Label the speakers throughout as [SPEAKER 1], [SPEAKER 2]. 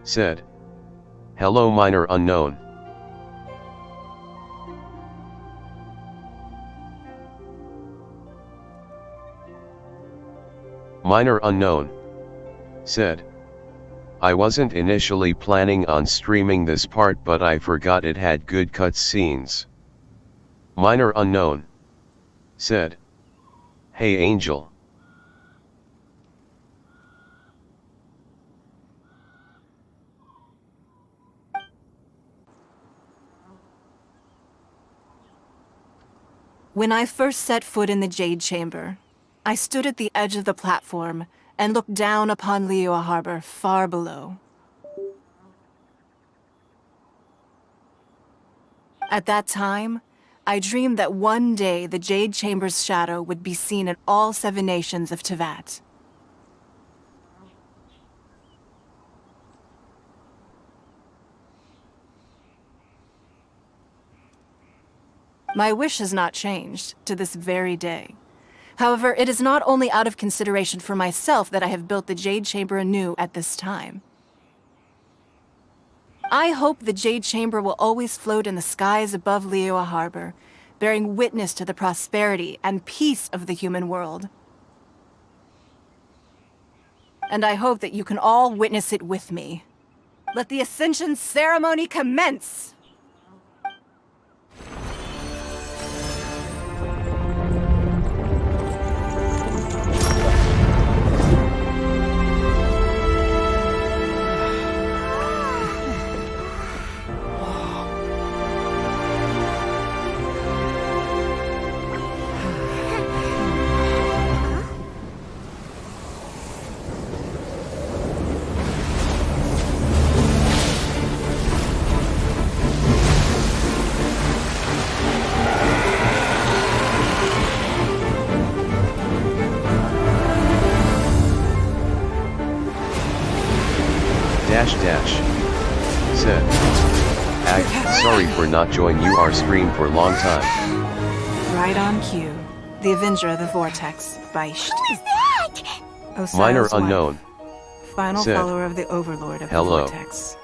[SPEAKER 1] said. Hello minor unknown. Minor unknown said. I wasn't initially planning on streaming this part, but I forgot it had good cutscenes. Minor unknown said. Hey Angel.
[SPEAKER 2] When I first set foot in the Jade Chamber, I stood at the edge of the platform and looked down upon Liyue Harbor far below. At that time, I dreamed that one day the Jade Chamber's shadow would be seen in all 7 nations of Teyvat. My wish has not changed to this very day. However, it is not only out of consideration for myself that I have built the Jade Chamber anew at this time. I hope the Jade Chamber will always float in the skies above Liyue Harbor, bearing witness to the prosperity and peace of the human world. And I hope that you can all witness it with me. Let the Ascension ceremony commence!
[SPEAKER 1] Said. Sorry for not joining our stream for a long time.
[SPEAKER 2] Right on cue. The Avenger of the Vortex, Beisht.
[SPEAKER 3] Who is that?
[SPEAKER 2] Osiris'
[SPEAKER 1] Minor
[SPEAKER 2] wife,
[SPEAKER 1] unknown
[SPEAKER 2] final
[SPEAKER 1] said.
[SPEAKER 2] follower of the Overlord of
[SPEAKER 1] Hello.
[SPEAKER 2] the Vortex.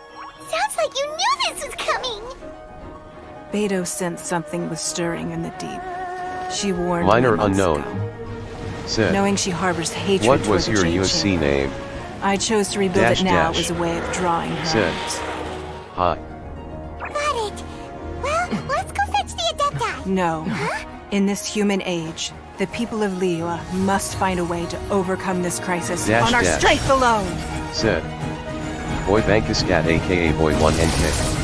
[SPEAKER 3] Sounds like you knew this was coming.
[SPEAKER 2] Beto sensed something was stirring in the deep. She warned
[SPEAKER 1] Minor
[SPEAKER 2] me months
[SPEAKER 1] unknown
[SPEAKER 2] ago.
[SPEAKER 1] said.
[SPEAKER 2] Knowing she harbors hatred
[SPEAKER 1] What
[SPEAKER 2] toward
[SPEAKER 1] was
[SPEAKER 2] the
[SPEAKER 1] your
[SPEAKER 2] Jade
[SPEAKER 1] UC
[SPEAKER 2] Chamber,
[SPEAKER 1] name?
[SPEAKER 2] I chose to rebuild
[SPEAKER 1] Dash
[SPEAKER 2] it now
[SPEAKER 1] dash.
[SPEAKER 2] as a way of drawing her
[SPEAKER 1] Said.
[SPEAKER 2] out.
[SPEAKER 1] Hi.
[SPEAKER 3] Got it. Well, let's go fetch the Adepti.
[SPEAKER 2] No. In this human age, the people of Liyue must find a way to overcome this crisis
[SPEAKER 1] Dash
[SPEAKER 2] on our
[SPEAKER 1] dash.
[SPEAKER 2] strength alone.
[SPEAKER 1] Said. Boy Bankascat aka Boy 1NK.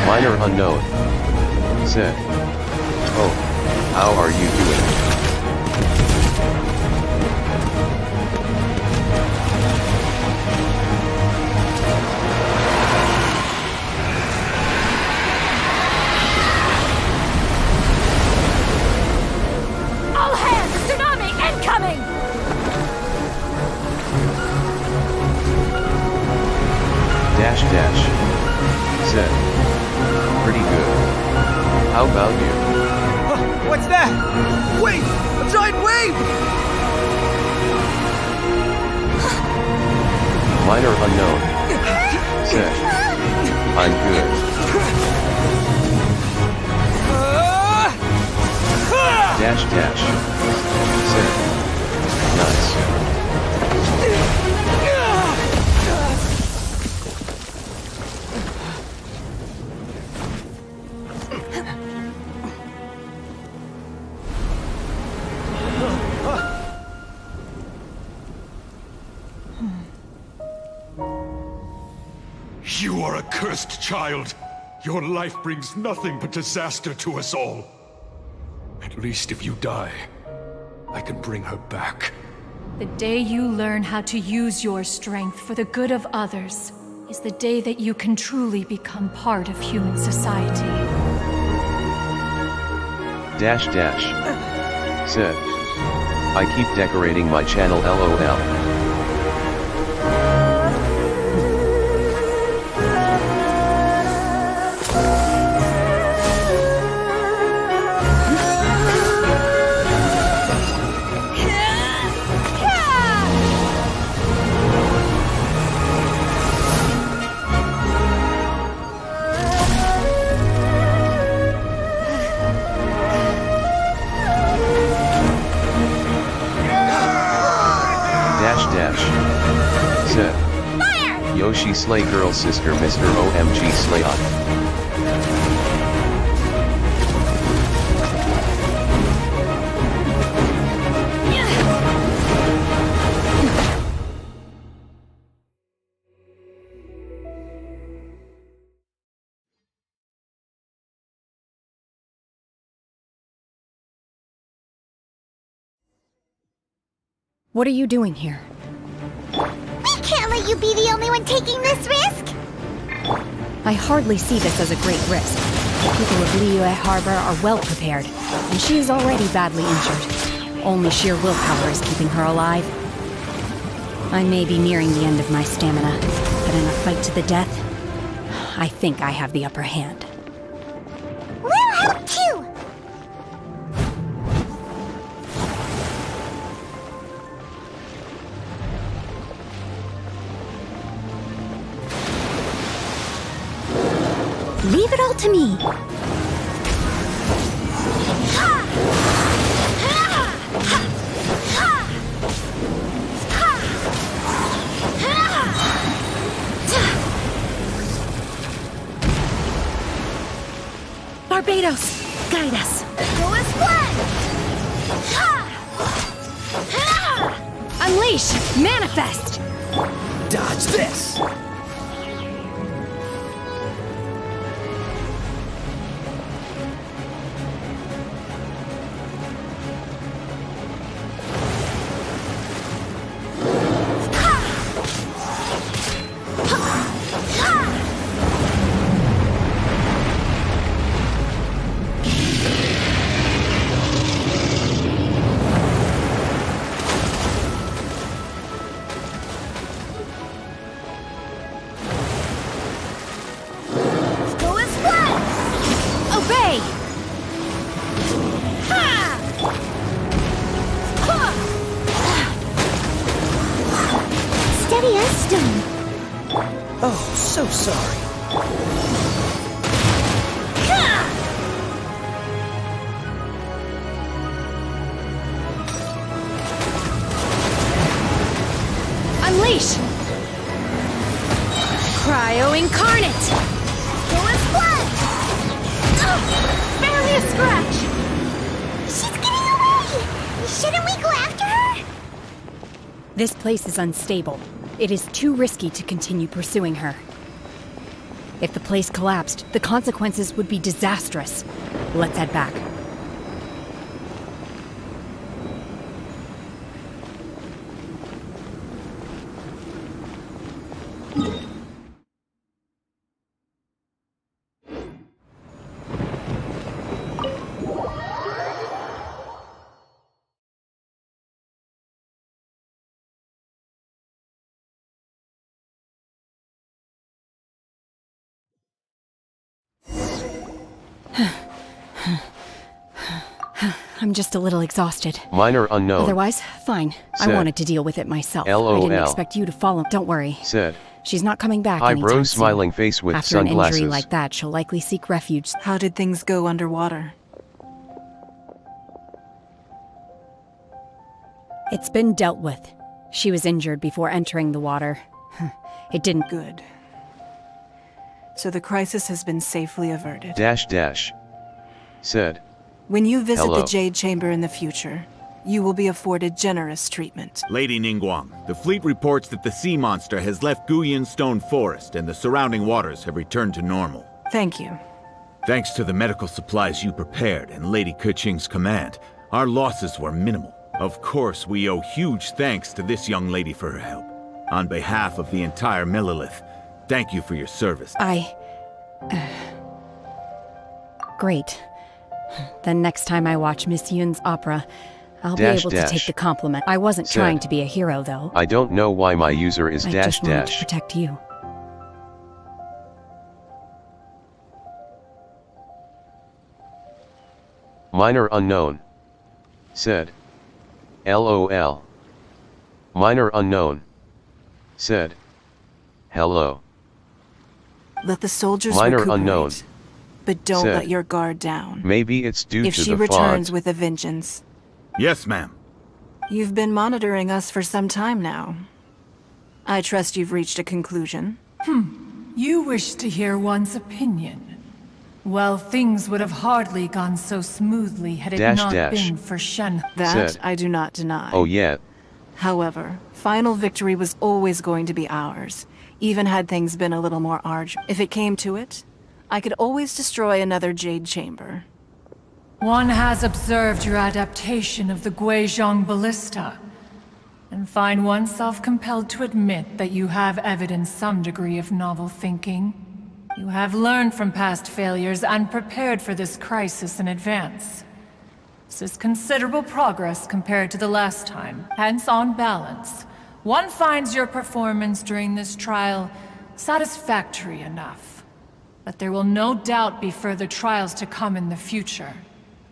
[SPEAKER 1] Minor unknown said. Oh, how are you doing?
[SPEAKER 3] All hands, tsunami incoming!
[SPEAKER 1] Dash dash. Said. Pretty good. How about you?
[SPEAKER 4] What's that? Wait! A giant wave!
[SPEAKER 1] Minor unknown said. I'm good. Dash dash. Said. Nice.
[SPEAKER 5] You are a cursed child. Your life brings nothing but disaster to us all. At least if you die, I can bring her back.
[SPEAKER 6] The day you learn how to use your strength for the good of others is the day that you can truly become part of human society.
[SPEAKER 1] Dash dash. Said. I keep decorating my channel LOL. Said. Yoshi Slay Girl Sister Mr. OMG Slay on.
[SPEAKER 7] What are you doing here?
[SPEAKER 3] We can't let you be the only one taking this risk!
[SPEAKER 7] I hardly see this as a great risk. The people of Liyue Harbor are well prepared, and she is already badly injured. Only sheer willpower is keeping her alive. I may be nearing the end of my stamina, but in a fight to the death, I think I have the upper hand.
[SPEAKER 3] We'll help too!
[SPEAKER 7] Leave it all to me. Barbados, guide us.
[SPEAKER 3] Go as one!
[SPEAKER 7] Unleash! Manifest!
[SPEAKER 4] Dodge this!
[SPEAKER 3] Steady as stone.
[SPEAKER 4] Oh, so sorry.
[SPEAKER 7] Unleash! Cryo Incarnate!
[SPEAKER 3] Go as one!
[SPEAKER 7] Barely a scratch!
[SPEAKER 3] She's getting away! Shouldn't we go after her?
[SPEAKER 7] This place is unstable. It is too risky to continue pursuing her. If the place collapsed, the consequences would be disastrous. Let's head back. I'm just a little exhausted.
[SPEAKER 1] Minor unknown.
[SPEAKER 7] Otherwise, fine.
[SPEAKER 1] Said.
[SPEAKER 7] I wanted to deal with it myself.
[SPEAKER 1] LOL.
[SPEAKER 7] I didn't expect you to follow. Don't worry.
[SPEAKER 1] Said.
[SPEAKER 7] She's not coming back
[SPEAKER 1] Hi
[SPEAKER 7] anytime
[SPEAKER 1] bro,
[SPEAKER 7] soon.
[SPEAKER 1] smiling face with
[SPEAKER 7] After an
[SPEAKER 1] sunglasses.
[SPEAKER 7] injury like that, she'll likely seek refuge.
[SPEAKER 2] How did things go underwater?
[SPEAKER 7] It's been dealt with. She was injured before entering the water. It didn't...
[SPEAKER 2] Good. So the crisis has been safely averted.
[SPEAKER 1] Said.
[SPEAKER 2] When you visit
[SPEAKER 1] Hello.
[SPEAKER 2] the Jade Chamber in the future, you will be afforded generous treatment.
[SPEAKER 8] Lady Ningguang, the fleet reports that the sea monster has left Guyan Stone Forest and the surrounding waters have returned to normal.
[SPEAKER 2] Thank you.
[SPEAKER 8] Thanks to the medical supplies you prepared and Lady Keqing's command, our losses were minimal. Of course, we owe huge thanks to this young lady for her help. On behalf of the entire Millelith, thank you for your service.
[SPEAKER 7] Great. Then next time I watch Miss Yun's opera, I'll be able to take the compliment. I wasn't trying to be a hero, though.
[SPEAKER 1] I don't know why my user is
[SPEAKER 7] I
[SPEAKER 1] dash
[SPEAKER 7] just wanted
[SPEAKER 1] dash.
[SPEAKER 7] to protect you.
[SPEAKER 1] Minor unknown. Said. LOL. Minor unknown. Said. Hello.
[SPEAKER 2] Let the soldiers
[SPEAKER 1] Minor
[SPEAKER 2] recuperate,
[SPEAKER 1] unknown.
[SPEAKER 2] but don't
[SPEAKER 1] Said.
[SPEAKER 2] let your guard down.
[SPEAKER 1] Maybe it's due
[SPEAKER 2] If
[SPEAKER 1] to
[SPEAKER 2] she
[SPEAKER 1] the
[SPEAKER 2] returns
[SPEAKER 1] font.
[SPEAKER 2] with a vengeance.
[SPEAKER 8] Yes, ma'am.
[SPEAKER 2] You've been monitoring us for some time now. I trust you've reached a conclusion.
[SPEAKER 6] You wish to hear one's opinion. Well, things would have hardly gone so smoothly had it
[SPEAKER 1] Dash
[SPEAKER 6] not
[SPEAKER 1] dash.
[SPEAKER 6] been for Shen.
[SPEAKER 2] That
[SPEAKER 1] Said.
[SPEAKER 2] I do not deny.
[SPEAKER 1] Oh yeah.
[SPEAKER 2] However, final victory was always going to be ours, even had things been a little more arduous. If it came to it, I could always destroy another Jade Chamber.
[SPEAKER 6] One has observed your adaptation of the Guizhong Ballista, and find oneself compelled to admit that you have evidenced some degree of novel thinking. You have learned from past failures and prepared for this crisis in advance. This is considerable progress compared to the last time. Hence, on balance, one finds your performance during this trial satisfactory enough. But there will no doubt be further trials to come in the future.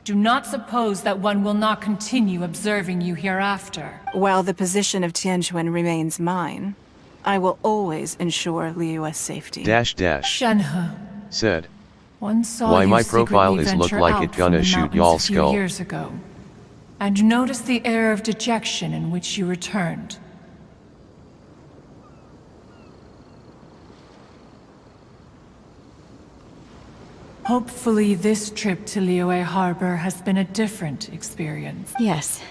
[SPEAKER 6] Do not suppose that one will not continue observing you hereafter.
[SPEAKER 2] While the position of Tianquan remains mine, I will always ensure Liyue's safety.
[SPEAKER 1] Dash dash.
[SPEAKER 6] Shenhe,
[SPEAKER 1] Said.
[SPEAKER 6] one saw
[SPEAKER 1] Why
[SPEAKER 6] you
[SPEAKER 1] my profile
[SPEAKER 6] secretly
[SPEAKER 1] is look
[SPEAKER 6] venture
[SPEAKER 1] like
[SPEAKER 6] out
[SPEAKER 1] it gonna
[SPEAKER 6] from the
[SPEAKER 1] shoot
[SPEAKER 6] mountains
[SPEAKER 1] y'all
[SPEAKER 6] a few
[SPEAKER 1] skull.
[SPEAKER 6] years ago, and noticed the air of dejection in which you returned. Hopefully this trip to Liyue Harbor has been a different experience.
[SPEAKER 7] Yes.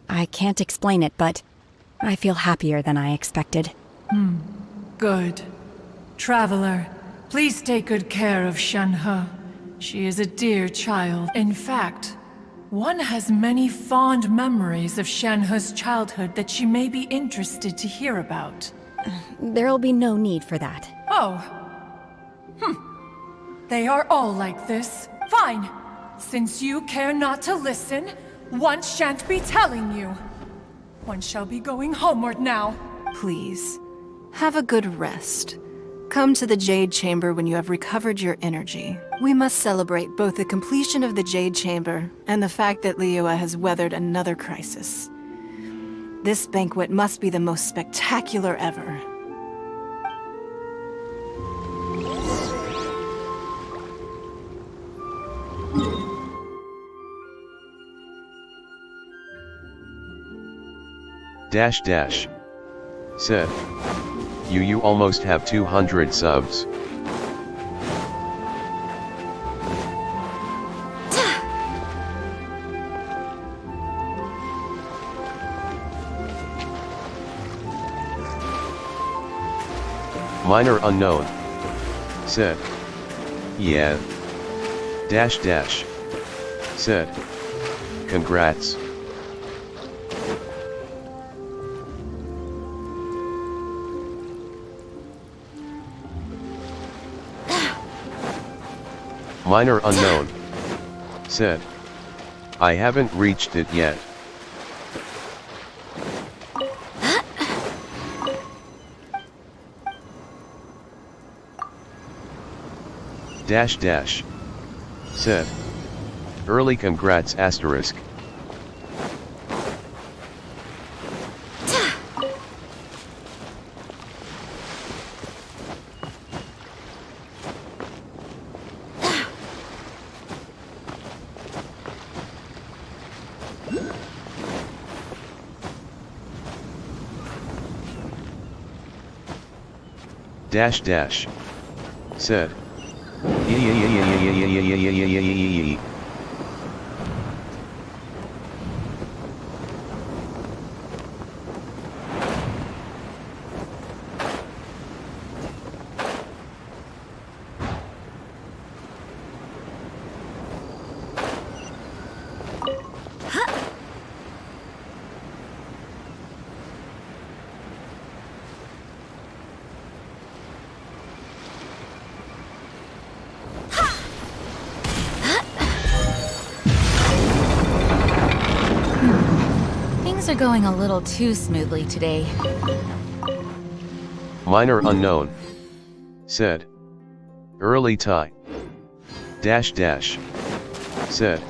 [SPEAKER 7] I can't explain it, but I feel happier than I expected.
[SPEAKER 6] Good. Traveler, please take good care of Shenhe. She is a dear child. In fact, one has many fond memories of Shenhe's childhood that she may be interested to hear about.
[SPEAKER 7] There'll be no need for that.
[SPEAKER 6] Oh. They are all like this. Fine. Since you care not to listen, one shan't be telling you. One shall be going homeward now.
[SPEAKER 2] Please, have a good rest. Come to the Jade Chamber when you have recovered your energy. We must celebrate both the completion of the Jade Chamber and the fact that Liyue has weathered another crisis. This banquet must be the most spectacular ever.
[SPEAKER 1] Dash dash. Said. You almost have 200 subs. Minor unknown. Said. Yeah. Dash dash. Said. Congrats. Minor unknown. Said. I haven't reached it yet. Dash dash. Said. Early congrats asterisk. Dash dash. Said.
[SPEAKER 7] Things are going a little too smoothly today.
[SPEAKER 1] Minor unknown. Said. Early tie. Dash dash. Said.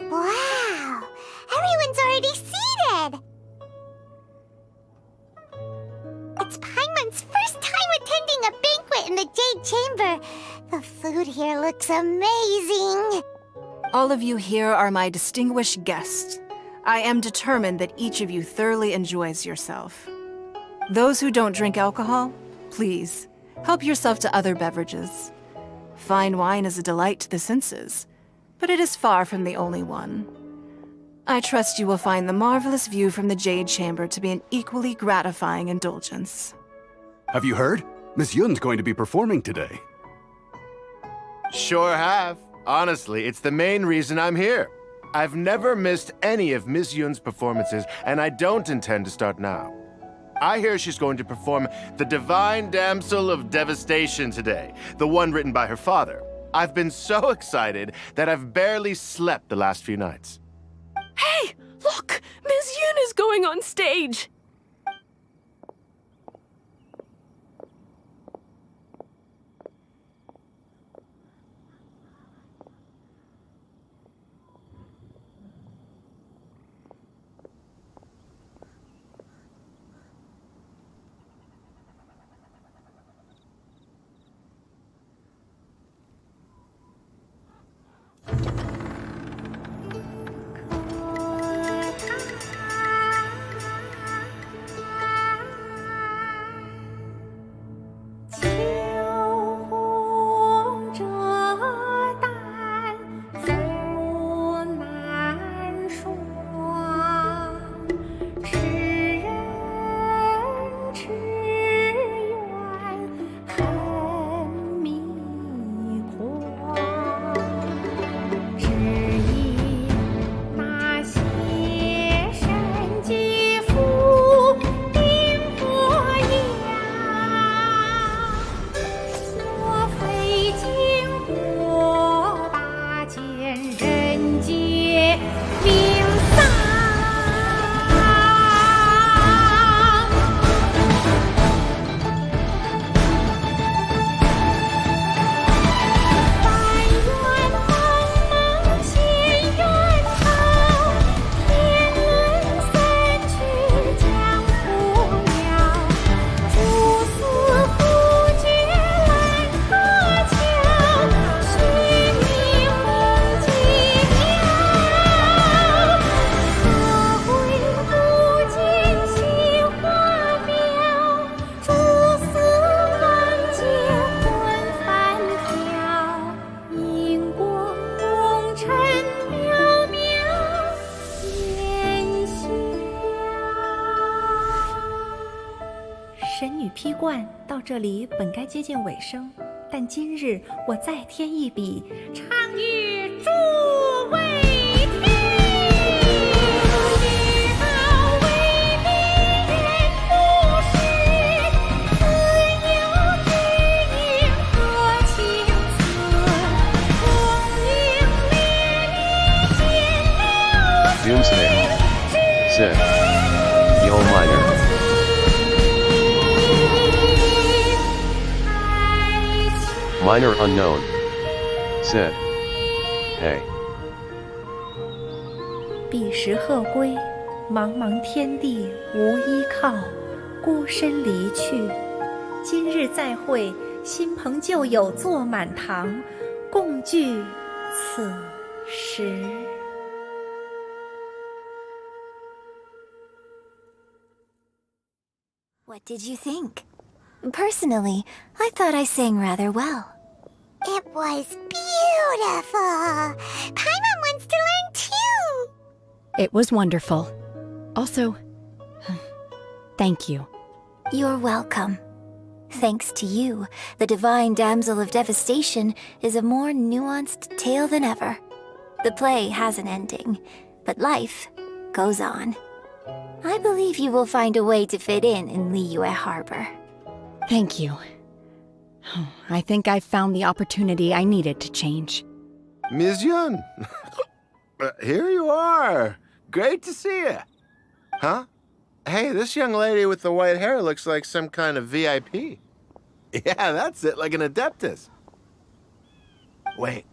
[SPEAKER 3] Wow! Everyone's already seated! It's Paimon's first time attending a banquet in the Jade Chamber. The food here looks amazing.
[SPEAKER 2] All of you here are my distinguished guests. I am determined that each of you thoroughly enjoys yourself. Those who don't drink alcohol, please, help yourself to other beverages. Fine wine is a delight to the senses, but it is far from the only one. I trust you will find the marvelous view from the Jade Chamber to be an equally gratifying indulgence.
[SPEAKER 9] Have you heard? Miss Yun's going to be performing today.
[SPEAKER 10] Sure have. Honestly, it's the main reason I'm here. I've never missed any of Miss Yun's performances, and I don't intend to start now. I hear she's going to perform The Divine Damsel of Devastation today, the one written by her father. I've been so excited that I've barely slept the last few nights.
[SPEAKER 11] Hey, look! Miss Yun is going on stage!
[SPEAKER 12] 神女披冠到这里本该接近尾声，但今日我再添一笔，唱与祝。
[SPEAKER 1] Minor unknown. Said. Hey.
[SPEAKER 12] 彼时鹤归，茫茫天地无依靠，孤身离去。今日再会，新朋旧友坐满堂，共聚此时。
[SPEAKER 3] What did you think? Personally, I thought I sang rather well. It was beautiful! Paimon wants to learn too!
[SPEAKER 7] It was wonderful. Also, thank you.
[SPEAKER 3] You're welcome. Thanks to you, the Divine Damsel of Devastation is a more nuanced tale than ever. The play has an ending, but life goes on. I believe you will find a way to fit in Liyue Harbor.
[SPEAKER 7] Thank you. I think I've found the opportunity I needed to change.
[SPEAKER 10] Ms. Yun! Here you are! Great to see you! Huh? Hey, this young lady with the white hair looks like some kind of VIP. Yeah, that's it, like an Adeptus. Wait,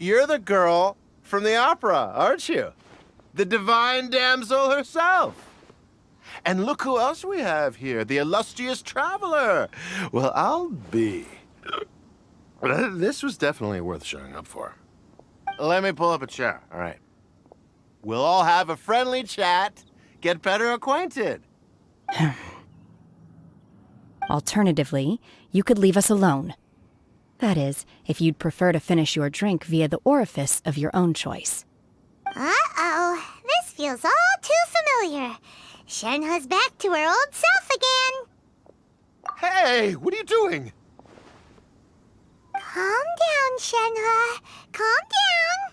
[SPEAKER 10] you're the girl from the opera, aren't you? The Divine Damsel herself. And look who else we have here, the illustrious traveler. Well, I'll be. This was definitely worth showing up for. Let me pull up a chair, all right. We'll all have a friendly chat, get better acquainted.
[SPEAKER 7] Alternatively, you could leave us alone. That is, if you'd prefer to finish your drink via the orifice of your own choice.
[SPEAKER 3] Uh-oh, this feels all too familiar. Shenhe's back to her old self again.
[SPEAKER 10] Hey, what are you doing?
[SPEAKER 3] Calm down, Shenhe. Calm down.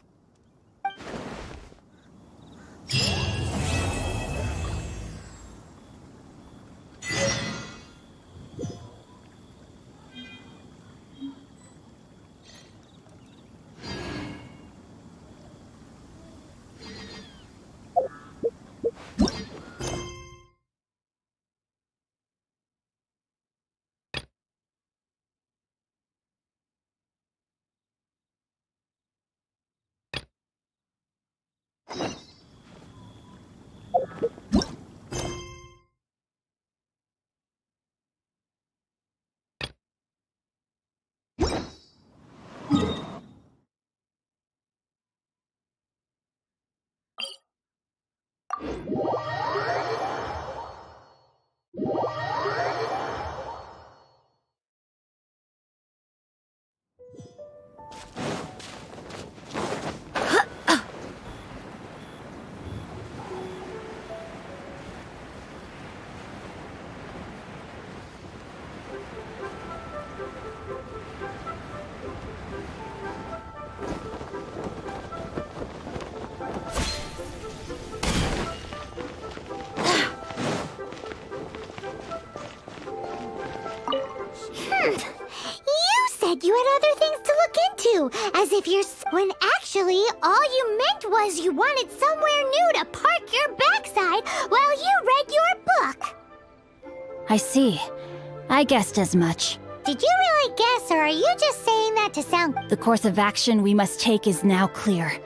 [SPEAKER 3] You had other things to look into, as if you're... When actually, all you meant was you wanted somewhere new to park your backside while you read your book.
[SPEAKER 7] I see. I guessed as much.
[SPEAKER 3] Did you really guess, or are you just saying that to sound...
[SPEAKER 7] The course of action we must take is now clear.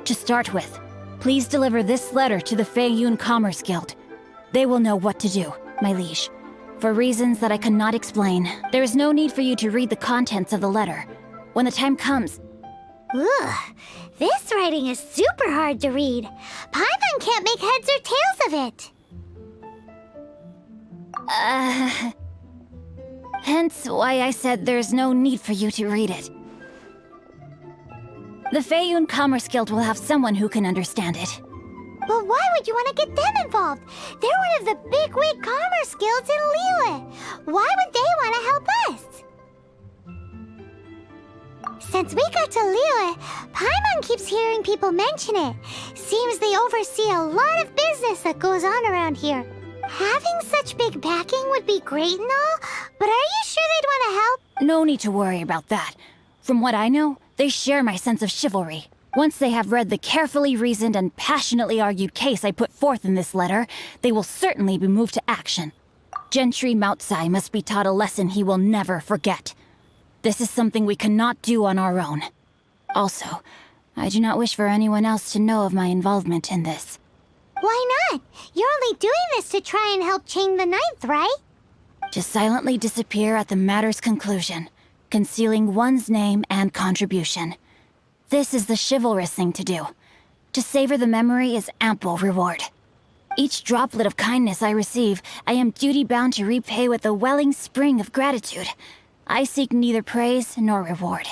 [SPEAKER 7] To start with, please deliver this letter to the Feiyun Commerce Guild. They will know what to do, my liege. For reasons that I cannot explain, there is no need for you to read the contents of the letter. When the time comes...
[SPEAKER 3] Ugh, this writing is super hard to read. Paimon can't make heads or tails of it.
[SPEAKER 7] Hence why I said there's no need for you to read it. The Feiyun Commerce Guild will have someone who can understand it.
[SPEAKER 3] But why would you want to get them involved? They're one of the bigwig commerce guilds in Liyue. Why would they want to help us? Since we got to Liyue, Paimon keeps hearing people mention it. Seems they oversee a lot of business that goes on around here. Having such big backing would be great and all, but are you sure they'd want to help?
[SPEAKER 7] No need to worry about that. From what I know, they share my sense of chivalry. Once they have read the carefully reasoned and passionately argued case I put forth in this letter, they will certainly be moved to action. Gentry Moutsai must be taught a lesson he will never forget. This is something we cannot do on our own. Also, I do not wish for anyone else to know of my involvement in this.
[SPEAKER 13] Why not? You're only doing this to try and help Chang the Ninth, right?
[SPEAKER 7] To silently disappear at the matter's conclusion, concealing one's name and contribution. This is the chivalrous thing to do. To savor the memory is ample reward. Each droplet of kindness I receive, I am duty-bound to repay with a welling spring of gratitude. I seek neither praise nor reward.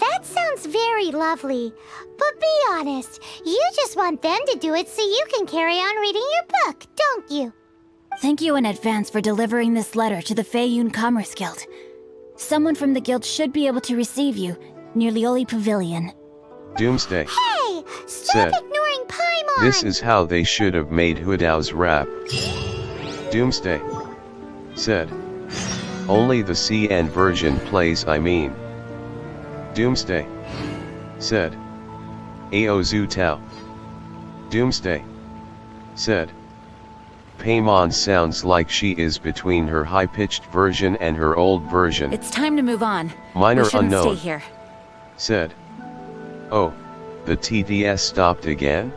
[SPEAKER 13] That sounds very lovely. But be honest, you just want them to do it so you can carry on reading your book, don't you?
[SPEAKER 7] Thank you in advance for delivering this letter to the Feiyun Commerce Guild. Someone from the guild should be able to receive you near Lioli Pavilion.
[SPEAKER 1] Doomsday
[SPEAKER 13] Hey! Stop
[SPEAKER 1] said,
[SPEAKER 13] ignoring Paimon!
[SPEAKER 1] "This is how they should have made Hudao's rap." Doomsday said, "Only the CN version plays, I mean." Doomsday said, "Ao Zhu Tao." Doomsday said, "Paimon sounds like she is between her high-pitched version and her old version."
[SPEAKER 7] It's time to move on.
[SPEAKER 1] Minor
[SPEAKER 7] we shouldn't
[SPEAKER 1] unknown
[SPEAKER 7] stay here.
[SPEAKER 1] said, "Oh, the TTS stopped again?"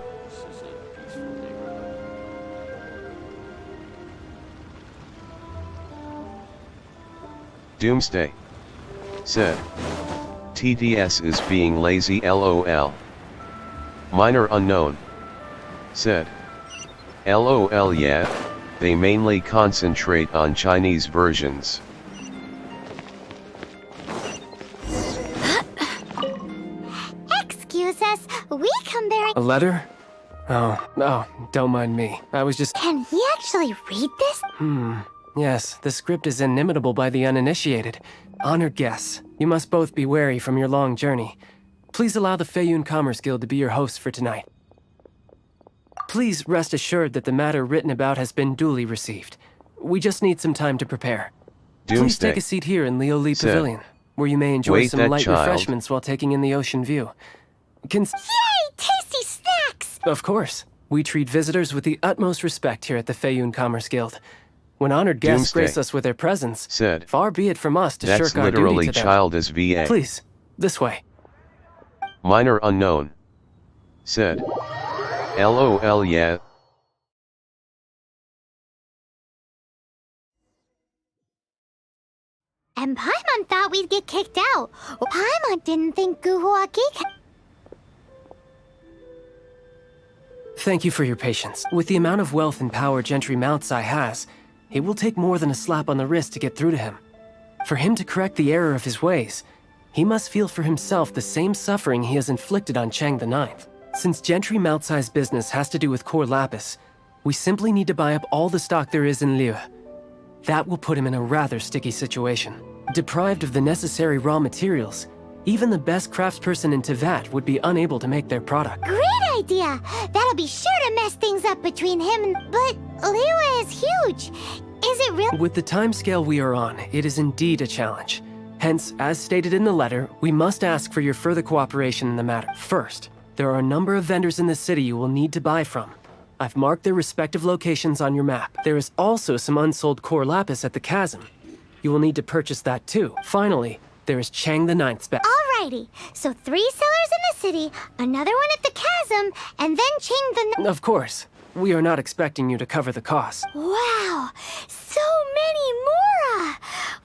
[SPEAKER 1] Doomsday said, "TTS is being lazy, lol." Minor unknown said, "LOL, yeah, they mainly concentrate on Chinese versions."
[SPEAKER 13] Excuse us, we come bearing—
[SPEAKER 4] A letter? Oh, don't mind me. I was just—
[SPEAKER 13] Can he actually read this?
[SPEAKER 4] Yes, the script is inimitable by the uninitiated. Honored guests, you must both be wary from your long journey. Please allow the Feiyun Commerce Guild to be your host for tonight. Please rest assured that the matter written about has been duly received. We just need some time to prepare. Please
[SPEAKER 1] Doomsday
[SPEAKER 4] take a seat here in Lioli
[SPEAKER 1] said,
[SPEAKER 4] Pavilion, where you may enjoy
[SPEAKER 1] "Wait,
[SPEAKER 4] some
[SPEAKER 1] that
[SPEAKER 4] light
[SPEAKER 1] child."
[SPEAKER 4] refreshments while taking in the ocean view.
[SPEAKER 13] Yay! Tasty snacks!
[SPEAKER 4] Of course. We treat visitors with the utmost respect here at the Feiyun Commerce Guild. When honored guests
[SPEAKER 1] Doomsday
[SPEAKER 4] grace us with their presence,
[SPEAKER 1] said,
[SPEAKER 4] far be it from us to
[SPEAKER 1] "That's
[SPEAKER 4] shirk our duty
[SPEAKER 1] literally
[SPEAKER 4] to them.
[SPEAKER 1] child as VA."
[SPEAKER 4] Please, this way.
[SPEAKER 1] Minor unknown said, "LOL, yeah."
[SPEAKER 13] And Paimon thought we'd get kicked out. Paimon didn't think Guhua Geek—
[SPEAKER 4] Thank you for your patience. With the amount of wealth and power Gentry Moutsai has, it will take more than a slap on the wrist to get through to him. For him to correct the error of his ways, he must feel for himself the same suffering he has inflicted on Chang the Ninth. Since Gentry Moutsai's business has to do with core lapis, we simply need to buy up all the stock there is in Liu. That will put him in a rather sticky situation. Deprived of the necessary raw materials, even the best craftsperson in Tevat would be unable to make their product.
[SPEAKER 13] Great idea! That'll be sure to mess things up between him and— But Liyue is huge. Is it real?
[SPEAKER 4] With the timescale we are on, it is indeed a challenge. Hence, as stated in the letter, we must ask for your further cooperation in the matter. First, there are a number of vendors in the city you will need to buy from. I've marked their respective locations on your map. There is also some unsold core lapis at the chasm. You will need to purchase that too. Finally, there is Chang the Ninth's back.
[SPEAKER 13] Alrighty, so 3 sellers in the city, another one at the chasm, and then Chang the—
[SPEAKER 4] Of course, we are not expecting you to cover the costs.
[SPEAKER 13] Wow, so many more!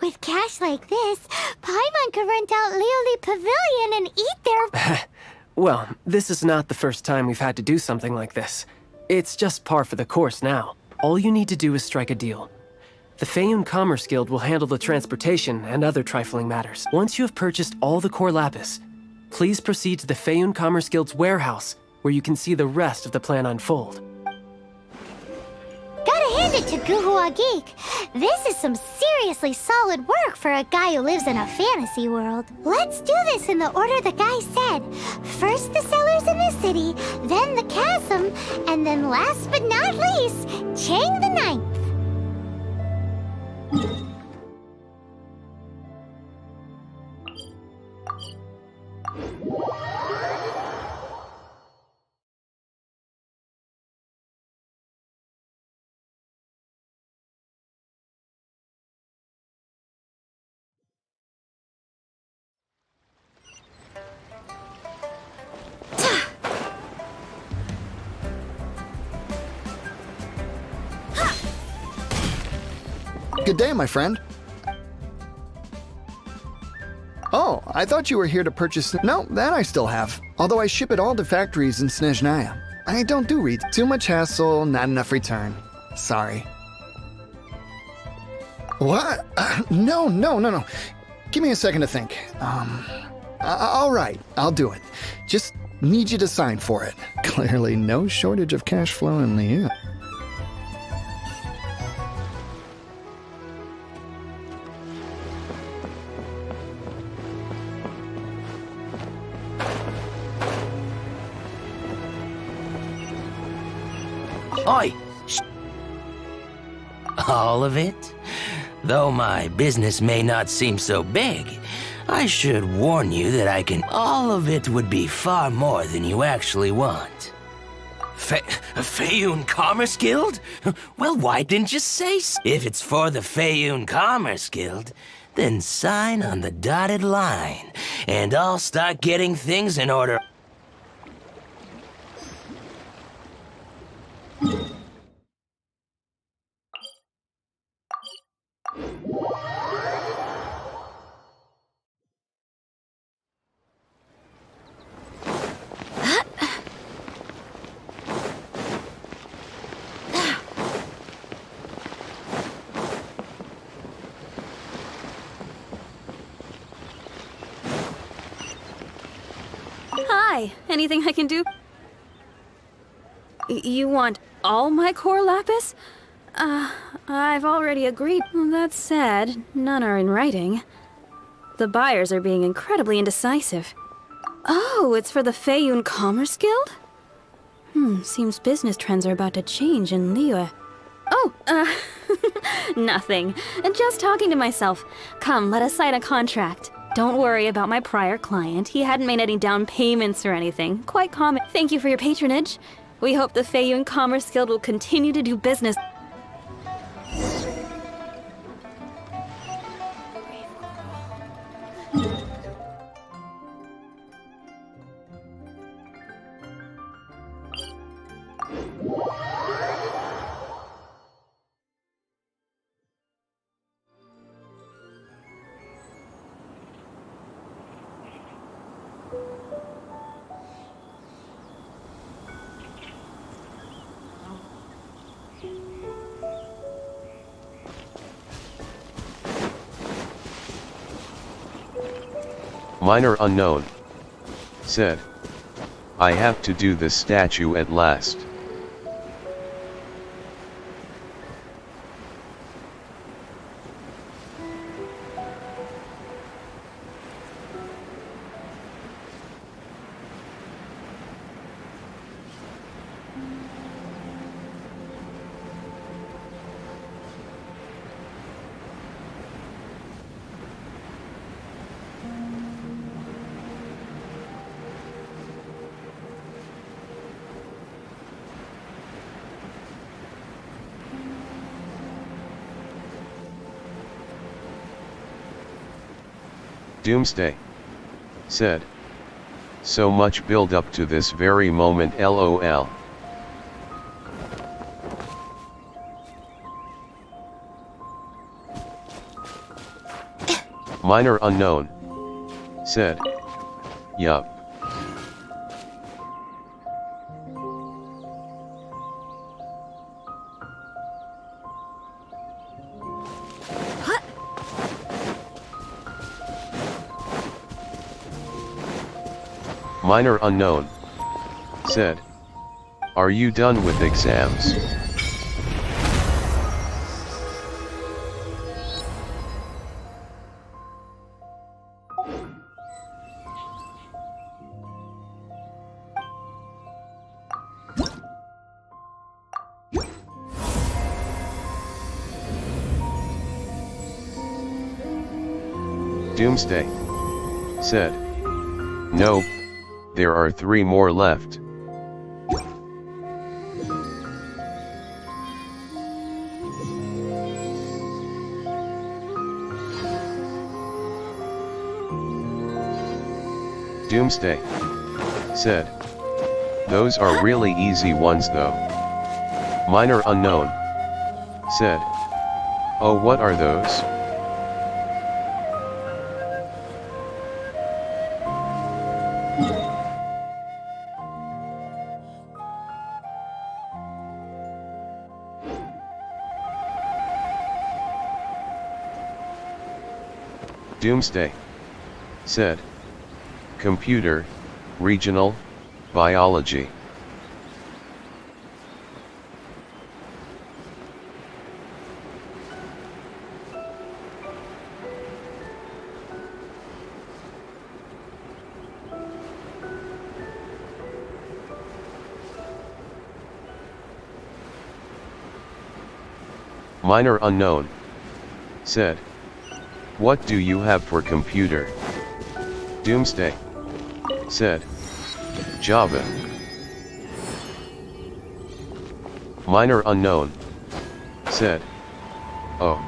[SPEAKER 13] With cash like this, Paimon could rent out Lioli Pavilion and eat there.
[SPEAKER 4] Well, this is not the first time we've had to do something like this. It's just par for the course now. All you need to do is strike a deal. The Feiyun Commerce Guild will handle the transportation and other trifling matters. Once you have purchased all the core lapis, please proceed to the Feiyun Commerce Guild's warehouse, where you can see the rest of the plan unfold.
[SPEAKER 13] Gotta hand it to Guhua Geek. This is some seriously solid work for a guy who lives in a fantasy world. Let's do this in the order the guy said. First the sellers in the city, then the chasm, and then last but not least, Chang the Ninth.
[SPEAKER 14] Good day, my friend. Oh, I thought you were here to purchase... No, that I still have. Although I ship it all to factories in Snezhnaya. I don't do reads. Too much hassle, not enough return. Sorry. What? No. Give me a second to think. All right, I'll do it. Just need you to sign for it. Clearly no shortage of cash flow in the...
[SPEAKER 15] Oi! All of it? Though my business may not seem so big, I should warn you that all of it would be far more than you actually want. Faeyun Commerce Guild? Well, why didn't you say so? If it's for the Faeyun Commerce Guild, then sign on the dotted line, and I'll start getting things in order.
[SPEAKER 11] Hi, anything I can do? You want all my core lapis? I've already agreed. That said, none are in writing. The buyers are being incredibly indecisive. Oh, it's for the Faeyun Commerce Guild? Seems business trends are about to change in Liyue. Oh, nothing. Just talking to myself. Come, let us sign a contract. Don't worry about my prior client. He hadn't made any down payments or anything. Quite common. Thank you for your patronage. We hope the Faeyun Commerce Guild will continue to do business.
[SPEAKER 1] Minor unknown. Said. I have to do this statue at last. Doomsday. Said. So much build up to this very moment, lol. Minor unknown. Said. Yup. Minor unknown. Said. Are you done with exams? Doomsday. Said. Nope. There are 3 more left. Doomsday. Said. Those are really easy ones though. Minor unknown. Said. Oh, what are those? Doomsday said. Computer, regional, biology. Minor unknown said. What do you have for computer? Doomsday said. Java. Minor unknown said. Oh.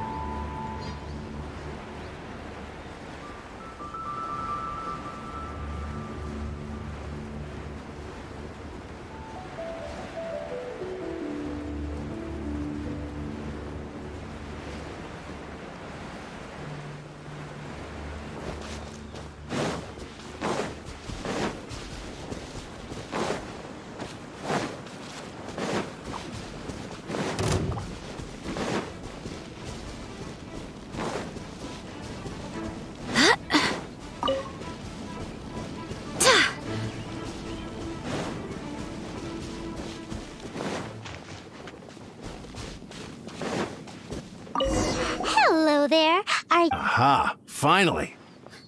[SPEAKER 13] Hello there.
[SPEAKER 16] Aha, finally.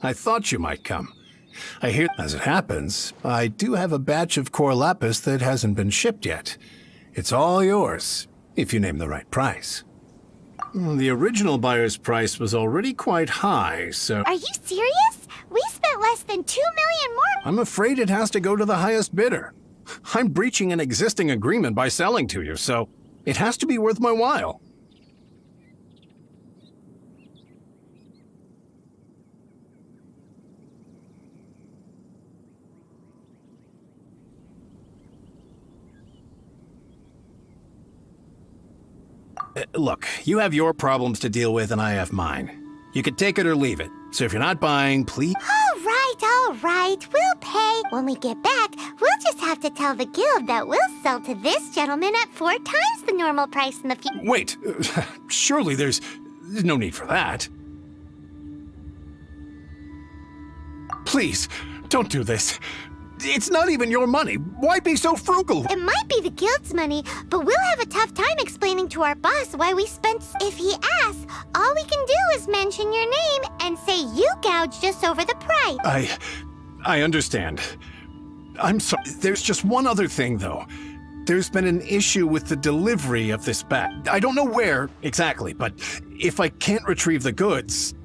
[SPEAKER 16] I thought you might come. I hear, as it happens, I do have a batch of core lapis that hasn't been shipped yet. It's all yours, if you name the right price. The original buyer's price was already quite high, so...
[SPEAKER 13] Are you serious? We spent less than 2 million more.
[SPEAKER 16] I'm afraid it has to go to the highest bidder. I'm breaching an existing agreement by selling to you, so it has to be worth my while. Look, you have your problems to deal with and I have mine. You can take it or leave it. So if you're not buying, please...
[SPEAKER 13] All right. We'll pay. When we get back, we'll just have to tell the guild that we'll sell to this gentleman at 4 times the normal price in the future.
[SPEAKER 16] Wait, surely there's no need for that. Please, don't do this. It's not even your money. Why be so frugal?
[SPEAKER 13] It might be the guild's money, but we'll have a tough time explaining to our boss why we spent... If he asks, all we can do is mention your name and say you gouged us over the price.
[SPEAKER 16] I understand. I'm sorry. There's just one other thing, though. There's been an issue with the delivery of this bag. I don't know where exactly, but if I can't retrieve the goods,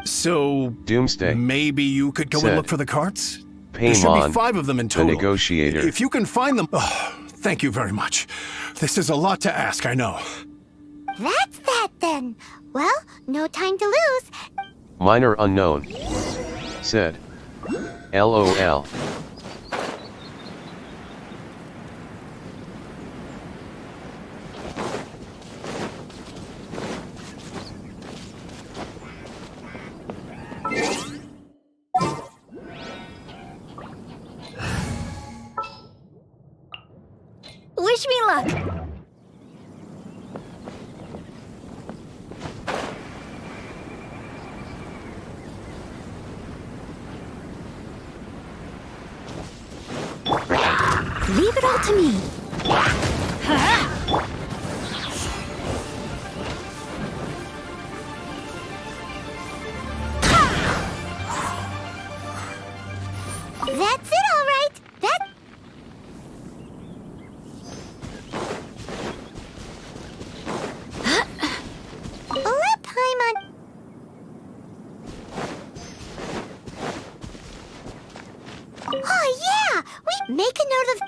[SPEAKER 16] so...
[SPEAKER 1] Doomsday
[SPEAKER 16] maybe you could go and look for the carts? There should
[SPEAKER 1] Paimon,
[SPEAKER 16] be 5 of them in total.
[SPEAKER 1] the negotiator.
[SPEAKER 16] If you can find them... Oh, thank you very much. This is a lot to ask, I know.
[SPEAKER 13] That's that, then. Well, no time to lose.
[SPEAKER 1] Minor unknown said. LOL.
[SPEAKER 11] Wish me luck.
[SPEAKER 7] Leave it all to me.
[SPEAKER 13] That's it, all right. Let Paimon... Oh, yeah! We make a note of...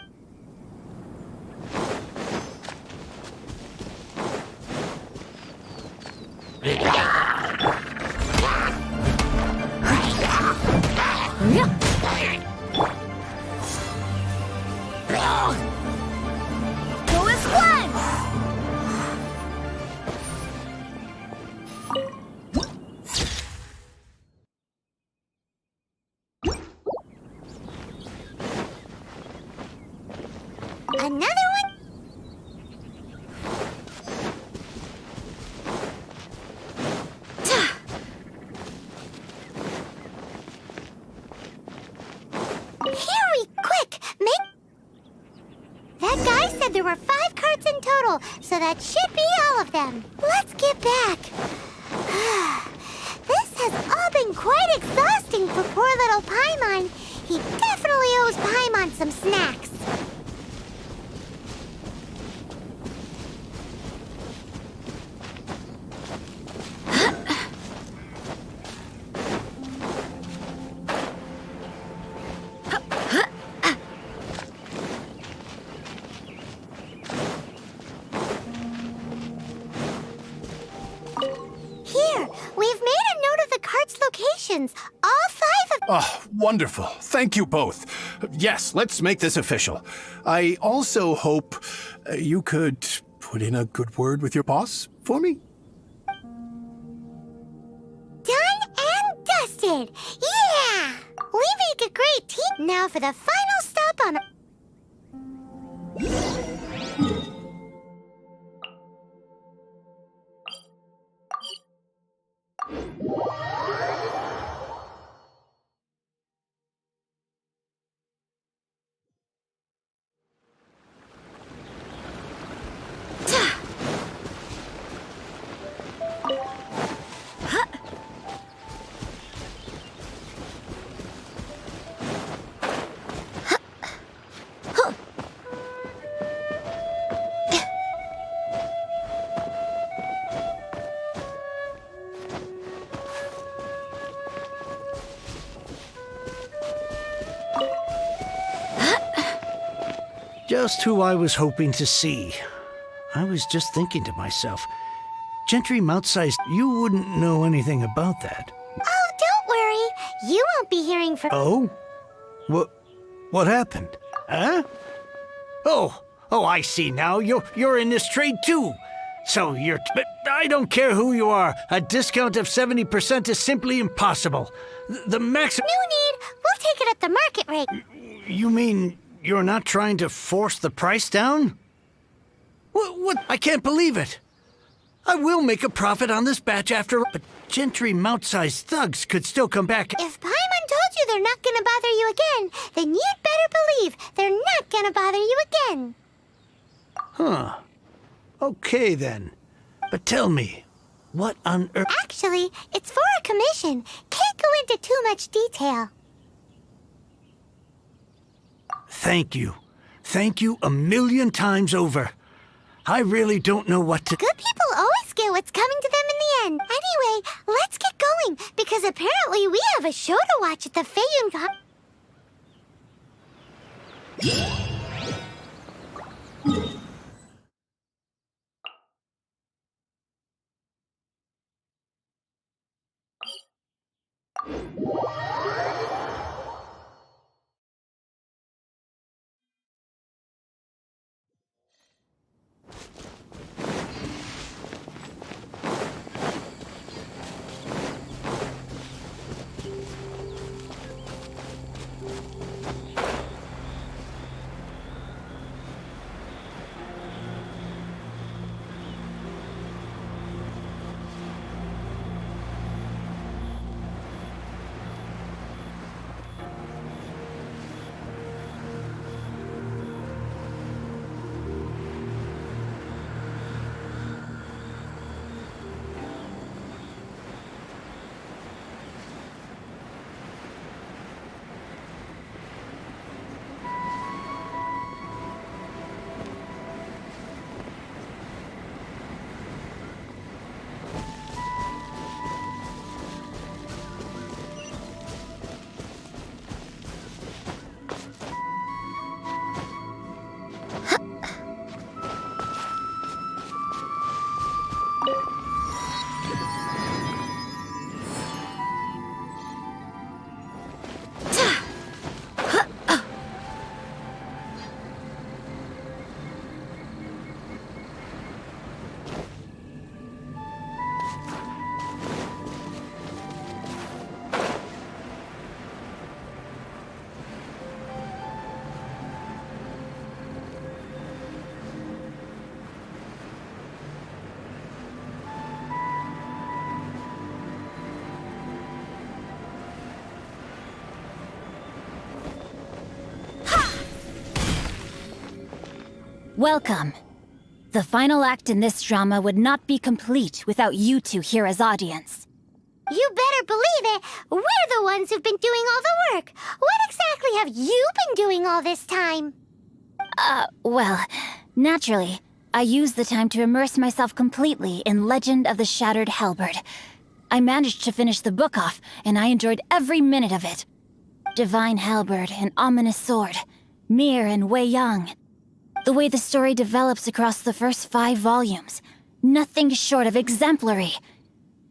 [SPEAKER 13] another one? Hurry, quick! That guy said there were 5 carts in total, so that should be all of them. Let's get back. This has all been quite exhausting for poor little Paimon. He definitely owes Paimon some snacks. Here, we've made a note of the cart's locations. All 5 of...
[SPEAKER 16] Oh, wonderful. Thank you both. Yes, let's make this official. I also hope you could put in a good word with your boss for me.
[SPEAKER 13] Done and dusted! Yeah! We make a great team. Now for the final stop on...
[SPEAKER 17] Just who I was hoping to see. I was just thinking to myself, Gentry Mount-sized, you wouldn't know anything about that.
[SPEAKER 13] Oh, don't worry. You won't be hearing from...
[SPEAKER 17] Oh? What happened? Huh? Oh, I see now. You're in this trade too. So you're... But I don't care who you are. A discount of 70% is simply impossible. The max...
[SPEAKER 13] No need. We'll take it at the market rate.
[SPEAKER 17] You mean you're not trying to force the price down? What? I can't believe it. I will make a profit on this batch after... But Gentry Mount-sized thugs could still come back...
[SPEAKER 13] If Paimon told you they're not gonna bother you again, then you'd better believe they're not gonna bother you again.
[SPEAKER 17] Huh. Okay, then. But tell me, what on earth...
[SPEAKER 13] Actually, it's for a commission. Can't go into too much detail.
[SPEAKER 17] Thank you. Thank you a million times over. I really don't know what to...
[SPEAKER 13] Good people always get what's coming to them in the end. Anyway, let's get going, because apparently we have a show to watch at the Feiyun Con...
[SPEAKER 3] Welcome. The final act in this drama would not be complete without you two here as audience.
[SPEAKER 13] You better believe it! We're the ones who've been doing all the work! What exactly have you been doing all this time?
[SPEAKER 3] Well, naturally, I used the time to immerse myself completely in Legend of the Shattered Halberd. I managed to finish the book off, and I enjoyed every minute of it. Divine Halberd, an ominous sword. Mir and Wei Yang. The way the story develops across the first 5 volumes. Nothing short of exemplary.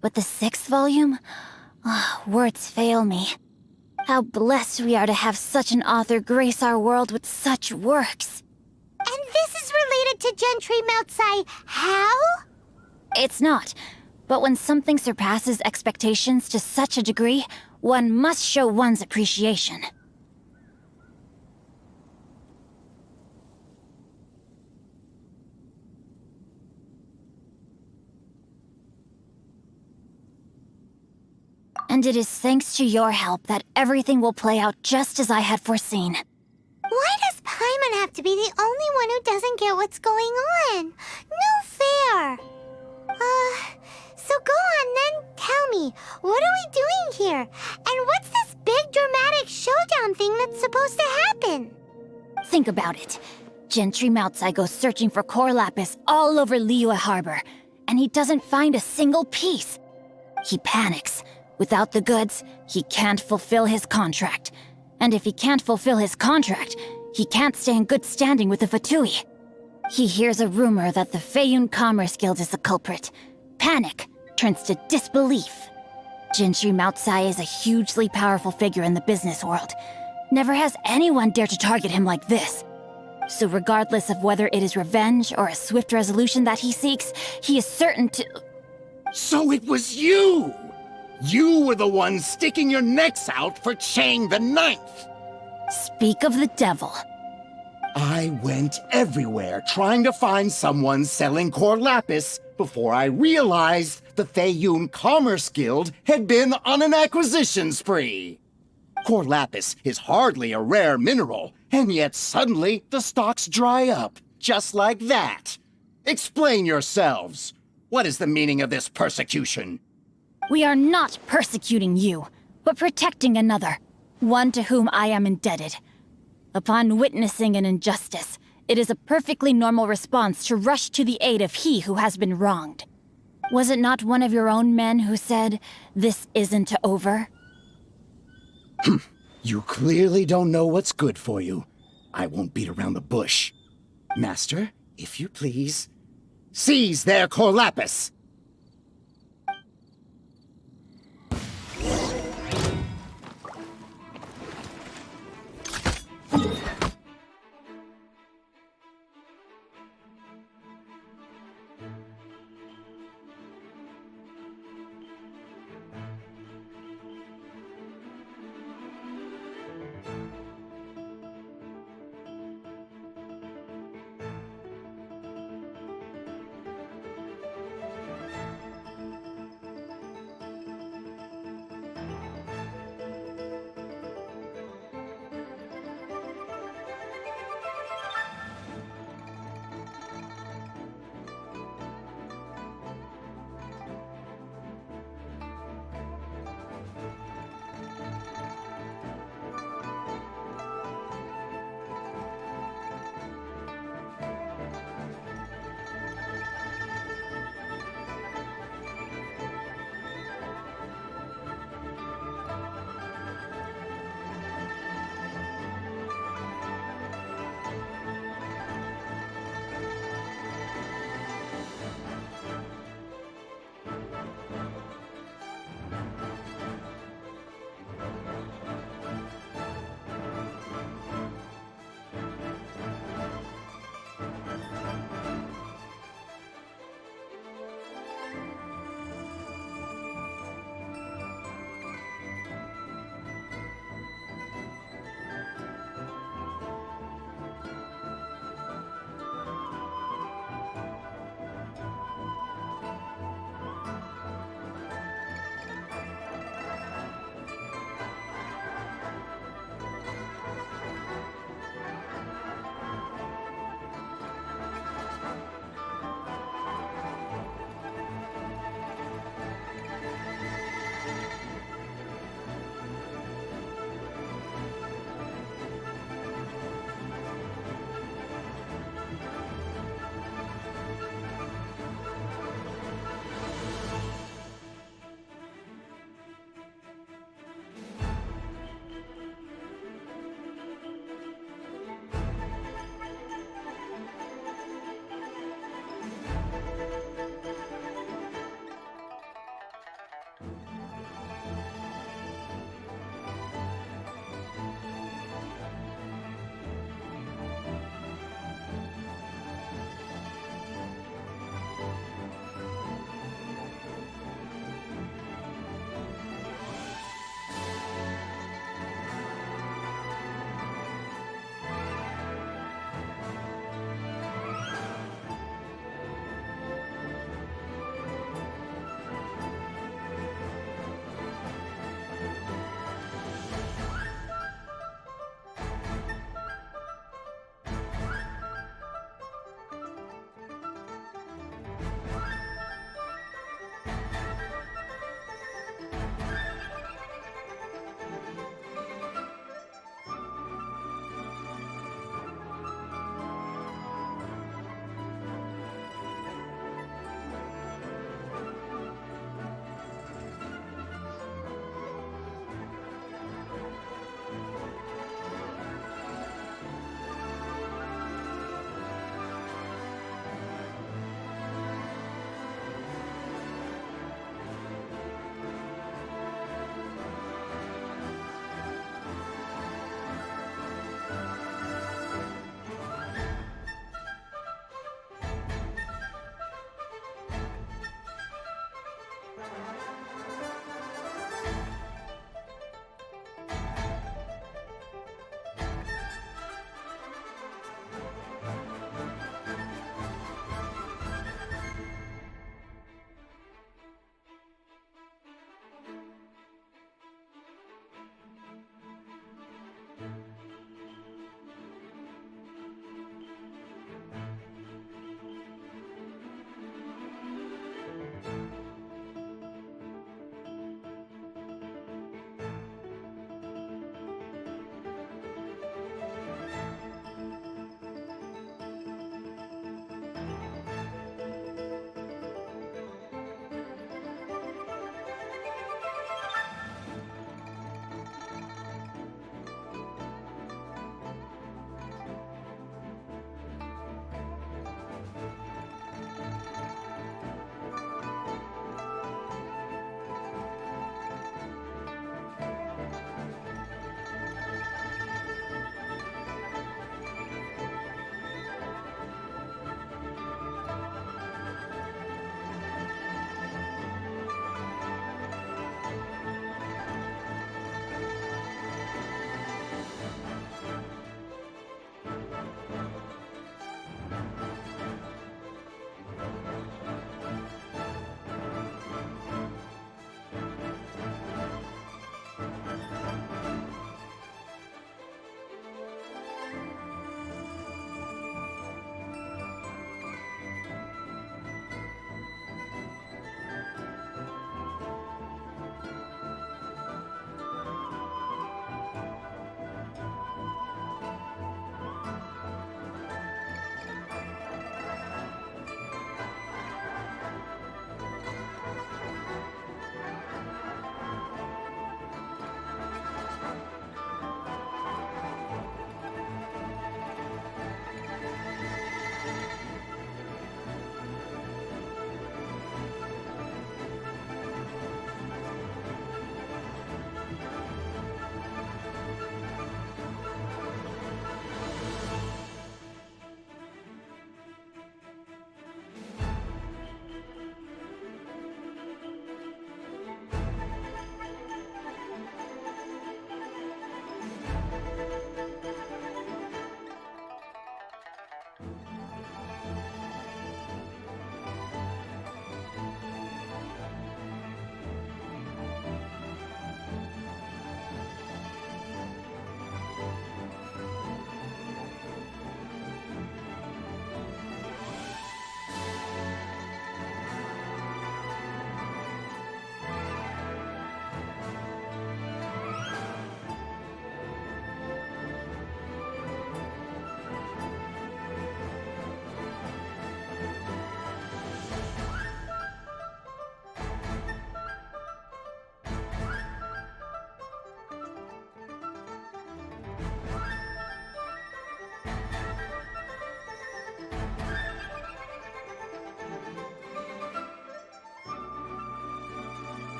[SPEAKER 3] But the 6th volume? Words fail me. How blessed we are to have such an author grace our world with such works.
[SPEAKER 13] And this is related to Gentry Meltsai how?
[SPEAKER 3] It's not. But when something surpasses expectations to such a degree, one must show one's appreciation. And it is thanks to your help that everything will play out just as I had foreseen.
[SPEAKER 13] Why does Paimon have to be the only one who doesn't get what's going on? No fair! So go on then, tell me, what are we doing here? And what's this big dramatic showdown thing that's supposed to happen?
[SPEAKER 3] Think about it. Gentry Meltsai goes searching for core lapis all over Liyue Harbor, and he doesn't find a single piece. He panics. Without the goods, he can't fulfill his contract. And if he can't fulfill his contract, he can't stay in good standing with the Fatui. He hears a rumor that the Feiyun Commerce Guild is the culprit. Panic turns to disbelief. Gentry Meltsai is a hugely powerful figure in the business world. Never has anyone dared to target him like this. So regardless of whether it is revenge or a swift resolution that he seeks, he is certain to...
[SPEAKER 18] So it was you! You were the one sticking your necks out for Chang the Ninth!
[SPEAKER 3] Speak of the devil.
[SPEAKER 18] I went everywhere trying to find someone selling core lapis before I realized the Feiyun Commerce Guild had been on an acquisition spree. Core lapis is hardly a rare mineral, and yet suddenly the stocks dry up, just like that. Explain yourselves. What is the meaning of this persecution?
[SPEAKER 3] We are not persecuting you, but protecting another, one to whom I am indebted. Upon witnessing an injustice, it is a perfectly normal response to rush to the aid of he who has been wronged. Was it not one of your own men who said, "This isn't over"?
[SPEAKER 18] You clearly don't know what's good for you. I won't beat around the bush. Master, if you please, seize their core lapis!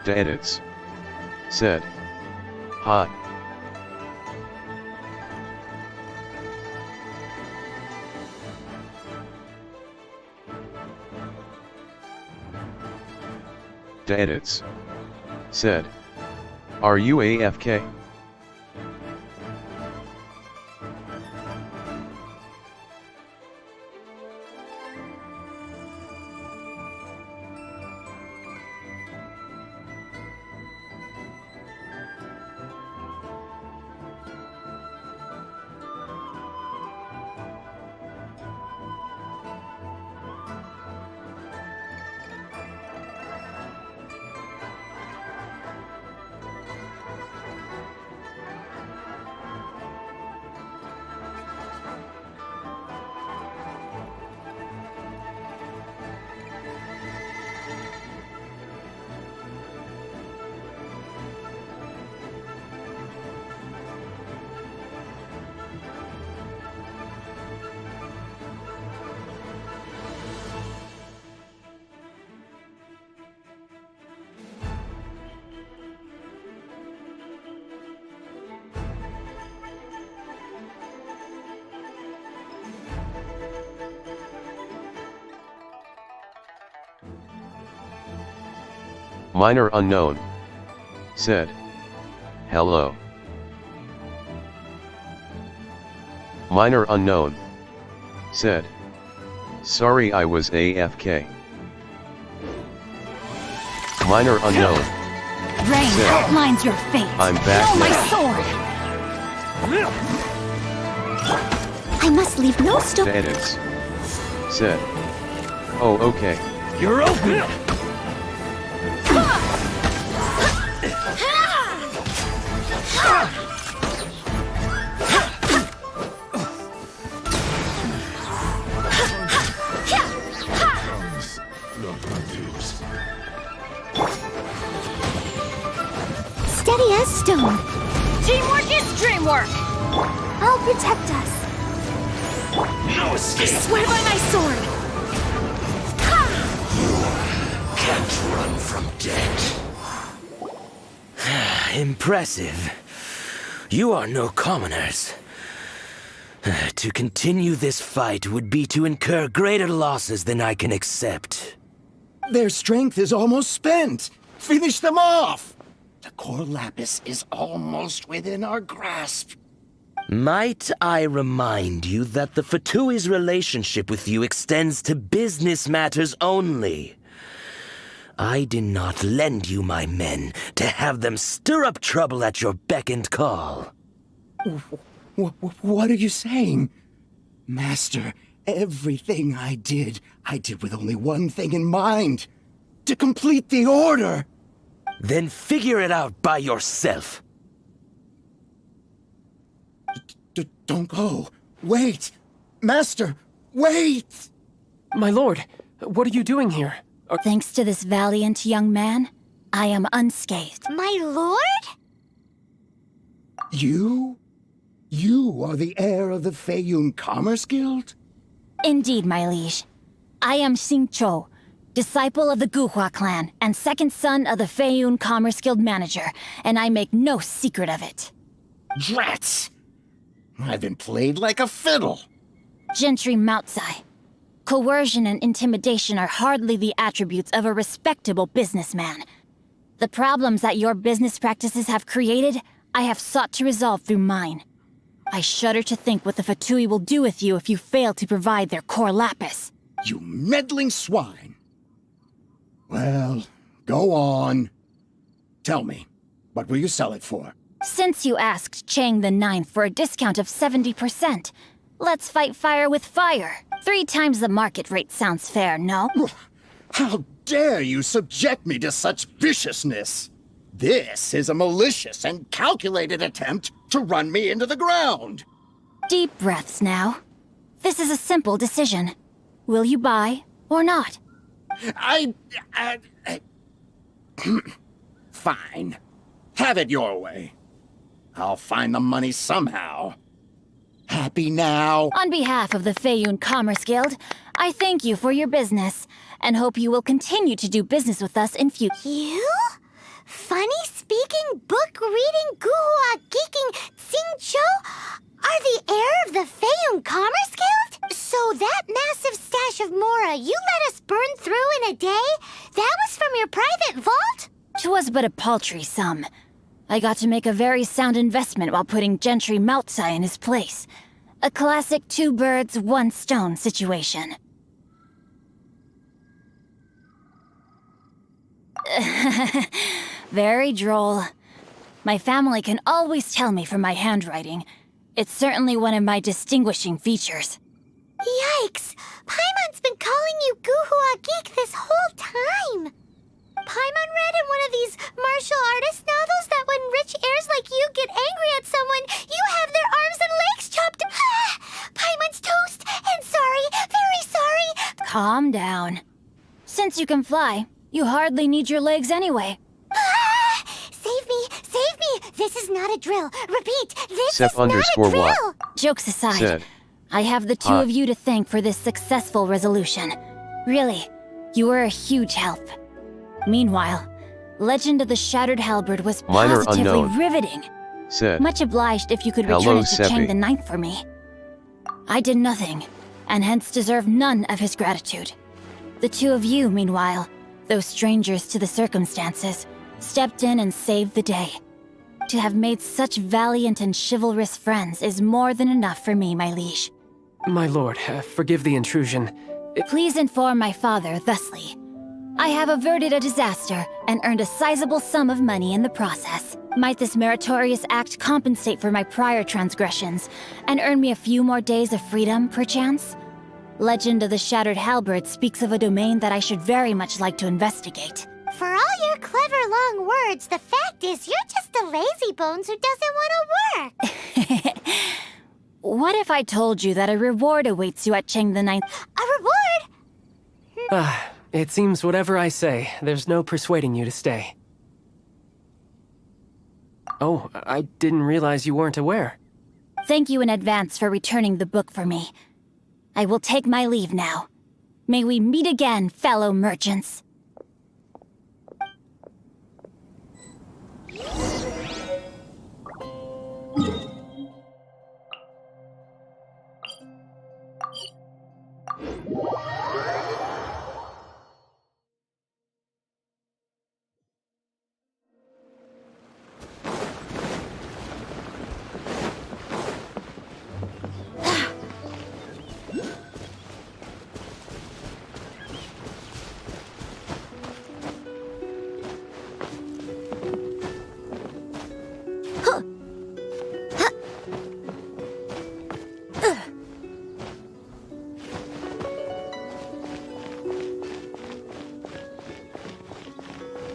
[SPEAKER 1] The edits. Said. Hi. The edits. Said. Are you AFK? Minor unknown. Said. Hello. Minor unknown. Said. Sorry I was AFK. Minor unknown.
[SPEAKER 7] Rain
[SPEAKER 1] said,
[SPEAKER 7] outlines your fate.
[SPEAKER 1] I'm back
[SPEAKER 7] Feel my
[SPEAKER 1] now.
[SPEAKER 7] sword.
[SPEAKER 13] I must leave no stone.
[SPEAKER 1] The edits. Said. Oh okay.
[SPEAKER 17] You're open!
[SPEAKER 13] Steady as stone.
[SPEAKER 7] Teamwork is dreamwork.
[SPEAKER 13] I'll protect us.
[SPEAKER 15] No escape!
[SPEAKER 13] Swear by my sword.
[SPEAKER 15] Can't run from death. Impressive. You are no commoners. To continue this fight would be to incur greater losses than I can accept.
[SPEAKER 18] Their strength is almost spent. Finish them off. The core lapis is almost within our grasp.
[SPEAKER 15] Might I remind you that the Fatui's relationship with you extends to business matters only? I did not lend you my men to have them stir up trouble at your beck and call.
[SPEAKER 18] What are you saying? Master, everything I did with only one thing in mind. To complete the order.
[SPEAKER 15] Then figure it out by yourself.
[SPEAKER 18] Don't go. Wait. Master, wait!
[SPEAKER 4] My lord, what are you doing here?
[SPEAKER 7] Thanks to this valiant young man, I am unscathed.
[SPEAKER 13] My lord?
[SPEAKER 18] You? You are the heir of the Feiyun Commerce Guild?
[SPEAKER 7] Indeed, my liege. I am Xingqiu, disciple of the Guhua clan and second son of the Feiyun Commerce Guild manager, and I make no secret of it.
[SPEAKER 18] Drats! I've been played like a fiddle.
[SPEAKER 7] Gentry Moutsai. Coercion and intimidation are hardly the attributes of a respectable businessman. The problems that your business practices have created, I have sought to resolve through mine. I shudder to think what the Fatui will do with you if you fail to provide their core lapis.
[SPEAKER 18] You meddling swine. Well, go on. Tell me, what will you sell it for?
[SPEAKER 7] Since you asked Chang the Ninth for a discount of 70%, let's fight fire with fire. 3 times the market rate sounds fair, no?
[SPEAKER 18] How dare you subject me to such viciousness? This is a malicious and calculated attempt to run me into the ground.
[SPEAKER 7] Deep breaths now. This is a simple decision. Will you buy or not?
[SPEAKER 18] Fine. Have it your way. I'll find the money somehow. Happy now?
[SPEAKER 7] On behalf of the Feiyun Commerce Guild, I thank you for your business, and hope you will continue to do business with us in future.
[SPEAKER 13] You?
[SPEAKER 7] but a paltry sum. I got to make a very sound investment while putting Gentry Maltsai in his place. A classic two birds, one stone situation. Very droll. My family can always tell me from my handwriting. It's certainly one of my distinguishing features.
[SPEAKER 13] Yikes! Paimon's been calling you Guhua Geek this whole time! Paimon read in one of these martial artist novels that when rich heirs like you get angry at someone, you have their arms and legs chopped. Paimon's toast, and sorry, very sorry.
[SPEAKER 7] Calm down. Since you can fly, you hardly need your legs anyway.
[SPEAKER 13] Save me, save me! This is not a drill. Repeat, this
[SPEAKER 1] Sep
[SPEAKER 13] is not a drill!
[SPEAKER 1] what?
[SPEAKER 7] Jokes aside,
[SPEAKER 1] Said.
[SPEAKER 7] I have the two of you to thank for this successful resolution. Really, you were a huge help. Meanwhile, Legend of the Shattered Halberd was
[SPEAKER 1] Minor
[SPEAKER 7] positively
[SPEAKER 1] unknown.
[SPEAKER 7] riveting.
[SPEAKER 1] Said.
[SPEAKER 7] Much obliged if you could
[SPEAKER 1] Hello,
[SPEAKER 7] return it to
[SPEAKER 1] Seppi.
[SPEAKER 7] Chang the Ninth for me. I did nothing, and hence deserve none of his gratitude. The two of you, meanwhile, though strangers to the circumstances, stepped in and saved the day. To have made such valiant and chivalrous friends is more than enough for me, my liege.
[SPEAKER 4] My lord, forgive the intrusion.
[SPEAKER 7] Please inform my father thusly. I have averted a disaster and earned a sizable sum of money in the process. Might this meritorious act compensate for my prior transgressions and earn me a few more days of freedom, perchance? Legend of the Shattered Halberd speaks of a domain that I should very much like to investigate.
[SPEAKER 13] For all your clever long words, the fact is you're just a lazy bones who doesn't want to work.
[SPEAKER 7] What if I told you that a reward awaits you at Chang the Ninth?
[SPEAKER 13] A reward?
[SPEAKER 4] It seems whatever I say, there's no persuading you to stay. Oh, I didn't realize you weren't aware.
[SPEAKER 7] Thank you in advance for returning the book for me. I will take my leave now. May we meet again, fellow merchants.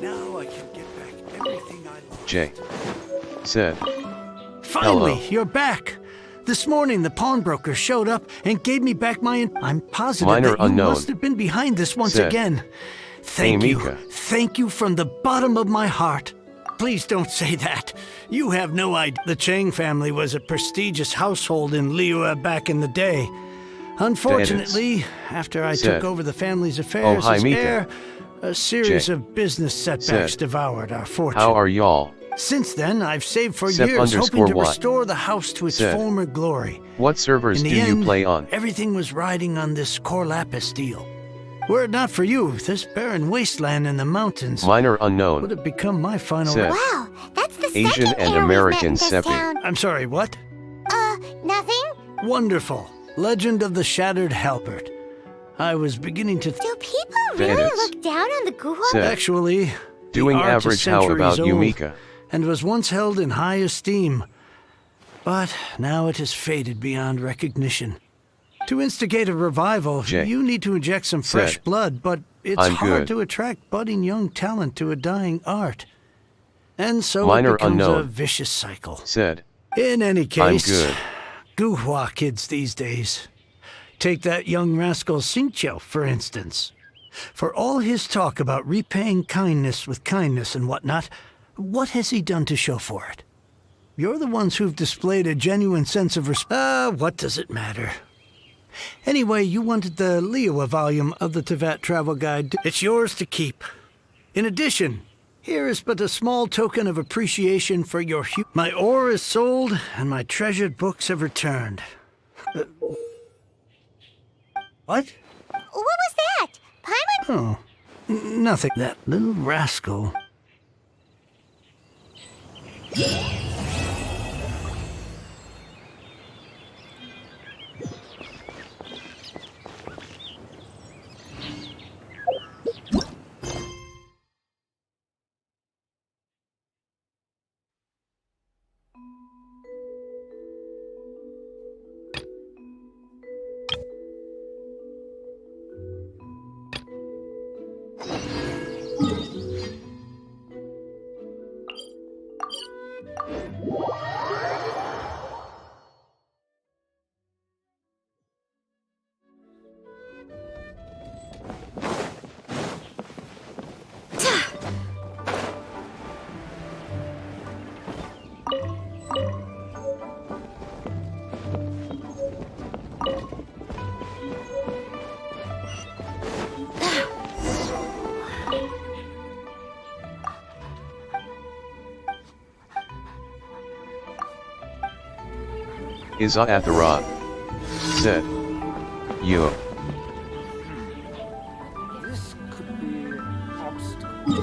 [SPEAKER 17] Now I can get back everything I lost.
[SPEAKER 1] Jay. Said.
[SPEAKER 17] Finally,
[SPEAKER 1] Hello.
[SPEAKER 17] you're back. This morning, the pawnbroker showed up and gave me back my... I'm positive
[SPEAKER 1] Minor
[SPEAKER 17] that you
[SPEAKER 1] unknown.
[SPEAKER 17] must have been behind this once
[SPEAKER 1] Said.
[SPEAKER 17] again. Thank
[SPEAKER 1] Hey,
[SPEAKER 17] you.
[SPEAKER 1] Mika.
[SPEAKER 17] Thank you from the bottom of my heart. Please don't say that. You have no idea. The Chang family was a prestigious household in Liyue back in the day. Unfortunately, after I
[SPEAKER 1] Said.
[SPEAKER 17] took over the family's affairs
[SPEAKER 1] hi,
[SPEAKER 17] as
[SPEAKER 1] Mika.
[SPEAKER 17] heir, a series
[SPEAKER 1] Jay.
[SPEAKER 17] of business setbacks
[SPEAKER 1] Said.
[SPEAKER 17] devoured our fortune.
[SPEAKER 1] How are y'all?
[SPEAKER 17] Since then, I've saved for
[SPEAKER 1] Sep
[SPEAKER 17] years, hoping
[SPEAKER 1] underscore
[SPEAKER 17] to
[SPEAKER 1] what?
[SPEAKER 17] restore the house to its
[SPEAKER 1] Said.
[SPEAKER 17] former glory.
[SPEAKER 1] What servers
[SPEAKER 17] In
[SPEAKER 1] do
[SPEAKER 17] the
[SPEAKER 1] you
[SPEAKER 17] end,
[SPEAKER 1] play on?
[SPEAKER 17] everything was riding on this Corlapis deal. Were it not for you, this barren wasteland in the mountains
[SPEAKER 1] Minor
[SPEAKER 17] would
[SPEAKER 1] unknown.
[SPEAKER 17] have become my final...
[SPEAKER 1] Said.
[SPEAKER 13] Wow, that's the
[SPEAKER 1] Asian
[SPEAKER 13] second
[SPEAKER 1] and
[SPEAKER 13] heir we've met
[SPEAKER 1] American
[SPEAKER 13] in this
[SPEAKER 1] Seppi.
[SPEAKER 13] town.
[SPEAKER 17] I'm sorry, what?
[SPEAKER 13] Nothing?
[SPEAKER 17] Wonderful. Legend of the Shattered Halberd. I was beginning to...
[SPEAKER 13] Do people really
[SPEAKER 1] Bandits.
[SPEAKER 13] look down on the Guhua?
[SPEAKER 1] Said.
[SPEAKER 17] Actually,
[SPEAKER 1] Doing
[SPEAKER 17] the art is
[SPEAKER 1] average. How about
[SPEAKER 17] centuries
[SPEAKER 1] you,
[SPEAKER 17] old
[SPEAKER 1] Mika?
[SPEAKER 17] and was once held in high esteem. But now it has faded beyond recognition. To instigate a revival,
[SPEAKER 1] Jay.
[SPEAKER 17] you need to inject some fresh
[SPEAKER 1] Said.
[SPEAKER 17] blood, but it's
[SPEAKER 1] I'm
[SPEAKER 17] hard
[SPEAKER 1] good.
[SPEAKER 17] to attract budding young talent to a dying art. And so
[SPEAKER 1] Minor
[SPEAKER 17] it becomes a
[SPEAKER 1] unknown.
[SPEAKER 17] vicious cycle.
[SPEAKER 1] Said.
[SPEAKER 17] In any
[SPEAKER 1] I'm
[SPEAKER 17] case,
[SPEAKER 1] good.
[SPEAKER 17] Guhua kids these days. Take that young rascal Xingqiu, for instance. For all his talk about repaying kindness with kindness and whatnot, what has he done to show for it? You're the ones who've displayed a genuine sense of respect. What does it matter? Anyway, you wanted the Liyue volume of the Tevat Travel Guide. It's yours to keep. In addition, here is but a small token of appreciation for your My ore is sold, and my treasured books have returned. What?
[SPEAKER 13] What was that? Paimon?
[SPEAKER 17] Oh, nothing. That little rascal.
[SPEAKER 1] Izathara said, Yo.
[SPEAKER 19] This could be an obstacle.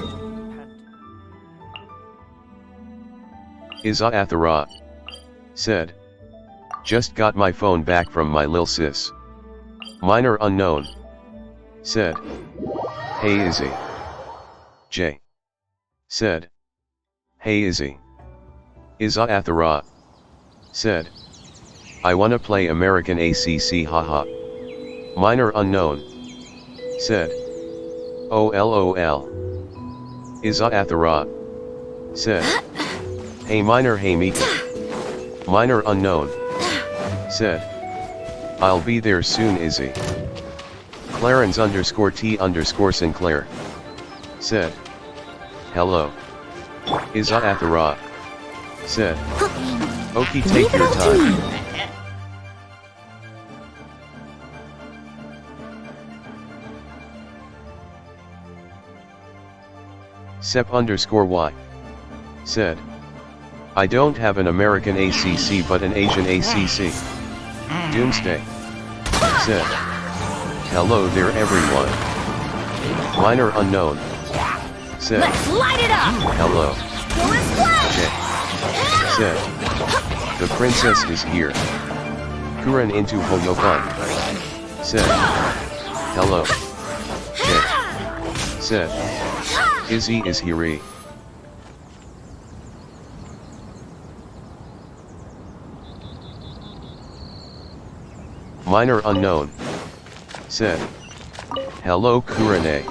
[SPEAKER 1] Izathara said, just got my phone back from my lil sis. Minor unknown said, hey Izzy. J said, hey Izzy. Izathara said, I wanna play American ACC haha. Minor unknown said, oh lol. Izathara said, hey minor hey Mika. Minor unknown said, I'll be there soon Izzy. Clarence _T Sinclair said, hello. Izathara said, okay take your time. Sep _Y said, I don't have an American ACC but an Asian ACC. Doomsday said, hello there everyone. Minor unknown said,
[SPEAKER 11] Let's light it up!
[SPEAKER 1] hello. J said, the princess is here. Kuren into Hoyofun said, hello. J said, Izzy is here. Minor unknown said, hello Kurane.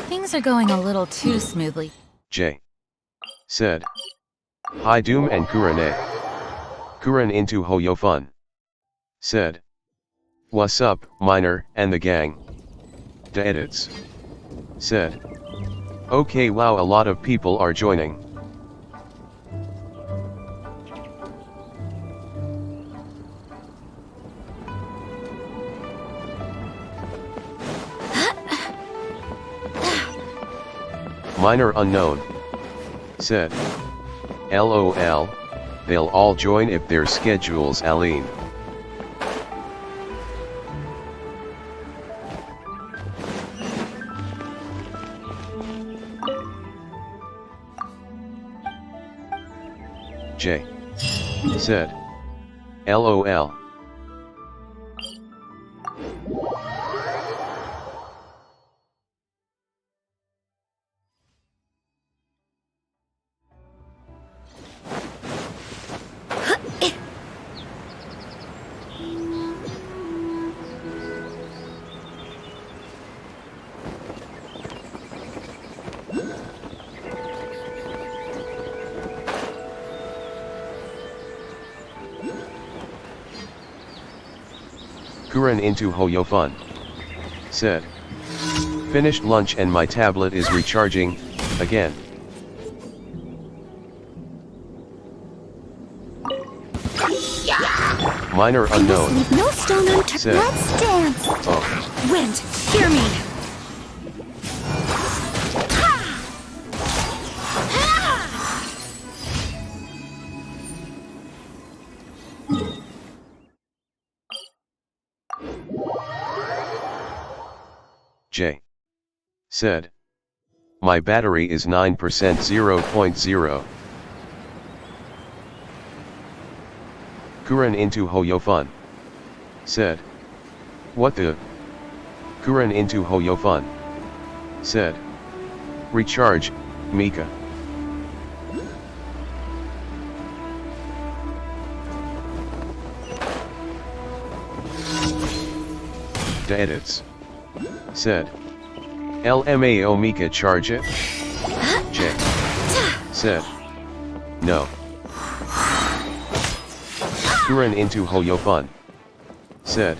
[SPEAKER 20] Things are going a little too smoothly.
[SPEAKER 1] J said, hi Doom and Kurane. Kuren into Hoyofun said, what's up, Minor and the gang? The edits said, okay wow a lot of people are joining. Minor unknown said, LOL, they'll all join if their schedules align. J said, LOL. Kuren into Hoyofun said, finished lunch and my tablet is recharging, again. Minor unknown
[SPEAKER 3] Leave no stone unturned.
[SPEAKER 1] said,
[SPEAKER 3] Let's dance.
[SPEAKER 1] oh,
[SPEAKER 11] Wind, hear me!
[SPEAKER 1] J said, my battery is 9% 0.0. Kuren into Hoyofun. Said. What the? Kuren into Hoyofun. Said. Recharge, Mika. Edits. Said. LMAO Mika charge it? J. Said. No. Kuren into Hoyofun. Said.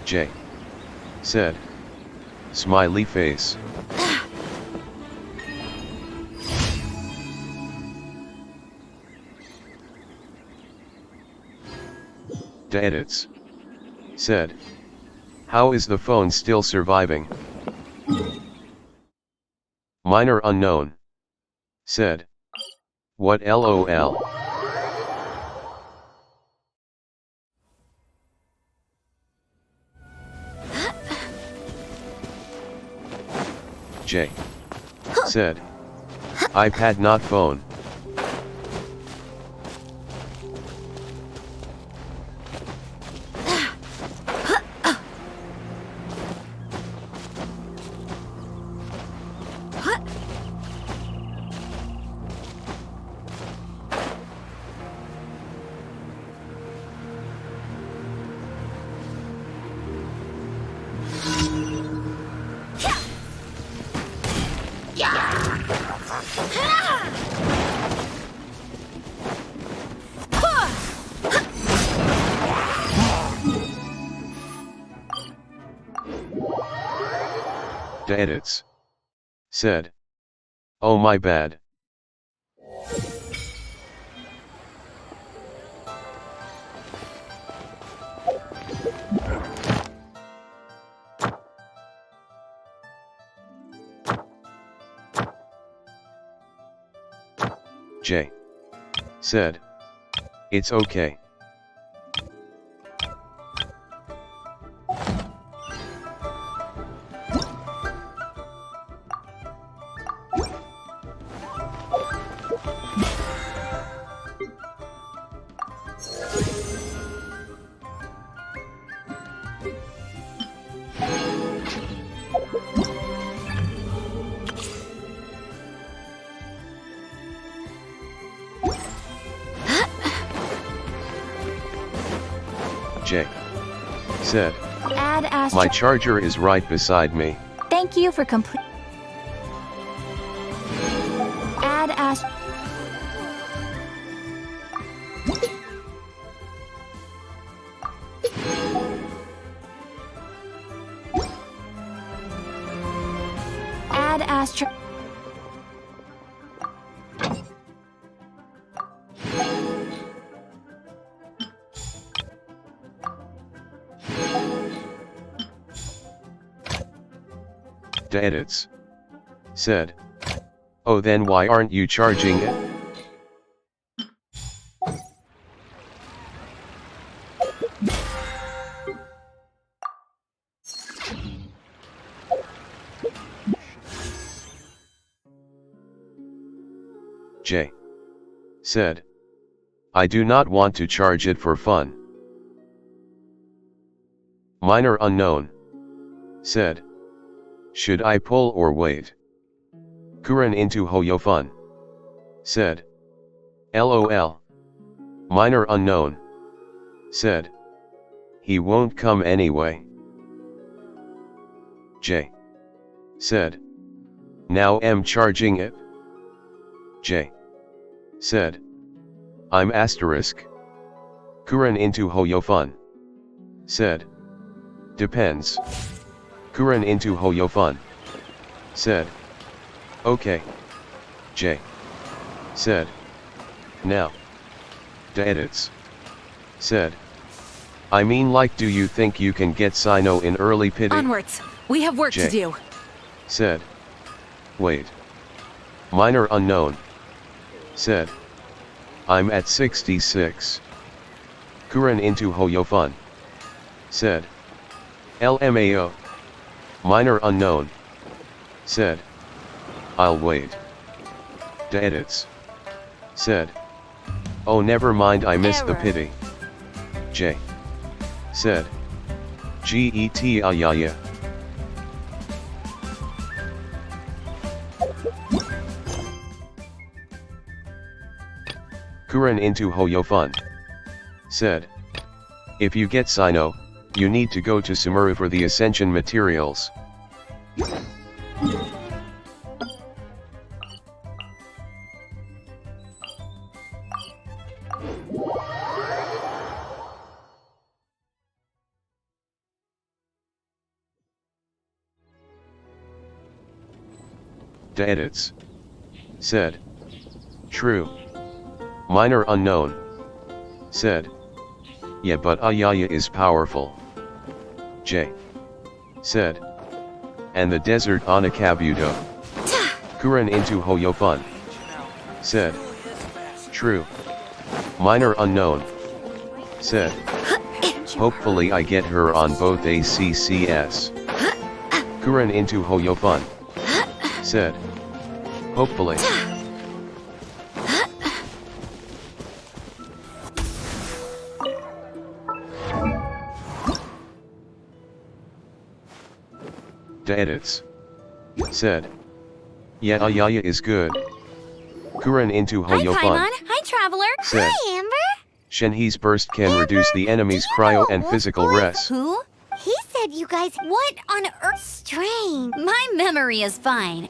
[SPEAKER 1] J. Said. Smiley face. Edits. Said. How is the phone still surviving? Minor unknown. Said. What LOL? J. Said. iPad not phone. Edits. Said. Oh my bad. J. Said. It's okay. J. Said.
[SPEAKER 3] Add Astro.
[SPEAKER 1] My charger is right beside me.
[SPEAKER 3] Thank you for complete. Add Astro. Add Astro.
[SPEAKER 1] Edits. Said. Oh, then why aren't you charging it? J. Said. I do not want to charge it for fun. Minor unknown. Said. Should I pull or wait? Kuren into Hoyofun. Said. LOL. Minor unknown. Said. He won't come anyway. J. Said. Now am charging it. J. Said. I'm asterisk. Kuren into Hoyofun. Said. Depends. Kuren into Hoyofun. Said. Okay. J. Said. Now. Edits. Said. I mean, like, do you think you can get Sino in early pity?
[SPEAKER 7] Onwards. We have work
[SPEAKER 1] J.
[SPEAKER 7] to do.
[SPEAKER 1] Said. Wait. Minor unknown. Said. I'm at 66. Kuren into Hoyofun. Said. LMAO. Minor unknown. Said. I'll wait. The edits. Said. Oh, never mind, I missed the pity. J. Said. Get ayaya. Kuren into Hoyofun. Said. If you get Sino, you need to go to Sumuru for the Ascension materials. The edits. Said. True. Minor unknown. Said. Yeah, but Ayaya is powerful. J. Said. And the desert Anakabuto. Kuren into Hoyofun. Said. True. Minor unknown. Said. Hopefully I get her on both ACCS. Kuren into Hoyofun. Said. Hopefully. The edits. Said. Yeah, Ayaya is good. Kuren into Hoyofun.
[SPEAKER 3] Hi, Paimon. Hi, Traveler.
[SPEAKER 1] Said.
[SPEAKER 3] Hi, Amber.
[SPEAKER 1] Shenhe's burst can reduce the enemy's cryo and physical res.
[SPEAKER 3] Who?
[SPEAKER 13] He said you guys...
[SPEAKER 3] What on earth?
[SPEAKER 13] Strange.
[SPEAKER 3] My memory is fine.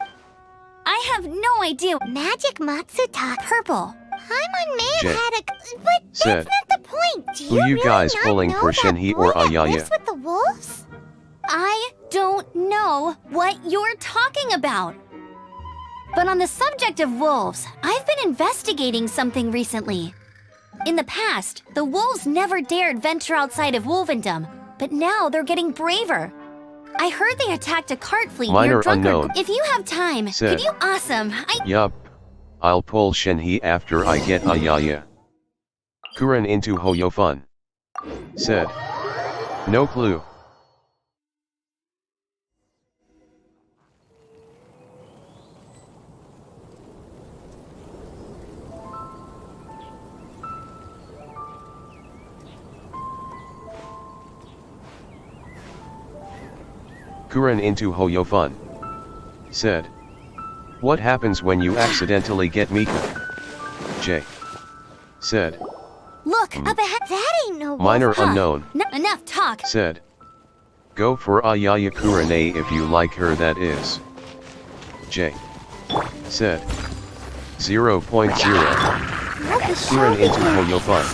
[SPEAKER 3] I have no idea.
[SPEAKER 13] Magic Matsuta.
[SPEAKER 3] Purple.
[SPEAKER 13] Paimon may
[SPEAKER 1] J.
[SPEAKER 13] have had a... But
[SPEAKER 1] Said.
[SPEAKER 13] that's not the point. Do
[SPEAKER 1] Who you
[SPEAKER 13] really
[SPEAKER 1] guys
[SPEAKER 13] not
[SPEAKER 1] pulling
[SPEAKER 13] know
[SPEAKER 1] for
[SPEAKER 13] that
[SPEAKER 1] Shenhe
[SPEAKER 13] boy
[SPEAKER 1] or
[SPEAKER 13] that
[SPEAKER 1] Ayaya?
[SPEAKER 13] lives with the wolves?
[SPEAKER 3] I don't know what you're talking about. But on the subject of wolves, I've been investigating something recently. In the past, the wolves never dared venture outside of Wolvendom, but now they're getting braver. I heard they attacked a cart fleet
[SPEAKER 1] Minor
[SPEAKER 3] near Drunkard.
[SPEAKER 1] unknown.
[SPEAKER 3] If you have time,
[SPEAKER 1] Said.
[SPEAKER 3] could you? Awesome.
[SPEAKER 1] Yup. I'll pull Shenhe after I get Ayaya. Kuren into Hoyofun. Said. No clue. Kuren into Hoyofun. Said. What happens when you accidentally get Mika? J. Said.
[SPEAKER 3] Look, up ahead.
[SPEAKER 13] That ain't no wolf.
[SPEAKER 1] Minor unknown.
[SPEAKER 3] Enough talk.
[SPEAKER 1] Said. Go for Ayaya Kurane if you like her, that is. J. Said. 0.0. Kuren into Hoyofun.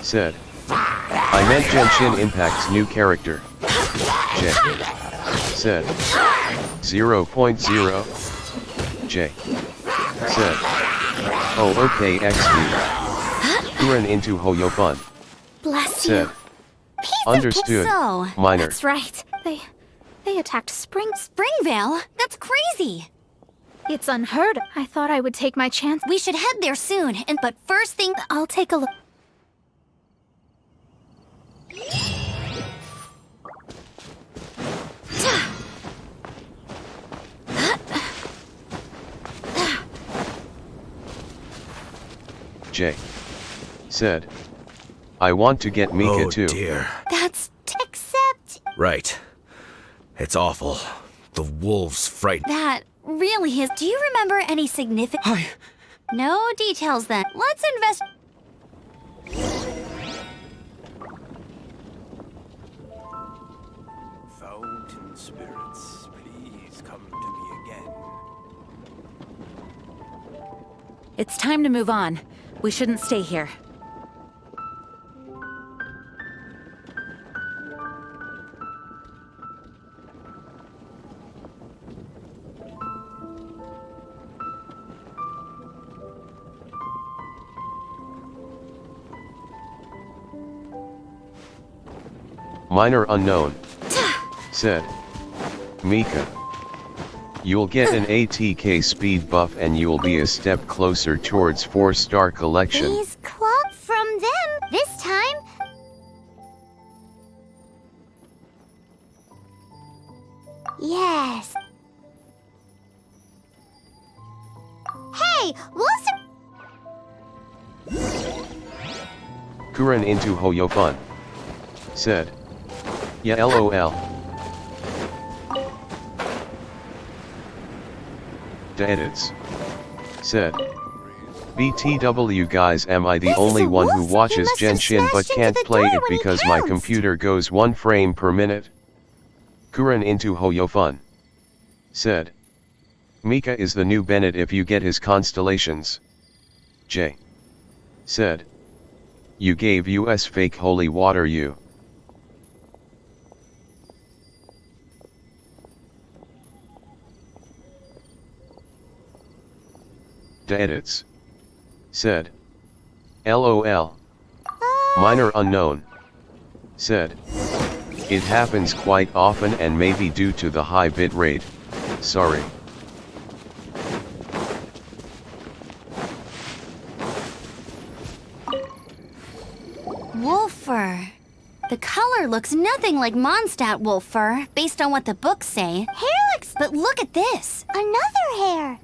[SPEAKER 1] Said. I meant Genshin Impact's new character. J. Said. 0.0. J. Said. Oh, okay, XD. Kuren into Hoyofun.
[SPEAKER 3] Bless
[SPEAKER 1] Said.
[SPEAKER 3] you. Piece
[SPEAKER 1] Understood.
[SPEAKER 3] So,
[SPEAKER 1] Minor.
[SPEAKER 3] that's right. They attacked Springvale? That's crazy.
[SPEAKER 11] It's unheard of. I thought I would take my chance.
[SPEAKER 3] We should head there soon, but first thing,
[SPEAKER 11] I'll take a look.
[SPEAKER 1] J. Said. I want to get Mika too.
[SPEAKER 8] Oh dear.
[SPEAKER 3] That's...
[SPEAKER 13] Except...
[SPEAKER 15] Right. It's awful. The wolves frighten.
[SPEAKER 3] That really is... Do you remember any significant... No details then. Let's invest...
[SPEAKER 19] Fountain spirits, please come to me again.
[SPEAKER 20] It's time to move on. We shouldn't stay here.
[SPEAKER 1] Minor unknown. Said. Mika. You'll get an ATK speed buff and you'll be a step closer towards 4-star collection.
[SPEAKER 13] These club from them this time. Yes. Hey, Wilson!
[SPEAKER 1] Kuren into Hoyofun. Said. Yeah, lol. The edits. Said. BTW guys, am I the only one who watches Genshin but can't play it because my computer goes 1 frame per minute? Kuren into Hoyofun. Said. Mika is the new Bennett if you get his constellations. J. Said. You gave us fake holy water you. The edits. Said. LOL. Minor unknown. Said. It happens quite often and maybe due to the high bit rate. Sorry.
[SPEAKER 21] Wolf fur. The color looks nothing like Mondstadt wolf fur, based on what the books say.
[SPEAKER 13] Hair looks...
[SPEAKER 21] But look at this!
[SPEAKER 13] Another hair!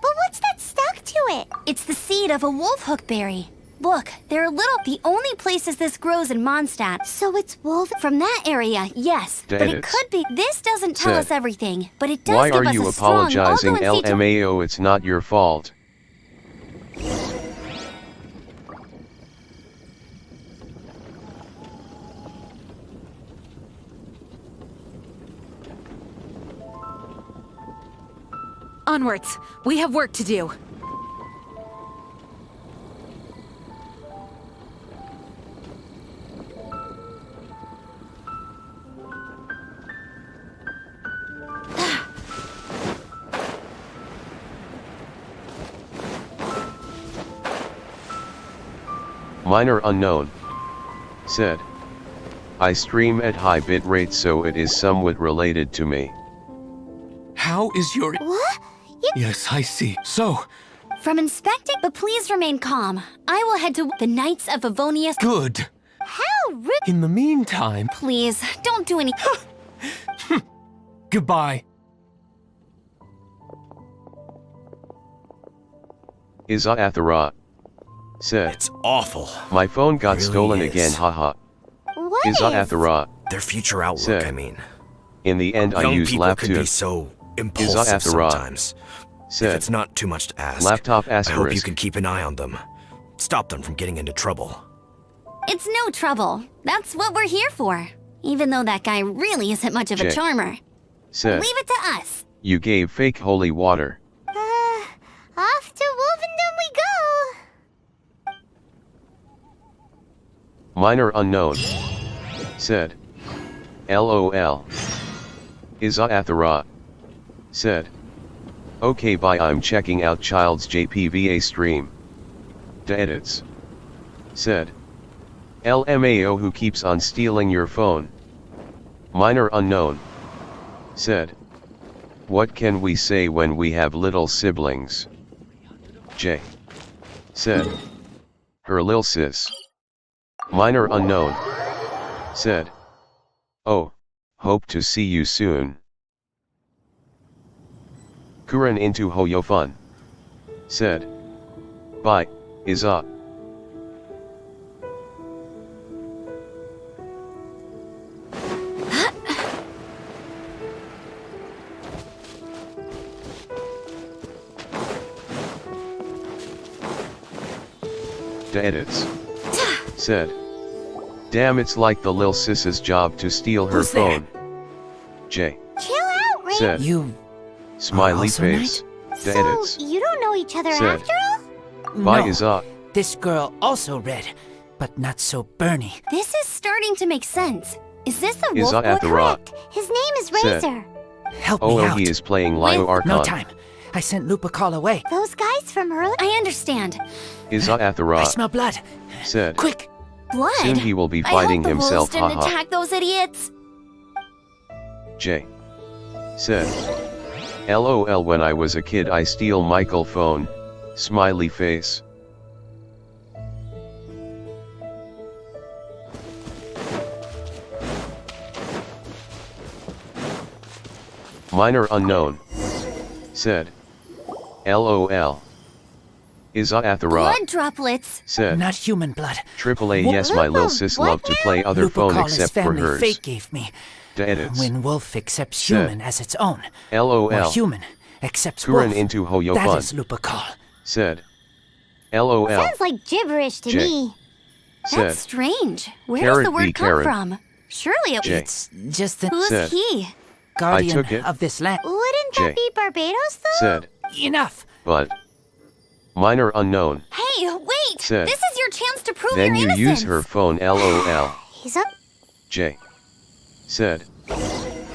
[SPEAKER 13] But what's that stuck to it?
[SPEAKER 21] It's the seed of a wolf hookberry. Look, they're little... The only places this grows in Mondstadt.
[SPEAKER 13] So it's wolf...
[SPEAKER 21] From that area, yes.
[SPEAKER 1] The
[SPEAKER 21] but
[SPEAKER 1] edits.
[SPEAKER 21] it could be... This doesn't tell us everything, but it does
[SPEAKER 1] Why
[SPEAKER 21] give
[SPEAKER 1] are
[SPEAKER 21] us
[SPEAKER 1] you
[SPEAKER 21] a strong...
[SPEAKER 1] apologizing,
[SPEAKER 21] I'll go and see
[SPEAKER 1] LMAO? It's not your fault.
[SPEAKER 7] Onwards. We have work to do.
[SPEAKER 1] Minor unknown. Said. I stream at high bit rate, so it is somewhat related to me.
[SPEAKER 5] How is your...
[SPEAKER 13] What?
[SPEAKER 5] Yes, I see. So...
[SPEAKER 21] From inspecting, but please remain calm. I will head to the Knights of Avonius.
[SPEAKER 5] Good.
[SPEAKER 13] How rude!
[SPEAKER 5] In the meantime...
[SPEAKER 21] Please, don't do any...
[SPEAKER 5] Goodbye.
[SPEAKER 1] Iza Athara. Said.
[SPEAKER 22] It's awful.
[SPEAKER 1] My phone got
[SPEAKER 22] Really
[SPEAKER 1] stolen
[SPEAKER 22] is.
[SPEAKER 1] again, haha.
[SPEAKER 13] What
[SPEAKER 1] Iza
[SPEAKER 13] is?
[SPEAKER 1] Athara.
[SPEAKER 22] Their future outlook,
[SPEAKER 1] Said.
[SPEAKER 22] I mean.
[SPEAKER 1] In the end, I
[SPEAKER 22] Young
[SPEAKER 1] use
[SPEAKER 22] people
[SPEAKER 1] laptop.
[SPEAKER 22] could be so impulsive
[SPEAKER 1] Athara.
[SPEAKER 22] sometimes.
[SPEAKER 1] Said.
[SPEAKER 22] If it's not too much to ask,
[SPEAKER 1] Laptop
[SPEAKER 22] I hope you
[SPEAKER 1] asterisk.
[SPEAKER 22] can keep an eye on them. Stop them from getting into trouble.
[SPEAKER 21] It's no trouble. That's what we're here for. Even though that guy really isn't much of a
[SPEAKER 1] Jay.
[SPEAKER 21] charmer.
[SPEAKER 1] Said.
[SPEAKER 21] Leave it to us.
[SPEAKER 1] You gave fake holy water.
[SPEAKER 13] Off to Wolfendom we go!
[SPEAKER 1] Minor unknown. Said. LOL. Iza Athara. Said. Okay, bye. I'm checking out Child's JPVA stream. The edits. Said. LMAO, who keeps on stealing your phone? Minor unknown. Said. What can we say when we have little siblings? J. Said. Her lil sis. Minor unknown. Said. Oh. Hope to see you soon. Kuren into Hoyofun. Said. Bye, Iza. The edits. Said. Damn, it's like the lil sis's job to steal her
[SPEAKER 7] Who's there?
[SPEAKER 1] phone. J.
[SPEAKER 13] Chill out, Ray!
[SPEAKER 1] Said.
[SPEAKER 7] You...
[SPEAKER 1] Smiley
[SPEAKER 7] also
[SPEAKER 1] face. The
[SPEAKER 13] So,
[SPEAKER 1] edits.
[SPEAKER 13] you don't know each other
[SPEAKER 1] Said.
[SPEAKER 13] after all?
[SPEAKER 1] Bye,
[SPEAKER 23] No.
[SPEAKER 1] Iza.
[SPEAKER 23] This girl also read, but not so Bernie.
[SPEAKER 21] This is starting to make sense. Is this the wolf
[SPEAKER 1] Iza
[SPEAKER 21] boy?
[SPEAKER 1] at the rock.
[SPEAKER 13] His name is
[SPEAKER 1] Said.
[SPEAKER 13] Razor.
[SPEAKER 23] Help
[SPEAKER 1] Oh,
[SPEAKER 23] me
[SPEAKER 1] well,
[SPEAKER 23] out.
[SPEAKER 1] he is playing Lio Archon.
[SPEAKER 23] No time. I sent Lupercal away.
[SPEAKER 13] Those guys from earlier?
[SPEAKER 21] I understand.
[SPEAKER 1] Iza at the
[SPEAKER 23] I
[SPEAKER 1] rock.
[SPEAKER 23] smell blood.
[SPEAKER 1] Said.
[SPEAKER 23] Quick!
[SPEAKER 21] Blood?
[SPEAKER 1] Soon he will be
[SPEAKER 21] I
[SPEAKER 1] fighting
[SPEAKER 21] hope the wolves
[SPEAKER 1] himself,
[SPEAKER 21] didn't
[SPEAKER 1] haha.
[SPEAKER 21] attack those idiots.
[SPEAKER 1] J. Said. LOL, when I was a kid I steal Michael phone. Smiley face. Minor unknown. Said. LOL. Iza
[SPEAKER 21] Blood droplets.
[SPEAKER 1] Said.
[SPEAKER 23] Not human blood.
[SPEAKER 1] AAA yes my lil sis love to play other phone
[SPEAKER 23] Lupercal's
[SPEAKER 1] except for
[SPEAKER 23] family
[SPEAKER 1] hers.
[SPEAKER 23] fate gave me.
[SPEAKER 1] The edits.
[SPEAKER 23] When Wolf accepts
[SPEAKER 1] Said.
[SPEAKER 23] human as its own.
[SPEAKER 1] LOL.
[SPEAKER 23] Or human accepts
[SPEAKER 1] Kuren
[SPEAKER 23] Wolf.
[SPEAKER 1] into Hoyo
[SPEAKER 23] That
[SPEAKER 1] fun.
[SPEAKER 23] is Lupercal.
[SPEAKER 1] Said. LOL.
[SPEAKER 13] Sounds like gibberish to
[SPEAKER 1] J.
[SPEAKER 13] me.
[SPEAKER 1] Said.
[SPEAKER 21] That's strange. Where
[SPEAKER 1] Carrot
[SPEAKER 21] does the
[SPEAKER 1] v.
[SPEAKER 21] word come
[SPEAKER 1] Carrot.
[SPEAKER 21] from? Surely
[SPEAKER 1] J.
[SPEAKER 23] It's just the
[SPEAKER 21] Who's
[SPEAKER 1] Said.
[SPEAKER 21] he?
[SPEAKER 23] guardian
[SPEAKER 1] took it.
[SPEAKER 23] of this land.
[SPEAKER 13] Wouldn't
[SPEAKER 1] J.
[SPEAKER 13] that be Barbados, though?
[SPEAKER 1] Said.
[SPEAKER 23] Enough.
[SPEAKER 1] But. Minor unknown.
[SPEAKER 21] Hey, wait!
[SPEAKER 1] Said.
[SPEAKER 21] This is your chance to prove
[SPEAKER 1] Then
[SPEAKER 21] your
[SPEAKER 1] you
[SPEAKER 21] innocence.
[SPEAKER 1] use her phone LOL.
[SPEAKER 13] He's up.
[SPEAKER 1] J. Said.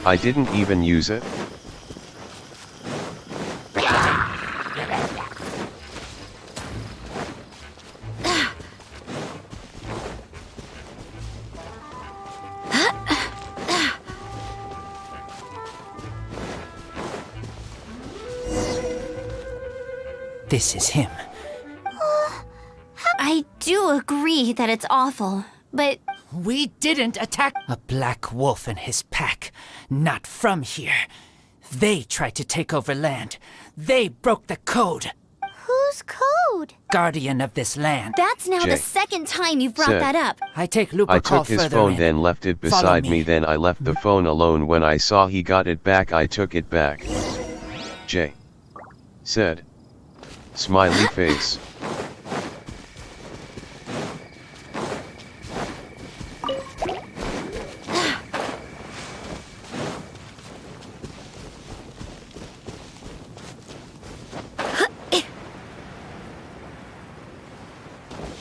[SPEAKER 1] I didn't even use it.
[SPEAKER 23] This is him.
[SPEAKER 21] I do agree that it's awful, but
[SPEAKER 23] We didn't attack a black wolf and his pack. Not from here. They tried to take over land. They broke the code.
[SPEAKER 13] Whose code?
[SPEAKER 23] Guardian of this land.
[SPEAKER 21] that's now
[SPEAKER 1] J.
[SPEAKER 21] the second time you've brought
[SPEAKER 1] Said.
[SPEAKER 21] that up.
[SPEAKER 23] I take
[SPEAKER 1] I
[SPEAKER 23] Lupercal
[SPEAKER 1] took his
[SPEAKER 23] further
[SPEAKER 1] phone
[SPEAKER 23] in.
[SPEAKER 1] then left it
[SPEAKER 23] Follow
[SPEAKER 1] beside
[SPEAKER 23] me.
[SPEAKER 1] me then I left the phone alone when I saw he got it back I took it back. J. Said. Smiley face.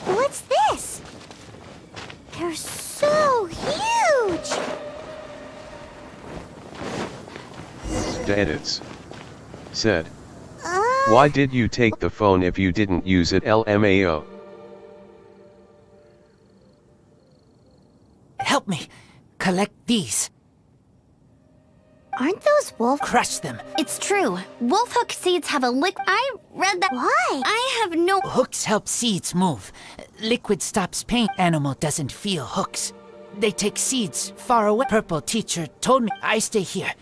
[SPEAKER 13] What's this? They're so huge!
[SPEAKER 1] The edits. Said. Why did you take the phone if you didn't use it LMAO?
[SPEAKER 23] Help me. Collect these.
[SPEAKER 13] Aren't those wolf?
[SPEAKER 23] Crush them.
[SPEAKER 21] It's true. Wolfhook seeds have a I read that.
[SPEAKER 13] Why?
[SPEAKER 21] I have no.
[SPEAKER 23] Hooks help seeds move. Liquid stops pain. Animal doesn't feel hooks. They take seeds far away. Purple teacher told me I stay here.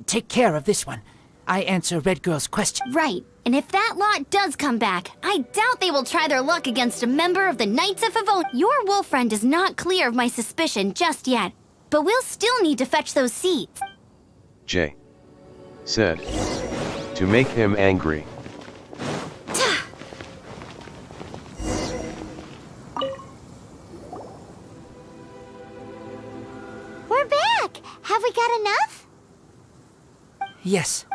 [SPEAKER 23] Take care of this one. I answer Red Girl's question.
[SPEAKER 21] Right. And if that lot does come back, I doubt they will try their luck against a member of the Knights of Favon. Your wolf friend is not clear of my suspicion just yet, but we'll still need to fetch those seeds.
[SPEAKER 1] J. Said. To make him angry.
[SPEAKER 13] We're back! Have we got enough?
[SPEAKER 23] Yes.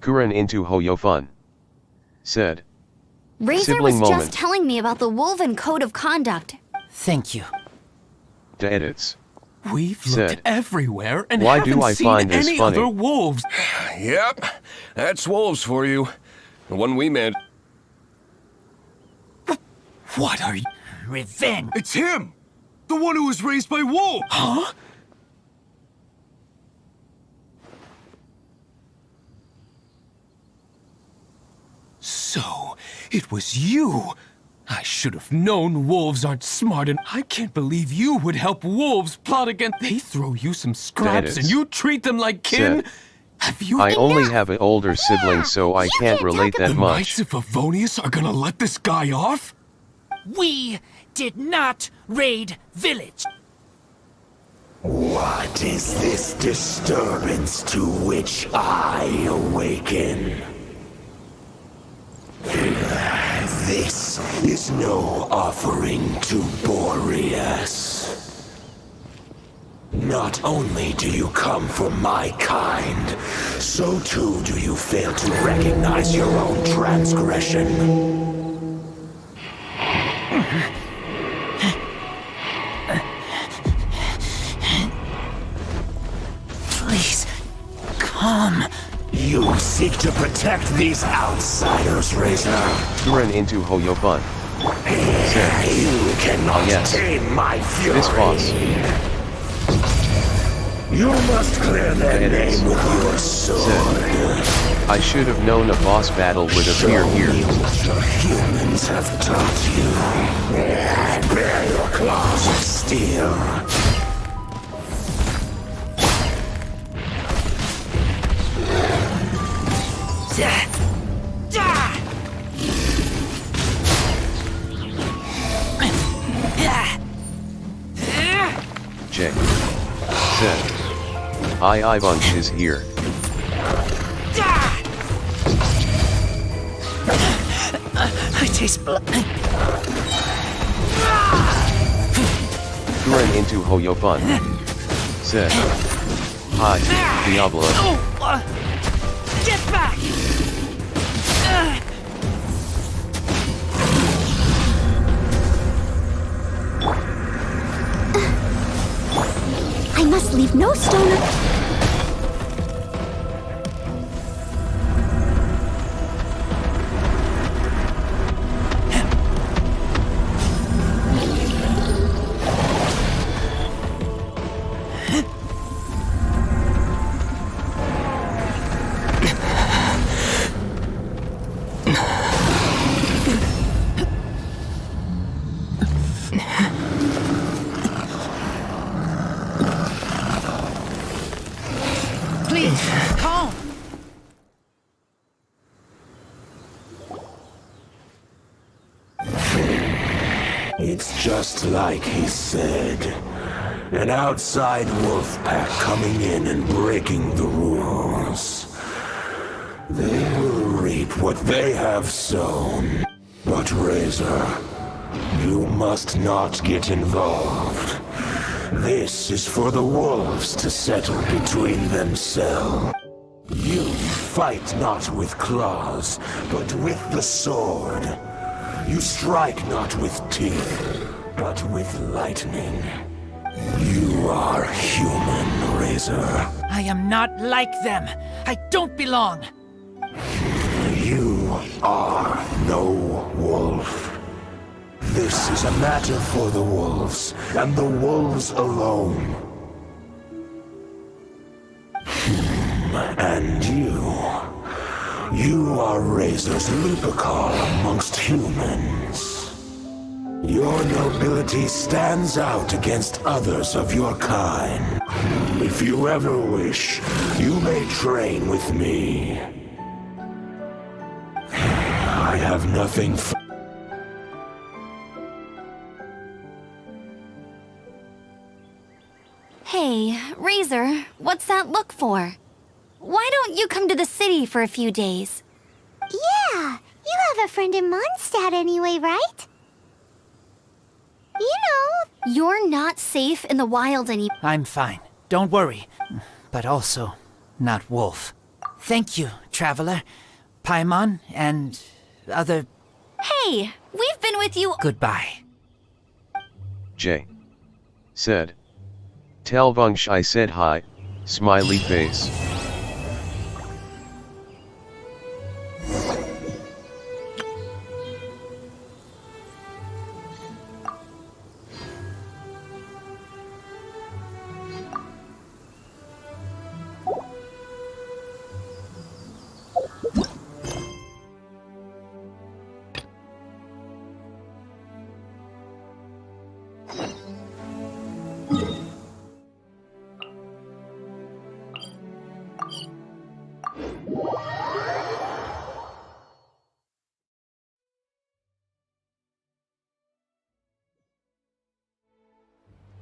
[SPEAKER 1] Kuren into Hoyo fun. Said.
[SPEAKER 21] Razor
[SPEAKER 1] Sibling
[SPEAKER 21] was
[SPEAKER 1] moment.
[SPEAKER 21] just telling me about the Wolven Code of Conduct.
[SPEAKER 23] Thank you.
[SPEAKER 1] The edits.
[SPEAKER 2] We've
[SPEAKER 1] Said.
[SPEAKER 2] looked everywhere and
[SPEAKER 1] Why
[SPEAKER 2] haven't
[SPEAKER 1] do I
[SPEAKER 2] seen
[SPEAKER 1] find this
[SPEAKER 2] any
[SPEAKER 1] funny?
[SPEAKER 2] other wolves.
[SPEAKER 19] Yep, that's wolves for you. The one we met.
[SPEAKER 2] What are you?
[SPEAKER 23] Revenge.
[SPEAKER 2] It's him! The one who was raised by wolves! Huh? So, it was you! I should have known wolves aren't smart and I can't believe you would help wolves plot against. They throw you some scraps
[SPEAKER 1] is.
[SPEAKER 2] and you treat them like kin?
[SPEAKER 1] Said.
[SPEAKER 2] Have you
[SPEAKER 1] I only have an older sibling so I can't relate that
[SPEAKER 2] The
[SPEAKER 1] much.
[SPEAKER 2] Knights of Favonius are gonna let this guy off?
[SPEAKER 23] We did not raid village.
[SPEAKER 15] What is this disturbance to which I awaken? This is no offering to Boreas. Not only do you come from my kind, so too do you fail to recognize your own transgression.
[SPEAKER 23] Please, come.
[SPEAKER 15] You seek to protect these outsiders, Razor.
[SPEAKER 1] Kuren into Hoyo fun. Said.
[SPEAKER 15] You cannot
[SPEAKER 1] yes.
[SPEAKER 15] tame my fury.
[SPEAKER 1] This boss.
[SPEAKER 15] You must clear their
[SPEAKER 1] The edits.
[SPEAKER 15] name with your sword.
[SPEAKER 1] Said. I should have known a boss battle would appear here.
[SPEAKER 6] The humans have taught you. Bear your claws of steel.
[SPEAKER 1] J. Said. I bunch is here.
[SPEAKER 23] I taste blood.
[SPEAKER 1] Turin into Hoyopun. Said. Hi, Diablo.
[SPEAKER 23] Get back!
[SPEAKER 13] I must leave no stone
[SPEAKER 23] Please, calm.
[SPEAKER 6] It's just like he said. An outside wolf pack coming in and breaking the rules. They will reap what they have sown. But Razor, you must not get involved. This is for the wolves to settle between themselves. You fight not with claws, but with the sword. You strike not with teeth, but with lightning. You are human, Razor.
[SPEAKER 23] I am not like them. I don't belong.
[SPEAKER 6] You are no wolf. This is a matter for the wolves, and the wolves alone. And you are Razor's Lupercal amongst humans. Your nobility stands out against others of your kind. If you ever wish, you may train with me. I have nothing for...
[SPEAKER 21] Hey, Razor, what's that look for? Why don't you come to the city for a few days?
[SPEAKER 13] Yeah, you have a friend in Mondstadt anyway, right? You know...
[SPEAKER 21] You're not safe in the wild anymore.
[SPEAKER 23] I'm fine. Don't worry. But also, not Wolf. Thank you, Traveler, Paimon, and other...
[SPEAKER 21] Hey, we've been with you...
[SPEAKER 23] Goodbye.
[SPEAKER 1] J. Said. Tell Vunch I said hi, smiley face.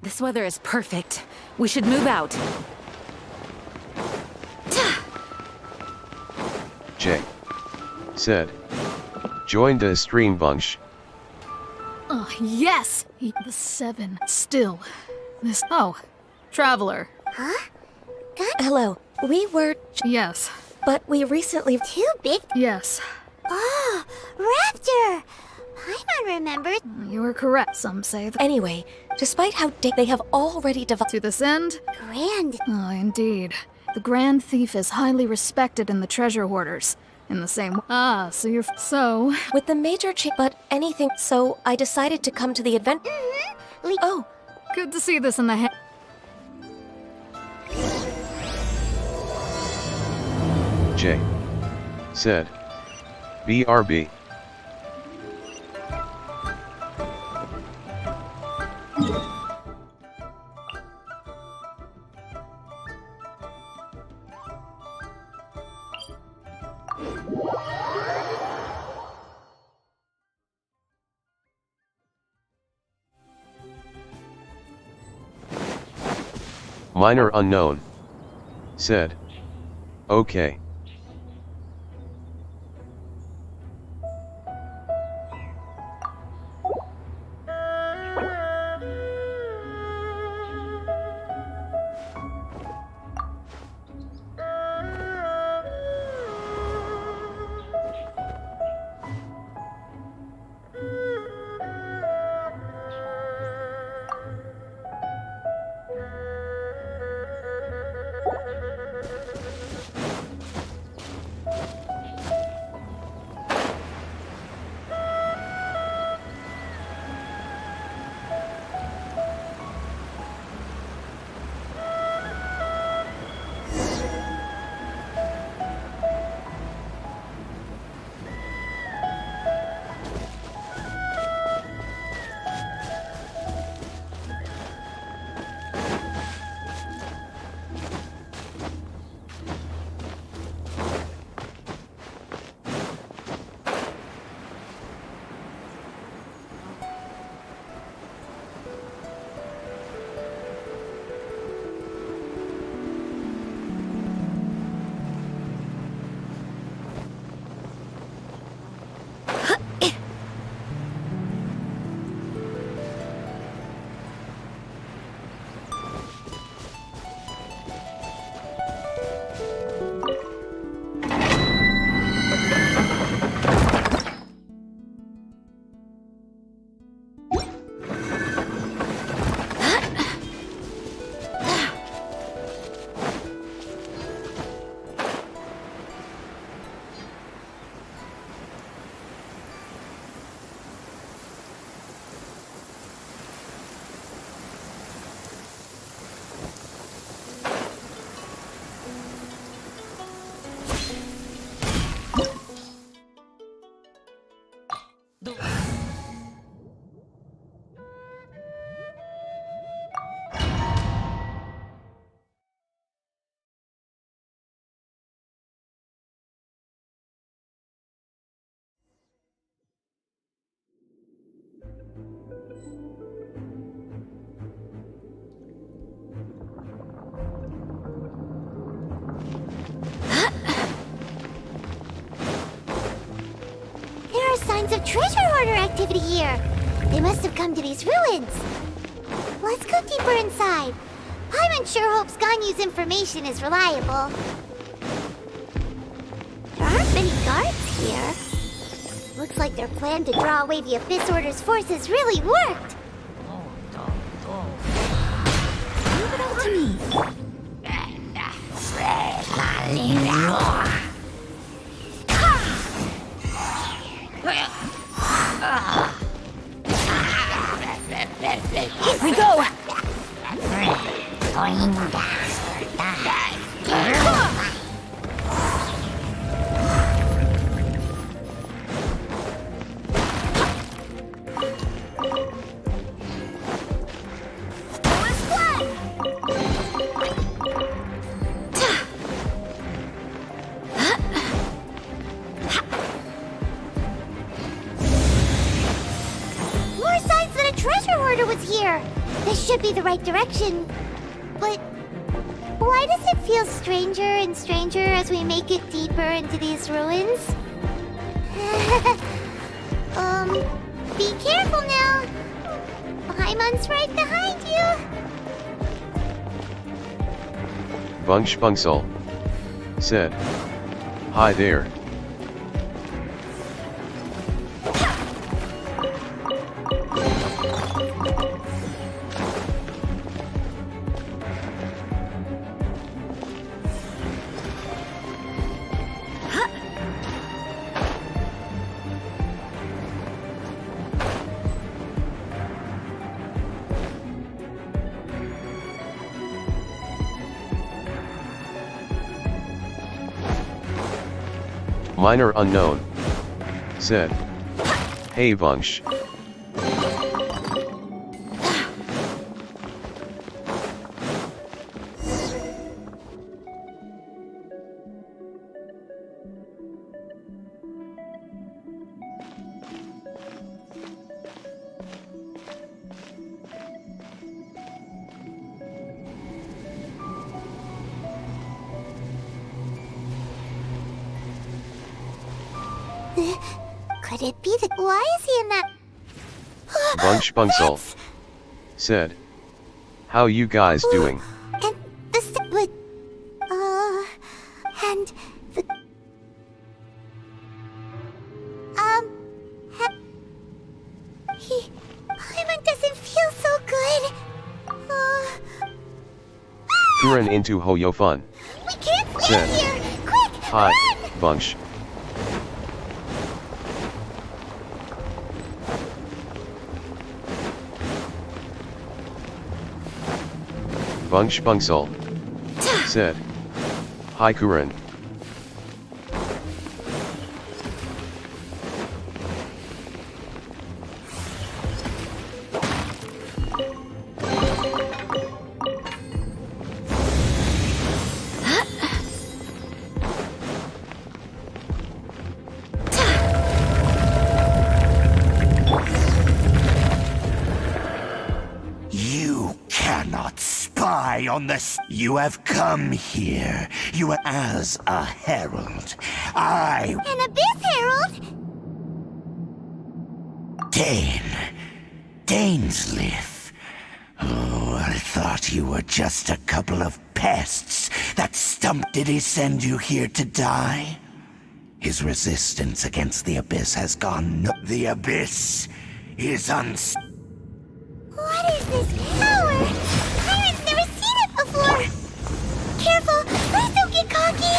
[SPEAKER 7] This weather is perfect. We should move out.
[SPEAKER 1] J. Said. Joined a stream bunch.
[SPEAKER 9] Oh, yes! The 7. Still. This... Oh. Traveler.
[SPEAKER 13] Huh?
[SPEAKER 12] Hello. We were...
[SPEAKER 9] Yes.
[SPEAKER 12] But we recently...
[SPEAKER 13] Too big?
[SPEAKER 9] Yes.
[SPEAKER 13] Oh, Raptor! Paimon remembered.
[SPEAKER 9] You were correct, some say.
[SPEAKER 12] Anyway, despite how they have already developed...
[SPEAKER 9] To this end?
[SPEAKER 13] Grand.
[SPEAKER 9] Oh, indeed. The Grand Thief is highly respected in the treasure hoarders. In the same... Ah, so you're... So...
[SPEAKER 12] With the major but anything... So, I decided to come to the event... Oh.
[SPEAKER 9] Good to see this in the hand.
[SPEAKER 1] J. said. BRB. Minor unknown. Said. Okay.
[SPEAKER 13] Signs of treasure hoarder activity here. They must have come to these ruins. Let's go deeper inside. Paimon sure hopes Ganyu's information is reliable. There aren't many guards here. Looks like their plan to draw away the Abyss Order's forces really worked. Leave it all to me.
[SPEAKER 21] Here we go!
[SPEAKER 13] More signs that a treasure hoarder was here. This should be the right direction. But why does it feel stranger and stranger as we make it deeper into these ruins? Be careful now. Paimon's right behind you.
[SPEAKER 1] Bunchbungsel. Said. Hi there. Minor unknown. Said. Hey Bunch.
[SPEAKER 13] Could it be the... Why is he in that...
[SPEAKER 1] Bunch Bunksel. Said. How you guys doing?
[SPEAKER 13] And the but... and the... Paimon doesn't feel so good.
[SPEAKER 1] Kuren into Hoyo Fun.
[SPEAKER 13] We can't
[SPEAKER 1] Said.
[SPEAKER 13] stay here! Quick,
[SPEAKER 1] Hi,
[SPEAKER 13] run!
[SPEAKER 1] Bunch. Bunch Bunksel. Said. Hi Kuren.
[SPEAKER 6] You cannot spy on this. You have come here. You are as a herald.
[SPEAKER 13] An Abyss Herald?
[SPEAKER 6] Dainsleif. Oh, I thought you were just a couple of pests. That stump, did he send you here to die? His resistance against the Abyss has gone. The Abyss is
[SPEAKER 13] What is this power? Pirates never seen it before! Careful! Please don't get cocky!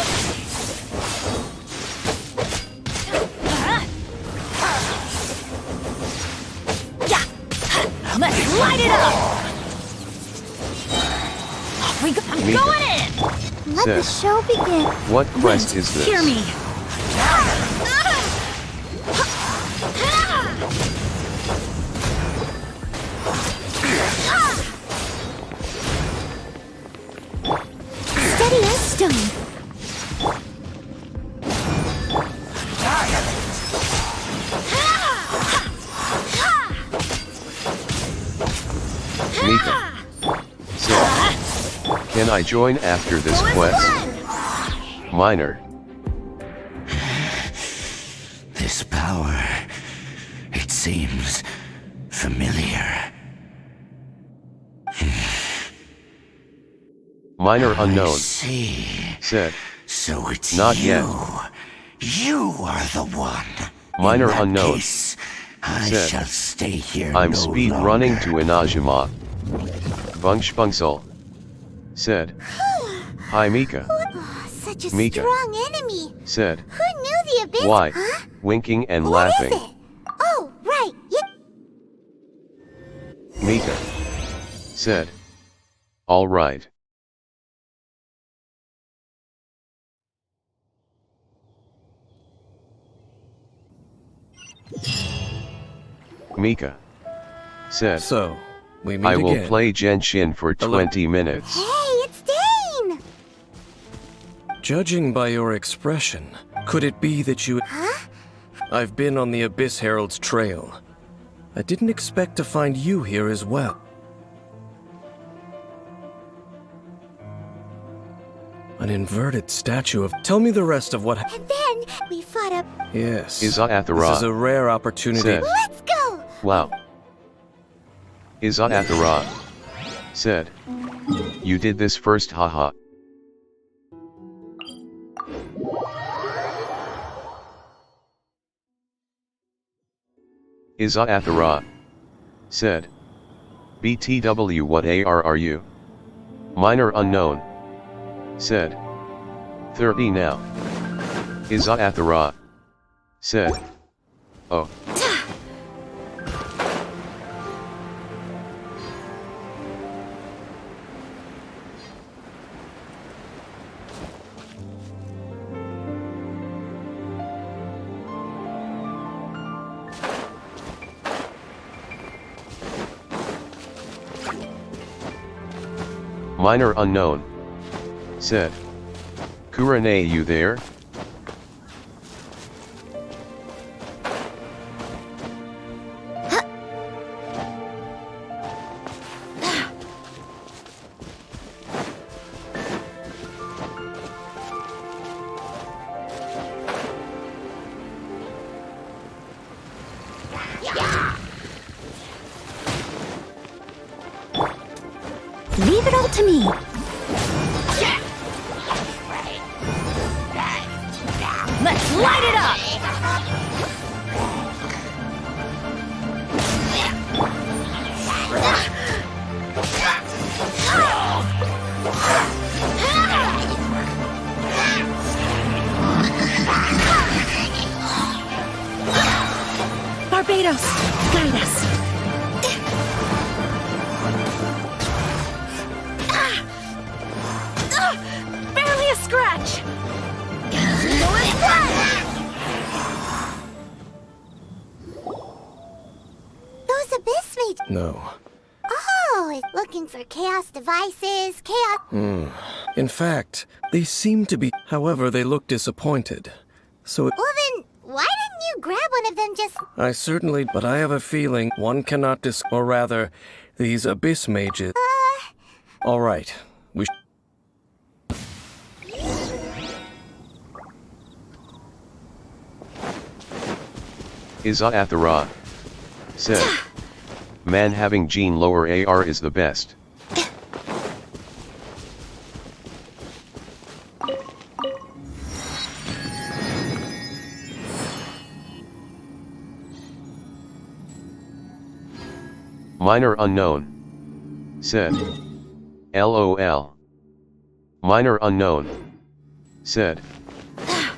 [SPEAKER 21] Let's light it up! I'm
[SPEAKER 1] Mika.
[SPEAKER 21] going in!
[SPEAKER 13] Let the
[SPEAKER 1] Said.
[SPEAKER 13] show begin.
[SPEAKER 1] What quest is this?
[SPEAKER 21] Hear me!
[SPEAKER 13] Steady as stone.
[SPEAKER 1] Mika. Said. Can I join after this quest? Minor.
[SPEAKER 6] This power, it seems familiar.
[SPEAKER 1] Minor unknown.
[SPEAKER 6] See.
[SPEAKER 1] Said.
[SPEAKER 6] So it's
[SPEAKER 1] Not
[SPEAKER 6] you.
[SPEAKER 1] yet.
[SPEAKER 6] You are the one.
[SPEAKER 1] Minor
[SPEAKER 6] In that
[SPEAKER 1] unknown.
[SPEAKER 6] case, I
[SPEAKER 1] Said.
[SPEAKER 6] shall stay here
[SPEAKER 1] I'm
[SPEAKER 6] no
[SPEAKER 1] speed
[SPEAKER 6] longer.
[SPEAKER 1] running to Inajima. Bunch Bunksel. Said. Hi Mika.
[SPEAKER 13] Such a
[SPEAKER 1] Mika.
[SPEAKER 13] strong enemy.
[SPEAKER 1] Said.
[SPEAKER 13] Who knew the Abyss?
[SPEAKER 1] Why?
[SPEAKER 13] Huh?
[SPEAKER 1] Winking and
[SPEAKER 13] What is
[SPEAKER 1] laughing.
[SPEAKER 13] it? Oh, right. Yeah.
[SPEAKER 1] Mika. Said. All right. Mika. Said.
[SPEAKER 19] So, we meet
[SPEAKER 1] I will
[SPEAKER 19] again.
[SPEAKER 1] play Genshin for 20 minutes.
[SPEAKER 13] Hey, it's Dane!
[SPEAKER 19] Judging by your expression, could it be that you...
[SPEAKER 13] Huh?
[SPEAKER 19] I've been on the Abyss Herald's trail. I didn't expect to find you here as well. An inverted statue of... Tell me the rest of what...
[SPEAKER 13] And then we fought a...
[SPEAKER 19] Yes.
[SPEAKER 1] Iza Athara.
[SPEAKER 19] This is a rare opportunity.
[SPEAKER 1] Said.
[SPEAKER 13] Let's go!
[SPEAKER 1] Wow. Iza Athara. Said. You did this first, haha. Iza Athara. Said. BTW, what AR are you? Minor unknown. Said. 30 now. Iza Athara. Said. Oh. Minor unknown. Said. Kurane, you there?
[SPEAKER 21] Leave it all to me. Let's light it up! Barbados, guide us. Barely a scratch.
[SPEAKER 13] Those abyss mages.
[SPEAKER 19] No.
[SPEAKER 13] Oh, it's looking for chaos devices, chaos.
[SPEAKER 19] In fact, they seem to be. However, they look disappointed. So
[SPEAKER 13] Well then, why didn't you grab one of them just...
[SPEAKER 19] I certainly, but I have a feeling one cannot or rather, these abyss mages. All right, we.
[SPEAKER 1] Iza Athara. Said. Man, having gene lower AR is the best. Minor unknown. Said. LOL. Minor unknown. Said.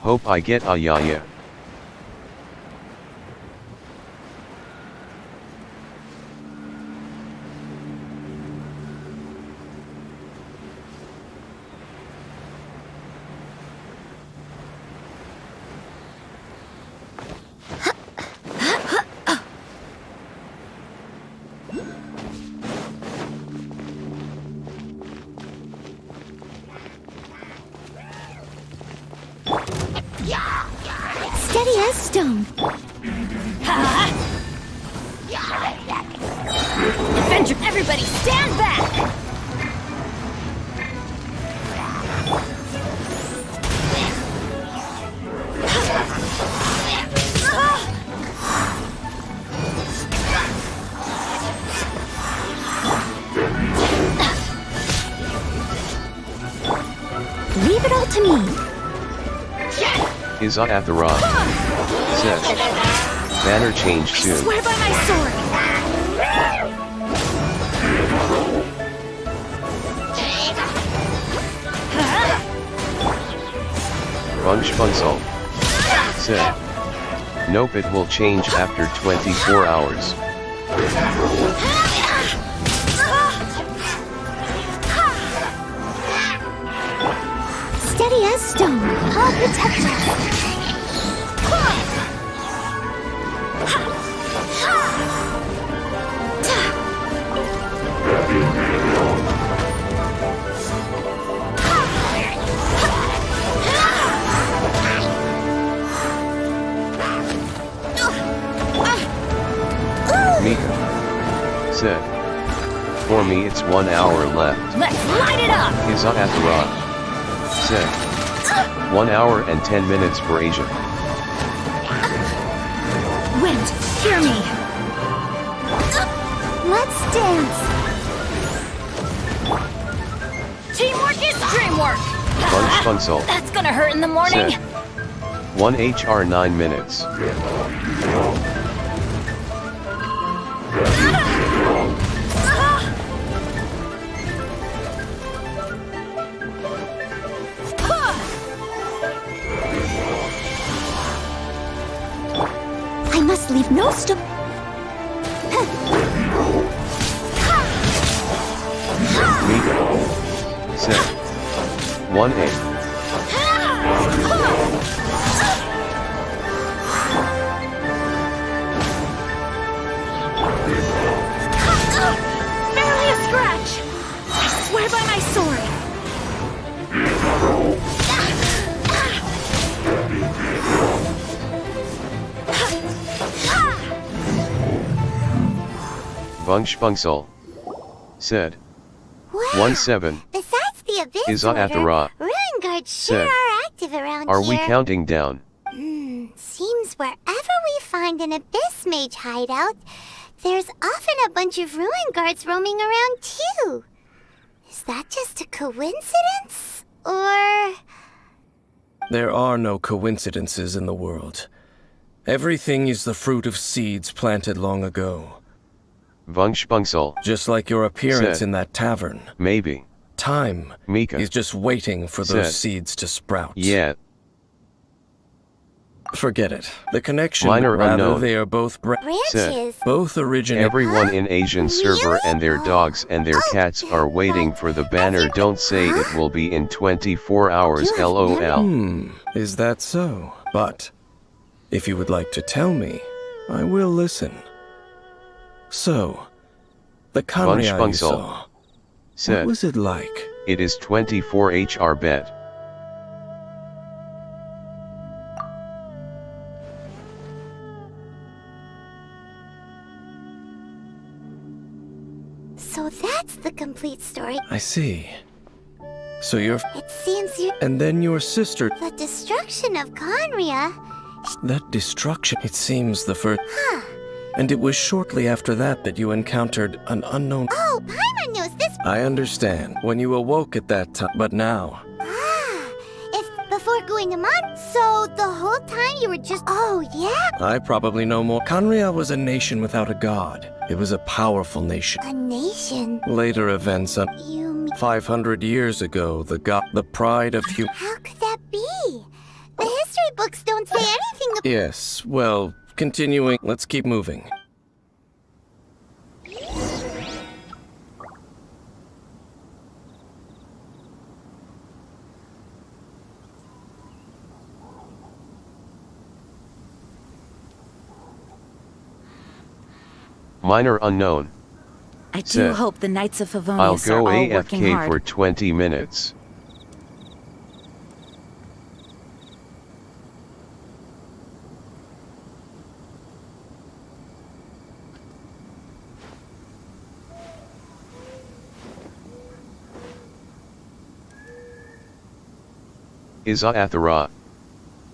[SPEAKER 1] Hope I get a yeah.
[SPEAKER 21] Steady as stone. Avenger, everybody stand back! Leave it all to me.
[SPEAKER 1] Iza Athara. Said. Banner change soon.
[SPEAKER 21] Swear by my sword.
[SPEAKER 1] Bunch. Said. Nope, it will change after 24 hours.
[SPEAKER 13] Steady as stone. I'll protect you.
[SPEAKER 1] Mika. Said. For me it's 1 hour left.
[SPEAKER 21] Let's light it up!
[SPEAKER 1] Iza Athara. Said. 1 hour and 10 minutes for Asia.
[SPEAKER 21] Wind, hear me.
[SPEAKER 13] Let's dance.
[SPEAKER 21] Teamwork is dreamwork.
[SPEAKER 1] Bunch.
[SPEAKER 21] That's gonna hurt in the morning.
[SPEAKER 1] Said. 1 HR 9 minutes.
[SPEAKER 21] I must leave no stone.
[SPEAKER 1] Mika. Said. 1A.
[SPEAKER 21] Barely a scratch. I swear by my sword.
[SPEAKER 1] Vungshbungsel said.
[SPEAKER 13] Wow.
[SPEAKER 1] 17
[SPEAKER 13] Besides the Abyss
[SPEAKER 1] Iza
[SPEAKER 13] Order,
[SPEAKER 1] Athara
[SPEAKER 13] Ruin Guards sure
[SPEAKER 1] said.
[SPEAKER 13] are active around
[SPEAKER 1] Are
[SPEAKER 13] here.
[SPEAKER 1] we counting down?
[SPEAKER 13] Seems wherever we find an Abyss Mage hideout, there's often a bunch of Ruin Guards roaming around too. Is that just a coincidence? Or...
[SPEAKER 19] There are no coincidences in the world. Everything is the fruit of seeds planted long ago.
[SPEAKER 1] Vungshbungsel.
[SPEAKER 19] Just like your appearance
[SPEAKER 1] said.
[SPEAKER 19] in that tavern.
[SPEAKER 1] Maybe.
[SPEAKER 19] Time
[SPEAKER 1] Mika
[SPEAKER 19] is just waiting for
[SPEAKER 1] said.
[SPEAKER 19] those seeds to sprout.
[SPEAKER 1] Yeah.
[SPEAKER 19] Forget it. The connection,
[SPEAKER 1] Minor
[SPEAKER 19] rather,
[SPEAKER 1] unknown.
[SPEAKER 19] they are both
[SPEAKER 1] said.
[SPEAKER 19] both originate.
[SPEAKER 1] Everyone in Asian server and their dogs and their cats are waiting for the banner. Don't say it will be in 24 hours, lol.
[SPEAKER 19] Is that so? But, if you would like to tell me, I will listen. So, the Kanria you
[SPEAKER 1] Vungshbungsel
[SPEAKER 19] saw,
[SPEAKER 1] said.
[SPEAKER 19] what was it like?
[SPEAKER 1] It is 24 HR bet.
[SPEAKER 13] So that's the complete story.
[SPEAKER 19] I see. So you're...
[SPEAKER 13] It seems you...
[SPEAKER 19] And then your sister...
[SPEAKER 13] The destruction of Conria...
[SPEAKER 19] That destruction, it seems the first...
[SPEAKER 13] Huh.
[SPEAKER 19] And it was shortly after that that you encountered an unknown...
[SPEAKER 13] Oh, Paimon knows this...
[SPEAKER 19] I understand. When you awoke at that time, but now...
[SPEAKER 13] If before going Amon, so the whole time you were just... Oh, yeah?
[SPEAKER 19] I probably know more. Kanria was a nation without a god. It was a powerful nation.
[SPEAKER 13] A nation?
[SPEAKER 19] Later events,
[SPEAKER 13] You mean...
[SPEAKER 19] 500 years ago, the pride of human...
[SPEAKER 13] How could that be? The history books don't say anything about...
[SPEAKER 19] Yes, well, continuing, let's keep moving.
[SPEAKER 1] Minor unknown.
[SPEAKER 20] I do
[SPEAKER 1] said.
[SPEAKER 20] hope the Knights of
[SPEAKER 1] I'll
[SPEAKER 20] Favonius are
[SPEAKER 1] go
[SPEAKER 20] all working
[SPEAKER 1] AFK
[SPEAKER 20] hard.
[SPEAKER 1] for 20 minutes. Iza Athara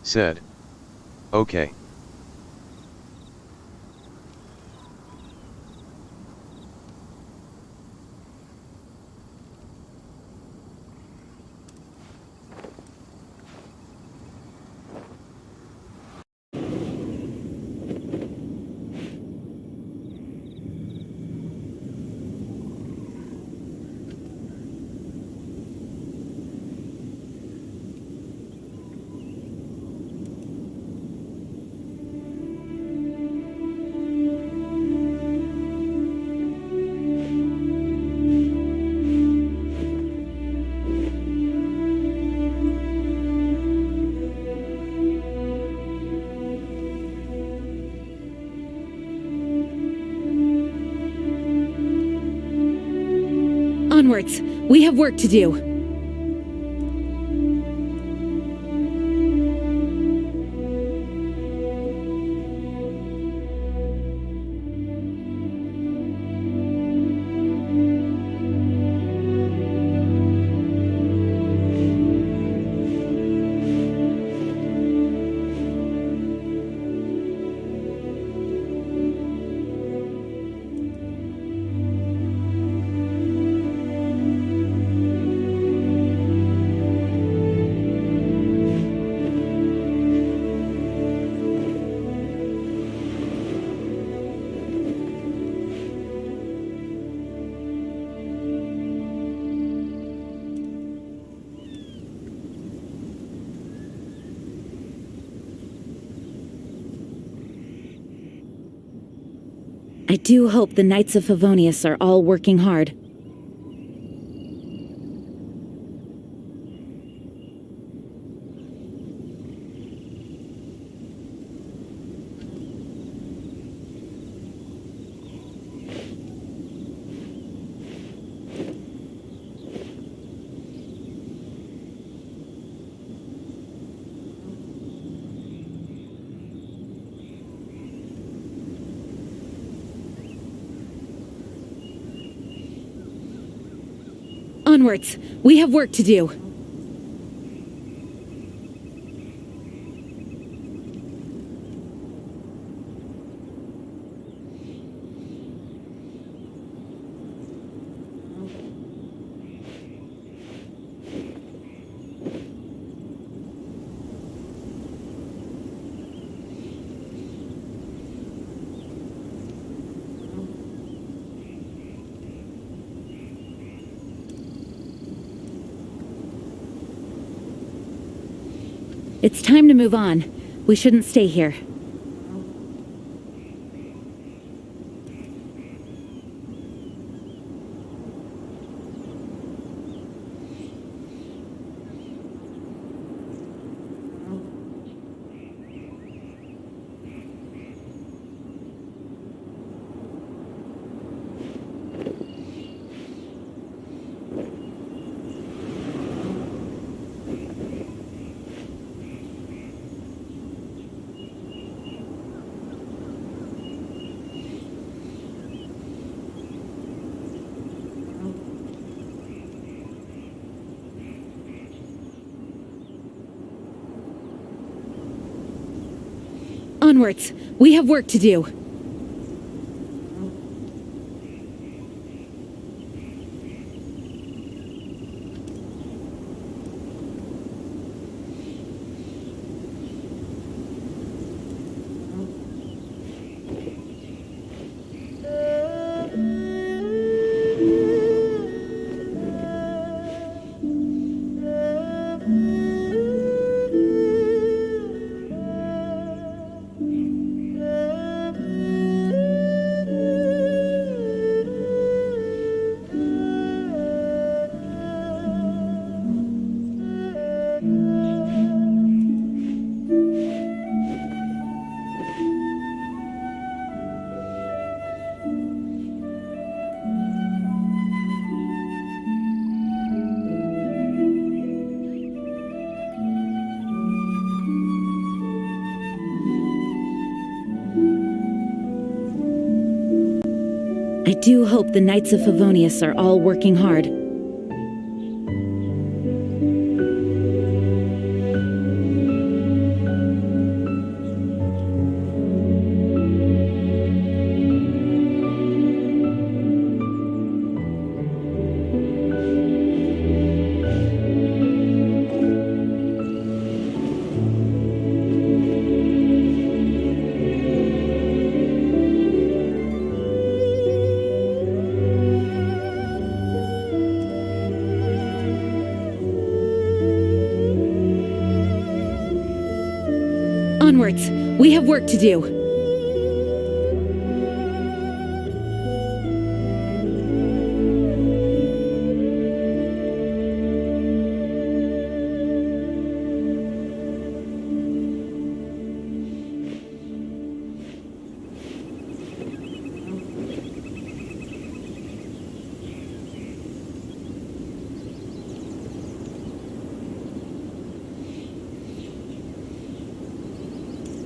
[SPEAKER 1] said. Okay.
[SPEAKER 10] Onwards. We have work to do. I do hope the Knights of Favonius are all working hard. Onwards! We have work to do. It's time to move on. We shouldn't stay here. Onwards! We have work to do. I do hope the Knights of Favonius are all working hard. Onwards! We have work to do.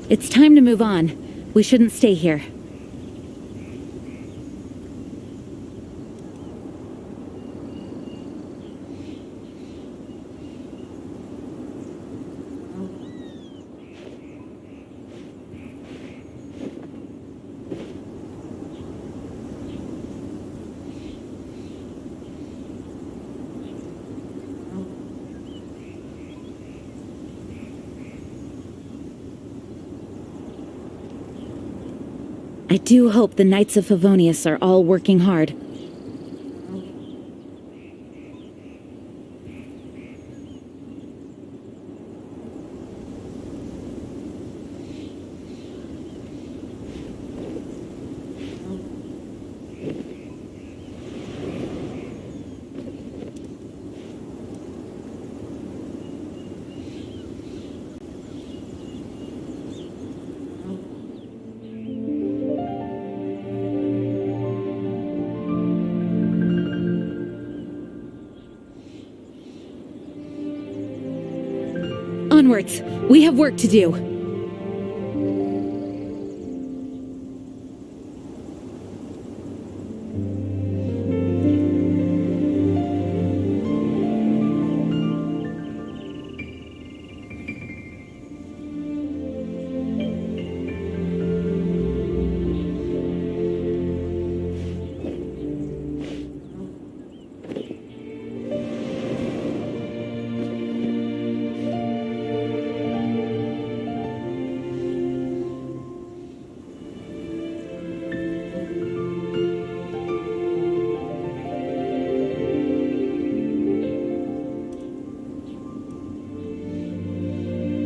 [SPEAKER 10] It's time to move on. We shouldn't stay here. I do hope the Knights of Favonius are all working hard. Onwards! We have work to do.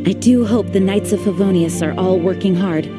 [SPEAKER 10] I do hope the Knights of Favonius are all working hard.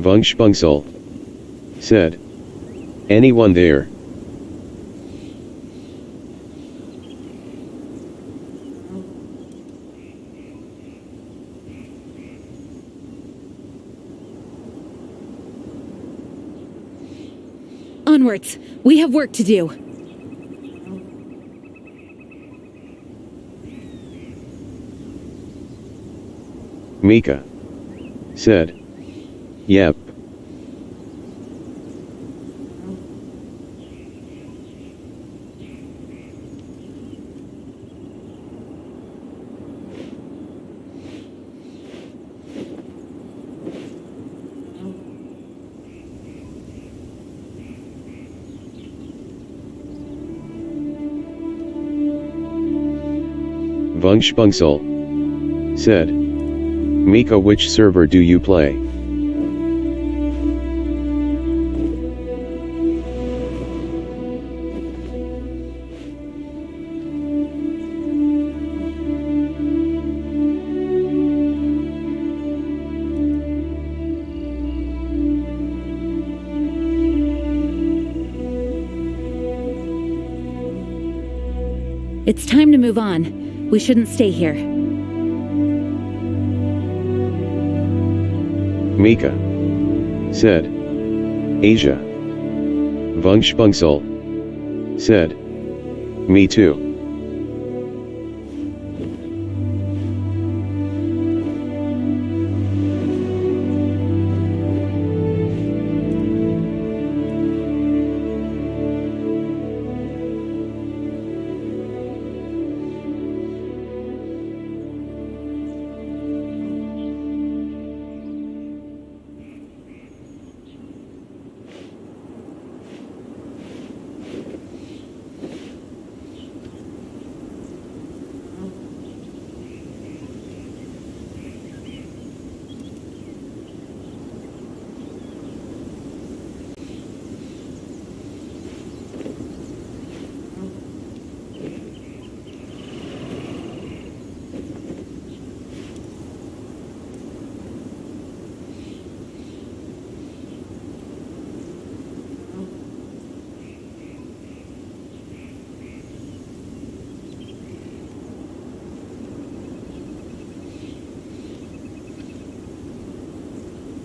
[SPEAKER 1] Wunschbungsel said. Anyone there?
[SPEAKER 10] Onwards! We have work to do.
[SPEAKER 1] Mika said. Yep. Wunschbungsel said. Mika, which server do you play?
[SPEAKER 10] It's time to move on. We shouldn't stay here.
[SPEAKER 1] Mika said. Asia. Wunschbungsel said. Me too.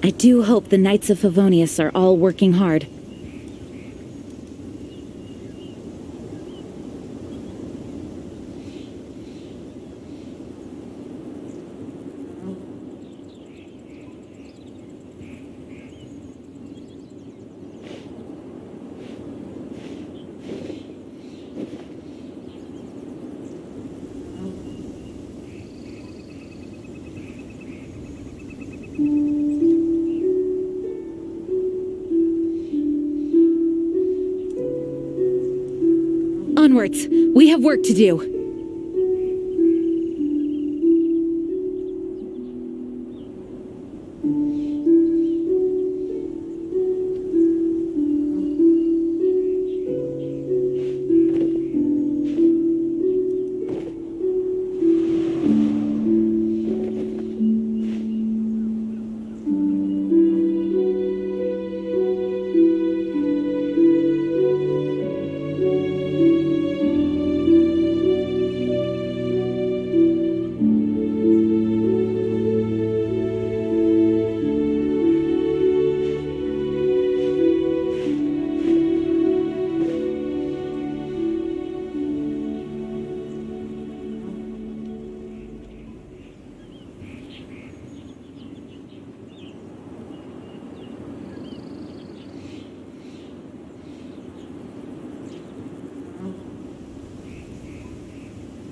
[SPEAKER 10] I do hope the Knights of Favonius are all working hard. Onwards! We have work to do.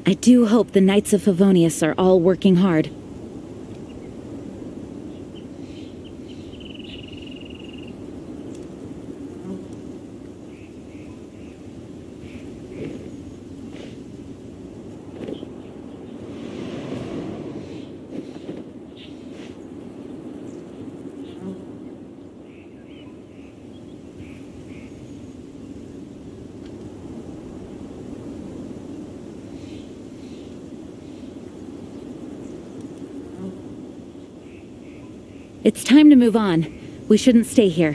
[SPEAKER 10] I do hope the Knights of Favonius are all working hard. It's time to move on. We shouldn't stay here.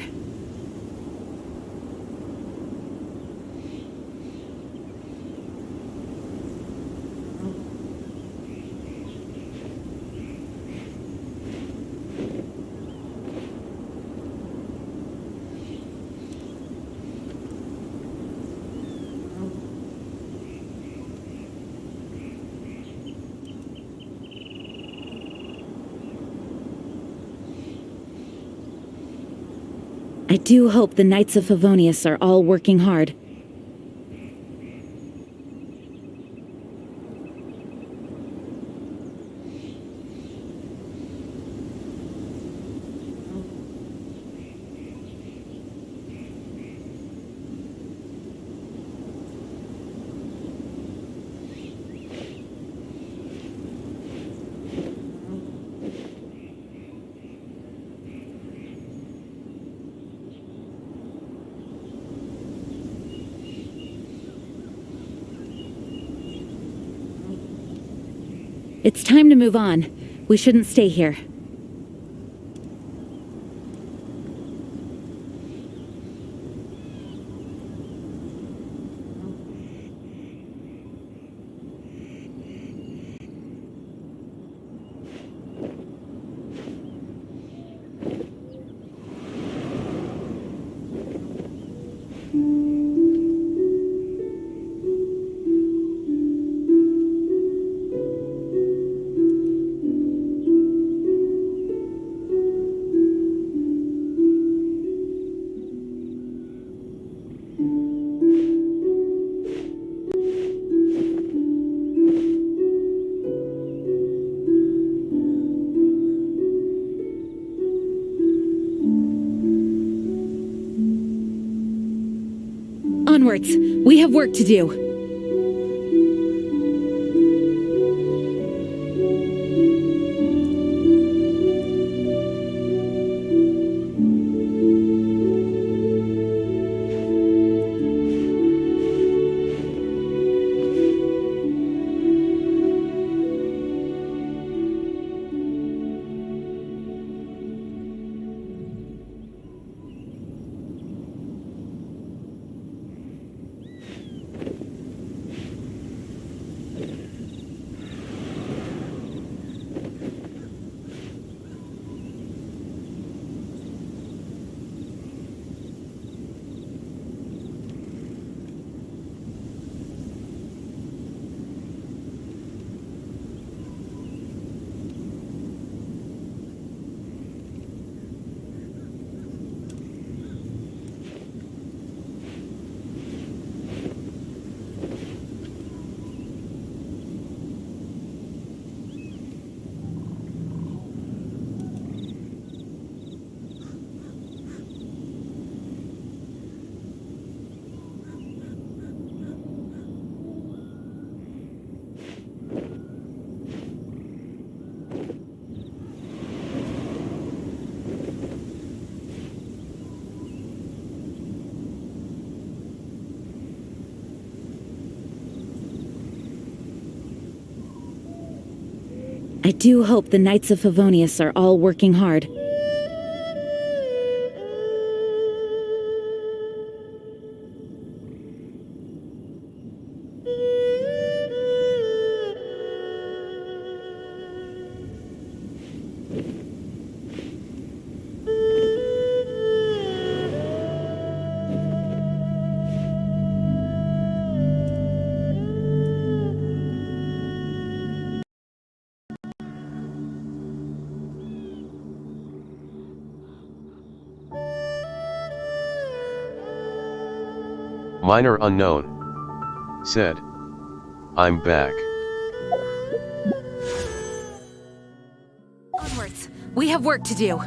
[SPEAKER 10] I do hope the Knights of Favonius are all working hard. It's time to move on. We shouldn't stay here. Onwards! We have work to do. I do hope the Knights of Favonius are all working hard.
[SPEAKER 1] Minor unknown. Said. I'm back.
[SPEAKER 20] We have work to do.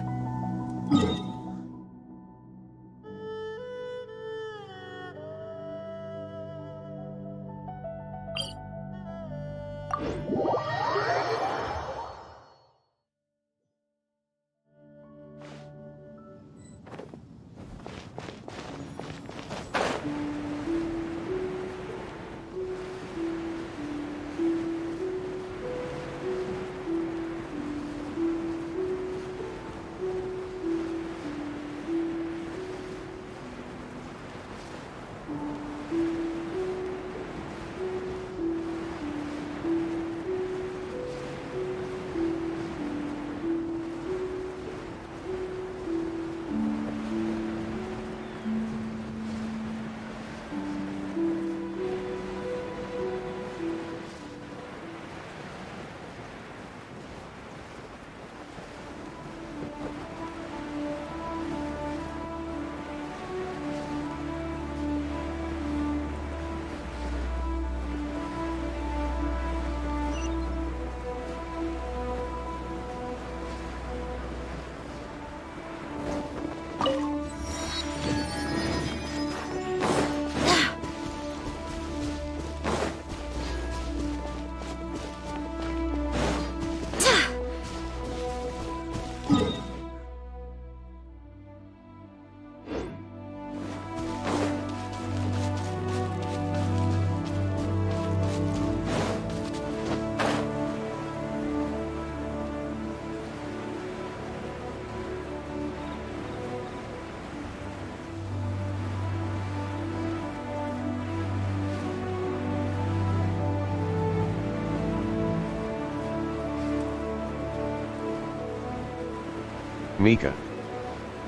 [SPEAKER 1] Mika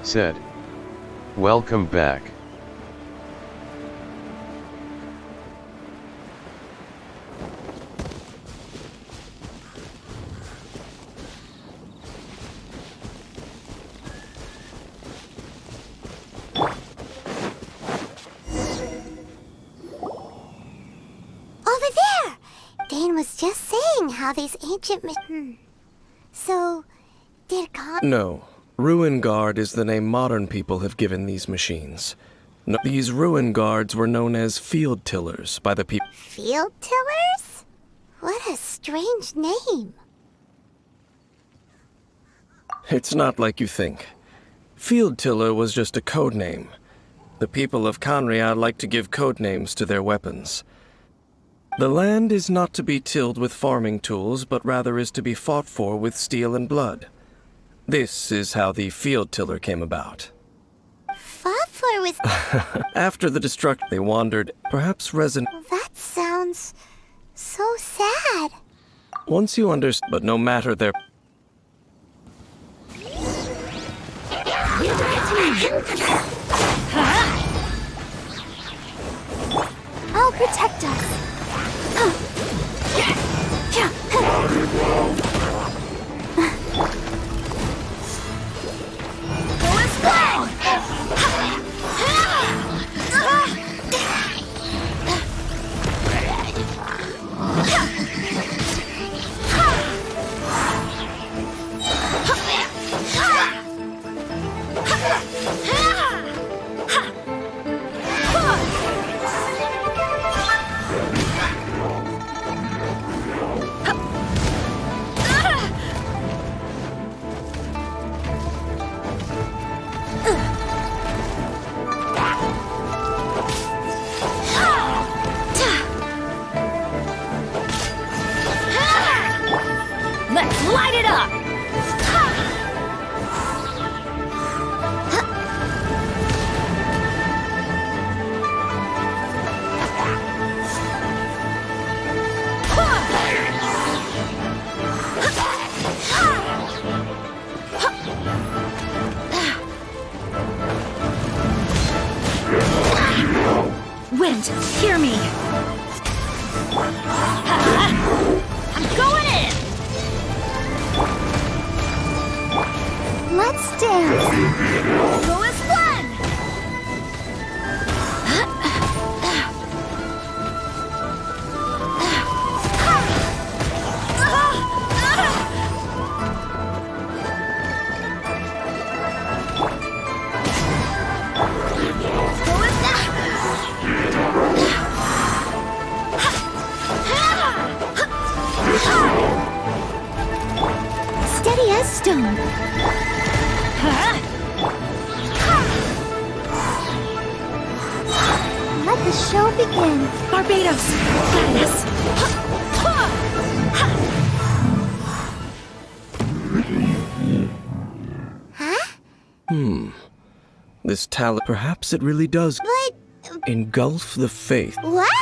[SPEAKER 1] said, "Welcome back."
[SPEAKER 13] Over there! Dane was just saying how these ancient So, did
[SPEAKER 19] No. Ruin Guard is the name modern people have given these machines. No, these Ruin Guards were known as field tillers by the people.
[SPEAKER 13] Field tillers? What a strange name.
[SPEAKER 19] It's not like you think. Field tiller was just a code name. The people of Conriad like to give code names to their weapons. The land is not to be tilled with farming tools, but rather is to be fought for with steel and blood. This is how the field tiller came about.
[SPEAKER 13] Fought for with...
[SPEAKER 19] After the destruction, they wandered, perhaps
[SPEAKER 13] That sounds so sad.
[SPEAKER 19] Once you understand, but no matter their...
[SPEAKER 13] I'll protect us.
[SPEAKER 21] Let's light it up! Wind, hear me! I'm going in!
[SPEAKER 13] Let's dance.
[SPEAKER 21] Go as one!
[SPEAKER 13] stone. Let the show begin.
[SPEAKER 7] Barbados! Gladys!
[SPEAKER 19] This talent, perhaps it really does
[SPEAKER 13] But...
[SPEAKER 19] engulf the faith.
[SPEAKER 13] What?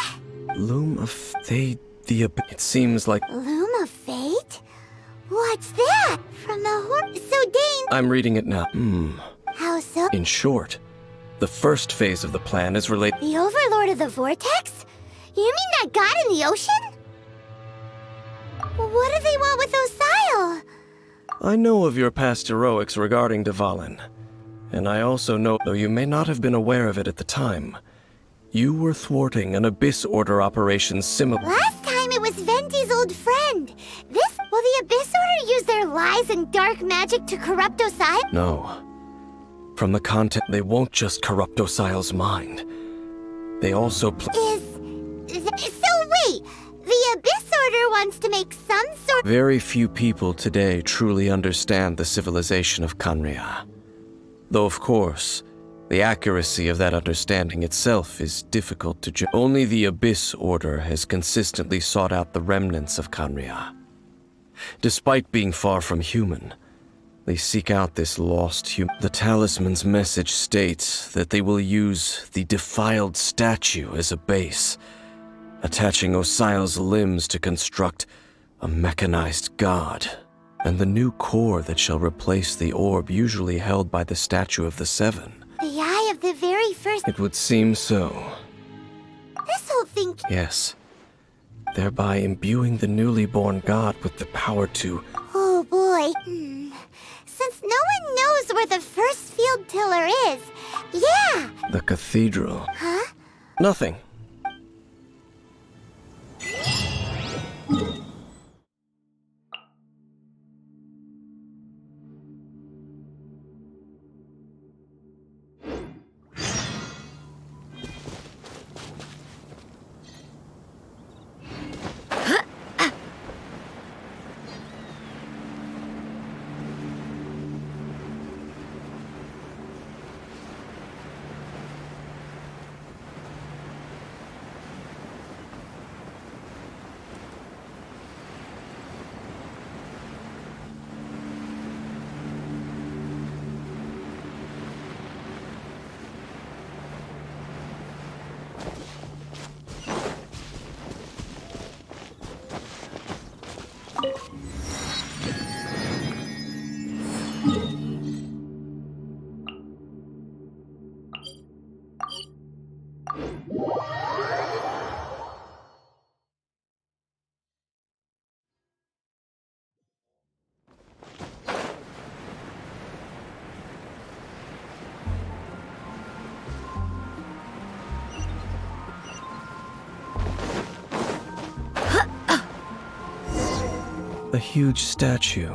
[SPEAKER 19] Loom of it seems like...
[SPEAKER 13] Loom of Fate? What's that? From the So Dane...
[SPEAKER 19] I'm reading it now.
[SPEAKER 13] How so?
[SPEAKER 19] In short, the first phase of the plan is related...
[SPEAKER 13] The Overlord of the Vortex? You mean that god in the ocean? What do they want with Osile?
[SPEAKER 19] I know of your past heroics regarding Dvalin. And I also know, though you may not have been aware of it at the time, you were thwarting an Abyss Order operation similar...
[SPEAKER 13] Last time it was Venti's old friend. Will the Abyss Order use their lies and dark magic to corrupt Osile?
[SPEAKER 19] No. From the content, they won't just corrupt Osile's mind. They also
[SPEAKER 13] So wait, the Abyss Order wants to make some sort...
[SPEAKER 19] Very few people today truly understand the civilization of Khaenri'ah. Though, of course, the accuracy of that understanding itself is difficult to judge. Only the Abyss Order has consistently sought out the remnants of Khaenri'ah. Despite being far from human, they seek out this lost human. The talisman's message states that they will use the defiled statue as a base, attaching Osile's limbs to construct a mechanized god. And the new core that shall replace the orb usually held by the Statue of the Seven.
[SPEAKER 13] The eye of the very first...
[SPEAKER 19] It would seem so.
[SPEAKER 13] This whole thing...
[SPEAKER 19] Yes. Thereby imbuing the newly born god with the power to...
[SPEAKER 13] Oh boy. Since no one knows where the first field tiller is... Yeah!
[SPEAKER 19] The cathedral.
[SPEAKER 13] Huh?
[SPEAKER 19] Nothing. A huge statue,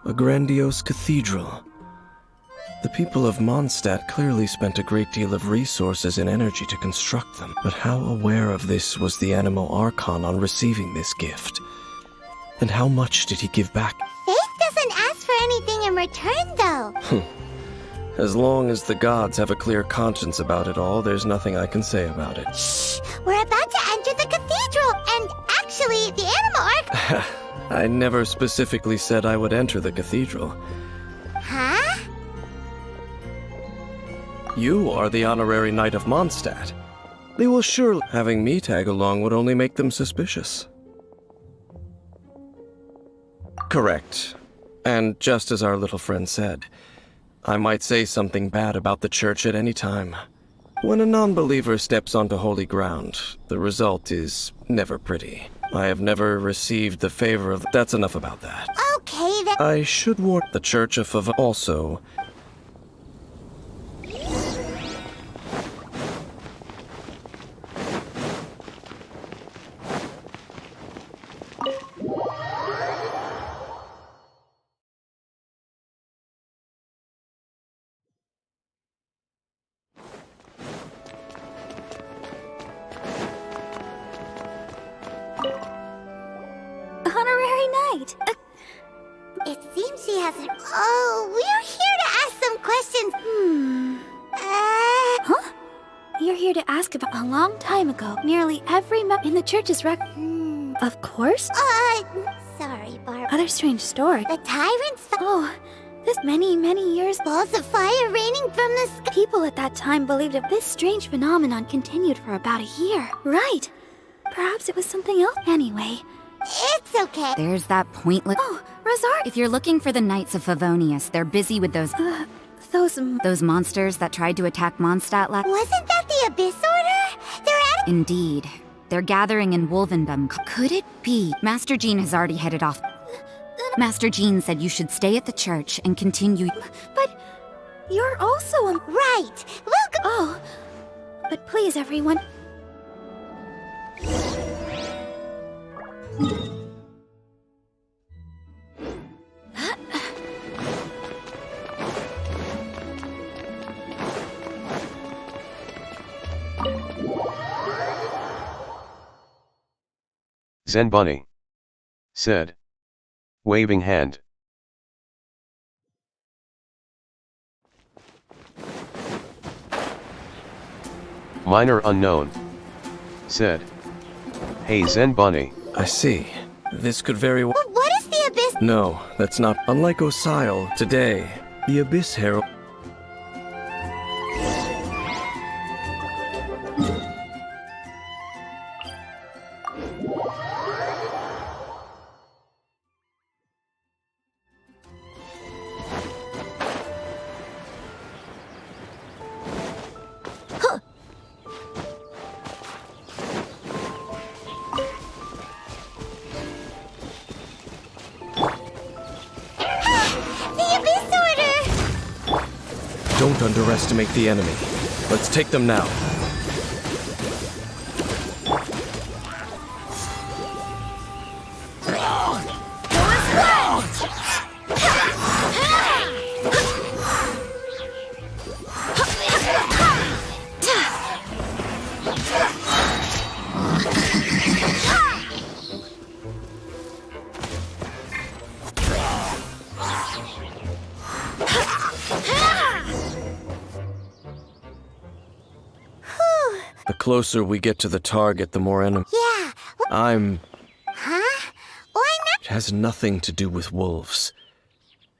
[SPEAKER 19] a grandiose cathedral. The people of Mondstadt clearly spent a great deal of resources and energy to construct them. But how aware of this was the Animal Archon on receiving this gift? And how much did he give back?
[SPEAKER 13] Faith doesn't ask for anything in return, though.
[SPEAKER 19] As long as the gods have a clear conscience about it all, there's nothing I can say about it.
[SPEAKER 13] Shh! We're about to enter the cathedral, and actually, the Animal Archon...
[SPEAKER 19] I never specifically said I would enter the cathedral.
[SPEAKER 13] Huh?
[SPEAKER 19] You are the honorary knight of Mondstadt. They will surely... Having me tag along would only make them suspicious. Correct. And just as our little friend said, I might say something bad about the church at any time. When a non-believer steps onto holy ground, the result is never pretty. I have never received the favor of... That's enough about that.
[SPEAKER 13] Okay, then...
[SPEAKER 19] I should warn the Church of Fav... Also...
[SPEAKER 13] It seems she hasn't. Oh, we're here to ask some questions.
[SPEAKER 9] Huh? You're here to ask about a long time ago. Nearly every in the church's Of course.
[SPEAKER 13] Sorry, Barb.
[SPEAKER 9] Other strange story.
[SPEAKER 13] The tyrants.
[SPEAKER 9] Oh, this many years.
[SPEAKER 13] Balls of fire raining from the sky.
[SPEAKER 9] People at that time believed that this strange phenomenon continued for about a year. Right. Perhaps it was something else. Anyway.
[SPEAKER 13] It's okay.
[SPEAKER 21] There's that pointless.
[SPEAKER 9] Oh, Rosaria.
[SPEAKER 21] If you're looking for the Knights of Favonius, they're busy with those monsters that tried to attack Mondstadt last.
[SPEAKER 13] Wasn't that the Abyss Order? They're at.
[SPEAKER 21] Indeed. They're gathering in Wolvendom. Could it be? Master Jean has already headed off. Master Jean said you should stay at the church and continue.
[SPEAKER 9] But you're also a.
[SPEAKER 13] Right. We'll go.
[SPEAKER 9] Oh. But please, everyone.
[SPEAKER 1] Zen Bunny said, waving hand. Minor unknown said, hey Zen Bunny.
[SPEAKER 19] I see. This could very well.
[SPEAKER 13] What is the Abyss?
[SPEAKER 19] No, that's not. Unlike Osile, today, the Abyss Herald. Don't underestimate the enemy. Let's take them now. The closer we get to the target, the more enemy.
[SPEAKER 13] Yeah. Huh? Why not?
[SPEAKER 19] It has nothing to do with wolves.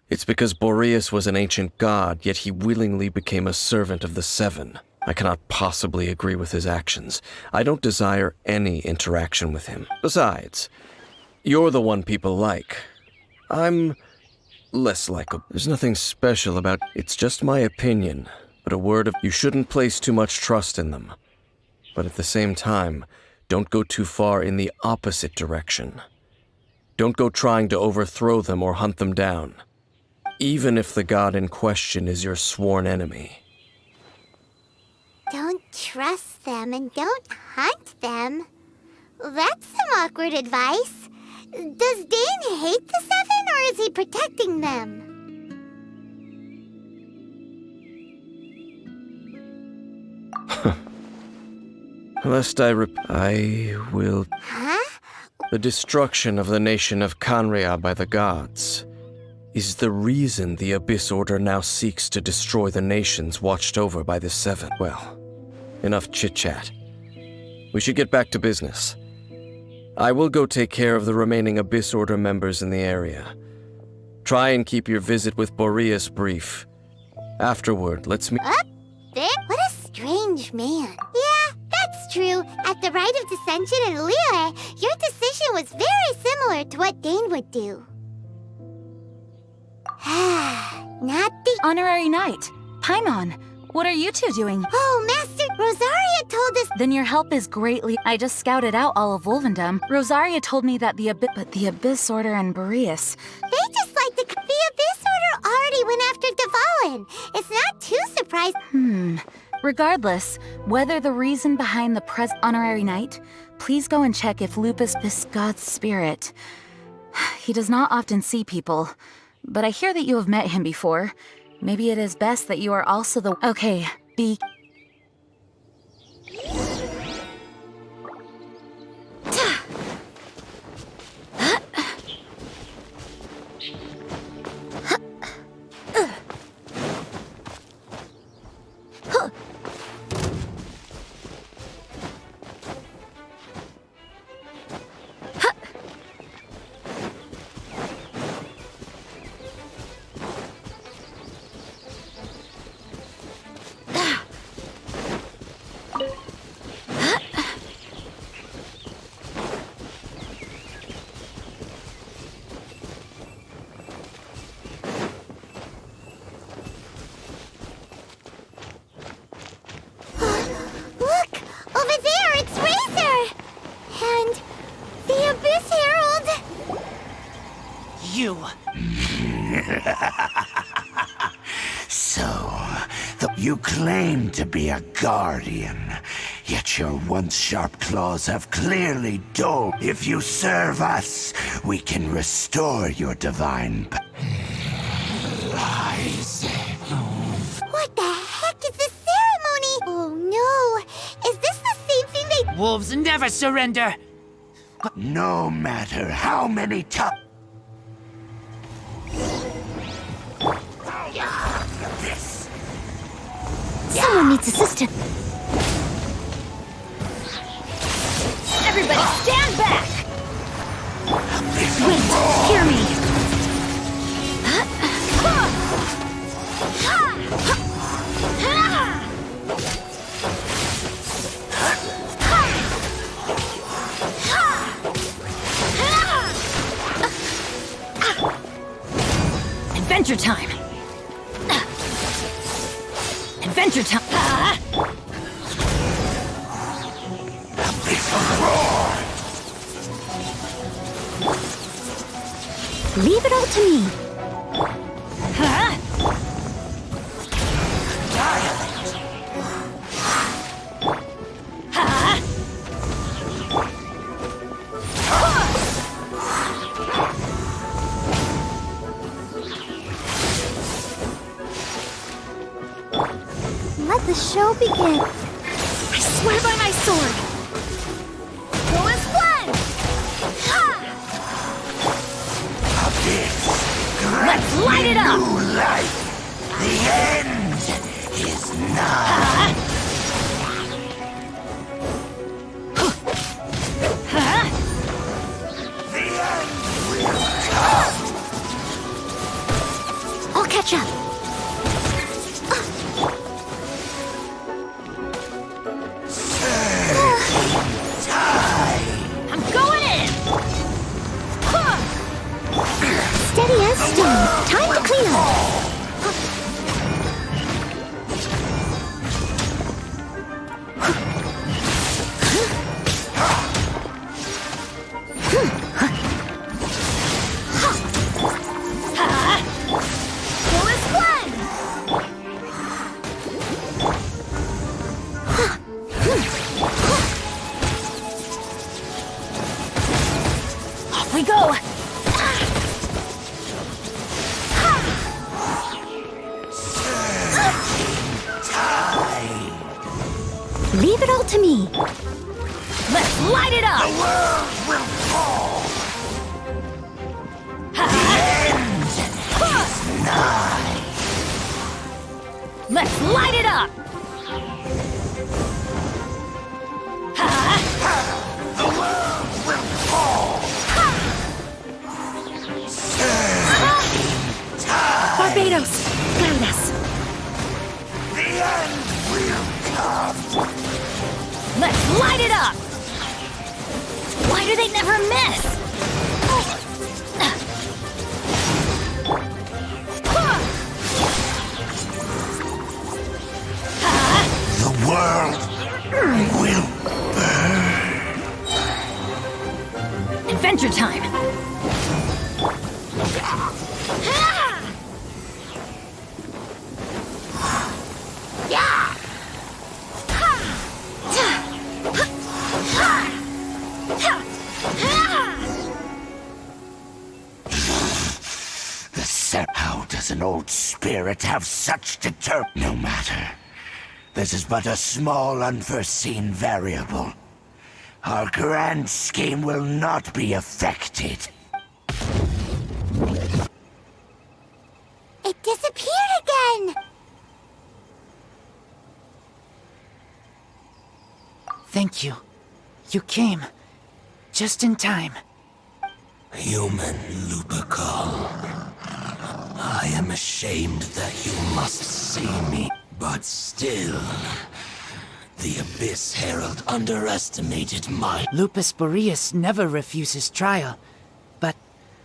[SPEAKER 19] It's because Boreas was an ancient god, yet he willingly became a servant of the Seven. I cannot possibly agree with his actions. I don't desire any interaction with him. Besides, you're the one people like. I'm less likable. There's nothing special about it. It's just my opinion, but a word of you shouldn't place too much trust in them. But at the same time, don't go too far in the opposite direction. Don't go trying to overthrow them or hunt them down, even if the god in question is your sworn enemy.
[SPEAKER 13] Don't trust them and don't hunt them. That's some awkward advice. Does Dane hate the Seven, or is he protecting them?
[SPEAKER 19] Lest I will...
[SPEAKER 13] Huh?
[SPEAKER 19] The destruction of the nation of Canria by the gods is the reason the Abyss Order now seeks to destroy the nations watched over by the Seven. Well, enough chit-chat. We should get back to business. I will go take care of the remaining Abyss Order members in the area. Try and keep your visit with Boreas brief. Afterward, let's meet...
[SPEAKER 13] Up there? What a strange man. Yeah, that's true. At the Rite of Dissension in Liyue, your decision was very similar to what Dane would do. Not the...
[SPEAKER 20] Honorary Knight, Paimon, what are you two doing?
[SPEAKER 13] Oh, Master, Rosaria told us...
[SPEAKER 20] Then your help is greatly... I just scouted out all of Wolvendom. Rosaria told me that the Abyss Order and Boreas...
[SPEAKER 13] They just like the Abyss Order already went after Dvalin. It's not too surprising.
[SPEAKER 20] Regardless, whether the reason behind the Honorary Knight, please go and check if Lupus is God's spirit. He does not often see people, but I hear that you have met him before. Maybe it is best that you are also the... Okay, be...
[SPEAKER 6] So, you claim to be a guardian, yet your once sharp claws have clearly dulled. If you serve us, we can restore your divine lies.
[SPEAKER 13] What the heck is this ceremony? Oh no! Is this the same thing they—
[SPEAKER 23] Wolves never surrender!
[SPEAKER 6] No matter how many times.
[SPEAKER 13] Someone needs assistance.
[SPEAKER 21] Everybody stand back!
[SPEAKER 13] Wait, hear me.
[SPEAKER 21] Adventure time! Adventure time!
[SPEAKER 13] Leave it all to me. Let the show begin. I swear by my sword.
[SPEAKER 21] Go as one!
[SPEAKER 6] Let's
[SPEAKER 21] light it up!
[SPEAKER 6] New life. The end is nigh. The end will come.
[SPEAKER 13] I'll catch up.
[SPEAKER 21] I'm going in!
[SPEAKER 13] Steady as stone. Time to clean up.
[SPEAKER 21] Go as one! Off we go!
[SPEAKER 13] Leave it all to me.
[SPEAKER 21] Let's light it up!
[SPEAKER 6] The world will fall. The end is nigh.
[SPEAKER 21] Let's light it up!
[SPEAKER 6] The world will fall.
[SPEAKER 13] Barbados, guide us.
[SPEAKER 6] The end will come.
[SPEAKER 21] Let's light it up! Why do they never miss?
[SPEAKER 6] The world will burn.
[SPEAKER 21] Adventure time!
[SPEAKER 6] How does an old spirit have such No matter. This is but a small unforeseen variable. Our grand scheme will not be affected.
[SPEAKER 13] It disappeared again.
[SPEAKER 23] Thank you. You came. Just in time.
[SPEAKER 6] Human Lupercal. I am ashamed that you must see me, but still, the Abyss Herald underestimated my—
[SPEAKER 23] Lupus Boreas never refuses trial, but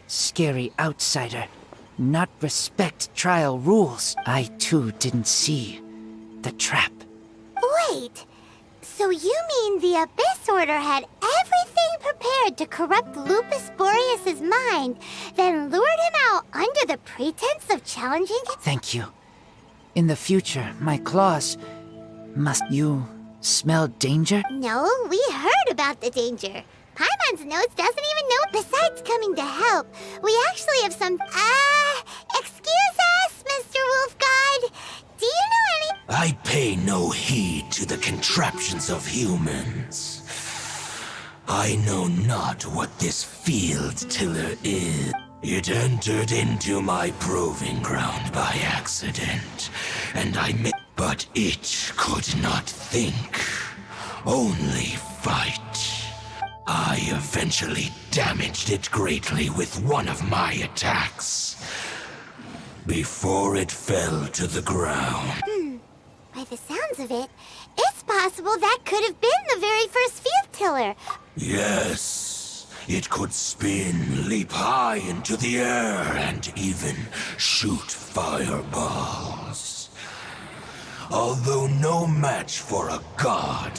[SPEAKER 23] scary outsider, not respect trial rules. I too didn't see the trap.
[SPEAKER 13] Wait, so you mean the Abyss Order had everything prepared to corrupt Lupus Boreas's mind, then lured him out under the pretense of challenging him?
[SPEAKER 23] Thank you. In the future, my claws... Must you smell danger?
[SPEAKER 13] No, we heard about the danger. Paimon's notes doesn't even know. Besides coming to help, we actually have some... excuse us, Mr. Wolf God. Do you know any...
[SPEAKER 6] I pay no heed to the contraptions of humans. I know not what this field tiller is. It entered into my proving ground by accident, and but it could not think, only fight. I eventually damaged it greatly with one of my attacks, before it fell to the ground.
[SPEAKER 13] By the sounds of it, it's possible that could have been the very first field tiller.
[SPEAKER 6] Yes, it could spin, leap high into the air, and even shoot fireballs. Although no match for a god,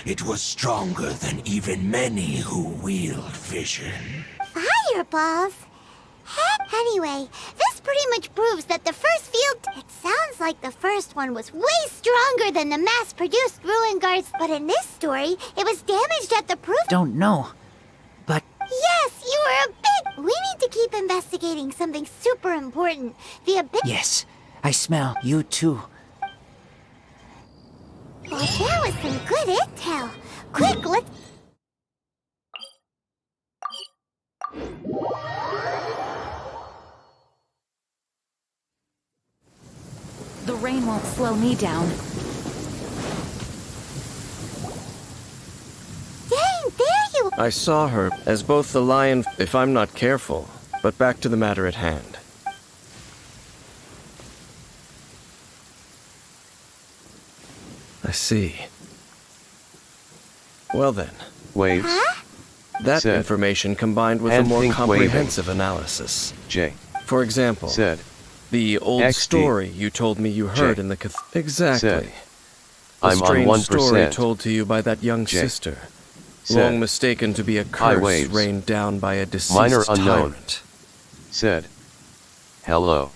[SPEAKER 6] it was stronger than even many who wield vision.
[SPEAKER 13] Fireballs? Heck, anyway, this pretty much proves that the first field... It sounds like the first one was way stronger than the mass-produced ruin guards, but in this story, it was damaged at the proof...
[SPEAKER 23] Don't know, but...
[SPEAKER 13] Yes, you were a big... We need to keep investigating something super important. The abyss...
[SPEAKER 23] Yes, I smell you too.
[SPEAKER 13] Well, that was some good intel. Quick, let's...
[SPEAKER 7] The rain won't slow me down.
[SPEAKER 13] Dang, there you...
[SPEAKER 19] I saw her as both the lion, if I'm not careful. But back to the matter at hand. I see. Well then.
[SPEAKER 1] Waves.
[SPEAKER 13] Huh?
[SPEAKER 19] That
[SPEAKER 1] Said.
[SPEAKER 19] information combined with a
[SPEAKER 1] And
[SPEAKER 19] more
[SPEAKER 1] think
[SPEAKER 19] comprehensive analysis.
[SPEAKER 1] J.
[SPEAKER 19] For example,
[SPEAKER 1] Said.
[SPEAKER 19] the old
[SPEAKER 1] XD.
[SPEAKER 19] story you told me you heard
[SPEAKER 1] J.
[SPEAKER 19] in the Exactly.
[SPEAKER 1] Said.
[SPEAKER 19] A
[SPEAKER 1] I'm on
[SPEAKER 19] strange
[SPEAKER 1] 1%.
[SPEAKER 19] story told to you by that young
[SPEAKER 1] J.
[SPEAKER 19] sister.
[SPEAKER 1] Said.
[SPEAKER 19] Long mistaken to be a curse
[SPEAKER 1] waves.
[SPEAKER 19] rained down by a deceased
[SPEAKER 1] Minor unknown.
[SPEAKER 19] tyrant.
[SPEAKER 1] Said. Hello.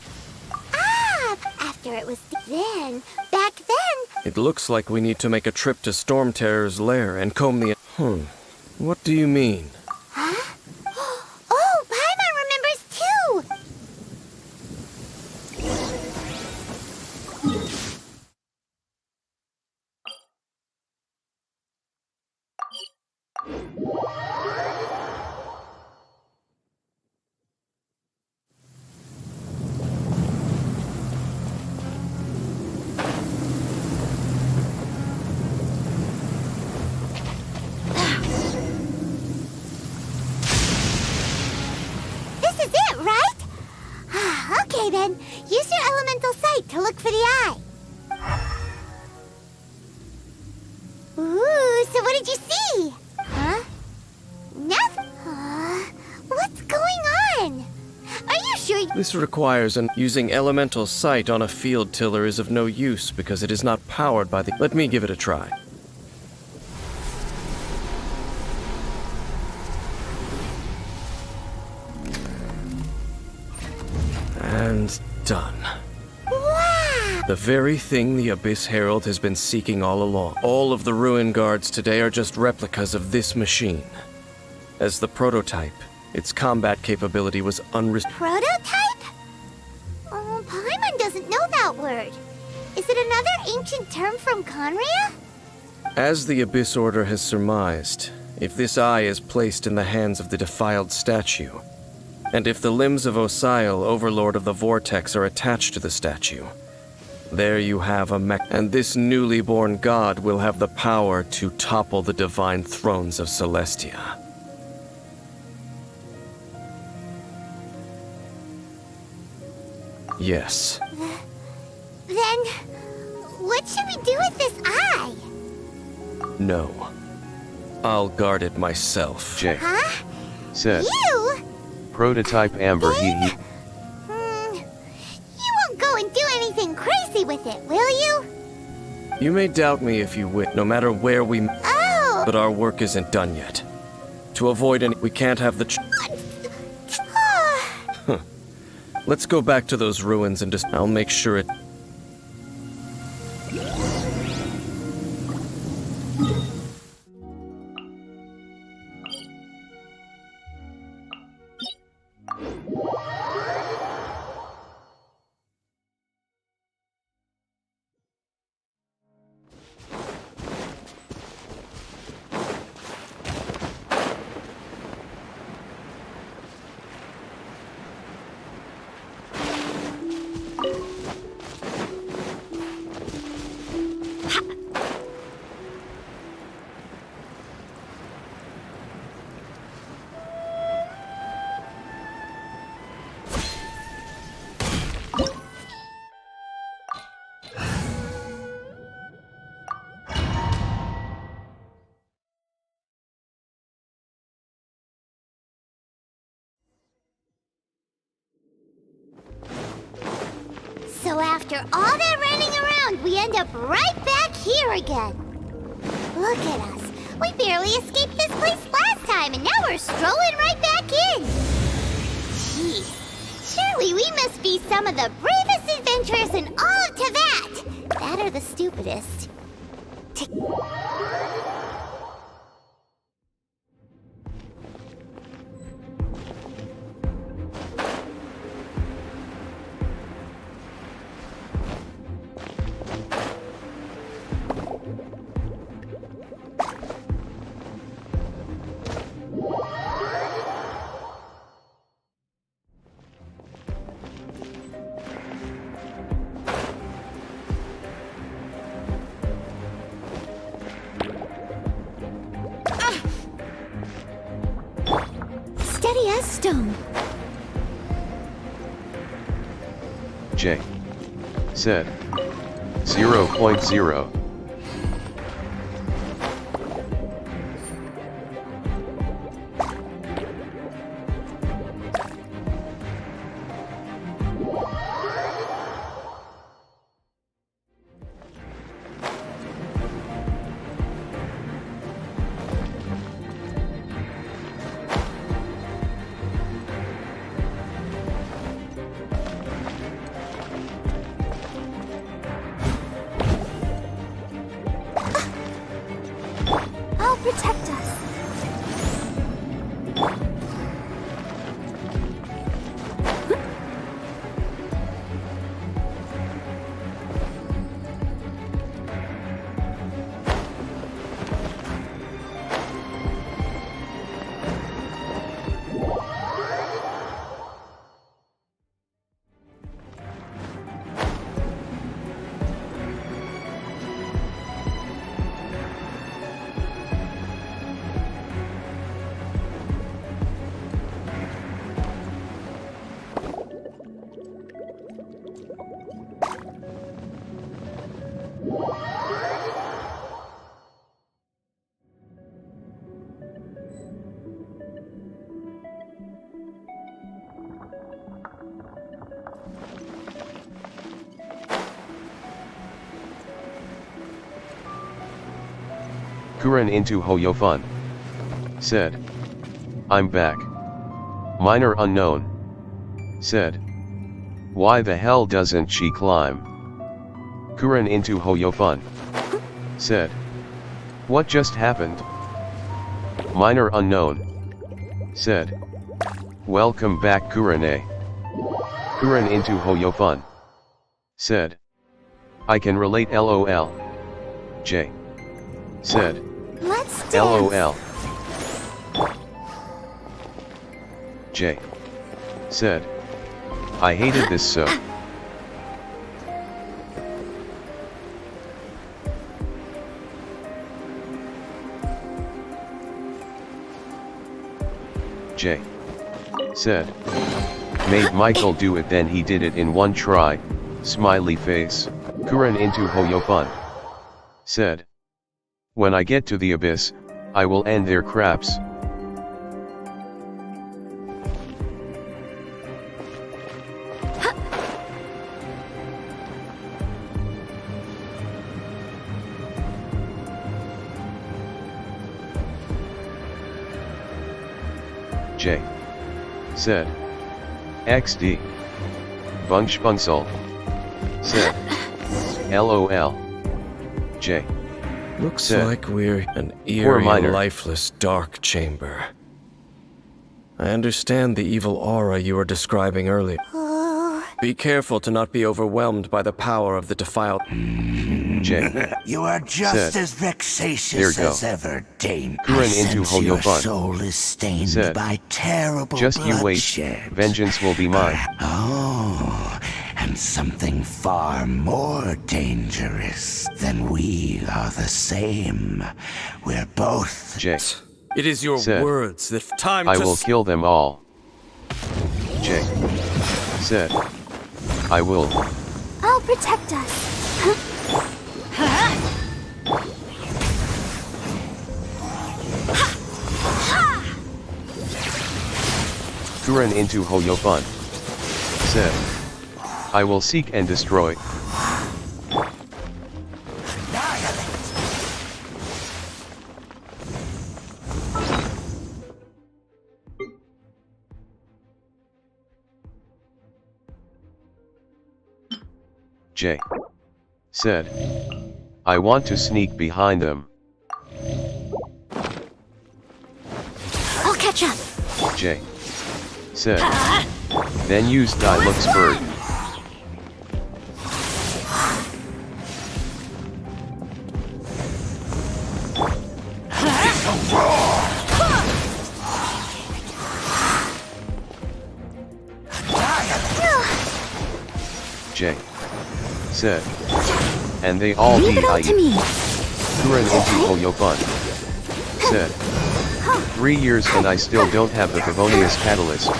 [SPEAKER 13] After it was... Then, back then...
[SPEAKER 19] It looks like we need to make a trip to Storm Terror's lair and comb the... What do you mean?
[SPEAKER 13] Huh? Oh, Paimon remembers too! Okay then, use your elemental sight to look for the eye. Ooh, so what did you see? Huh? Nothing? What's going on? Are you sure?
[SPEAKER 19] This requires using elemental sight on a field tiller is of no use because it is not powered by the... Let me give it a try. And done.
[SPEAKER 13] Wow!
[SPEAKER 19] The very thing the Abyss Herald has been seeking all along. All of the Ruin Guards today are just replicas of this machine. As the prototype, its combat capability was
[SPEAKER 13] Prototype? Oh, Paimon doesn't know that word. Is it another ancient term from Conria?
[SPEAKER 19] As the Abyss Order has surmised, if this eye is placed in the hands of the defiled statue, and if the limbs of Osial, Overlord of the Vortex, are attached to the statue, there you have a mech, and this newly born god will have the power to topple the divine thrones of Celestia. Yes.
[SPEAKER 13] Then, what should we do with this eye?
[SPEAKER 19] No. I'll guard it myself.
[SPEAKER 1] J.
[SPEAKER 13] Huh?
[SPEAKER 1] Said.
[SPEAKER 13] You?
[SPEAKER 1] Prototype Amber he.
[SPEAKER 13] You won't go and do anything crazy with it, will you?
[SPEAKER 19] You may doubt me if you wish, no matter where we...
[SPEAKER 13] Oh!
[SPEAKER 19] But our work isn't done yet. To avoid any... We can't have the... Huh. Let's go back to those ruins and just... I'll make sure it...
[SPEAKER 13] So after all that running around, we end up right back here again. Look at us. We barely escaped this place last time, and now we're strolling right back in. Gee, surely we must be some of the bravest adventurers in all of Teyvat. That or the stupidest. Steady as stone.
[SPEAKER 1] J. Said. 0.0.
[SPEAKER 13] I'll protect us.
[SPEAKER 1] Kuren into Hoyofun. Said. I'm back. Minor unknown. Said. Why the hell doesn't she climb? Kuren into Hoyofun. Said. What just happened? Minor unknown. Said. Welcome back Kurene. Kuren into Hoyofun. Said. I can relate LOL. J. Said.
[SPEAKER 13] Let's dance.
[SPEAKER 1] LOL. J. Said. I hated this so. J. Said. Made Michael do it, then he did it in one try, smiley face. Kuren into Hoyofun. Said. When I get to the abyss, I will end their craps. J. Said. XD. Bungsbungsol. Said. LOL. J.
[SPEAKER 19] Looks
[SPEAKER 1] said.
[SPEAKER 19] like we're an
[SPEAKER 1] Poor
[SPEAKER 19] eerie,
[SPEAKER 1] miner.
[SPEAKER 19] lifeless, dark chamber. I understand the evil aura you were describing earlier. Be careful to not be overwhelmed by the power of the defiled.
[SPEAKER 1] J.
[SPEAKER 6] You are just
[SPEAKER 1] said.
[SPEAKER 6] as vexatious
[SPEAKER 1] There go.
[SPEAKER 6] as ever, Dane.
[SPEAKER 1] Kuren
[SPEAKER 6] I
[SPEAKER 1] into
[SPEAKER 6] sense your
[SPEAKER 1] Hoyofun.
[SPEAKER 6] soul is stained
[SPEAKER 1] Said.
[SPEAKER 6] by terrible
[SPEAKER 1] Just you wait.
[SPEAKER 6] bloodshed.
[SPEAKER 1] Vengeance will be mine.
[SPEAKER 6] Oh, and something far more dangerous than we are the same. We're both.
[SPEAKER 1] J.
[SPEAKER 19] It is your
[SPEAKER 1] said.
[SPEAKER 19] words that time
[SPEAKER 1] I
[SPEAKER 19] to
[SPEAKER 1] will kill them all. J. Said. I will.
[SPEAKER 13] I'll protect us.
[SPEAKER 1] Kuren into Hoyofun. Said. I will seek and destroy. J. Said. I want to sneak behind them.
[SPEAKER 13] I'll catch up.
[SPEAKER 1] J. Said. Then use Dilux's bird. J. Said. And they all
[SPEAKER 13] Leave it all
[SPEAKER 1] die.
[SPEAKER 13] to me.
[SPEAKER 1] Kuren into Hoyofun. Said. 3 years and I still don't have the Favonius Catalyst.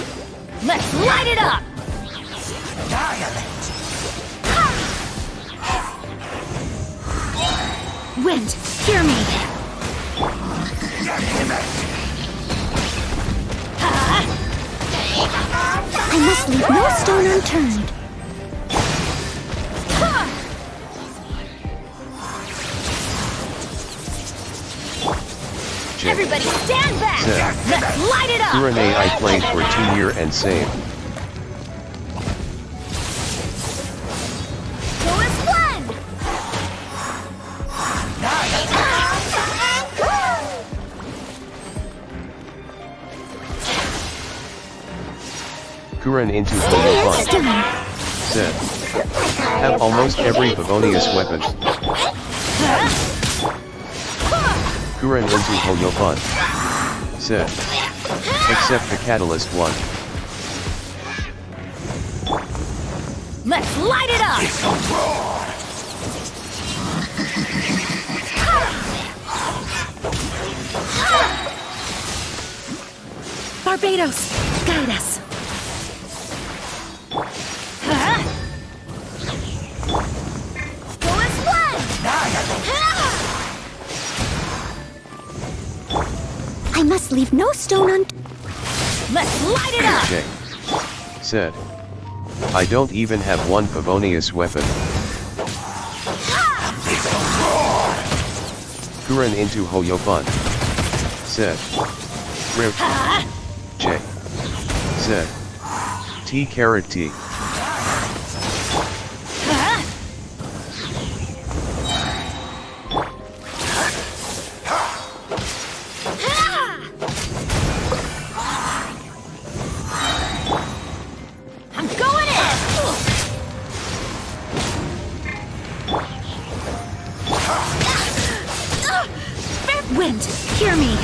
[SPEAKER 21] Let's light it up!
[SPEAKER 13] Wind, hear me. I must leave no stone unturned.
[SPEAKER 1] J.
[SPEAKER 21] Everybody stand back!
[SPEAKER 1] Said.
[SPEAKER 21] Let's light it up!
[SPEAKER 1] Kuren I played for 2 year and same.
[SPEAKER 21] Go as one!
[SPEAKER 1] Kuren into
[SPEAKER 13] Steady and
[SPEAKER 1] Hoyofun.
[SPEAKER 13] stone.
[SPEAKER 1] Said. Have almost every Favonius weapon. Kuren into Hoyofun. Said. Except the Catalyst one.
[SPEAKER 21] Let's light it up!
[SPEAKER 7] Barbados, guide us.
[SPEAKER 21] Go as one!
[SPEAKER 13] I must leave no stone unturned.
[SPEAKER 21] Let's light it up!
[SPEAKER 1] J. Said. I don't even have one Favonius weapon. Kuren into Hoyofun. Said. Rip. J. Said. T caret T.
[SPEAKER 21] I'm going in!
[SPEAKER 7] Wind, hear me.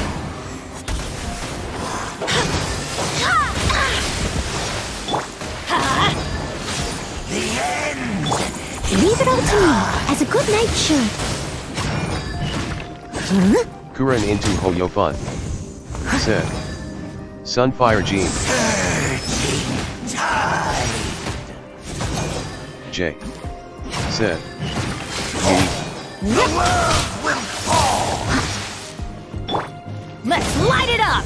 [SPEAKER 13] Leave it all to me, as a good knight should.
[SPEAKER 1] Kuren into Hoyofun. Said. Sunfire Gene. J. Said.
[SPEAKER 6] The world will fall.
[SPEAKER 21] Let's light it up!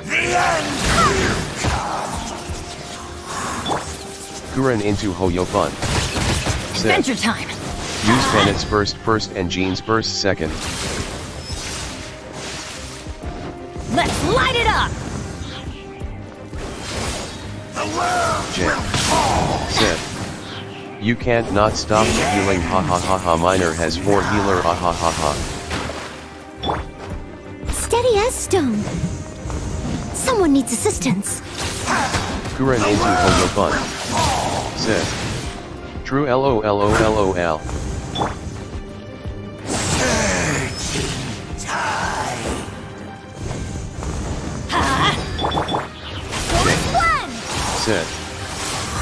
[SPEAKER 6] The end will come.
[SPEAKER 1] Kuren into Hoyofun. Said.
[SPEAKER 21] Adventure time!
[SPEAKER 1] Use Bennett's burst first and Jean's burst second.
[SPEAKER 21] Let's light it up!
[SPEAKER 1] J. Said. You can't not stop the healing, ha ha ha ha. Miner has 4 healer, ah ha ha ha.
[SPEAKER 3] Steady as stone. Someone needs assistance.
[SPEAKER 1] Kuren into Hoyofun. Said. True LOLOLOL. Said.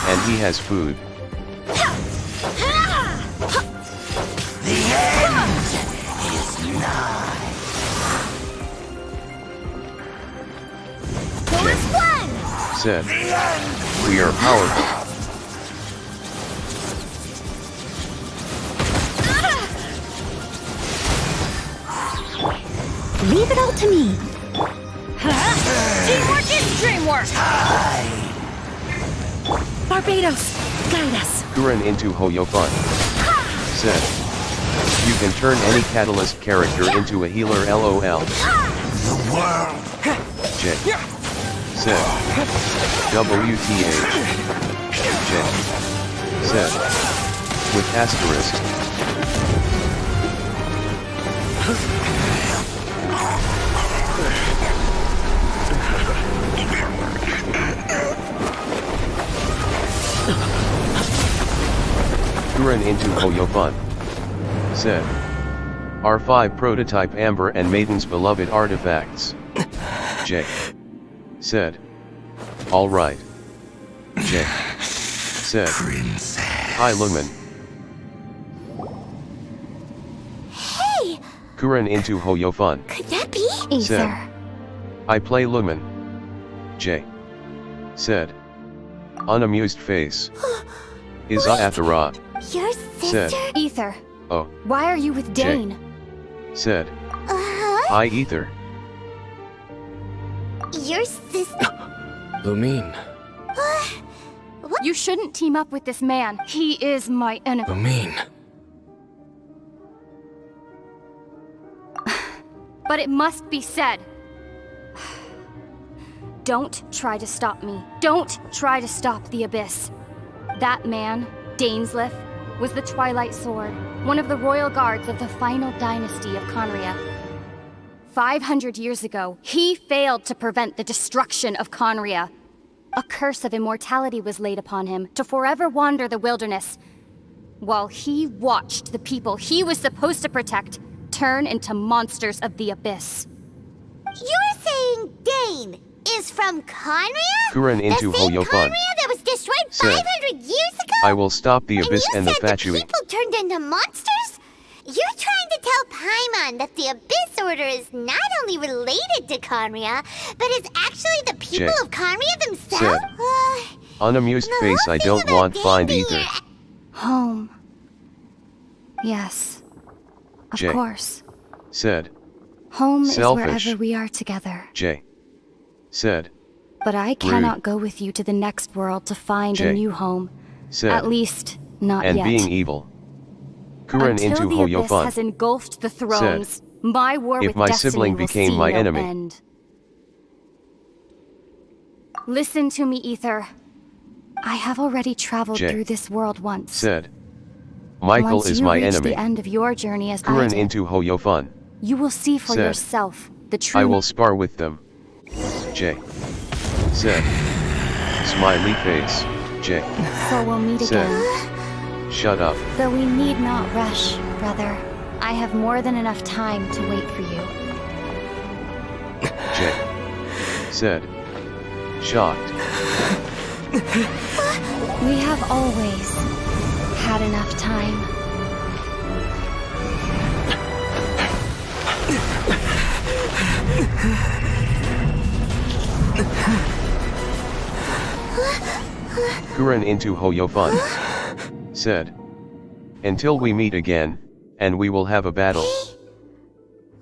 [SPEAKER 1] And he has food.
[SPEAKER 6] The end is nigh.
[SPEAKER 1] Said. We are powerful.
[SPEAKER 3] Leave it all to me.
[SPEAKER 21] Teamwork is dreamwork!
[SPEAKER 3] Barbados, guide us.
[SPEAKER 1] Kuren into Hoyofun. Said. You can turn any catalyst character into a healer, LOL.
[SPEAKER 6] The world.
[SPEAKER 1] J. Said. WTH. J. Said. With asterisk. Kuren into Hoyofun. Said. R5 prototype Amber and Maiden's beloved artifacts. J. Said. Alright. J. Said. Hi Lumen.
[SPEAKER 3] Hey!
[SPEAKER 1] Kuren into Hoyofun.
[SPEAKER 3] Could that be?
[SPEAKER 1] Said. I play Lumen. J. Said. Unamused face. Is Athara.
[SPEAKER 3] Your sister?
[SPEAKER 1] Said.
[SPEAKER 21] Ether.
[SPEAKER 1] Oh.
[SPEAKER 21] Why are you with Dane?
[SPEAKER 1] Said. Hi Ether.
[SPEAKER 13] Your sister?
[SPEAKER 19] Lumine.
[SPEAKER 21] You shouldn't team up with this man. He is my enemy.
[SPEAKER 19] Lumine.
[SPEAKER 21] But it must be said. Don't try to stop me. Don't try to stop the Abyss. That man, Dainsleif, was the Twilight Sword, one of the royal guards of the final dynasty of Conria. 500 years ago, he failed to prevent the destruction of Conria. A curse of immortality was laid upon him to forever wander the wilderness, while he watched the people he was supposed to protect turn into monsters of the Abyss.
[SPEAKER 13] You're saying Dane is from Conria?
[SPEAKER 1] Kuren into
[SPEAKER 13] the same
[SPEAKER 1] Hoyofun.
[SPEAKER 13] Conria that was destroyed
[SPEAKER 1] Said.
[SPEAKER 13] 500 years ago?
[SPEAKER 1] I will stop the Abyss and the
[SPEAKER 13] the
[SPEAKER 1] Fatui.
[SPEAKER 13] people turned into monsters? You're trying to tell Paimon that the Abyss Order is not only related to Conria, but is actually the people
[SPEAKER 1] J.
[SPEAKER 13] of Conria themselves?
[SPEAKER 1] Said. Unamused face I don't want find either.
[SPEAKER 21] Home. Yes. Of
[SPEAKER 1] J.
[SPEAKER 21] course.
[SPEAKER 1] Said.
[SPEAKER 21] Home
[SPEAKER 1] Selfish.
[SPEAKER 21] is wherever we are together.
[SPEAKER 1] J. Said.
[SPEAKER 21] But I cannot go with you to the next world to find
[SPEAKER 1] J.
[SPEAKER 21] a new home.
[SPEAKER 1] Said.
[SPEAKER 21] At least, not
[SPEAKER 1] And
[SPEAKER 21] yet.
[SPEAKER 1] being evil. Kuren
[SPEAKER 21] Until
[SPEAKER 1] into
[SPEAKER 21] the Abyss
[SPEAKER 1] Hoyofun.
[SPEAKER 21] has engulfed the thrones, my war
[SPEAKER 1] If
[SPEAKER 21] with
[SPEAKER 1] my
[SPEAKER 21] destiny
[SPEAKER 1] sibling
[SPEAKER 21] will
[SPEAKER 1] became
[SPEAKER 21] see
[SPEAKER 1] my
[SPEAKER 21] no
[SPEAKER 1] enemy.
[SPEAKER 21] end. Listen to me, Ether. I have already traveled
[SPEAKER 1] J.
[SPEAKER 21] through this world once.
[SPEAKER 1] Said. Michael
[SPEAKER 21] Once
[SPEAKER 1] is
[SPEAKER 21] you
[SPEAKER 1] my
[SPEAKER 21] reach
[SPEAKER 1] enemy.
[SPEAKER 21] the end of your journey as I
[SPEAKER 1] Kuren
[SPEAKER 21] did,
[SPEAKER 1] into Hoyofun.
[SPEAKER 21] you will see for
[SPEAKER 1] Said.
[SPEAKER 21] yourself the true.
[SPEAKER 1] I will spar with them. J. Said. Smiley face. J.
[SPEAKER 21] So we'll meet
[SPEAKER 1] Said.
[SPEAKER 21] again.
[SPEAKER 1] Shut up.
[SPEAKER 21] Though we need not rush, brother. I have more than enough time to wait for you.
[SPEAKER 1] J. Said. Shocked.
[SPEAKER 21] We have always had enough time.
[SPEAKER 1] Kuren into Hoyofun. Said. Until we meet again, and we will have a battle.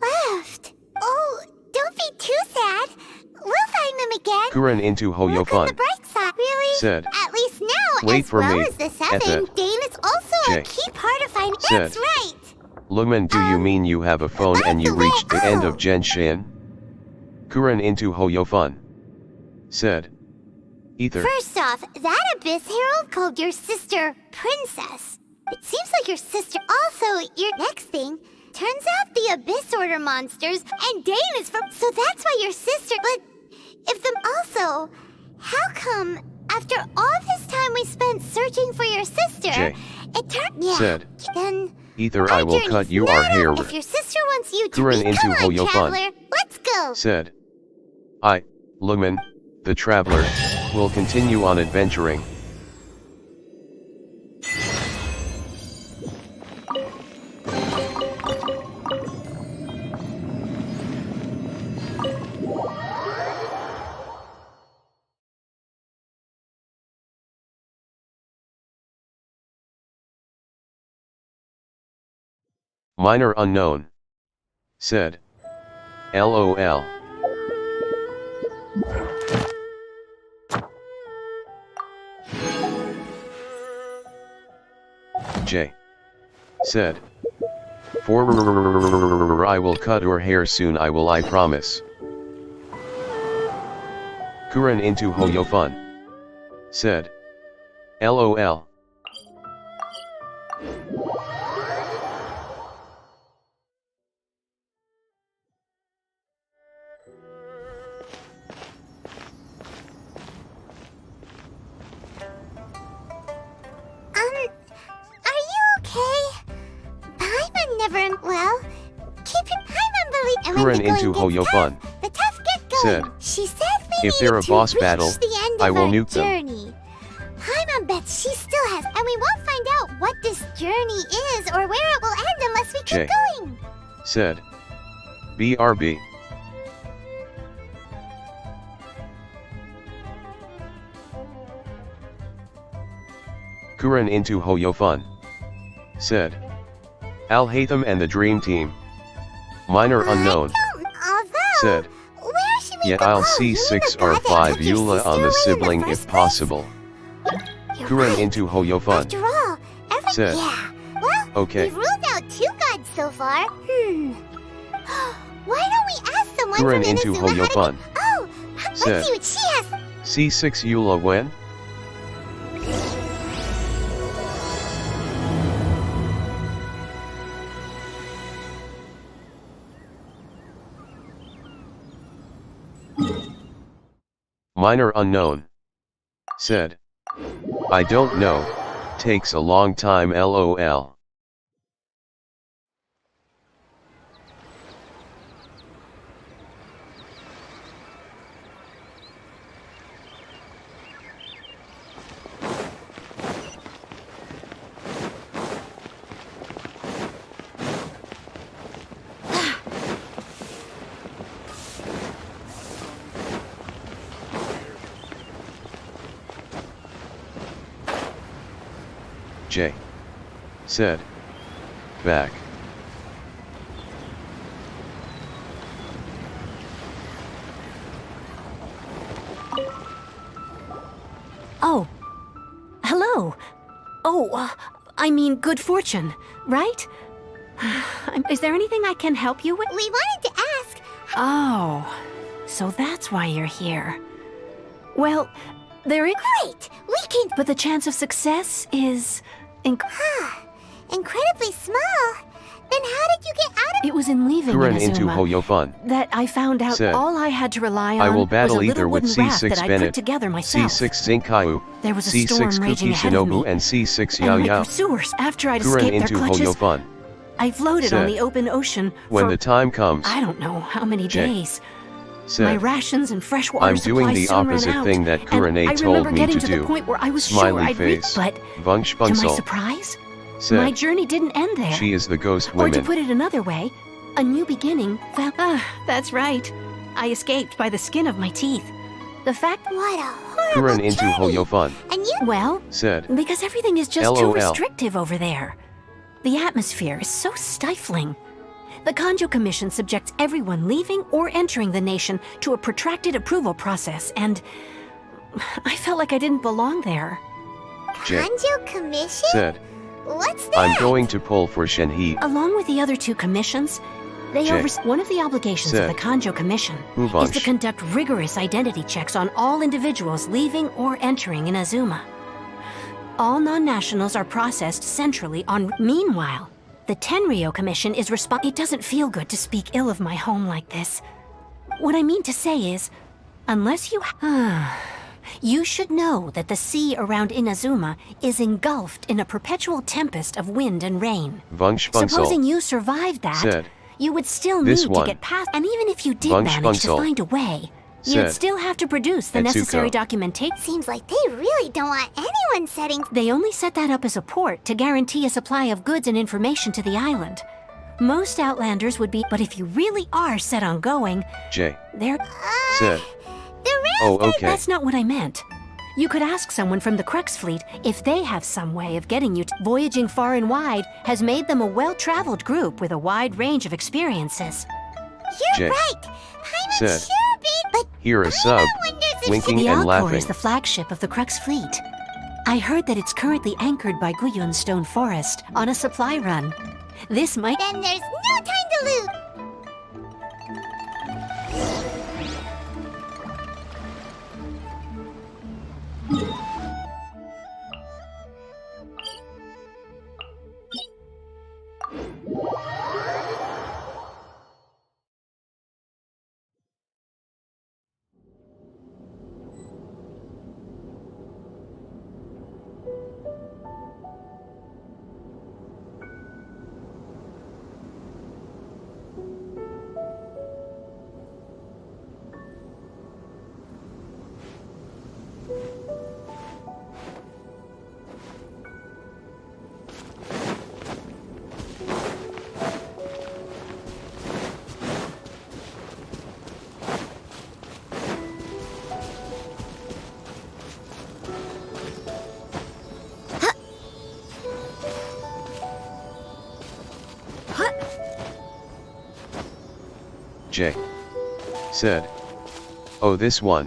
[SPEAKER 13] Left. Oh, don't be too sad. We'll find them again.
[SPEAKER 1] Kuren into
[SPEAKER 13] Look on the
[SPEAKER 1] Hoyofun.
[SPEAKER 13] bright side. Really?
[SPEAKER 1] Said.
[SPEAKER 13] At least now,
[SPEAKER 1] Wait
[SPEAKER 13] as
[SPEAKER 1] for
[SPEAKER 13] well
[SPEAKER 1] me,
[SPEAKER 13] as the Seven,
[SPEAKER 1] Ethet.
[SPEAKER 13] Dane is also
[SPEAKER 1] J.
[SPEAKER 13] a key part of finding.
[SPEAKER 1] Said.
[SPEAKER 13] That's right.
[SPEAKER 1] Lumen, do you mean you have a phone and you reached the end of Genshin? Kuren into Hoyofun. Said. Ether.
[SPEAKER 13] First off, that Abyss Herald called your sister Princess. It seems like your sister also your next thing. Turns out the Abyss Order monsters and Dane is from. So that's why your sister. But if them also, how come after all this time we spent searching for your sister,
[SPEAKER 1] Jay
[SPEAKER 13] it turned
[SPEAKER 1] said,
[SPEAKER 13] then
[SPEAKER 1] Ether, I will cut you our hair.
[SPEAKER 13] if your sister wants you to
[SPEAKER 1] Kuren
[SPEAKER 13] be,
[SPEAKER 1] into
[SPEAKER 13] come on,
[SPEAKER 1] Hoyo Fun.
[SPEAKER 13] traveler, let's go.
[SPEAKER 1] Said, I, Lumen, the traveler, will continue on adventuring. Minor unknown. Said, LOL. J. Said, for I will cut your hair soon, I promise. Kuren into Hoyo Fun. Said, LOL. Kuren into Hoyo Fun.
[SPEAKER 13] The tough get going.
[SPEAKER 1] Said,
[SPEAKER 13] she said we
[SPEAKER 1] if there a
[SPEAKER 13] to
[SPEAKER 1] boss
[SPEAKER 13] reach
[SPEAKER 1] battle,
[SPEAKER 13] the end
[SPEAKER 1] I
[SPEAKER 13] of
[SPEAKER 1] will
[SPEAKER 13] our
[SPEAKER 1] nuke them.
[SPEAKER 13] journey. Paimon bets she still has, and we won't find out what this journey is or where it will end unless we
[SPEAKER 1] J.
[SPEAKER 13] keep going.
[SPEAKER 1] Said, BRB. Kuren into Hoyo Fun. Said, Al Hatham and the Dream Team. Minor unknown. Said, yet I'll see 6 or 5 Eula on the sibling if possible. Kuren into Hoyo Fun.
[SPEAKER 13] After all,
[SPEAKER 1] Said,
[SPEAKER 13] well,
[SPEAKER 1] okay.
[SPEAKER 13] we've ruled out 2 gods so far. Why don't we ask someone
[SPEAKER 1] Kuren
[SPEAKER 13] from
[SPEAKER 1] into
[SPEAKER 13] Inazuma
[SPEAKER 1] Hoyo Fun.
[SPEAKER 13] Oh,
[SPEAKER 1] Said,
[SPEAKER 13] let's see what she has.
[SPEAKER 1] C6 Eula when? Minor unknown. Said, I don't know, takes a long time LOL. J. Said, back.
[SPEAKER 14] Oh. Hello. Oh, I mean good fortune, right? Is there anything I can help you with?
[SPEAKER 13] We wanted to ask.
[SPEAKER 14] Oh, so that's why you're here. Well, there is...
[SPEAKER 13] Great! We can...
[SPEAKER 14] But the chance of success is...
[SPEAKER 13] incredibly small. Then how did you get out of...
[SPEAKER 14] It was in leaving
[SPEAKER 1] Kuren into
[SPEAKER 14] Inazuma
[SPEAKER 1] Hoyo Fun.
[SPEAKER 14] that I found out
[SPEAKER 1] Said,
[SPEAKER 14] all I had to rely on
[SPEAKER 1] I will
[SPEAKER 14] was a
[SPEAKER 1] battle
[SPEAKER 14] little
[SPEAKER 1] either with
[SPEAKER 14] wooden raft
[SPEAKER 1] C6
[SPEAKER 14] that I put
[SPEAKER 1] Bennett,
[SPEAKER 14] together myself.
[SPEAKER 1] C6 Zinkayu,
[SPEAKER 14] There was a
[SPEAKER 1] C6
[SPEAKER 14] storm raging
[SPEAKER 1] Kuki
[SPEAKER 14] ahead of
[SPEAKER 1] Shinobu
[SPEAKER 14] me,
[SPEAKER 1] and C6
[SPEAKER 14] and
[SPEAKER 1] Yao
[SPEAKER 14] my
[SPEAKER 1] Yao.
[SPEAKER 14] pursuers, after I'd
[SPEAKER 1] Kuren
[SPEAKER 14] escaped
[SPEAKER 1] into
[SPEAKER 14] their clutches,
[SPEAKER 1] Hoyo Fun.
[SPEAKER 14] I floated
[SPEAKER 1] Said,
[SPEAKER 14] on the open ocean
[SPEAKER 1] when
[SPEAKER 14] for
[SPEAKER 1] the time comes,
[SPEAKER 14] I don't know how many
[SPEAKER 1] J.
[SPEAKER 14] days.
[SPEAKER 1] Said,
[SPEAKER 14] My rations and fresh water
[SPEAKER 1] I'm doing
[SPEAKER 14] supplies
[SPEAKER 1] the
[SPEAKER 14] soon ran
[SPEAKER 1] opposite
[SPEAKER 14] out,
[SPEAKER 1] thing that
[SPEAKER 14] and
[SPEAKER 1] Kurene
[SPEAKER 14] I
[SPEAKER 1] told
[SPEAKER 14] remember
[SPEAKER 1] me
[SPEAKER 14] getting
[SPEAKER 1] to
[SPEAKER 14] the
[SPEAKER 1] do.
[SPEAKER 14] point where I was
[SPEAKER 1] Smiley
[SPEAKER 14] sure I'd reach,
[SPEAKER 1] face.
[SPEAKER 14] but
[SPEAKER 1] Vunch
[SPEAKER 14] to my
[SPEAKER 1] Bunsel.
[SPEAKER 14] surprise,
[SPEAKER 1] Said,
[SPEAKER 14] my journey didn't end there.
[SPEAKER 1] she is the ghost
[SPEAKER 14] Or to
[SPEAKER 1] woman.
[SPEAKER 14] put it another way, a new beginning found... that's right. I escaped by the skin of my teeth. The fact...
[SPEAKER 13] What a horrible
[SPEAKER 1] Kuren into Hoyo Fun.
[SPEAKER 13] And you...
[SPEAKER 14] Well,
[SPEAKER 1] Said,
[SPEAKER 14] because everything is just
[SPEAKER 1] LOL.
[SPEAKER 14] too restrictive over there. The atmosphere is so stifling. The Kanjo Commission subjects everyone leaving or entering the nation to a protracted approval process, and I felt like I didn't belong there.
[SPEAKER 1] J.
[SPEAKER 13] Kanjo Commission?
[SPEAKER 1] Said,
[SPEAKER 13] What's that?
[SPEAKER 1] I'm going to pull for Shenhe.
[SPEAKER 14] Along with the other 2 commissions, One of the obligations of the Kanjo Commission is to conduct rigorous identity checks on all individuals leaving or entering Inazuma. All non-nationals are processed centrally on... Meanwhile, the Tenryo Commission is It doesn't feel good to speak ill of my home like this. What I mean to say is, unless you... You should know that the sea around Inazuma is engulfed in a perpetual tempest of wind and rain. Supposing you survived that, you would still need to get past... And even if you did manage to find a way, you'd still have to produce the necessary documentation.
[SPEAKER 13] Seems like they really don't want anyone setting...
[SPEAKER 14] They only set that up as a port to guarantee a supply of goods and information to the island. Most Outlanders would be... But if you really are set on going... They're...
[SPEAKER 1] okay.
[SPEAKER 14] That's not what I meant. You could ask someone from the Crux fleet if they have some way of getting you to... Voyaging far and wide has made them a well-traveled group with a wide range of experiences.
[SPEAKER 13] You're right! Paimon sure be... But
[SPEAKER 1] Here a sub, winking and laughing.
[SPEAKER 14] The Alcor is the flagship of the Crux fleet. I heard that it's currently anchored by Guyun Stone Forest on a supply run. This might...
[SPEAKER 13] Then there's no time to lose!
[SPEAKER 1] Said. Oh, this one.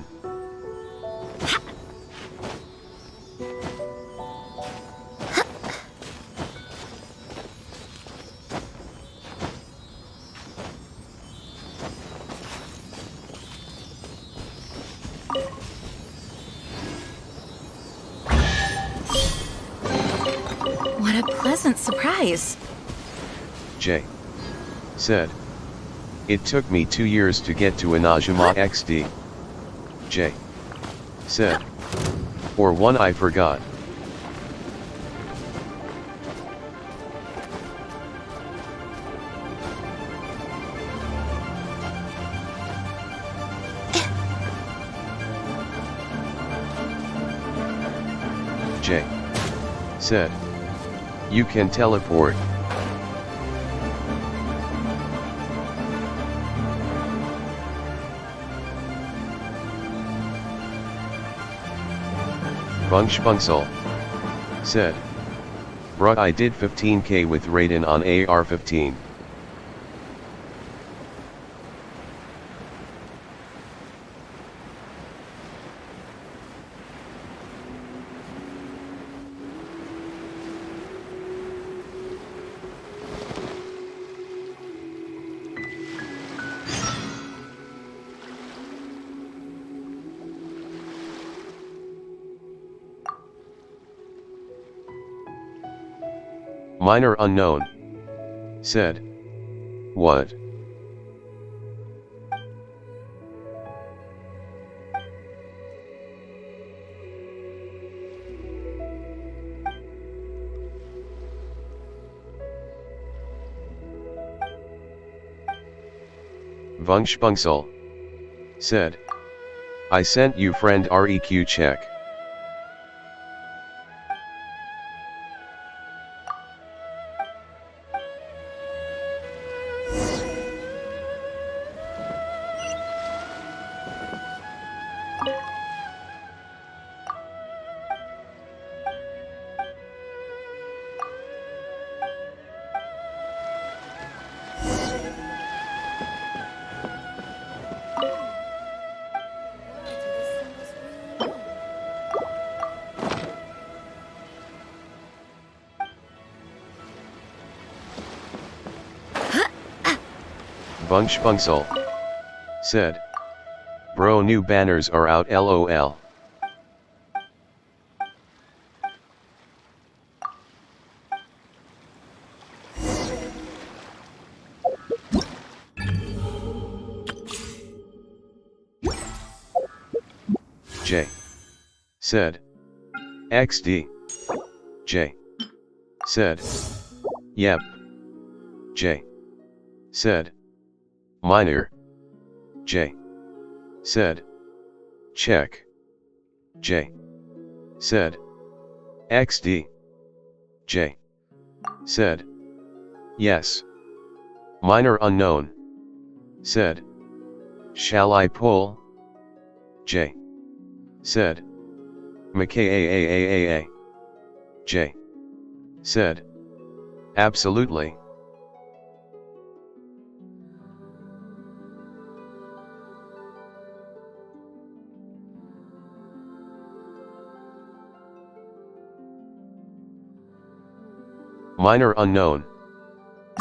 [SPEAKER 20] What a pleasant surprise.
[SPEAKER 1] Said. It took me 2 years to get to Inazuma XD. Said. Or one I forgot. Said. You can teleport. Bunchbunsel. Said. Bruh, I did 15k with Raiden on AR-15. Minor unknown. Said. What? Vunchbunsel. Said. I sent you friend REQ check. Spunksel. Said. Bro, new banners are out, lol. J. Said. XD. J. Said. Yep. J. Said. Minor. J. Said. Check. J. Said. XD. J. Said. Yes. Minor unknown. Said. Shall I pull? J. Said. McKAAAAA. J. Said. Absolutely. Minor unknown.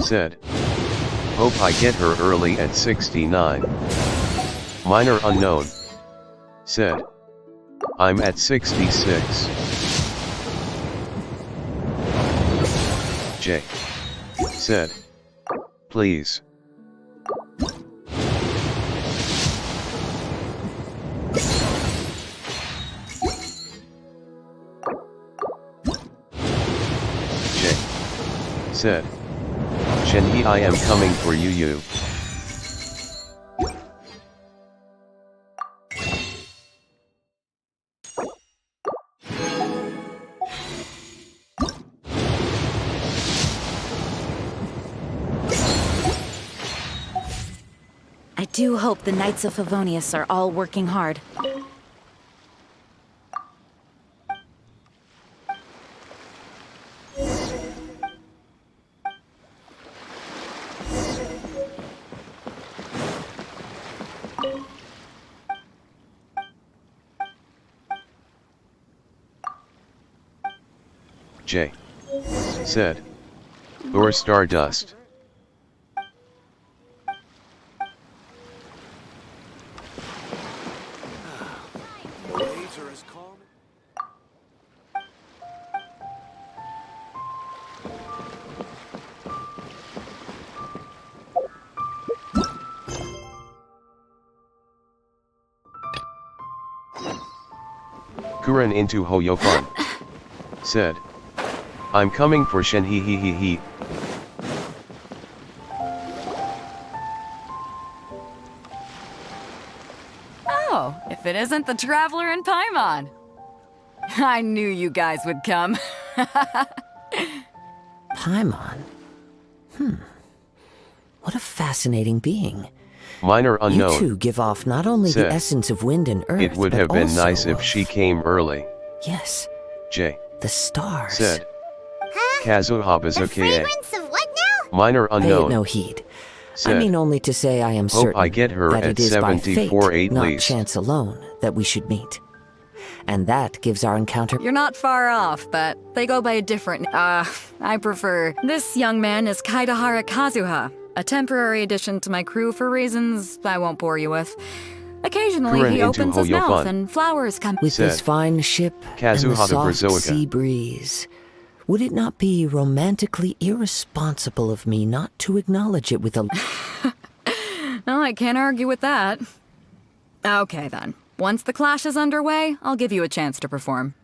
[SPEAKER 1] Said. Hope I get her early at 69. Minor unknown. Said. I'm at 66. J. Said. Please. J. Said. Shenhe, I am coming for you.
[SPEAKER 10] I do hope the Knights of Favonius are all working hard.
[SPEAKER 1] J. Said. Or Stardust. Kuren into Hoyofun. Said. I'm coming for Shenhe.
[SPEAKER 4] Oh, if it isn't the Traveler and Paimon. I knew you guys would come.
[SPEAKER 16] Paimon? What a fascinating being.
[SPEAKER 1] Minor unknown.
[SPEAKER 16] You two give off not only
[SPEAKER 1] Said.
[SPEAKER 16] the essence of wind and earth,
[SPEAKER 1] It would
[SPEAKER 16] but
[SPEAKER 1] have been
[SPEAKER 16] also
[SPEAKER 1] nice if
[SPEAKER 16] of-
[SPEAKER 1] she came early.
[SPEAKER 16] Yes.
[SPEAKER 1] J.
[SPEAKER 16] The stars.
[SPEAKER 1] Said. Kazuhaba's okay.
[SPEAKER 13] Of what now?
[SPEAKER 1] Minor
[SPEAKER 16] Pay it
[SPEAKER 1] unknown.
[SPEAKER 16] no heed.
[SPEAKER 1] Said.
[SPEAKER 16] I mean only to say I am
[SPEAKER 1] Hope
[SPEAKER 16] certain
[SPEAKER 1] I get her
[SPEAKER 16] that
[SPEAKER 1] at
[SPEAKER 16] it is by
[SPEAKER 1] 74
[SPEAKER 16] fate,
[SPEAKER 1] at
[SPEAKER 16] not
[SPEAKER 1] least.
[SPEAKER 16] chance alone, that we should meet. And that gives our encounter—
[SPEAKER 4] You're not far off, but they go by a different— I prefer. This young man is Kaidahara Kazuha, a temporary addition to my crew for reasons I won't bore you with. Occasionally
[SPEAKER 1] Kuren
[SPEAKER 4] he
[SPEAKER 1] into
[SPEAKER 4] opens his mouth
[SPEAKER 1] Hoyofun.
[SPEAKER 4] and flowers come—
[SPEAKER 16] With this
[SPEAKER 1] Said.
[SPEAKER 16] fine ship and the
[SPEAKER 1] Kazuha the
[SPEAKER 16] soft
[SPEAKER 1] Brazoica.
[SPEAKER 16] sea breeze, would it not be romantically irresponsible of me not to acknowledge it with a—
[SPEAKER 4] No, I can't argue with that. Okay then. Once the clash is underway, I'll give you a chance to perform.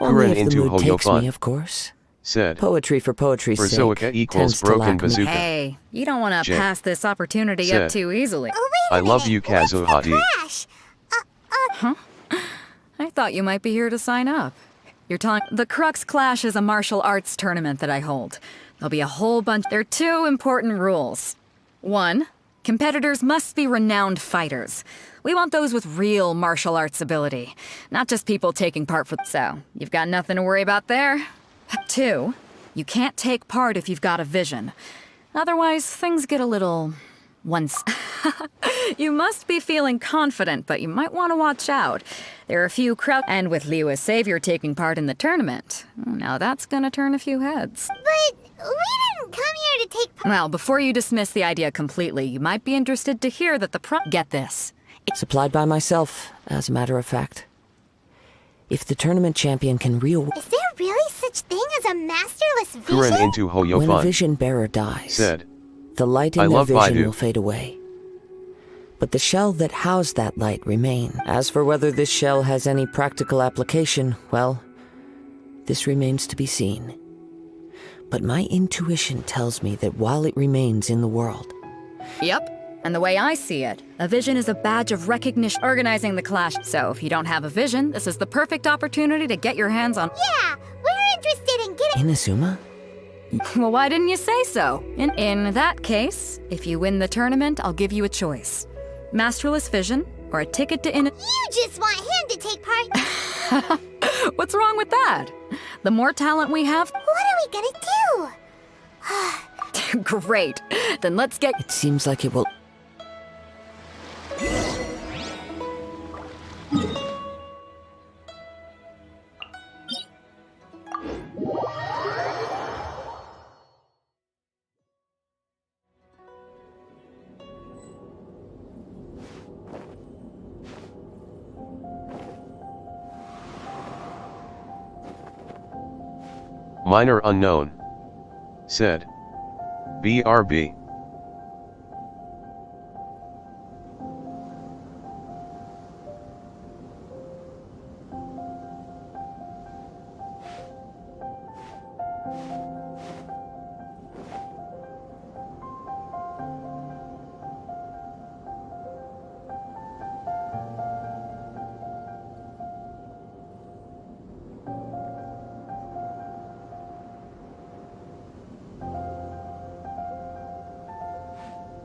[SPEAKER 16] Only
[SPEAKER 1] Kuren
[SPEAKER 16] if the
[SPEAKER 1] into
[SPEAKER 16] mood takes
[SPEAKER 1] Hoyofun.
[SPEAKER 16] me, of course.
[SPEAKER 1] Said.
[SPEAKER 16] Poetry for poetry's sake
[SPEAKER 1] Brazoica equals
[SPEAKER 16] tends to
[SPEAKER 1] broken
[SPEAKER 16] lack me.
[SPEAKER 1] bazooka.
[SPEAKER 4] Hey, you don't want to
[SPEAKER 1] J.
[SPEAKER 4] pass this opportunity
[SPEAKER 1] Said.
[SPEAKER 4] up too easily.
[SPEAKER 1] I love you, Kazuhati.
[SPEAKER 4] Huh? I thought you might be here to sign up. You're telling— The Crux Clash is a martial arts tournament that I hold. There'll be a whole bunch— There are two important rules. 1, competitors must be renowned fighters. We want those with real martial arts ability, not just people taking part for— So, you've got nothing to worry about there. 2, you can't take part if you've got a vision. Otherwise, things get a little— You must be feeling confident, but you might want to watch out. There are a few crowd— And with Liu as savior taking part in the tournament, now that's gonna turn a few heads.
[SPEAKER 13] But we didn't come here to take
[SPEAKER 4] Well, before you dismiss the idea completely, you might be interested to hear that Get this.
[SPEAKER 16] Supplied by myself, as a matter of fact. If the tournament champion can
[SPEAKER 13] Is there really such thing as a masterless
[SPEAKER 1] Kuren
[SPEAKER 13] vision?
[SPEAKER 1] into Hoyofun.
[SPEAKER 16] When a vision bearer dies,
[SPEAKER 1] said,
[SPEAKER 16] the light in
[SPEAKER 1] I
[SPEAKER 16] their
[SPEAKER 1] love
[SPEAKER 16] vision
[SPEAKER 1] Baidu.
[SPEAKER 16] will fade away. But the shell that housed that light remain. As for whether this shell has any practical application, well, this remains to be seen. But my intuition tells me that while it remains in the world...
[SPEAKER 4] Yep. And the way I see it, a vision is a badge of recognition organizing the clash. So if you don't have a vision, this is the perfect opportunity to get your hands on...
[SPEAKER 13] Yeah, we're interested in getting...
[SPEAKER 16] Inazuma?
[SPEAKER 4] Well, why didn't you say so? In that case, if you win the tournament, I'll give you a choice. Masterless vision, or a ticket to
[SPEAKER 13] You just want him to take part.
[SPEAKER 4] What's wrong with that? The more talent we have...
[SPEAKER 13] What are we gonna do?
[SPEAKER 4] Great. Then let's get...
[SPEAKER 16] It seems like it will...
[SPEAKER 1] Minor unknown. Said. BRB.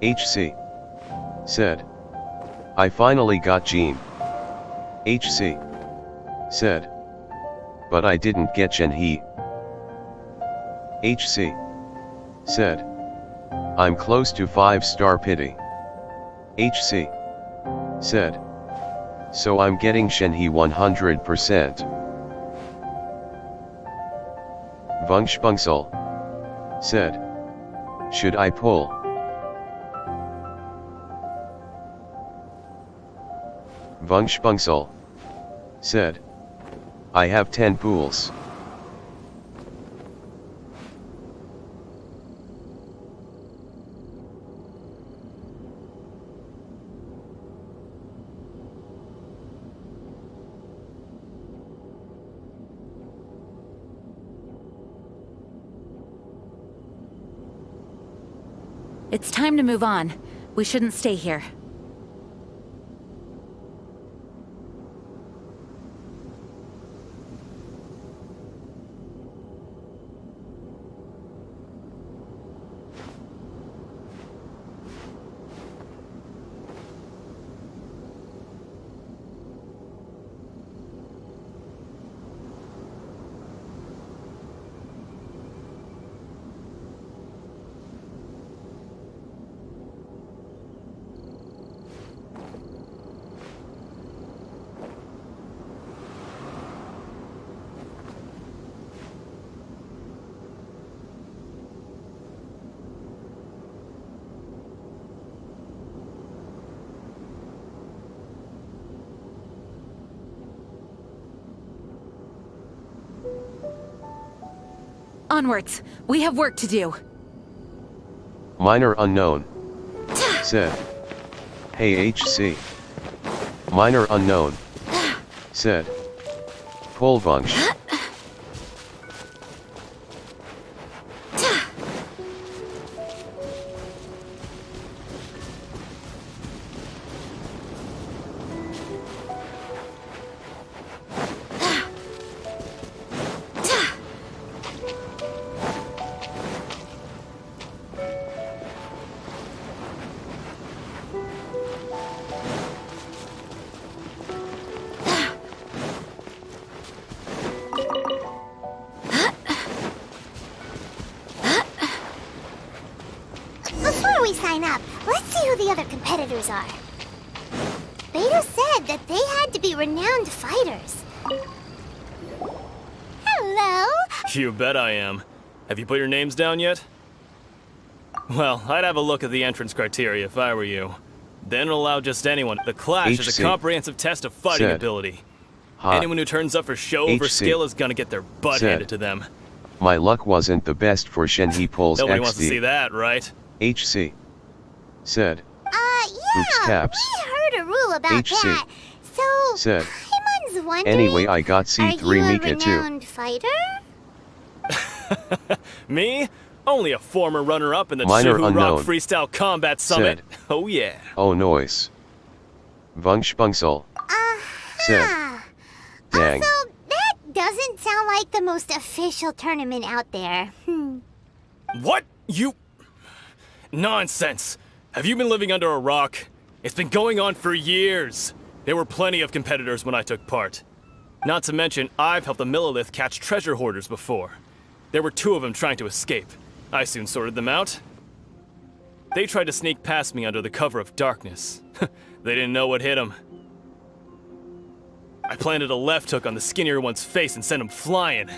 [SPEAKER 1] HC. Said. I finally got Jean. HC. Said. But I didn't get Shenhe. HC. Said. I'm close to 5-star pity. HC. Said. So I'm getting Shenhe 100%. Vungspungsel. Said. Should I pull? Vungspungsel. Said. I have 10 pools.
[SPEAKER 20] It's time to move on. We shouldn't stay here. Onwards. We have work to do.
[SPEAKER 1] Minor unknown. Said. Hey HC. Minor unknown. Said. Polvunch.
[SPEAKER 13] Before we sign up, let's see who the other competitors are. Beto said that they had to be renowned fighters. Hello?
[SPEAKER 11] You bet I am. Have you put your names down yet? Well, I'd have a look at the entrance criteria if I were you. Then allow just anyone. The Clash is a comprehensive test of fighting ability. Anyone who turns up for show over skill is gonna get their butt handed to them.
[SPEAKER 1] My luck wasn't the best for Shen. He pulls
[SPEAKER 11] Nobody
[SPEAKER 1] XD.
[SPEAKER 11] wants to see that, right?
[SPEAKER 1] HC. Said.
[SPEAKER 13] Yeah,
[SPEAKER 1] Oops caps.
[SPEAKER 13] we heard a rule about
[SPEAKER 1] HC.
[SPEAKER 13] that. So,
[SPEAKER 1] Said.
[SPEAKER 13] Paimon's wondering,
[SPEAKER 1] Anyway, I got C3 Mika
[SPEAKER 13] are you a
[SPEAKER 1] too.
[SPEAKER 13] renowned fighter?
[SPEAKER 11] Me? Only a former runner-up in the
[SPEAKER 1] Minor
[SPEAKER 11] Suhu
[SPEAKER 1] unknown.
[SPEAKER 11] Rock Freestyle Combat Summit.
[SPEAKER 1] Said.
[SPEAKER 11] Oh yeah.
[SPEAKER 1] Oh noise. Vungspungsel. Said. Dang.
[SPEAKER 13] Also, that doesn't sound like the most official tournament out there.
[SPEAKER 11] What? You... Nonsense. Have you been living under a rock? It's been going on for years. There were plenty of competitors when I took part. Not to mention, I've helped the Millilith catch treasure hoarders before. There were 2 of them trying to escape. I soon sorted them out. They tried to sneak past me under the cover of darkness. They didn't know what hit them. I planted a left hook on the skinnier one's face and sent him flying.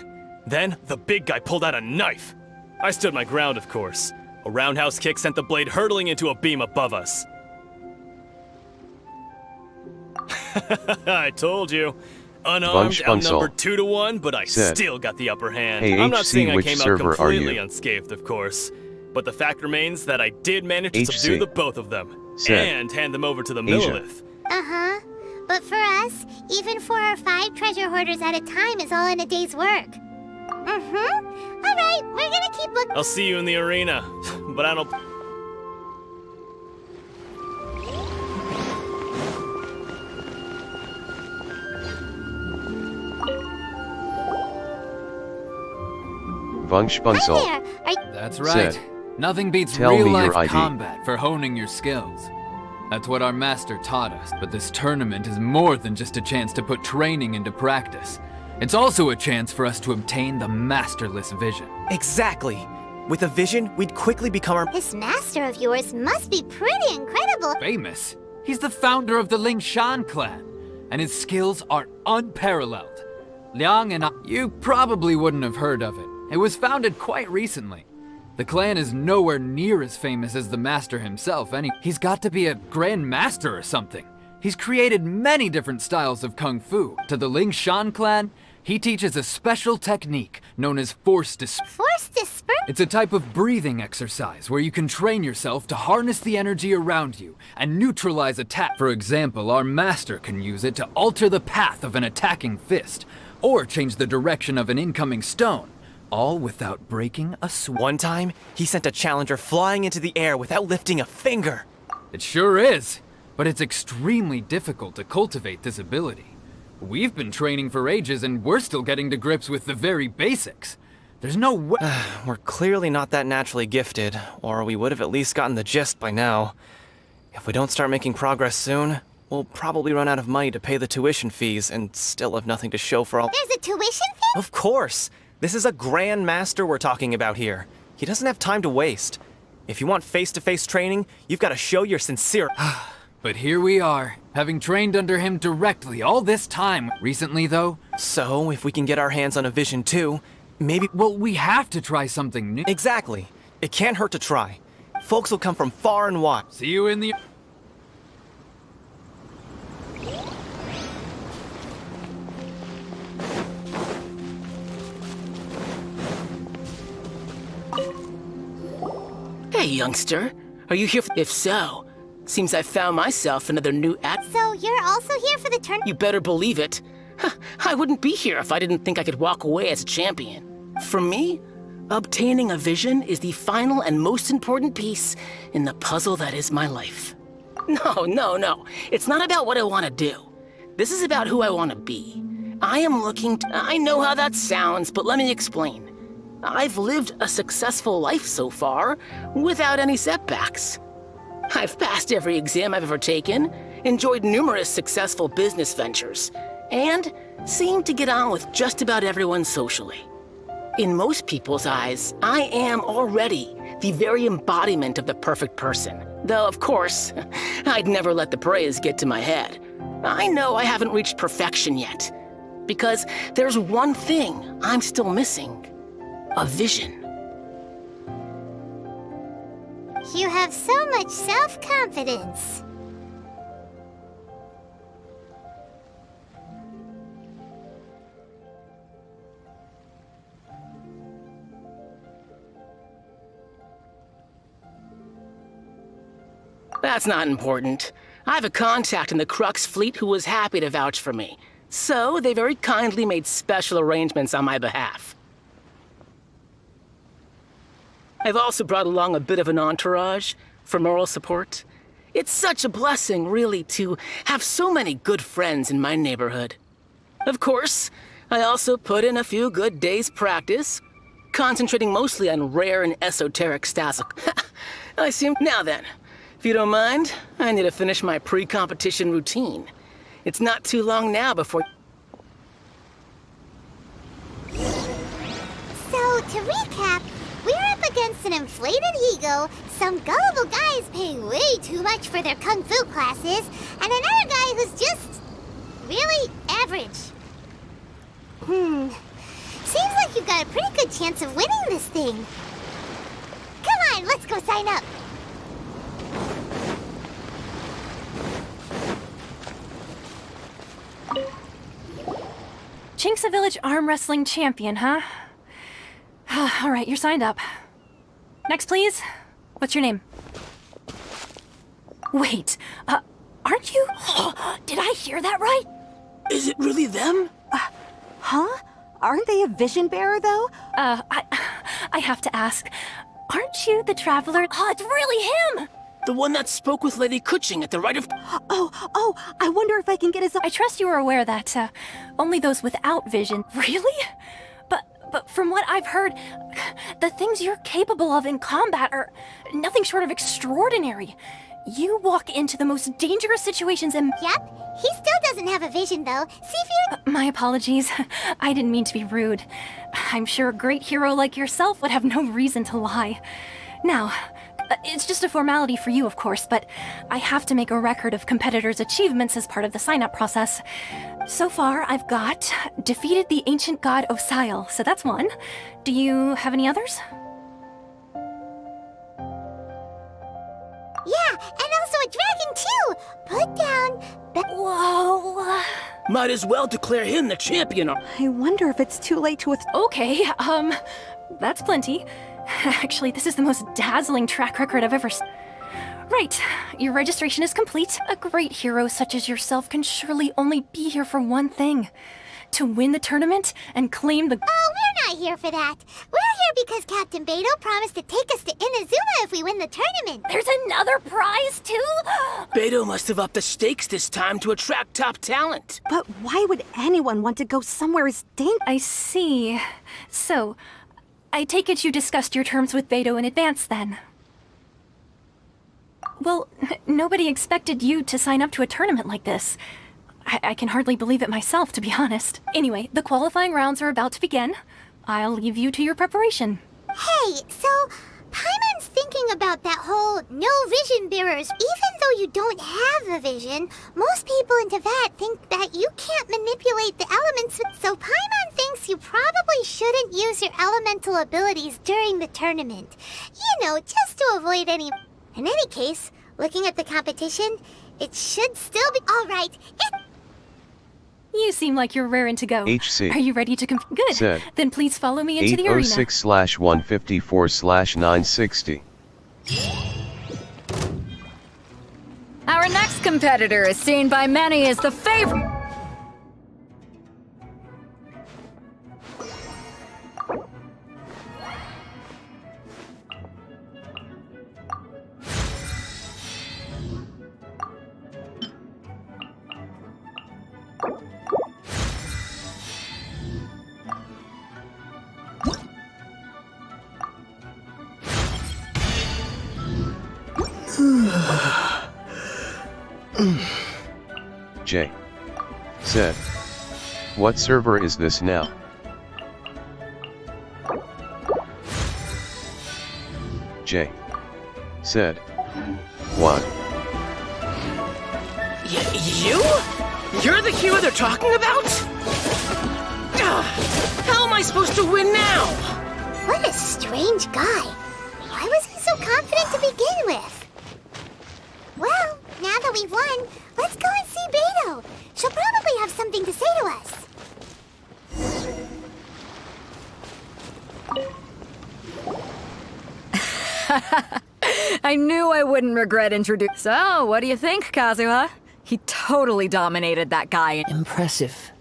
[SPEAKER 11] Then, the big guy pulled out a knife. I stood my ground, of course. A roundhouse kick sent the blade hurtling into a beam above us. I told you. Unarmed, outnumbered 2 to 1, but I still got the upper hand.
[SPEAKER 1] Hey,
[SPEAKER 11] I'm not
[SPEAKER 1] HC,
[SPEAKER 11] saying I
[SPEAKER 1] which
[SPEAKER 11] came out
[SPEAKER 1] server are
[SPEAKER 11] completely
[SPEAKER 1] you?
[SPEAKER 11] unscathed, of course. But the fact remains that I did manage to subdue the both of them. And hand them over to the Millilith.
[SPEAKER 13] Uh-huh. But for us, even 4 or 5 treasure hoarders at a time is all in a day's work. Alright, we're gonna keep looking.
[SPEAKER 11] I'll see you in the arena, but I don't...
[SPEAKER 1] Vungspungsel.
[SPEAKER 2] That's right.
[SPEAKER 1] Said.
[SPEAKER 2] Nothing beats
[SPEAKER 1] Tell me your
[SPEAKER 2] real-life
[SPEAKER 1] ID.
[SPEAKER 2] combat for honing your skills. That's what our master taught us, but this tournament is more than just a chance to put training into practice. It's also a chance for us to obtain the masterless vision.
[SPEAKER 17] Exactly. With a vision, we'd quickly become our...
[SPEAKER 13] This master of yours must be pretty incredible.
[SPEAKER 2] Famous? He's the founder of the Lingshan clan, and his skills are unparalleled. Liang and I... You probably wouldn't have heard of it. It was founded quite recently. The clan is nowhere near as famous as the master himself, he's got to be a grand master or something. He's created many different styles of kung fu. To the Lingshan clan, he teaches a special technique known as force dispersion.
[SPEAKER 13] Force dispersion?
[SPEAKER 2] It's a type of breathing exercise where you can train yourself to harness the energy around you and neutralize attack. For example, our master can use it to alter the path of an attacking fist, or change the direction of an incoming stone. All without breaking a sweat.
[SPEAKER 17] One time, he sent a challenger flying into the air without lifting a finger.
[SPEAKER 2] It sure is, but it's extremely difficult to cultivate this ability. We've been training for ages and we're still getting to grips with the very basics. There's no way—
[SPEAKER 17] We're clearly not that naturally gifted, or we would have at least gotten the gist by now. If we don't start making progress soon, we'll probably run out of money to pay the tuition fees and still have nothing to show for all—
[SPEAKER 13] There's a tuition fee?
[SPEAKER 17] Of course! This is a Grand Master we're talking about here. He doesn't have time to waste. If you want face-to-face training, you've got to show you're sincere.
[SPEAKER 2] But here we are, having trained under him directly all this time. Recently, though—
[SPEAKER 17] So, if we can get our hands on a vision too, maybe—
[SPEAKER 2] Well, we have to try something new.
[SPEAKER 17] Exactly. It can't hurt to try. Folks will come from far and wide.
[SPEAKER 2] See you in the—
[SPEAKER 18] Hey, youngster. Are you here? If so, seems I found myself another new
[SPEAKER 13] So you're also here for the turn?
[SPEAKER 18] You better believe it. I wouldn't be here if I didn't think I could walk away as a champion. For me, obtaining a vision is the final and most important piece in the puzzle that is my life. No. It's not about what I want to do. This is about who I want to be. I am looking to— I know how that sounds, but let me explain. I've lived a successful life so far, without any setbacks. I've passed every exam I've ever taken, enjoyed numerous successful business ventures, and seemed to get on with just about everyone socially. In most people's eyes, I am already the very embodiment of the perfect person. Though, of course, I'd never let the praise get to my head. I know I haven't reached perfection yet, because there's one thing I'm still missing. A vision.
[SPEAKER 13] You have so much self-confidence.
[SPEAKER 18] That's not important. I have a contact in the Crux fleet who was happy to vouch for me. So, they very kindly made special arrangements on my behalf. I've also brought along a bit of an entourage for moral support. It's such a blessing, really, to have so many good friends in my neighborhood. Of course, I also put in a few good days' practice, concentrating mostly on rare and esoteric styles. I seem... Now then, if you don't mind, I need to finish my pre-competition routine. It's not too long now before...
[SPEAKER 13] So, to recap, we're up against an inflated ego, some gullible guys paying way too much for their kung fu classes, and another guy who's just... really average. Seems like you've got a pretty good chance of winning this thing. Come on, let's go sign up.
[SPEAKER 12] Chinksa Village arm wrestling champion, huh? All right, you're signed up. Next, please. What's your name? Wait, aren't you? Did I hear that right?
[SPEAKER 18] Is it really them?
[SPEAKER 5] Huh? Aren't they a vision bearer, though?
[SPEAKER 12] I have to ask. Aren't you the traveler? Oh, it's really him!
[SPEAKER 18] The one that spoke with Lady Kuching at the right of...
[SPEAKER 5] Oh, I wonder if I can get his...
[SPEAKER 12] I trust you are aware that, only those without vision... Really? But from what I've heard, the things you're capable of in combat are nothing short of extraordinary. You walk into the most dangerous situations and...
[SPEAKER 13] Yep, he still doesn't have a vision, though. See if you're...
[SPEAKER 12] My apologies. I didn't mean to be rude. I'm sure a great hero like yourself would have no reason to lie. Now... it's just a formality for you, of course, but I have to make a record of competitors' achievements as part of the sign-up process. So far, I've got defeated the ancient god Osile, so that's one. Do you have any others?
[SPEAKER 13] Yeah, and also a dragon, too! Put down...
[SPEAKER 12] Whoa...
[SPEAKER 18] Might as well declare him the champion.
[SPEAKER 5] I wonder if it's too late to...
[SPEAKER 12] Okay, that's plenty. Actually, this is the most dazzling track record I've ever seen. Right, your registration is complete. A great hero such as yourself can surely only be here for one thing. To win the tournament and claim the...
[SPEAKER 13] Oh, we're not here for that. We're here because Captain Beto promised to take us to Inazuma if we win the tournament.
[SPEAKER 12] There's another prize, too?
[SPEAKER 18] Beto must have upped the stakes this time to attract top talent.
[SPEAKER 5] But why would anyone want to go somewhere as dangerous?
[SPEAKER 12] I see. So... I take it you discussed your terms with Beto in advance, then? Well, nobody expected you to sign up to a tournament like this. I can hardly believe it myself, to be honest. Anyway, the qualifying rounds are about to begin. I'll leave you to your preparation.
[SPEAKER 13] Hey, so... Paimon's thinking about that whole no vision bearers. Even though you don't have a vision, most people in Teyvat think that you can't manipulate the elements. So Paimon thinks you probably shouldn't use your elemental abilities during the tournament. You know, just to avoid any... In any case, looking at the competition, it should still be... Alright,
[SPEAKER 12] You seem like you're raring to go.
[SPEAKER 1] HC.
[SPEAKER 12] Are you ready to Good.
[SPEAKER 1] Said.
[SPEAKER 12] Then please follow me into the arena.
[SPEAKER 1] 806/154/960.
[SPEAKER 4] Our next competitor is seen by many as the favorite.
[SPEAKER 1] J. Said. What server is this now? J. Said. What?
[SPEAKER 18] You? You're the hero they're talking about? How am I supposed to win now?
[SPEAKER 13] What a strange guy. Why was he so confident to begin with? Well, now that we've won, let's go and see Beto. She'll probably have something to say to us.
[SPEAKER 4] I knew I wouldn't regret introducing. So, what do you think, Kazuha? He totally dominated that guy.
[SPEAKER 16] Impressive.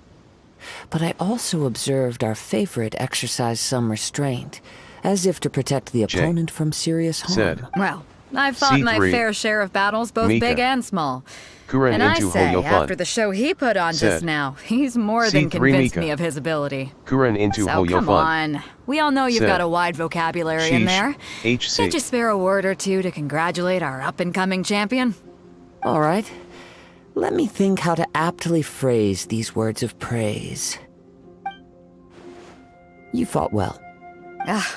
[SPEAKER 16] But I also observed our favorite exercise some restraint, as if to protect the opponent from serious harm.
[SPEAKER 1] Said.
[SPEAKER 4] Well, I've fought my
[SPEAKER 1] C3.
[SPEAKER 4] fair share of battles, both
[SPEAKER 1] Mika.
[SPEAKER 4] big and small.
[SPEAKER 1] Kuren
[SPEAKER 4] And I
[SPEAKER 1] into
[SPEAKER 4] say,
[SPEAKER 1] Hoyofun.
[SPEAKER 4] after the show he put on just
[SPEAKER 1] Said.
[SPEAKER 4] now, he's more than
[SPEAKER 1] C3
[SPEAKER 4] convinced
[SPEAKER 1] Mika.
[SPEAKER 4] me of his ability.
[SPEAKER 1] Kuren into
[SPEAKER 4] So come
[SPEAKER 1] Hoyofun.
[SPEAKER 4] on. We all know you've
[SPEAKER 1] Said.
[SPEAKER 4] got a wide vocabulary in
[SPEAKER 1] Sheesh.
[SPEAKER 4] there.
[SPEAKER 1] HC.
[SPEAKER 4] Can't you spare a word or two to congratulate our up-and-coming champion?
[SPEAKER 16] All right. Let me think how to aptly phrase these words of praise. You fought well.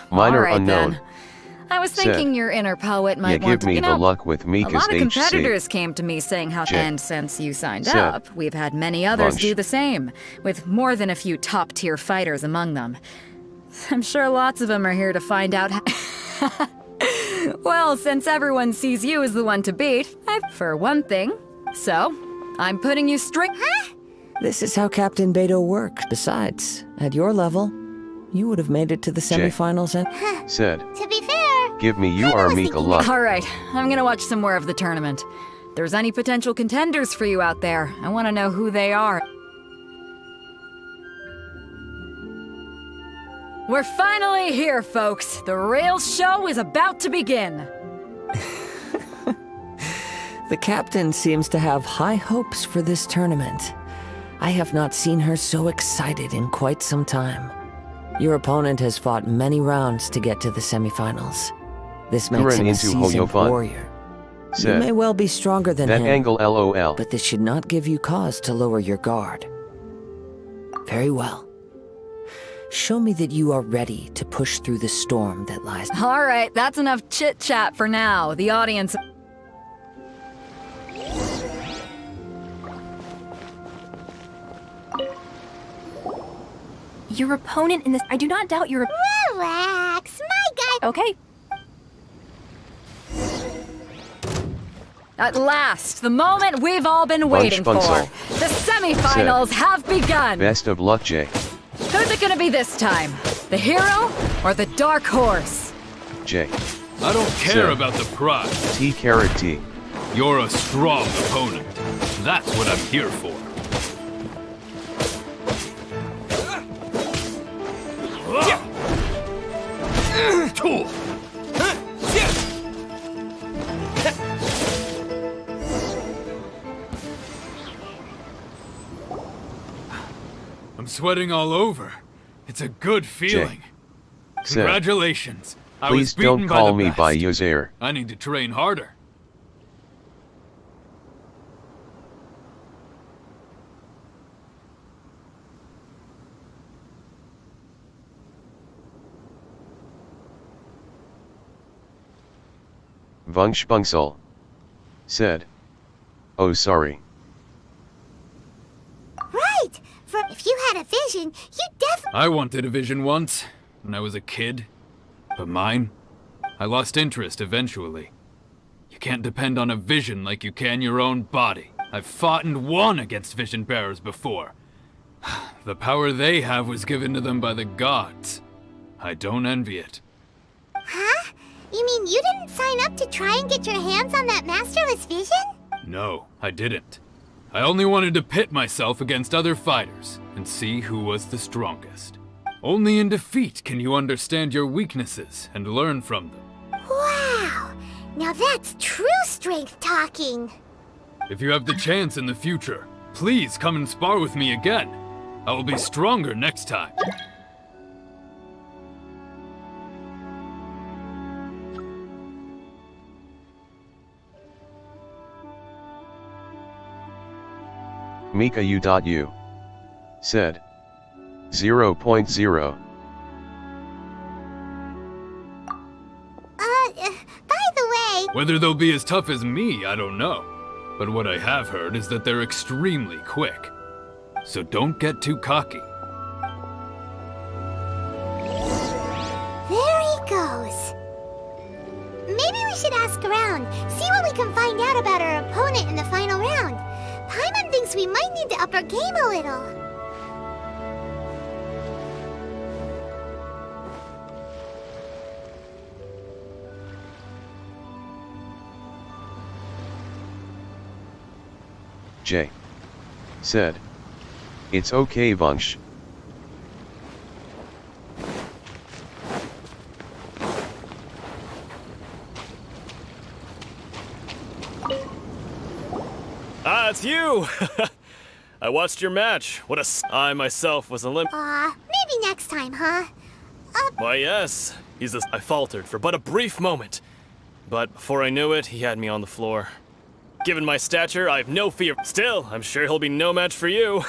[SPEAKER 1] Minor
[SPEAKER 4] all right,
[SPEAKER 1] unknown.
[SPEAKER 4] Then. I was
[SPEAKER 1] Said.
[SPEAKER 4] thinking your inner poet might
[SPEAKER 1] Yeah,
[SPEAKER 4] want
[SPEAKER 1] give
[SPEAKER 4] to,
[SPEAKER 1] me the luck with Mika's
[SPEAKER 4] a lot of
[SPEAKER 1] HC.
[SPEAKER 4] competitors came to me saying how,
[SPEAKER 1] J.
[SPEAKER 4] and since you signed
[SPEAKER 1] Said.
[SPEAKER 4] up, we've had many others
[SPEAKER 1] Bunch.
[SPEAKER 4] do the same, with more than a few top-tier fighters among them. I'm sure lots of them are here to find out how... Well, since everyone sees you as the one to beat, for one thing, so I'm putting you straight...
[SPEAKER 13] Huh?
[SPEAKER 16] This is how Captain Beto works. Besides, at your level, you would have made it to the semifinals and...
[SPEAKER 1] Said.
[SPEAKER 13] To be fair,
[SPEAKER 1] Give me you are Mika luck.
[SPEAKER 4] All right, I'm gonna watch some more of the tournament. If there's any potential contenders for you out there, I want to know who they are. We're finally here, folks. The rail show is about to begin.
[SPEAKER 16] The captain seems to have high hopes for this tournament. I have not seen her so excited in quite some time. Your opponent has fought many rounds to get to the semifinals. This makes
[SPEAKER 1] Kuren
[SPEAKER 16] him a
[SPEAKER 1] into
[SPEAKER 16] seasoned
[SPEAKER 1] Hoyofun.
[SPEAKER 16] warrior. You
[SPEAKER 1] Said.
[SPEAKER 16] may well be stronger than
[SPEAKER 1] That
[SPEAKER 16] him,
[SPEAKER 1] angle LOL.
[SPEAKER 16] but this should not give you cause to lower your guard. Very well. Show me that you are ready to push through the storm that lies...
[SPEAKER 4] All right, that's enough chit-chat for now. The audience...
[SPEAKER 12] Your opponent in this... I do not doubt your...
[SPEAKER 13] relax. My guy...
[SPEAKER 12] Okay.
[SPEAKER 4] At last, the moment we've all been waiting for.
[SPEAKER 1] Bunzel.
[SPEAKER 4] The semifinals have begun.
[SPEAKER 1] Best of luck, Jay.
[SPEAKER 4] Who's it gonna be this time? The hero or the dark horse?
[SPEAKER 1] Jay.
[SPEAKER 8] I don't care
[SPEAKER 1] Said.
[SPEAKER 8] about the prize.
[SPEAKER 1] T caret T.
[SPEAKER 8] You're a strong opponent. That's what I'm here for. Cool. I'm sweating all over. It's a good feeling.
[SPEAKER 1] Said.
[SPEAKER 8] Congratulations. I was
[SPEAKER 1] Please
[SPEAKER 8] beaten
[SPEAKER 1] don't
[SPEAKER 8] by
[SPEAKER 1] call
[SPEAKER 8] the
[SPEAKER 1] me
[SPEAKER 8] best.
[SPEAKER 1] by Uzair.
[SPEAKER 8] I need to train harder.
[SPEAKER 1] Vungspungsel. Said. Oh, sorry.
[SPEAKER 13] Right! If you had a vision, you definitely...
[SPEAKER 8] I wanted a vision once, when I was a kid. But mine? I lost interest eventually. You can't depend on a vision like you can your own body. I've fought and won against vision bearers before. The power they have was given to them by the gods. I don't envy it.
[SPEAKER 13] Huh? You mean you didn't sign up to try and get your hands on that masterless vision?
[SPEAKER 8] No, I didn't. I only wanted to pit myself against other fighters and see who was the strongest. Only in defeat can you understand your weaknesses and learn from them.
[SPEAKER 13] Wow! Now that's true strength talking.
[SPEAKER 8] If you have the chance in the future, please come and spar with me again. I will be stronger next time.
[SPEAKER 1] Mika U.U. Said. 0.0.
[SPEAKER 13] By the way...
[SPEAKER 8] Whether they'll be as tough as me, I don't know. But what I have heard is that they're extremely quick. So don't get too cocky.
[SPEAKER 13] There he goes. Maybe we should ask around, see what we can find out about our opponent in the final round. Paimon thinks we might need to up our game a little.
[SPEAKER 1] Jay said, "It's okay, Vunsh."
[SPEAKER 11] Ah, it's you! I watched your match. What I myself was
[SPEAKER 13] Maybe next time, huh?
[SPEAKER 11] Why, yes. I faltered for but a brief moment. But before I knew it, he had me on the floor. Given my stature, I have no fear. Still, I'm sure he'll be no match for you.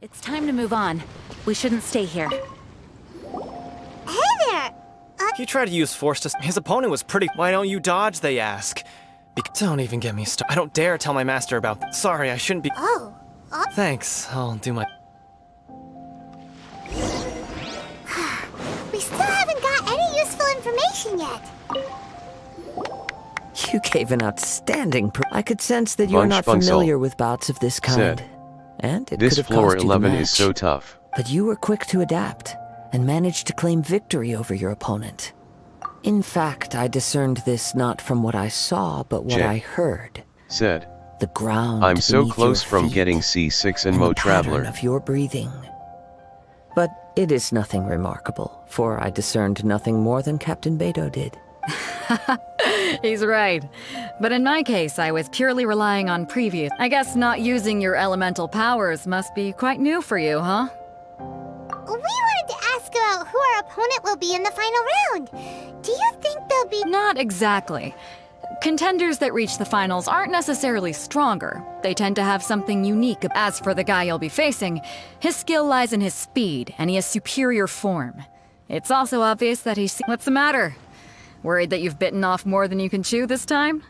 [SPEAKER 7] It's time to move on. We shouldn't stay here.
[SPEAKER 13] Hey there!
[SPEAKER 17] He tried to use force to... His opponent was pretty... Why don't you dodge, they ask. Don't even get me started. I don't dare tell my master about that. Sorry, I shouldn't be... Thanks, I'll do my...
[SPEAKER 13] We still haven't got any useful information yet.
[SPEAKER 16] You gave an outstanding I could sense that you're
[SPEAKER 1] Bunch
[SPEAKER 16] not familiar with bouts of this kind. And it
[SPEAKER 1] This
[SPEAKER 16] could have
[SPEAKER 1] floor
[SPEAKER 16] cost you the
[SPEAKER 1] 11
[SPEAKER 16] match.
[SPEAKER 1] is so tough.
[SPEAKER 16] But you were quick to adapt, and managed to claim victory over your opponent. In fact, I discerned this not from what I saw, but what
[SPEAKER 1] Jay
[SPEAKER 16] I heard.
[SPEAKER 1] said,
[SPEAKER 16] The ground
[SPEAKER 1] "I'm so
[SPEAKER 16] beneath
[SPEAKER 1] close
[SPEAKER 16] your
[SPEAKER 1] from
[SPEAKER 16] feet
[SPEAKER 1] getting C6 and
[SPEAKER 16] and
[SPEAKER 1] Mo
[SPEAKER 16] the pattern
[SPEAKER 1] Traveler."
[SPEAKER 16] of your breathing. But it is nothing remarkable, for I discerned nothing more than Captain Beto did.
[SPEAKER 4] He's right. But in my case, I was purely relying on previous. I guess not using your elemental powers must be quite new for you, huh?
[SPEAKER 13] We wanted to ask about who our opponent will be in the final round. Do you think they'll be...
[SPEAKER 4] Not exactly. Contenders that reach the finals aren't necessarily stronger. They tend to have something unique. As for the guy you'll be facing, his skill lies in his speed, and he has superior form. It's also obvious that he's... What's the matter? Worried that you've bitten off more than you can chew this time?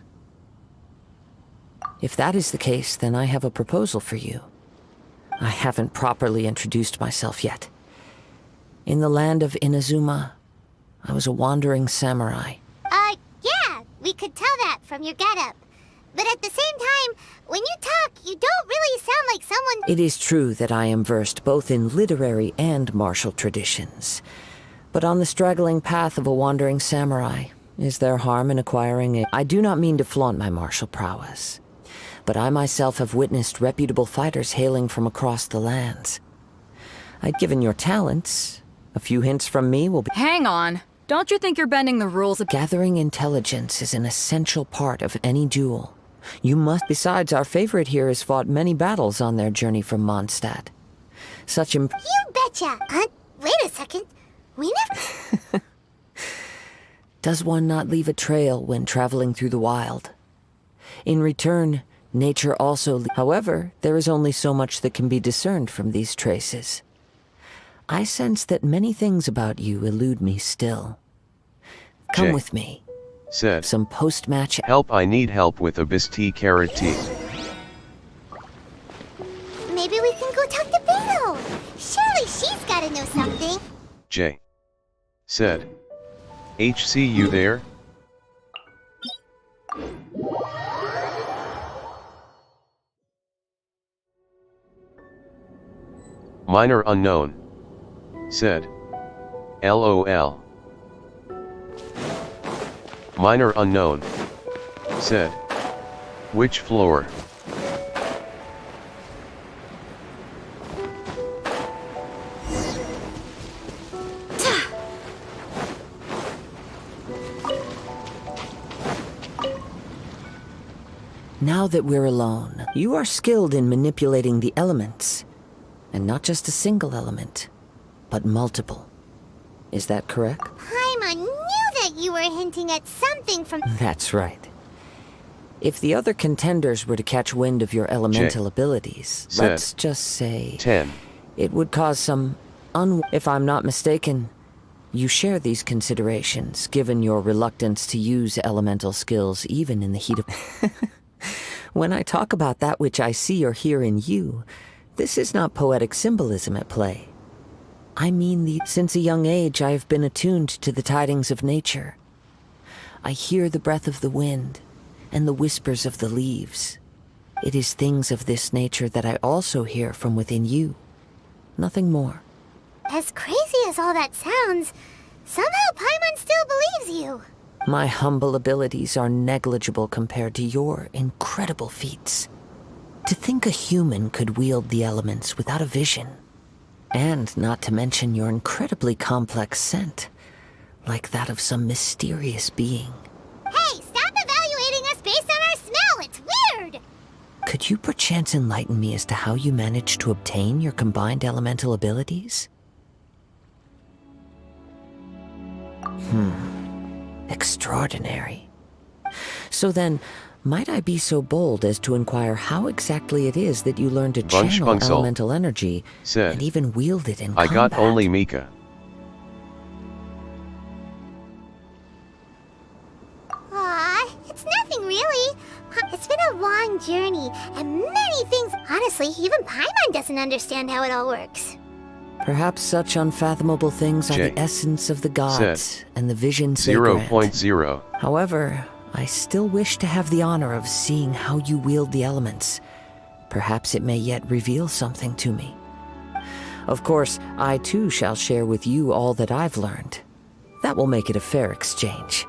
[SPEAKER 16] If that is the case, then I have a proposal for you. I haven't properly introduced myself yet. In the land of Inazuma, I was a wandering samurai.
[SPEAKER 13] Yeah, we could tell that from your getup. But at the same time, when you talk, you don't really sound like someone...
[SPEAKER 16] It is true that I am versed both in literary and martial traditions. But on the straggling path of a wandering samurai, is there harm in acquiring a... I do not mean to flaunt my martial prowess, but I myself have witnessed reputable fighters hailing from across the lands. Given your talents, a few hints from me will be...
[SPEAKER 4] Hang on! Don't you think you're bending the rules of...
[SPEAKER 16] Gathering intelligence is an essential part of any duel. You must... Besides, our favorite here has fought many battles on their journey from Mondstadt. Such
[SPEAKER 13] You betcha! Wait a second. We never...
[SPEAKER 16] Does one not leave a trail when traveling through the wild? In return, nature also... However, there is only so much that can be discerned from these traces. I sense that many things about you elude me still. Come
[SPEAKER 1] Jay
[SPEAKER 16] with me.
[SPEAKER 1] said,
[SPEAKER 16] Some post-match...
[SPEAKER 1] "Help, I need help with Abyss Tea Carrot Tea."
[SPEAKER 13] Maybe we can go talk to Beto. Surely she's gotta know something.
[SPEAKER 1] Jay said, "HC, you there?" Minor unknown said, "LOL." Minor unknown said, "Which floor?"
[SPEAKER 16] Now that we're alone, You are skilled in manipulating the elements, and not just a single element, but multiple. Is that correct?
[SPEAKER 13] Paimon knew that you were hinting at something from...
[SPEAKER 16] That's right. If the other contenders were to catch wind of your elemental abilities, let's just say
[SPEAKER 1] 10.
[SPEAKER 16] It would cause some If I'm not mistaken, you share these considerations, given your reluctance to use elemental skills even in the heat of... When I talk about that which I see or hear in you, this is not poetic symbolism at play. I mean, since a young age I have been attuned to the tidings of nature. I hear the breath of the wind and the whispers of the leaves. It is things of this nature that I also hear from within you. Nothing more.
[SPEAKER 13] As crazy as all that sounds, somehow Paimon still believes you.
[SPEAKER 16] My humble abilities are negligible compared to your incredible feats. To think a human could wield the elements without a vision. And not to mention your incredibly complex scent, like that of some mysterious being.
[SPEAKER 13] Hey, stop evaluating us based on our smell! It's weird!
[SPEAKER 16] Could you perchance enlighten me as to how you managed to obtain your combined elemental abilities? Extraordinary. So then, might I be so bold as to inquire how exactly it is that you learned to channel elemental energy and even wield it in combat?
[SPEAKER 1] I got only Mika.
[SPEAKER 13] Aw, it's nothing really. It's been a long journey, and many things. Honestly, even Paimon doesn't understand how it all works.
[SPEAKER 16] Perhaps such unfathomable things are the essence of the gods and the visions they grant.
[SPEAKER 1] 0.0.
[SPEAKER 16] However, I still wish to have the honor of seeing how you wield the elements. Perhaps it may yet reveal something to me. Of course, I too shall share with you all that I've learned. That will make it a fair exchange.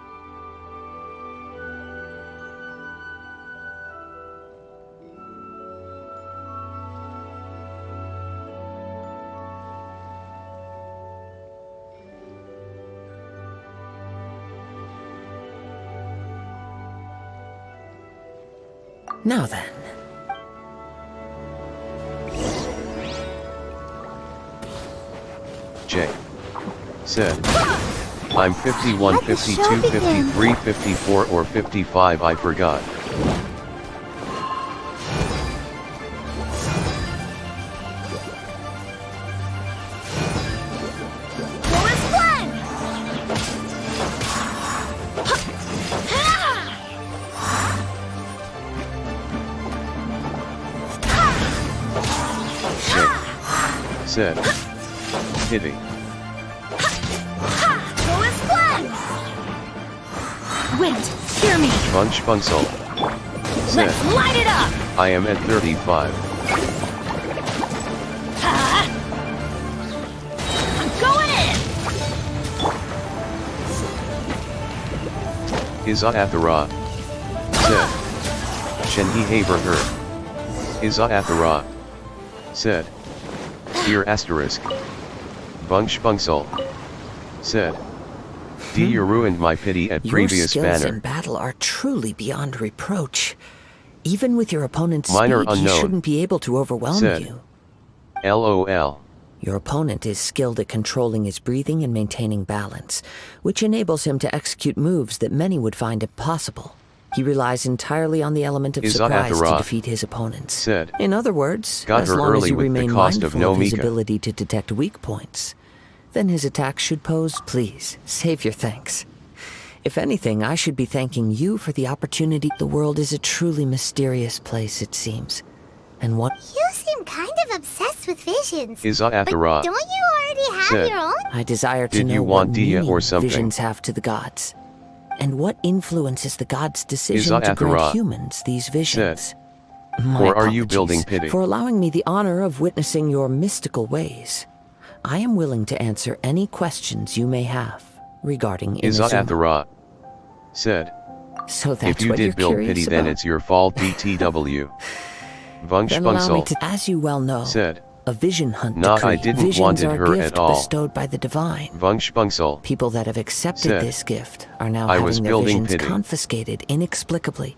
[SPEAKER 16] Now then.
[SPEAKER 1] Jay said, I'm 51, 52, 53, 54, or 55, I forgot. Said, hitting.
[SPEAKER 20] Wind, hear me.
[SPEAKER 1] Bunch Bunsel. Said,
[SPEAKER 20] Let's light it up.
[SPEAKER 1] I am at 35.
[SPEAKER 20] I'm going in.
[SPEAKER 1] Iza Athara. Said, Shenhi Haber her. Iza Athara. Said, Dear asterisk. Bunch Bunsel. Said, you ruined my pity at previous
[SPEAKER 16] Your skills
[SPEAKER 1] banner.
[SPEAKER 16] in battle are truly beyond reproach. Even with your opponent's
[SPEAKER 1] Minor
[SPEAKER 16] speed, he
[SPEAKER 1] unknown.
[SPEAKER 16] shouldn't be able to overwhelm
[SPEAKER 1] Said,
[SPEAKER 16] you.
[SPEAKER 1] LOL.
[SPEAKER 16] Your opponent is skilled at controlling his breathing and maintaining balance, which enables him to execute moves that many would find impossible. He relies entirely on the element of
[SPEAKER 1] Iza
[SPEAKER 16] surprise to
[SPEAKER 1] Athara.
[SPEAKER 16] defeat his opponents.
[SPEAKER 1] Said,
[SPEAKER 16] In other words,
[SPEAKER 1] got
[SPEAKER 16] as
[SPEAKER 1] her
[SPEAKER 16] long as
[SPEAKER 1] early
[SPEAKER 16] you
[SPEAKER 1] with the
[SPEAKER 16] remain
[SPEAKER 1] cost of
[SPEAKER 16] mindful
[SPEAKER 1] no
[SPEAKER 16] of his
[SPEAKER 1] Mika.
[SPEAKER 16] ability to detect weak points, then his attack should pose, please, save your thanks. If anything, I should be thanking you for the opportunity. The world is a truly mysterious place, it seems. And what...
[SPEAKER 13] You seem kind of obsessed with visions.
[SPEAKER 1] Iza Athara.
[SPEAKER 13] But don't you already have
[SPEAKER 1] Said,
[SPEAKER 13] your own?
[SPEAKER 16] I desire to
[SPEAKER 1] Did
[SPEAKER 16] know
[SPEAKER 1] you want
[SPEAKER 16] what
[SPEAKER 1] Dia
[SPEAKER 16] meaning
[SPEAKER 1] or something?
[SPEAKER 16] visions have to the gods. And what influences the gods' decision
[SPEAKER 1] Iza
[SPEAKER 16] to grant
[SPEAKER 1] Athara.
[SPEAKER 16] humans these visions.
[SPEAKER 1] Said,
[SPEAKER 16] My
[SPEAKER 1] or are you
[SPEAKER 16] apologies
[SPEAKER 1] building pity?
[SPEAKER 16] for allowing me the honor of witnessing your mystical ways. I am willing to answer any questions you may have regarding
[SPEAKER 1] Iza
[SPEAKER 16] Inazuma.
[SPEAKER 1] Athara. Said,
[SPEAKER 16] So that's
[SPEAKER 1] if you
[SPEAKER 16] what you're
[SPEAKER 1] did build
[SPEAKER 16] curious
[SPEAKER 1] pity then
[SPEAKER 16] about?
[SPEAKER 1] it's your fault BTW. Bunch
[SPEAKER 16] Then allow me
[SPEAKER 1] Bunsel.
[SPEAKER 16] to, as you well know,
[SPEAKER 1] Said,
[SPEAKER 16] a vision hunt
[SPEAKER 1] Nah,
[SPEAKER 16] decree.
[SPEAKER 1] I didn't
[SPEAKER 16] Visions
[SPEAKER 1] wanted
[SPEAKER 16] are
[SPEAKER 1] her
[SPEAKER 16] gift
[SPEAKER 1] at all.
[SPEAKER 16] bestowed by the divine.
[SPEAKER 1] Bunch Bunsel.
[SPEAKER 16] People that have accepted
[SPEAKER 1] Said,
[SPEAKER 16] this gift are now
[SPEAKER 1] I was
[SPEAKER 16] having their
[SPEAKER 1] building
[SPEAKER 16] visions
[SPEAKER 1] pity.
[SPEAKER 16] confiscated inexplicably.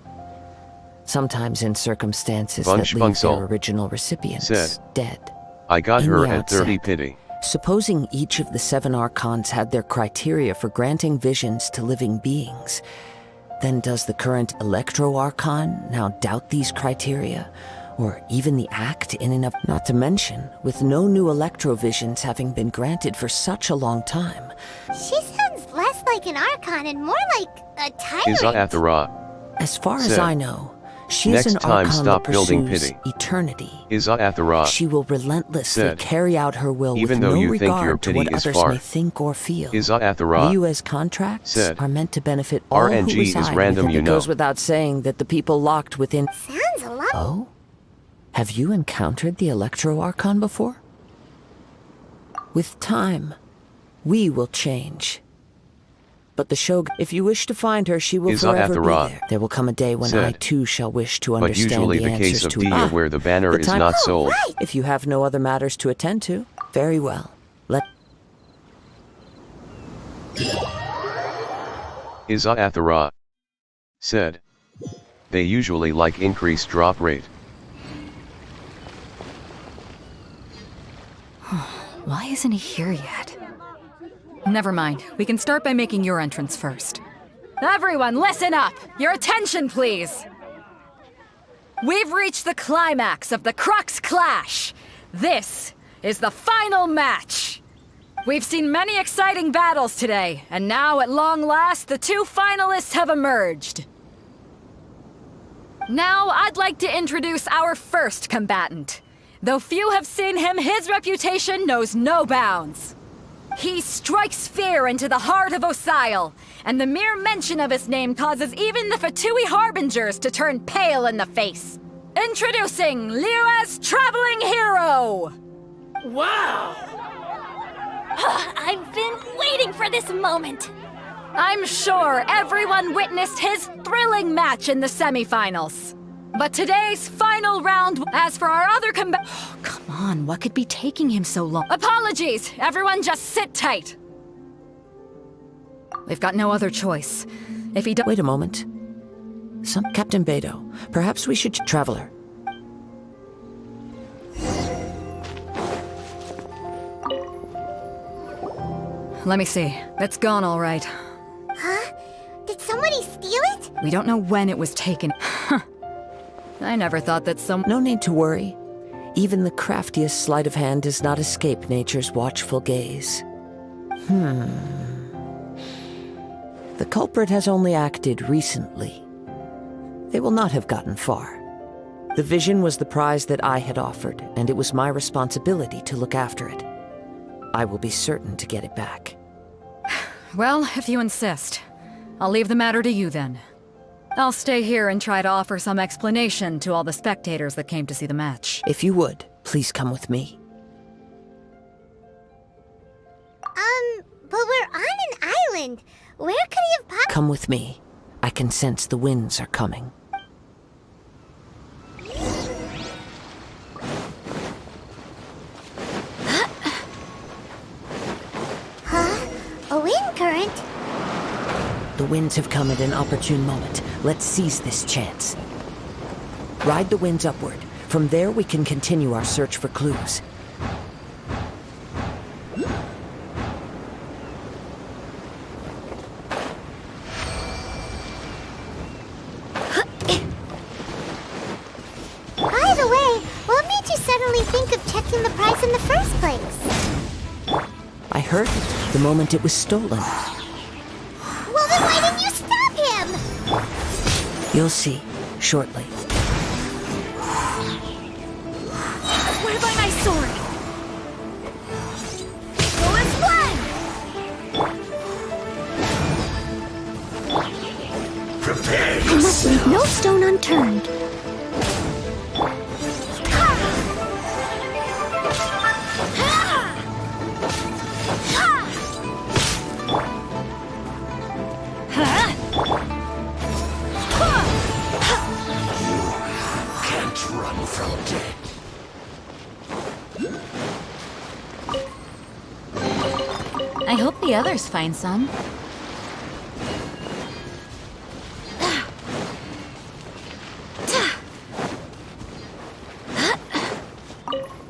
[SPEAKER 16] sometimes in circumstances
[SPEAKER 1] Bunch
[SPEAKER 16] that leave
[SPEAKER 1] Bunksol
[SPEAKER 16] their original recipients
[SPEAKER 1] said,
[SPEAKER 16] dead.
[SPEAKER 1] I got
[SPEAKER 16] In
[SPEAKER 1] her
[SPEAKER 16] the
[SPEAKER 1] at 30
[SPEAKER 16] outset,
[SPEAKER 1] pity.
[SPEAKER 16] Supposing each of the 7 Archons had their criteria for granting visions to living beings, then does the current Electro-Archon now doubt these criteria? Or even the act in and of... Not to mention, with no new Electro-visions having been granted for such a long time.
[SPEAKER 13] She sounds less like an Archon and more like a tyrant.
[SPEAKER 1] Is Athera.
[SPEAKER 16] As far as
[SPEAKER 1] said,
[SPEAKER 16] I know, she
[SPEAKER 1] next
[SPEAKER 16] is an
[SPEAKER 1] time
[SPEAKER 16] Archon
[SPEAKER 1] stop
[SPEAKER 16] that
[SPEAKER 1] building
[SPEAKER 16] pursues
[SPEAKER 1] pity.
[SPEAKER 16] eternity.
[SPEAKER 1] Is Athera.
[SPEAKER 16] She will relentlessly
[SPEAKER 1] said,
[SPEAKER 16] carry out her will
[SPEAKER 1] even
[SPEAKER 16] with
[SPEAKER 1] though
[SPEAKER 16] no
[SPEAKER 1] you think your
[SPEAKER 16] regard to
[SPEAKER 1] pity
[SPEAKER 16] what
[SPEAKER 1] is
[SPEAKER 16] others
[SPEAKER 1] far.
[SPEAKER 16] may think or feel.
[SPEAKER 1] Is Athera.
[SPEAKER 16] Liyue's contracts
[SPEAKER 1] said,
[SPEAKER 16] are meant to benefit all who
[SPEAKER 1] RNG
[SPEAKER 16] reside
[SPEAKER 1] is random,
[SPEAKER 16] within.
[SPEAKER 1] you
[SPEAKER 16] It
[SPEAKER 1] know.
[SPEAKER 16] goes without saying that the people locked within...
[SPEAKER 13] Sounds a lot.
[SPEAKER 16] Oh? Have you encountered the Electro-Archon before? With time, we will change. But the Shogun, if you wish to find her, she will
[SPEAKER 1] Is
[SPEAKER 16] forever be
[SPEAKER 1] Athera.
[SPEAKER 16] there. There will come a day when
[SPEAKER 1] said,
[SPEAKER 16] I too shall wish to
[SPEAKER 1] but
[SPEAKER 16] understand
[SPEAKER 1] usually
[SPEAKER 16] the
[SPEAKER 1] the case
[SPEAKER 16] answers
[SPEAKER 1] of
[SPEAKER 16] to
[SPEAKER 1] Dia where the banner
[SPEAKER 16] the
[SPEAKER 1] is
[SPEAKER 16] time-
[SPEAKER 1] not sold.
[SPEAKER 13] Right.
[SPEAKER 16] If you have no other matters to attend to, very well. Let...
[SPEAKER 1] Is Athera. Said, they usually like increased drop rate.
[SPEAKER 4] Why isn't he here yet? Never mind. We can start by making your entrance first. Everyone, listen up! Your attention, please! We've reached the climax of the Crux Clash! This is the final match! We've seen many exciting battles today, and now, at long last, the 2 finalists have emerged. Now, I'd like to introduce our first combatant. Though few have seen him, his reputation knows no bounds. He strikes fear into the heart of Osile, and the mere mention of his name causes even the Fatui Harbingers to turn pale in the face. Introducing Liyue's traveling hero!
[SPEAKER 18] Wow!
[SPEAKER 12] I've been waiting for this moment.
[SPEAKER 4] I'm sure everyone witnessed his thrilling match in the semifinals. But today's final round, as for our other Oh, come on, what could be taking him so long? Apologies! Everyone just sit tight! We've got no other choice. If he
[SPEAKER 16] Wait a moment. Captain Beidou, perhaps we should... Traveler.
[SPEAKER 4] Let me see. It's gone all right.
[SPEAKER 13] Huh? Did somebody steal it?
[SPEAKER 4] We don't know when it was taken. I never thought that
[SPEAKER 16] No need to worry. Even the craftiest sleight of hand does not escape nature's watchful gaze. The culprit has only acted recently. They will not have gotten far. The vision was the prize that I had offered, and it was my responsibility to look after it. I will be certain to get it back.
[SPEAKER 4] Well, if you insist. I'll leave the matter to you then. I'll stay here and try to offer some explanation to all the spectators that came to see the match.
[SPEAKER 16] If you would, please come with me.
[SPEAKER 13] But we're on an island. Where could he have popped?
[SPEAKER 16] Come with me. I can sense the winds are coming.
[SPEAKER 13] Huh? A wind current?
[SPEAKER 16] The winds have come at an opportune moment. Let's seize this chance. Ride the winds upward. From there, we can continue our search for clues.
[SPEAKER 13] By the way, what made you suddenly think of checking the price in the first place?
[SPEAKER 16] I heard it the moment it was stolen.
[SPEAKER 13] Well, then why didn't you stop him?
[SPEAKER 16] You'll see, shortly.
[SPEAKER 13] Where by my sword? Go as one!
[SPEAKER 6] Prepare
[SPEAKER 13] I must leave no stone unturned.
[SPEAKER 6] Can't run from death.
[SPEAKER 20] I hope the others find some.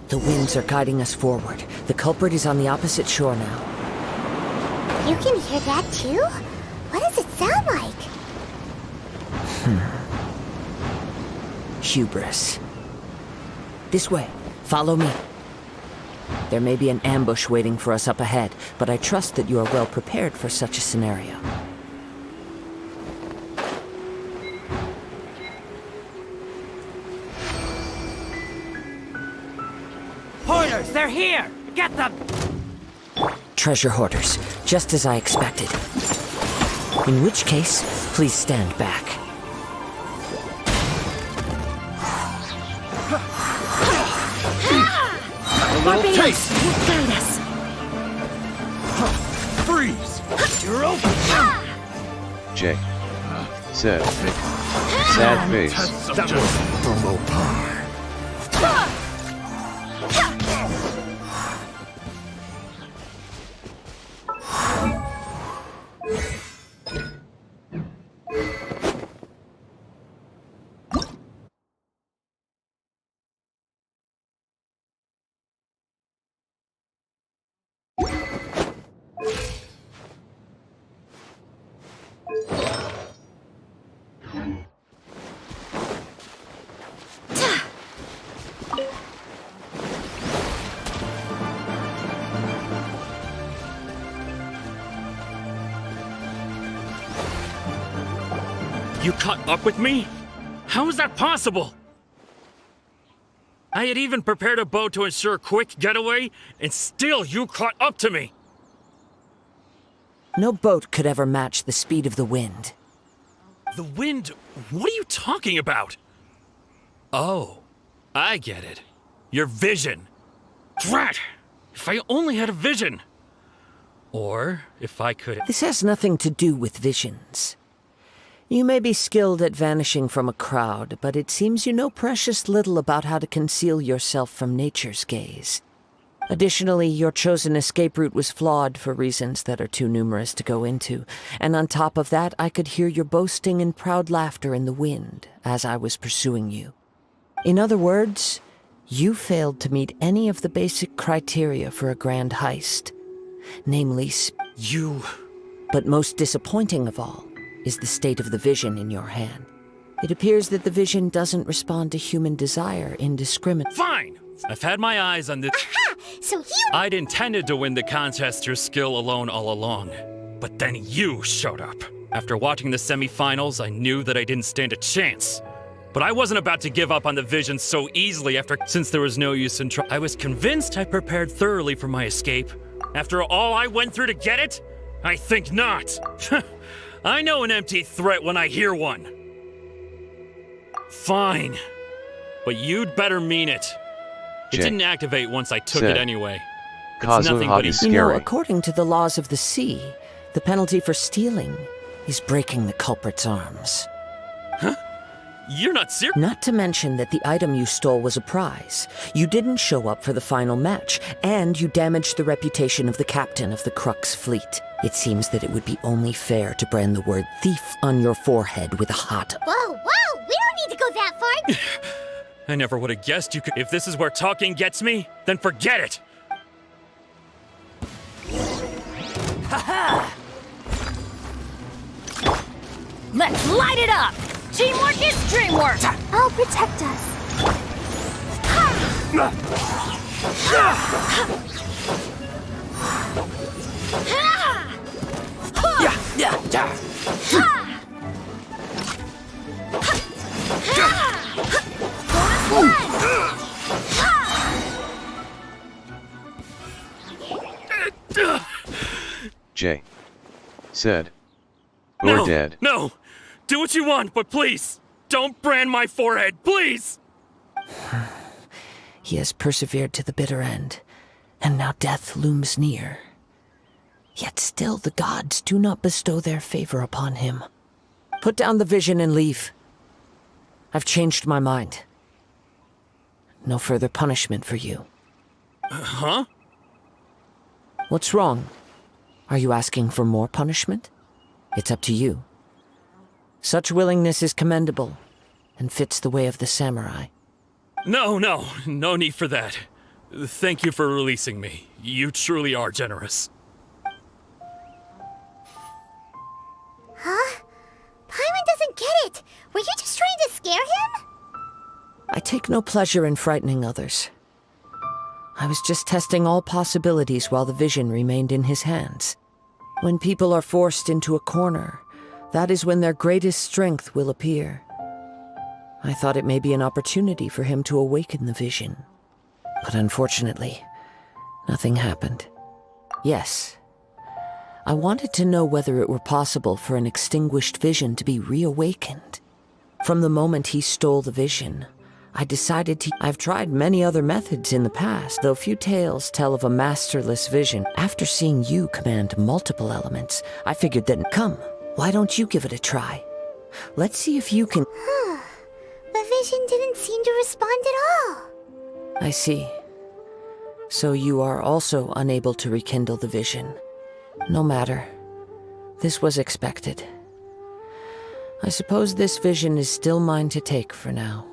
[SPEAKER 16] The winds are guiding us forward. The culprit is on the opposite shore now.
[SPEAKER 13] You can hear that too? What does it sound like?
[SPEAKER 16] Hubris. This way. Follow me. There may be an ambush waiting for us up ahead, but I trust that you are well prepared for such a scenario.
[SPEAKER 23] Hoarders, they're here! Get them!
[SPEAKER 16] Treasure hoarders, just as I expected. In which case, please stand back.
[SPEAKER 23] A little taste!
[SPEAKER 13] Guide us.
[SPEAKER 23] Freeze! You're open!
[SPEAKER 1] J. Said. Sad face.
[SPEAKER 23] That was
[SPEAKER 6] Thermal power.
[SPEAKER 9] You caught up with me? How is that possible? I had even prepared a boat to ensure a quick getaway, and still you caught up to me!
[SPEAKER 16] No boat could ever match the speed of the wind.
[SPEAKER 9] The wind? What are you talking about? Oh, I get it. Your vision. Drat! If I only had a vision! Or, if I could...
[SPEAKER 16] This has nothing to do with visions. You may be skilled at vanishing from a crowd, but it seems you know precious little about how to conceal yourself from nature's gaze. Additionally, your chosen escape route was flawed for reasons that are too numerous to go into, and on top of that, I could hear your boasting and proud laughter in the wind as I was pursuing you. In other words, you failed to meet any of the basic criteria for a grand heist. Namely,
[SPEAKER 9] you...
[SPEAKER 16] But most disappointing of all is the state of the vision in your hand. It appears that the vision doesn't respond to human desire indiscriminately.
[SPEAKER 9] Fine! I've had my eyes on this.
[SPEAKER 13] Aha! So you...
[SPEAKER 9] I'd intended to win the contest through skill alone all along. But then you showed up. After watching the semifinals, I knew that I didn't stand a chance. But I wasn't about to give up on the vision so easily since there was no use in trying. I was convinced I prepared thoroughly for my escape. After all I went through to get it? I think not. I know an empty threat when I hear one. Fine. But you'd better mean it. It didn't activate once I took it anyway. It's nothing but
[SPEAKER 16] You know, according to the laws of the sea, the penalty for stealing is breaking the culprit's arms.
[SPEAKER 9] Huh? You're not serious?
[SPEAKER 16] Not to mention that the item you stole was a prize. You didn't show up for the final match, and you damaged the reputation of the captain of the Crux fleet. It seems that it would be only fair to brand the word thief on your forehead with a hot...
[SPEAKER 13] Whoa, whoa! We don't need to go that far!
[SPEAKER 9] I never would have guessed you could... If this is where talking gets me, then forget it!
[SPEAKER 20] Ha-ha! Let's light it up! Teamwork is dreamwork!
[SPEAKER 13] I'll protect us.
[SPEAKER 1] J. Said. You're dead.
[SPEAKER 9] No! Do what you want, but please, don't brand my forehead, please!
[SPEAKER 16] He has persevered to the bitter end, and now death looms near. Yet still the gods do not bestow their favor upon him. Put down the vision and leave. I've changed my mind. No further punishment for you.
[SPEAKER 9] Huh?
[SPEAKER 16] What's wrong? Are you asking for more punishment? It's up to you. Such willingness is commendable, and fits the way of the samurai.
[SPEAKER 9] No need for that. Thank you for releasing me. You truly are generous.
[SPEAKER 13] Huh? Paimon doesn't get it! Were you just trying to scare him?
[SPEAKER 16] I take no pleasure in frightening others. I was just testing all possibilities while the vision remained in his hands. When people are forced into a corner, that is when their greatest strength will appear. I thought it may be an opportunity for him to awaken the vision. But unfortunately, nothing happened. Yes, I wanted to know whether it were possible for an extinguished vision to be reawakened. From the moment he stole the vision, I decided I've tried many other methods in the past, though few tales tell of a masterless vision. After seeing you command multiple elements, I figured that, come, why don't you give it a try? Let's see if you can...
[SPEAKER 13] The vision didn't seem to respond at all.
[SPEAKER 16] I see. So you are also unable to rekindle the vision. No matter. This was expected. I suppose this vision is still mine to take for now.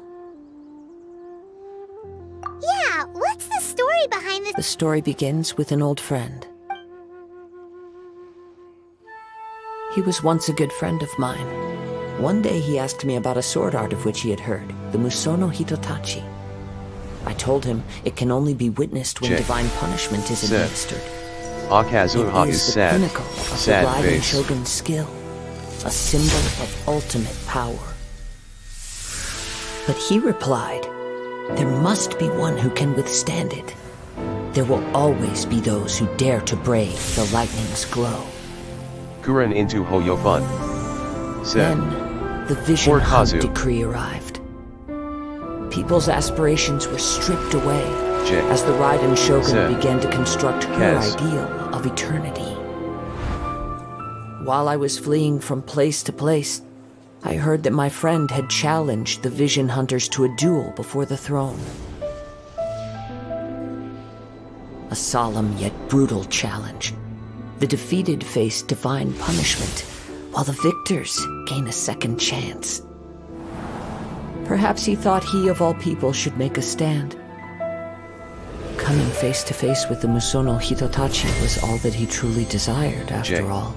[SPEAKER 13] Yeah, what's the story behind this?
[SPEAKER 16] The story begins with an old friend. He was once a good friend of mine. One day he asked me about a sword art of which he had heard, the Musono Hitotachi. I told him it can only be witnessed when divine punishment is administered.
[SPEAKER 1] Akazuha is
[SPEAKER 16] the
[SPEAKER 1] sad.
[SPEAKER 16] pinnacle of
[SPEAKER 1] Sad
[SPEAKER 16] the Raiden
[SPEAKER 1] face.
[SPEAKER 16] Shogun's skill, a symbol of ultimate power. But he replied, there must be one who can withstand it. There will always be those who dare to brave the lightning's glow.
[SPEAKER 1] Kuren into Hoyofun. Said.
[SPEAKER 16] Then, the vision hunt decree arrived. People's aspirations were stripped away as the Raiden Shogun began to construct her ideal of eternity. While I was fleeing from place to place, I heard that my friend had challenged the Vision Hunters to a duel before the throne. A solemn yet brutal challenge. The defeated face divine punishment, while the victors gain a second chance. Perhaps he thought he of all people should make a stand. Coming face to face with the Musono Hitotachi was all that he truly desired, after all.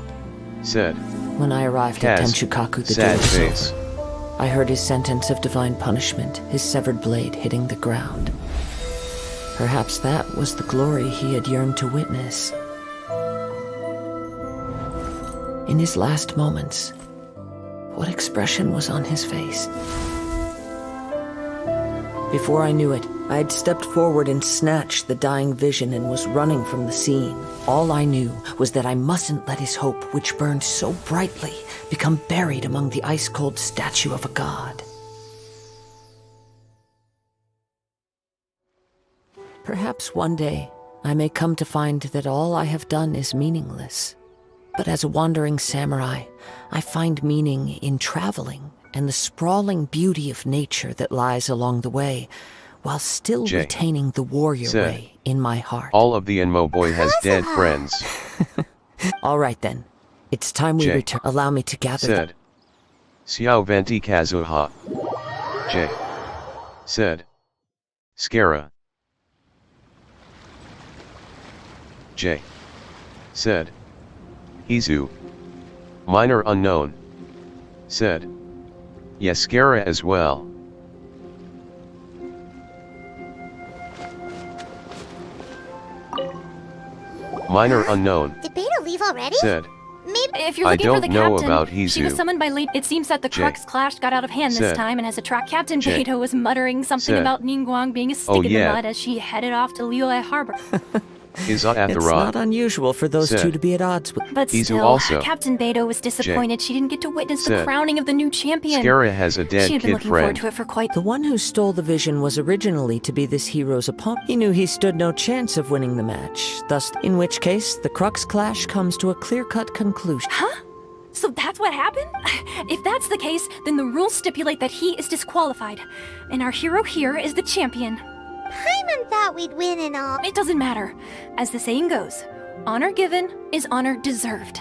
[SPEAKER 1] Said.
[SPEAKER 16] When I arrived at Tenchukaku, the day was
[SPEAKER 1] face.
[SPEAKER 16] over. I heard his sentence of divine punishment, his severed blade hitting the ground. Perhaps that was the glory he had yearned to witness. In his last moments, what expression was on his face? Before I knew it, I had stepped forward and snatched the dying vision and was running from the scene. All I knew was that I mustn't let his hope, which burned so brightly, become buried among the ice-cold statue of a god. Perhaps one day, I may come to find that all I have done is meaningless. But as a wandering samurai, I find meaning in traveling and the sprawling beauty of nature that lies along the way, while still retaining the warrior way in my heart.
[SPEAKER 1] All of the Enmo boy has dead friends.
[SPEAKER 16] All right then. It's time we return. Allow me to gather
[SPEAKER 1] Said. Xiao Venti Kazuha. J. Said. Skara. J. Said. Izu. Minor unknown. Said. Yaskara as well. Minor unknown.
[SPEAKER 13] Did Beta leave already?
[SPEAKER 1] Said.
[SPEAKER 12] Maybe if you're looking for the captain, she was summoned by late. It seems that the Crux clash got out of hand this time and has attracted. Captain Beta was muttering something about Ningguang being a stick in the mud as she headed off to Liyue Harbor.
[SPEAKER 1] Is at the
[SPEAKER 16] It's
[SPEAKER 1] rod.
[SPEAKER 16] not unusual for those two to be at odds with.
[SPEAKER 12] But
[SPEAKER 1] Izu
[SPEAKER 12] still,
[SPEAKER 1] also.
[SPEAKER 12] Captain Beto was disappointed she didn't get to witness the
[SPEAKER 1] Said.
[SPEAKER 12] crowning of the new champion.
[SPEAKER 1] Skara has a dead
[SPEAKER 12] she had been
[SPEAKER 1] kid
[SPEAKER 12] looking forward
[SPEAKER 1] friend.
[SPEAKER 12] to it for quite.
[SPEAKER 16] The one who stole the vision was originally to be this hero's opponent. He knew he stood no chance of winning the match, thus, in which case, the Crux clash comes to a clear-cut conclusion.
[SPEAKER 12] Huh? So that's what happened? If that's the case, then the rules stipulate that he is disqualified. And our hero here is the champion.
[SPEAKER 13] Paimon thought we'd win and all.
[SPEAKER 12] It doesn't matter. As the saying goes, honor given is honor deserved.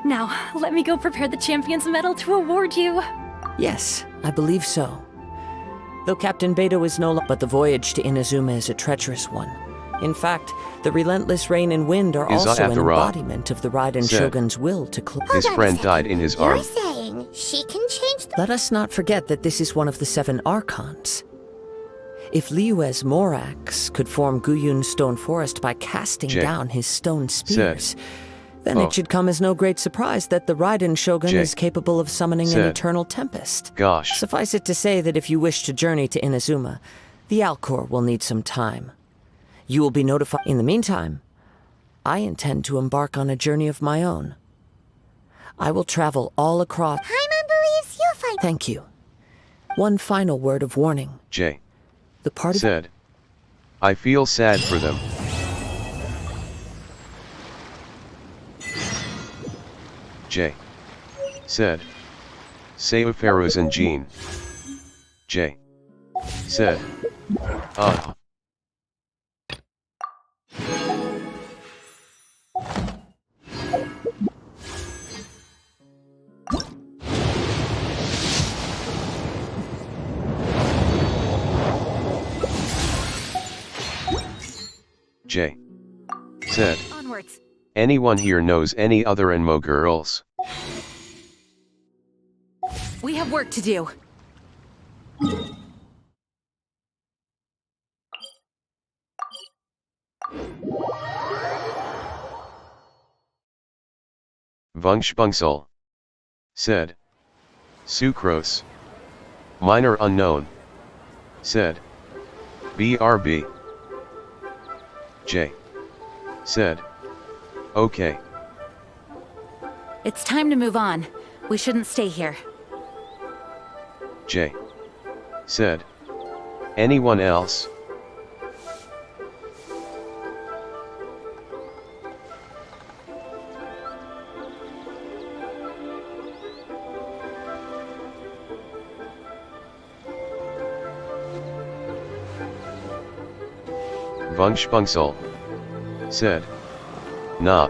[SPEAKER 12] Now, let me go prepare the champion's medal to award you.
[SPEAKER 16] Yes, I believe so. Though Captain Beto is no longer, but the voyage to Inazuma is a treacherous one. In fact, the relentless rain and wind are
[SPEAKER 1] Is
[SPEAKER 16] also an
[SPEAKER 1] Athara
[SPEAKER 16] embodiment of the Raiden
[SPEAKER 1] said
[SPEAKER 16] Shogun's will to
[SPEAKER 1] his friend died in his
[SPEAKER 13] You're
[SPEAKER 1] arm.
[SPEAKER 13] saying she can change the...
[SPEAKER 16] Let us not forget that this is one of the 7 Archons. If Liyue's Morax could form Guyun's stone forest by casting down his stone spears, then it should come as no great surprise that the Raiden Shogun is capable of summoning an eternal tempest.
[SPEAKER 1] Gosh.
[SPEAKER 16] Suffice it to say that if you wish to journey to Inazuma, the Alcor will need some time. You will be notified. In the meantime, I intend to embark on a journey of my own. I will travel all across...
[SPEAKER 13] Paimon believes you'll find...
[SPEAKER 16] Thank you. One final word of warning.
[SPEAKER 1] J.
[SPEAKER 16] The party
[SPEAKER 1] said, I feel sad for them. J. said, Seiyu Pharaohs and Jean. J. said, J. said,
[SPEAKER 4] Onwards.
[SPEAKER 1] Anyone here knows any other Enmo girls?
[SPEAKER 4] We have work to do.
[SPEAKER 1] Vungspungsel said, Sucrose. Minor unknown said, BRB. J. said, okay.
[SPEAKER 4] It's time to move on. We shouldn't stay here.
[SPEAKER 1] J. said, anyone else? Vungspungsel said, nah.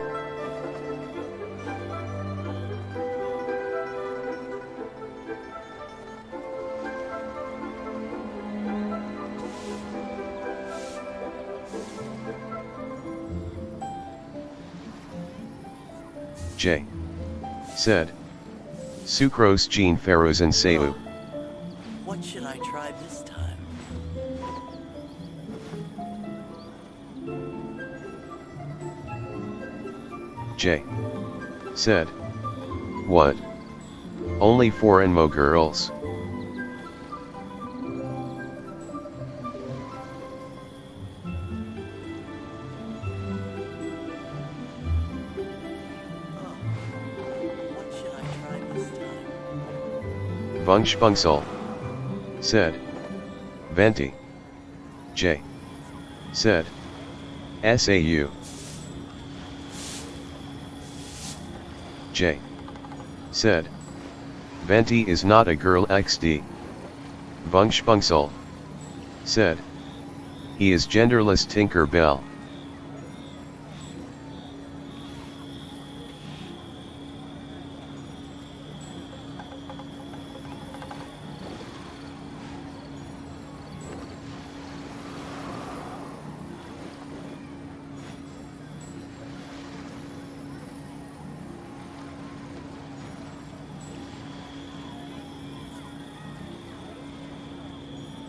[SPEAKER 1] J. said, Sucrose, Jean, Pharaohs and Seiyu.
[SPEAKER 3] What should I try this time?
[SPEAKER 1] J. said, what? Only 4 Enmo girls? Vungspungsel said, Venti. J. said, SAU. J. said, Venti is not a girl XD. Vungspungsel said, he is genderless Tinker Bell.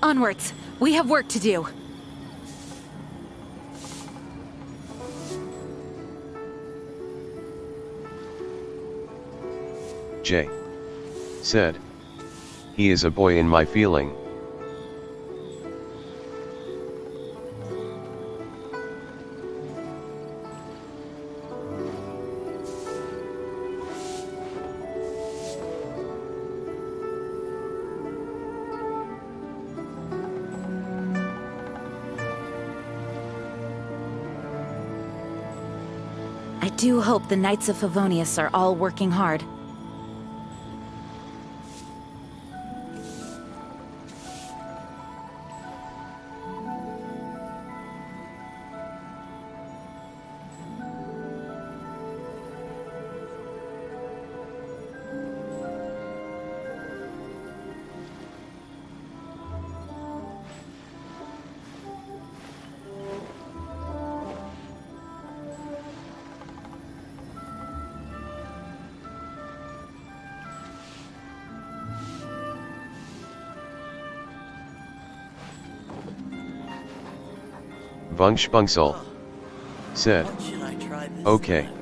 [SPEAKER 4] Onwards. We have work to do.
[SPEAKER 1] J. said, he is a boy in my feeling.
[SPEAKER 20] I do hope the Knights of Favonius are all working hard.
[SPEAKER 1] Bunchbungsel. Said.
[SPEAKER 3] What should I try this
[SPEAKER 1] Okay.
[SPEAKER 3] time?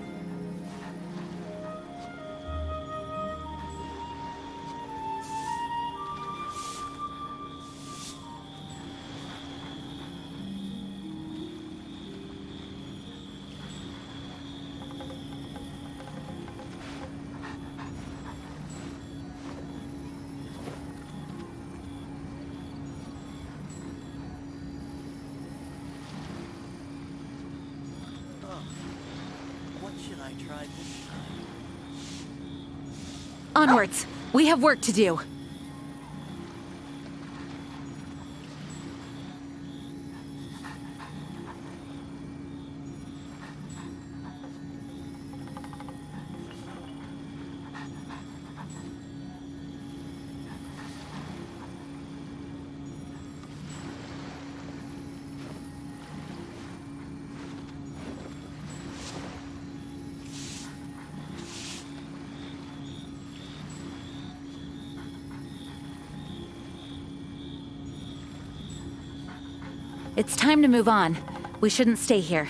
[SPEAKER 3] What should I try this time?
[SPEAKER 20] Onwards! We have work to do. It's time to move on. We shouldn't stay here.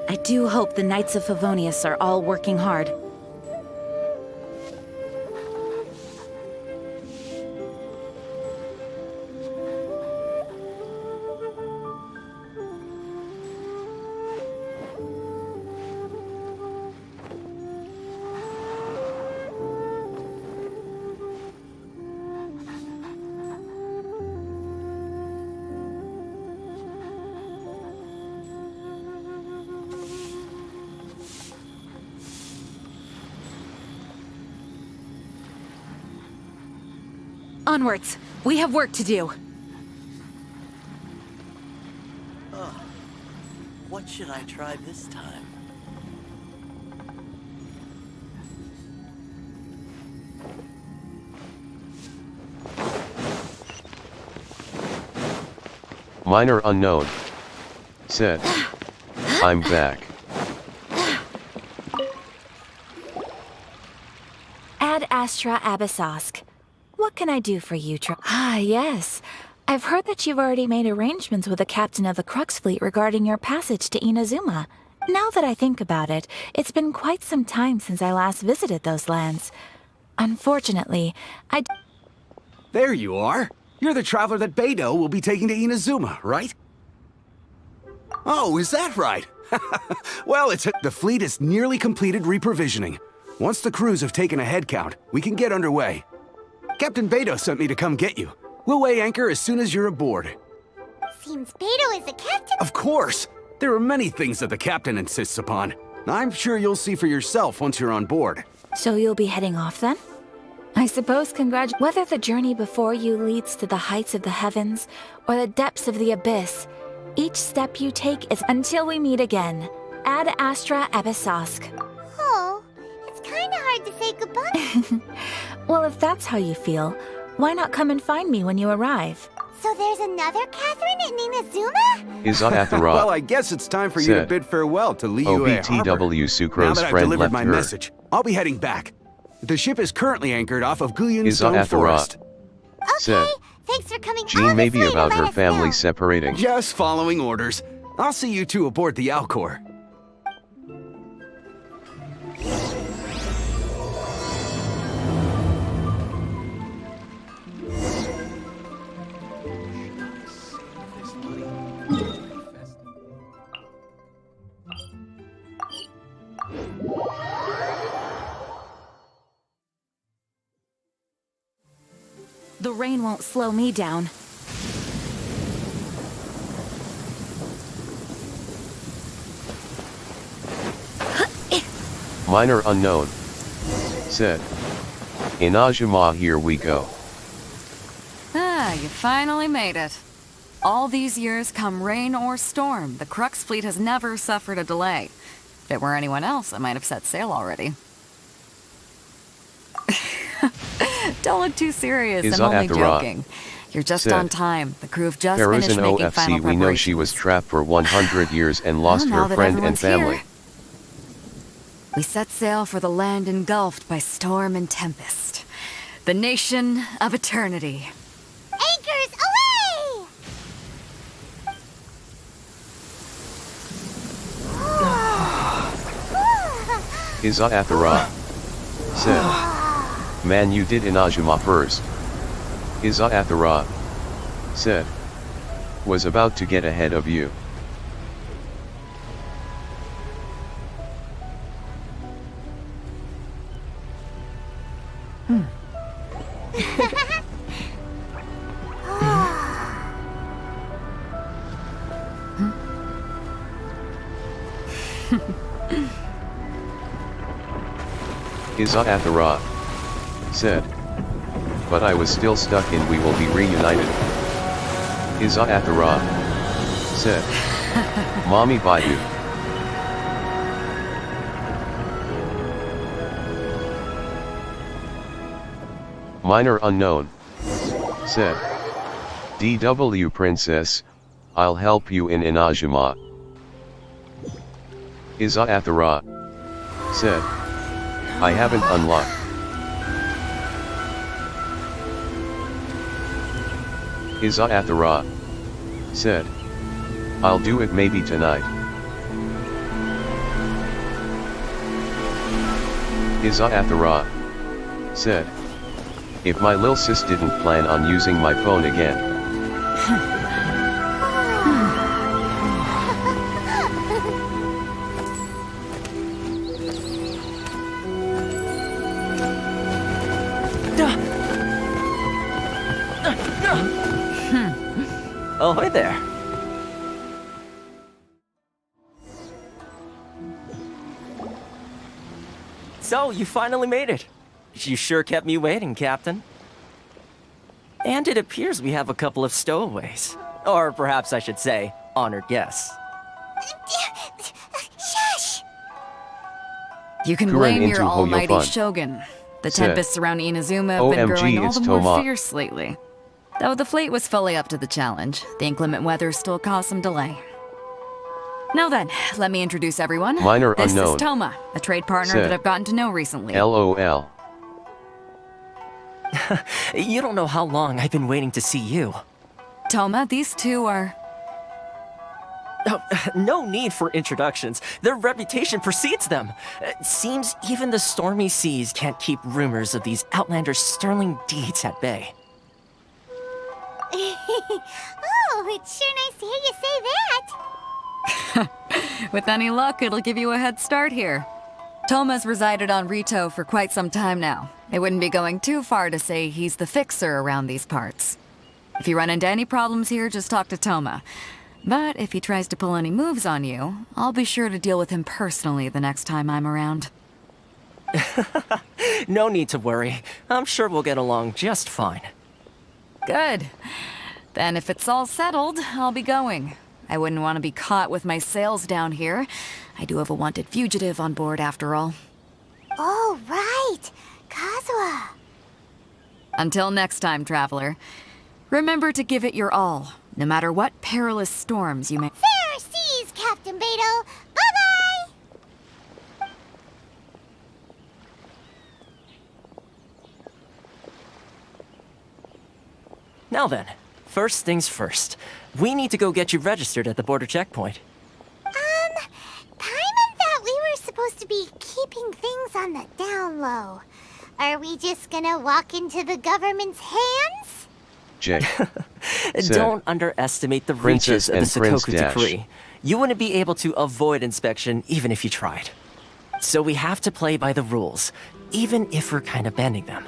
[SPEAKER 20] I do hope the Knights of Favonius are all working hard. Onwards! We have work to do.
[SPEAKER 3] What should I try this time?
[SPEAKER 1] Minor unknown. Said. I'm back.
[SPEAKER 20] Ad Astra Abyssosk. What can I do for you, Ah, yes. I've heard that you've already made arrangements with the captain of the Crux fleet regarding your passage to Inazuma. Now that I think about it, it's been quite some time since I last visited those lands. Unfortunately,
[SPEAKER 15] There you are. You're the traveler that Beidou will be taking to Inazuma, right? Oh, is that right? Well, the fleet is nearly completed reprovisioning. Once the crews have taken a head count, we can get underway. Captain Beidou sent me to come get you. We'll weigh anchor as soon as you're aboard.
[SPEAKER 13] Seems Beidou is the captain.
[SPEAKER 15] Of course! There are many things that the captain insists upon. I'm sure you'll see for yourself once you're on board.
[SPEAKER 20] So you'll be heading off then? I suppose whether the journey before you leads to the heights of the heavens or the depths of the abyss, each step you take is until we meet again. Ad Astra Abyssosk.
[SPEAKER 13] Oh, it's kinda hard to say goodbye.
[SPEAKER 20] Well, if that's how you feel, why not come and find me when you arrive?
[SPEAKER 13] So there's another Catherine in Inazuma?
[SPEAKER 1] Is Athera.
[SPEAKER 15] Well, I guess it's time for you to
[SPEAKER 1] Said.
[SPEAKER 15] bid farewell to Liyue Harbor.
[SPEAKER 1] OBTW
[SPEAKER 15] Now
[SPEAKER 1] Sucrose
[SPEAKER 15] that I've
[SPEAKER 1] friend
[SPEAKER 15] delivered
[SPEAKER 1] left
[SPEAKER 15] my
[SPEAKER 1] her.
[SPEAKER 15] message, I'll be heading back. The ship is currently anchored off of Guyun
[SPEAKER 1] Is
[SPEAKER 15] Stone
[SPEAKER 1] Athera.
[SPEAKER 15] Forest.
[SPEAKER 1] Said.
[SPEAKER 13] Thanks for coming all
[SPEAKER 1] Jean
[SPEAKER 13] this
[SPEAKER 1] may be
[SPEAKER 13] way to
[SPEAKER 1] about
[SPEAKER 13] let
[SPEAKER 1] her
[SPEAKER 13] us
[SPEAKER 1] family
[SPEAKER 13] know.
[SPEAKER 1] separating.
[SPEAKER 15] Just following orders. I'll see you two aboard the Alcor.
[SPEAKER 20] The rain won't slow me down.
[SPEAKER 1] Minor unknown. Said. Inajima, here we go.
[SPEAKER 4] Ah, you finally made it. All these years, come rain or storm, the Crux fleet has never suffered a delay. If it were anyone else, I might have set sail already. Don't look too serious, I'm only joking. You're just on time. The crew have just finished making final preparations.
[SPEAKER 1] We know she was trapped for 100 years and lost her friend and family.
[SPEAKER 4] We set sail for the land engulfed by storm and tempest. The nation of eternity.
[SPEAKER 13] Anchors away!
[SPEAKER 1] Iza Athara. Said. Man, you did Inajima first. Iza Athara. Said. Was about to get ahead of you. Iza Athara. Said. But I was still stuck in we will be reunited. Iza Athara. Said. Mommy Bayou. Minor unknown. Said. DW Princess, I'll help you in Inajima. Iza Athara. Said. I haven't unlocked. Iza Athara. Said. I'll do it maybe tonight. Iza Athara. Said. If my lil sis didn't plan on using my phone again.
[SPEAKER 19] Oh, hi there. So, you finally made it. You sure kept me waiting, Captain. And it appears we have a couple of stowaways. Or perhaps I should say, honored guests.
[SPEAKER 13] Shush!
[SPEAKER 4] You can blame your almighty Shogun. The tempests around Inazuma have been growing all the more fierce lately. Though the fleet was fully up to the challenge, the inclement weather still caused some delay. Now then, let me introduce everyone.
[SPEAKER 1] Minor
[SPEAKER 4] this
[SPEAKER 1] unknown.
[SPEAKER 4] Is Toma, a trade partner that I've gotten to know recently.
[SPEAKER 1] LOL.
[SPEAKER 19] You don't know how long I've been waiting to see you.
[SPEAKER 4] Toma, these two are...
[SPEAKER 19] Oh, no need for introductions. Their reputation precedes them. Seems even the stormy seas can't keep rumors of these outlanders' sterling deeds at bay.
[SPEAKER 13] Oh, it's sure nice to hear you say that.
[SPEAKER 4] With any luck, it'll give you a head start here. Toma's resided on Rito for quite some time now. It wouldn't be going too far to say he's the fixer around these parts. If you run into any problems here, just talk to Toma. But if he tries to pull any moves on you, I'll be sure to deal with him personally the next time I'm around.
[SPEAKER 19] No need to worry. I'm sure we'll get along just fine.
[SPEAKER 4] Good. Then if it's all settled, I'll be going. I wouldn't want to be caught with my sails down here. I do have a wanted fugitive on board after all.
[SPEAKER 13] Oh, right. Kazuha.
[SPEAKER 4] Until next time, traveler. Remember to give it your all, no matter what perilous storms you may...
[SPEAKER 13] Fair seas, Captain Beto. Bye-bye!
[SPEAKER 19] Now then, first things first. We need to go get you registered at the border checkpoint.
[SPEAKER 13] Paimon thought we were supposed to be keeping things on the down low. Are we just gonna walk into the government's hands?
[SPEAKER 1] Jay.
[SPEAKER 19] Don't underestimate the reaches of the Sakoku Decree. You wouldn't be able to avoid inspection even if you tried. So we have to play by the rules, even if we're kind of bending them.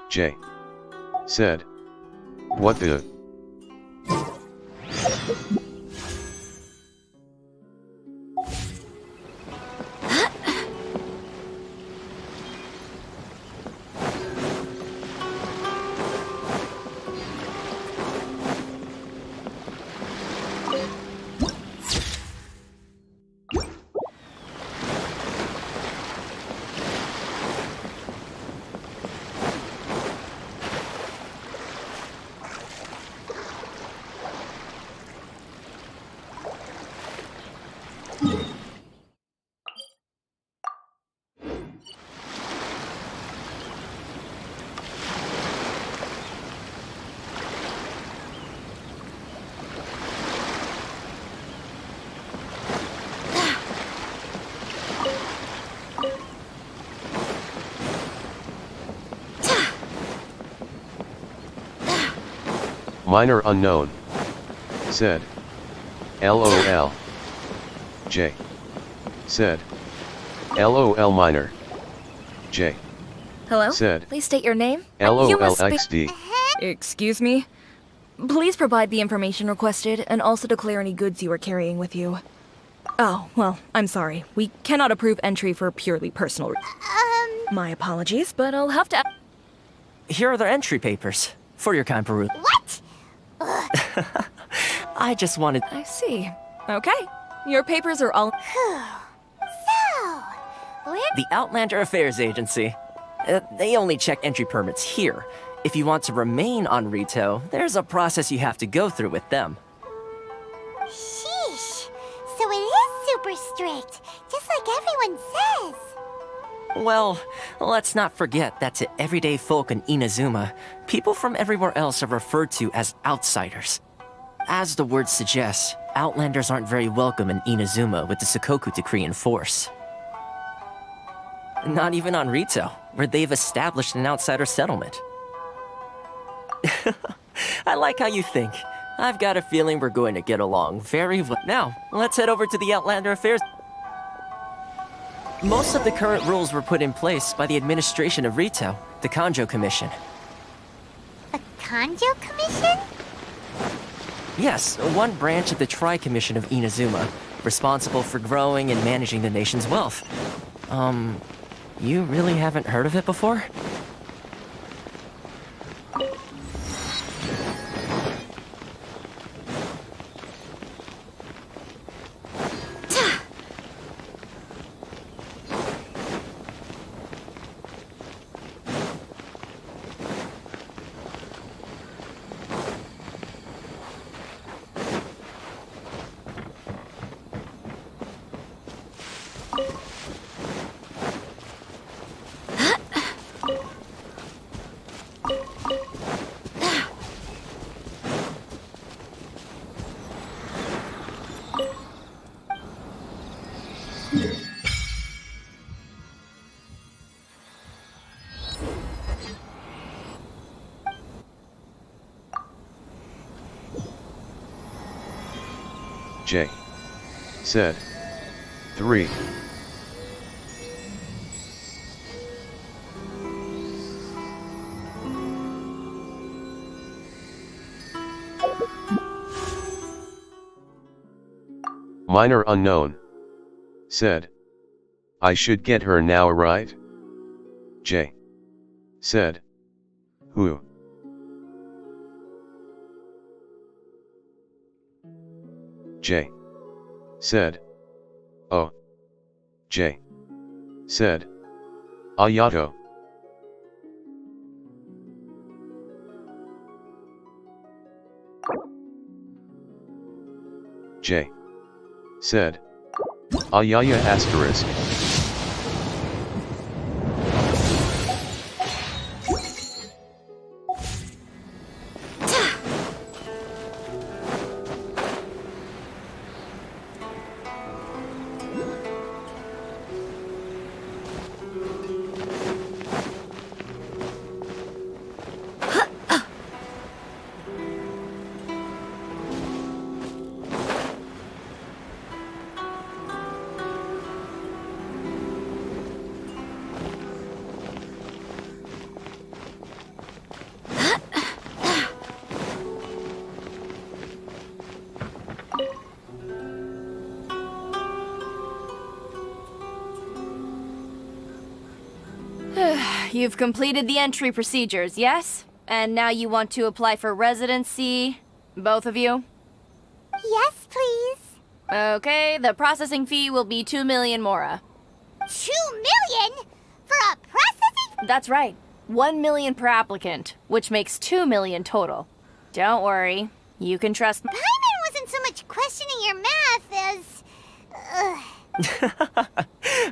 [SPEAKER 1] J. said. What the? Minor unknown. Said. LOL. J. said. LOL minor. J.
[SPEAKER 14] Hello?
[SPEAKER 1] said.
[SPEAKER 14] Please state your name.
[SPEAKER 1] LOLXD.
[SPEAKER 14] Excuse me? Please provide the information requested and also declare any goods you are carrying with you. Oh, well, I'm sorry. We cannot approve entry for purely personal My apologies, but I'll have to...
[SPEAKER 19] Here are their entry papers. For your kind perusal.
[SPEAKER 13] What?
[SPEAKER 19] I just wanted...
[SPEAKER 14] I see. Okay. Your papers are all...
[SPEAKER 13] So, where...
[SPEAKER 19] The Outlander Affairs Agency. They only check entry permits here. If you want to remain on Rito, there's a process you have to go through with them.
[SPEAKER 13] Sheesh. So it is super strict, just like everyone says.
[SPEAKER 19] Well, let's not forget that to everyday folk in Inazuma, people from everywhere else are referred to as outsiders. As the word suggests, Outlanders aren't very welcome in Inazuma with the Sakoku Decree in force. Not even on Rito, where they've established an outsider settlement. I like how you think. I've got a feeling we're going to get along very well. Now, let's head over to the Outlander Affairs. Most of the current rules were put in place by the administration of Rito, the Kanjo Commission.
[SPEAKER 13] The Kanjo Commission?
[SPEAKER 19] Yes, one branch of the Tri-Commission of Inazuma, responsible for growing and managing the nation's wealth. You really haven't heard of it before?
[SPEAKER 1] J. said. 3. Minor unknown. Said. I should get her now, right? J. said. Who? J. said. Oh. J. said. Ayato. J. said. Ayaya asterisk.
[SPEAKER 10] You've completed the entry procedures, yes? And now you want to apply for residency? Both of you?
[SPEAKER 13] Yes, please.
[SPEAKER 10] Okay, the processing fee will be 2 million mora.
[SPEAKER 13] 2 million? For a processing?
[SPEAKER 10] That's right. 1 million per applicant, which makes 2 million total. Don't worry, you can trust me.
[SPEAKER 13] Paimon wasn't so much questioning your math as...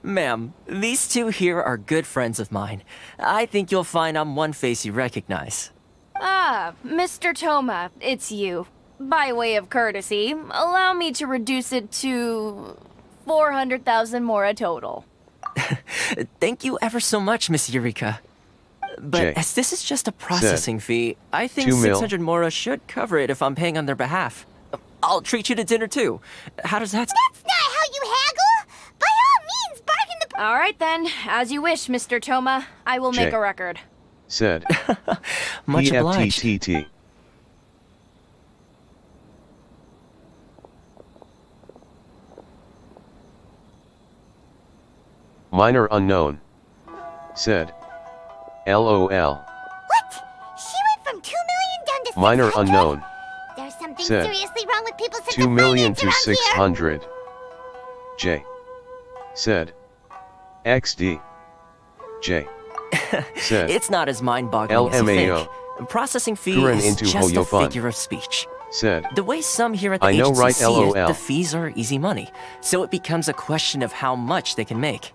[SPEAKER 19] Ma'am, these two here are good friends of mine. I think you'll find I'm one face you recognize.
[SPEAKER 10] Ah, Mr. Toma, it's you. By way of courtesy, allow me to reduce it to 400,000 mora total.
[SPEAKER 19] Thank you ever so much, Miss Eureka. But
[SPEAKER 1] Jay
[SPEAKER 19] as this is just a processing fee, I think 600 mora should cover it if I'm paying on their behalf. I'll treat you to dinner too. How does that...
[SPEAKER 13] That's not how you haggle! By all means, bargain the...
[SPEAKER 10] All right then, as you wish, Mr. Toma. I will make
[SPEAKER 1] Jay
[SPEAKER 10] a record.
[SPEAKER 1] Said.
[SPEAKER 19] Much obliged.
[SPEAKER 1] PFTTT. Minor unknown. Said. LOL.
[SPEAKER 13] What? She went from 2 million down to
[SPEAKER 1] Minor
[SPEAKER 13] 600?
[SPEAKER 1] unknown.
[SPEAKER 13] There's something
[SPEAKER 1] Said.
[SPEAKER 13] seriously wrong with people since
[SPEAKER 1] 2 million
[SPEAKER 13] the
[SPEAKER 1] to
[SPEAKER 13] finance around
[SPEAKER 1] 600. J. Said. XD. J. Said.
[SPEAKER 19] It's not as mind-boggling as you think. Processing fee
[SPEAKER 1] Kuren
[SPEAKER 19] is
[SPEAKER 1] into
[SPEAKER 19] just a
[SPEAKER 1] Hoyofun.
[SPEAKER 19] figure of speech.
[SPEAKER 1] Said.
[SPEAKER 19] The way some here at the
[SPEAKER 1] I know,
[SPEAKER 19] agency
[SPEAKER 1] right,
[SPEAKER 19] see
[SPEAKER 1] LOL.
[SPEAKER 19] it, the fees are easy money, so it becomes a question of how much they can make.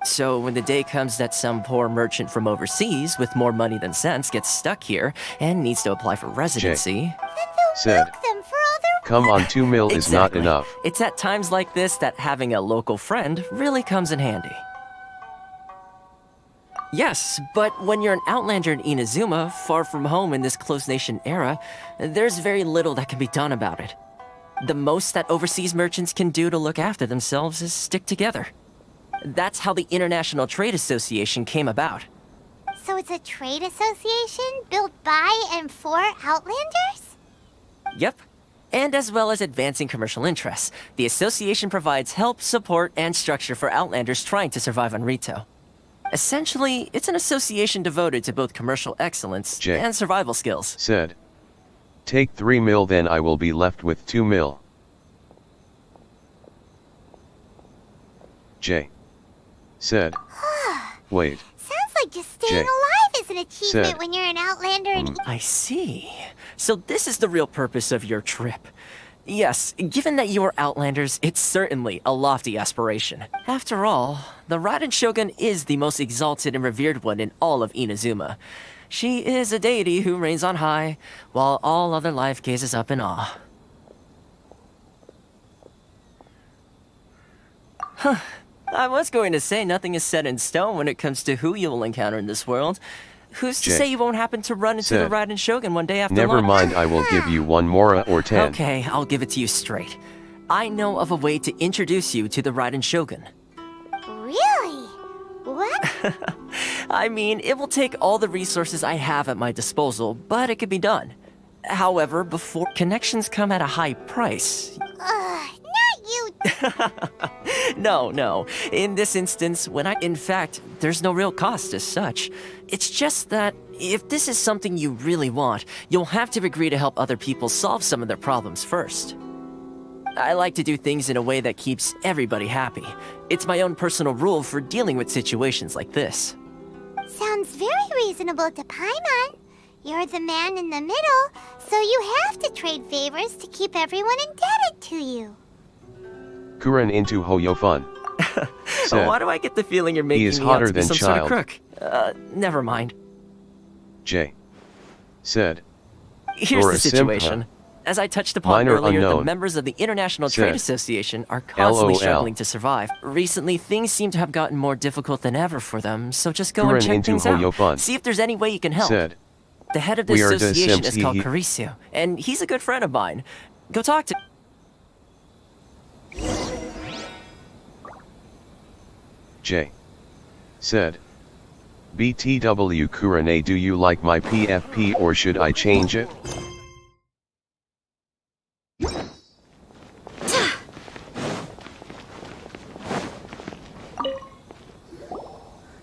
[SPEAKER 19] So when the day comes that some poor merchant from overseas with more money than sense gets stuck here and needs to apply for residency...
[SPEAKER 1] Said. Come on, 2 mil is not
[SPEAKER 19] Exactly.
[SPEAKER 1] enough.
[SPEAKER 19] It's at times like this that having a local friend really comes in handy. Yes, but when you're an outlander in Inazuma, far from home in this closed nation era, there's very little that can be done about it. The most that overseas merchants can do to look after themselves is stick together. That's how the International Trade Association came about.
[SPEAKER 13] So it's a trade association built by and for Outlanders?
[SPEAKER 19] Yep. And as well as advancing commercial interests, the association provides help, support, and structure for Outlanders trying to survive on Rito. Essentially, it's an association devoted to both commercial excellence and survival skills.
[SPEAKER 1] Said. Take 3 mil, then I will be left with 2 mil. J. Said. Wait.
[SPEAKER 13] Sounds like just staying
[SPEAKER 1] Jay.
[SPEAKER 13] alive is an achievement
[SPEAKER 19] Said.
[SPEAKER 13] when you're an Outlander and...
[SPEAKER 19] I see. So this is the real purpose of your trip. Yes, given that you are Outlanders, it's certainly a lofty aspiration. After all, the Raiden Shogun is the most exalted and revered one in all of Inazuma. She is a deity who reigns on high, while all other life gazes up in awe. Huh. I was going to say nothing is set in stone when it comes to who you will encounter in this world. Who's to
[SPEAKER 1] Jay.
[SPEAKER 19] say you won't happen to run into
[SPEAKER 1] Said.
[SPEAKER 19] the Raiden Shogun one day after
[SPEAKER 1] Never
[SPEAKER 19] lunch?
[SPEAKER 1] mind, I will give you 1 mora or 10.
[SPEAKER 19] Okay, I'll give it to you straight. I know of a way to introduce you to the Raiden Shogun.
[SPEAKER 13] Really? What?
[SPEAKER 19] I mean, it will take all the resources I have at my disposal, but it can be done. However, before connections come at a high price.
[SPEAKER 13] Not you.
[SPEAKER 19] No. In this instance, in fact, there's no real cost as such. It's just that if this is something you really want, you'll have to agree to help other people solve some of their problems first. I like to do things in a way that keeps everybody happy. It's my own personal rule for dealing with situations like this.
[SPEAKER 13] Sounds very reasonable to Paimon. You're the man in the middle, so you have to trade favors to keep everyone indebted to you.
[SPEAKER 1] Kuren into Hoyofun. Said.
[SPEAKER 19] Why do I get the feeling you're making
[SPEAKER 1] He is
[SPEAKER 19] me out
[SPEAKER 1] hotter
[SPEAKER 19] to be
[SPEAKER 1] than
[SPEAKER 19] some
[SPEAKER 1] child.
[SPEAKER 19] sort of crook? Never mind.
[SPEAKER 1] J. Said.
[SPEAKER 19] Here's
[SPEAKER 1] Or
[SPEAKER 19] the
[SPEAKER 1] a
[SPEAKER 19] situation.
[SPEAKER 1] Simpa.
[SPEAKER 19] As I touched upon
[SPEAKER 1] Minor
[SPEAKER 19] earlier, the
[SPEAKER 1] unknown.
[SPEAKER 19] members of the International Trade
[SPEAKER 1] Said.
[SPEAKER 19] Association are constantly
[SPEAKER 1] LOL.
[SPEAKER 19] struggling to survive. Recently, things seem to have gotten more difficult than ever for them, so just go
[SPEAKER 1] Kuren
[SPEAKER 19] and check
[SPEAKER 1] into
[SPEAKER 19] things out.
[SPEAKER 1] Hoyofun.
[SPEAKER 19] See if there's any way you can help.
[SPEAKER 1] Said.
[SPEAKER 19] The head of the
[SPEAKER 1] We are the
[SPEAKER 19] association
[SPEAKER 1] Sims,
[SPEAKER 19] is called
[SPEAKER 1] he-
[SPEAKER 19] Caricio, and he's a good friend of mine. Go talk to...
[SPEAKER 1] J. Said. BTW Kurane, do you like my PFP or should I change it?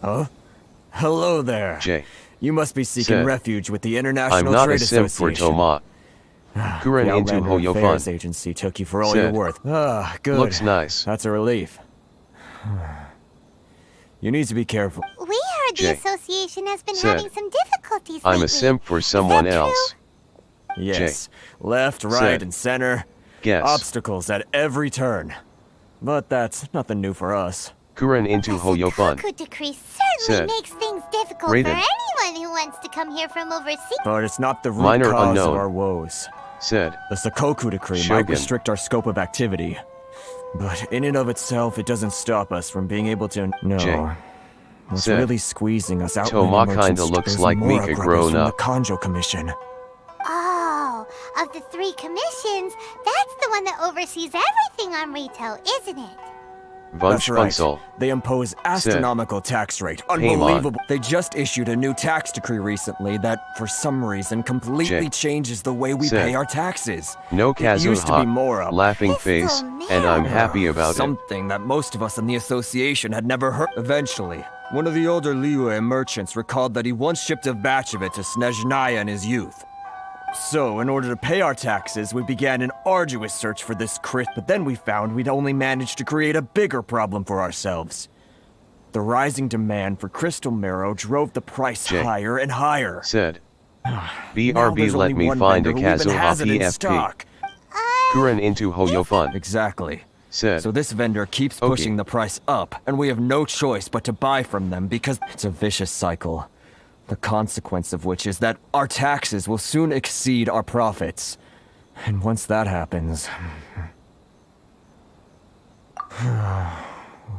[SPEAKER 21] Huh?
[SPEAKER 2] Hello there.
[SPEAKER 1] J.
[SPEAKER 2] You must be seeking
[SPEAKER 1] said,
[SPEAKER 2] refuge with the International
[SPEAKER 1] I'm not
[SPEAKER 2] Trade
[SPEAKER 1] a simp
[SPEAKER 2] Association.
[SPEAKER 1] for Toma. Kuren
[SPEAKER 2] The
[SPEAKER 1] into
[SPEAKER 2] Outlander Affairs
[SPEAKER 1] Hoyofun.
[SPEAKER 2] Agency took you for all
[SPEAKER 1] said,
[SPEAKER 2] you're worth. Ah, good.
[SPEAKER 1] Looks nice.
[SPEAKER 2] That's a relief. You need to be careful.
[SPEAKER 13] We heard the
[SPEAKER 1] J.
[SPEAKER 13] association has been
[SPEAKER 1] said,
[SPEAKER 13] having some difficulties
[SPEAKER 1] I'm
[SPEAKER 13] lately.
[SPEAKER 1] a simp for someone else.
[SPEAKER 2] Yes. Left, right,
[SPEAKER 1] said,
[SPEAKER 2] and center.
[SPEAKER 1] Guess.
[SPEAKER 2] Obstacles at every turn. But that's nothing new for us.
[SPEAKER 1] Kuren into Hoyofun.
[SPEAKER 13] Sakoku decree certainly
[SPEAKER 1] said,
[SPEAKER 13] makes things difficult
[SPEAKER 1] rated.
[SPEAKER 13] for anyone who wants to come here from overseas.
[SPEAKER 2] But it's not the root
[SPEAKER 1] Minor
[SPEAKER 2] cause
[SPEAKER 1] unknown.
[SPEAKER 2] of our woes.
[SPEAKER 1] Said,
[SPEAKER 2] The Sakoku decree
[SPEAKER 1] Shogun.
[SPEAKER 2] might restrict our scope of activity. But in and of itself, it doesn't stop us from being able to... No.
[SPEAKER 1] J.
[SPEAKER 2] What's
[SPEAKER 1] said,
[SPEAKER 2] really squeezing us out
[SPEAKER 1] Toma kinda looks like Mika grown up.
[SPEAKER 2] The Kanjo Commission.
[SPEAKER 13] Oh, of the 3 commissions, that's the one that oversees everything on retail, isn't it?
[SPEAKER 2] That's right.
[SPEAKER 1] Vunchfunsel.
[SPEAKER 2] They impose astronomical tax rate.
[SPEAKER 1] Paimon.
[SPEAKER 2] Unbelievable. They just issued a new tax decree recently that, for some reason, completely
[SPEAKER 1] J.
[SPEAKER 2] changes the way we
[SPEAKER 1] said,
[SPEAKER 2] pay our taxes.
[SPEAKER 1] No
[SPEAKER 2] It used to be
[SPEAKER 1] Kazuha.
[SPEAKER 2] more up.
[SPEAKER 1] Laughing face. And I'm happy about it.
[SPEAKER 2] Something that most of us in the association had never heard. Eventually, one of the older Liyue merchants recalled that he once shipped a batch of it to Snezhnaya in his youth. So, in order to pay our taxes, we began an arduous search for this but then we found we'd only managed to create a bigger problem for ourselves. The rising demand for crystal marrow drove the price
[SPEAKER 1] J.
[SPEAKER 2] higher and higher.
[SPEAKER 1] Said,
[SPEAKER 2] Now
[SPEAKER 1] BRB
[SPEAKER 2] there's
[SPEAKER 1] let
[SPEAKER 2] only
[SPEAKER 1] me
[SPEAKER 2] one
[SPEAKER 1] find a
[SPEAKER 2] vendor who even
[SPEAKER 1] Kazuha
[SPEAKER 2] has it in
[SPEAKER 1] PFP.
[SPEAKER 2] stock.
[SPEAKER 1] Kuren into Hoyofun.
[SPEAKER 2] Exactly.
[SPEAKER 1] Said,
[SPEAKER 2] So this vendor keeps
[SPEAKER 1] Okay.
[SPEAKER 2] pushing the price up, and we have no choice but to buy from them because it's a vicious cycle. The consequence of which is that our taxes will soon exceed our profits. And once that happens...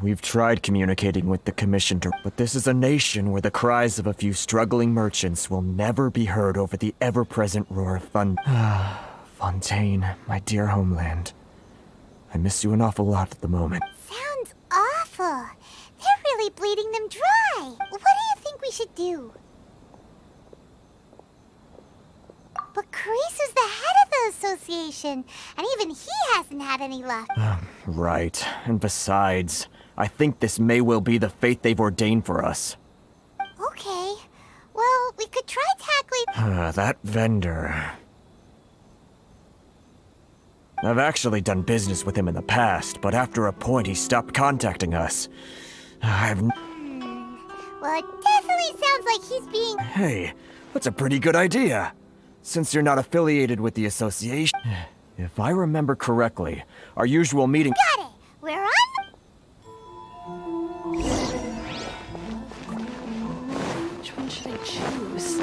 [SPEAKER 2] We've tried communicating with the Commission, but this is a nation where the cries of a few struggling merchants will never be heard over the ever-present roar of Fontaine, my dear homeland. I miss you an awful lot at the moment.
[SPEAKER 13] Sounds awful. They're really bleeding them dry. What do you think we should do? But Carisu's the head of the association, and even he hasn't had any luck.
[SPEAKER 2] Right. And besides, I think this may well be the fate they've ordained for us.
[SPEAKER 13] Okay. Well, we could try tackling...
[SPEAKER 2] That vendor... I've actually done business with him in the past, but after a point he stopped contacting us.
[SPEAKER 13] Well, it definitely sounds like he's being...
[SPEAKER 2] Hey, that's a pretty good idea. Since you're not affiliated with the association... If I remember correctly, our usual meeting...
[SPEAKER 13] Got it! We're on...
[SPEAKER 12] Which one should I choose?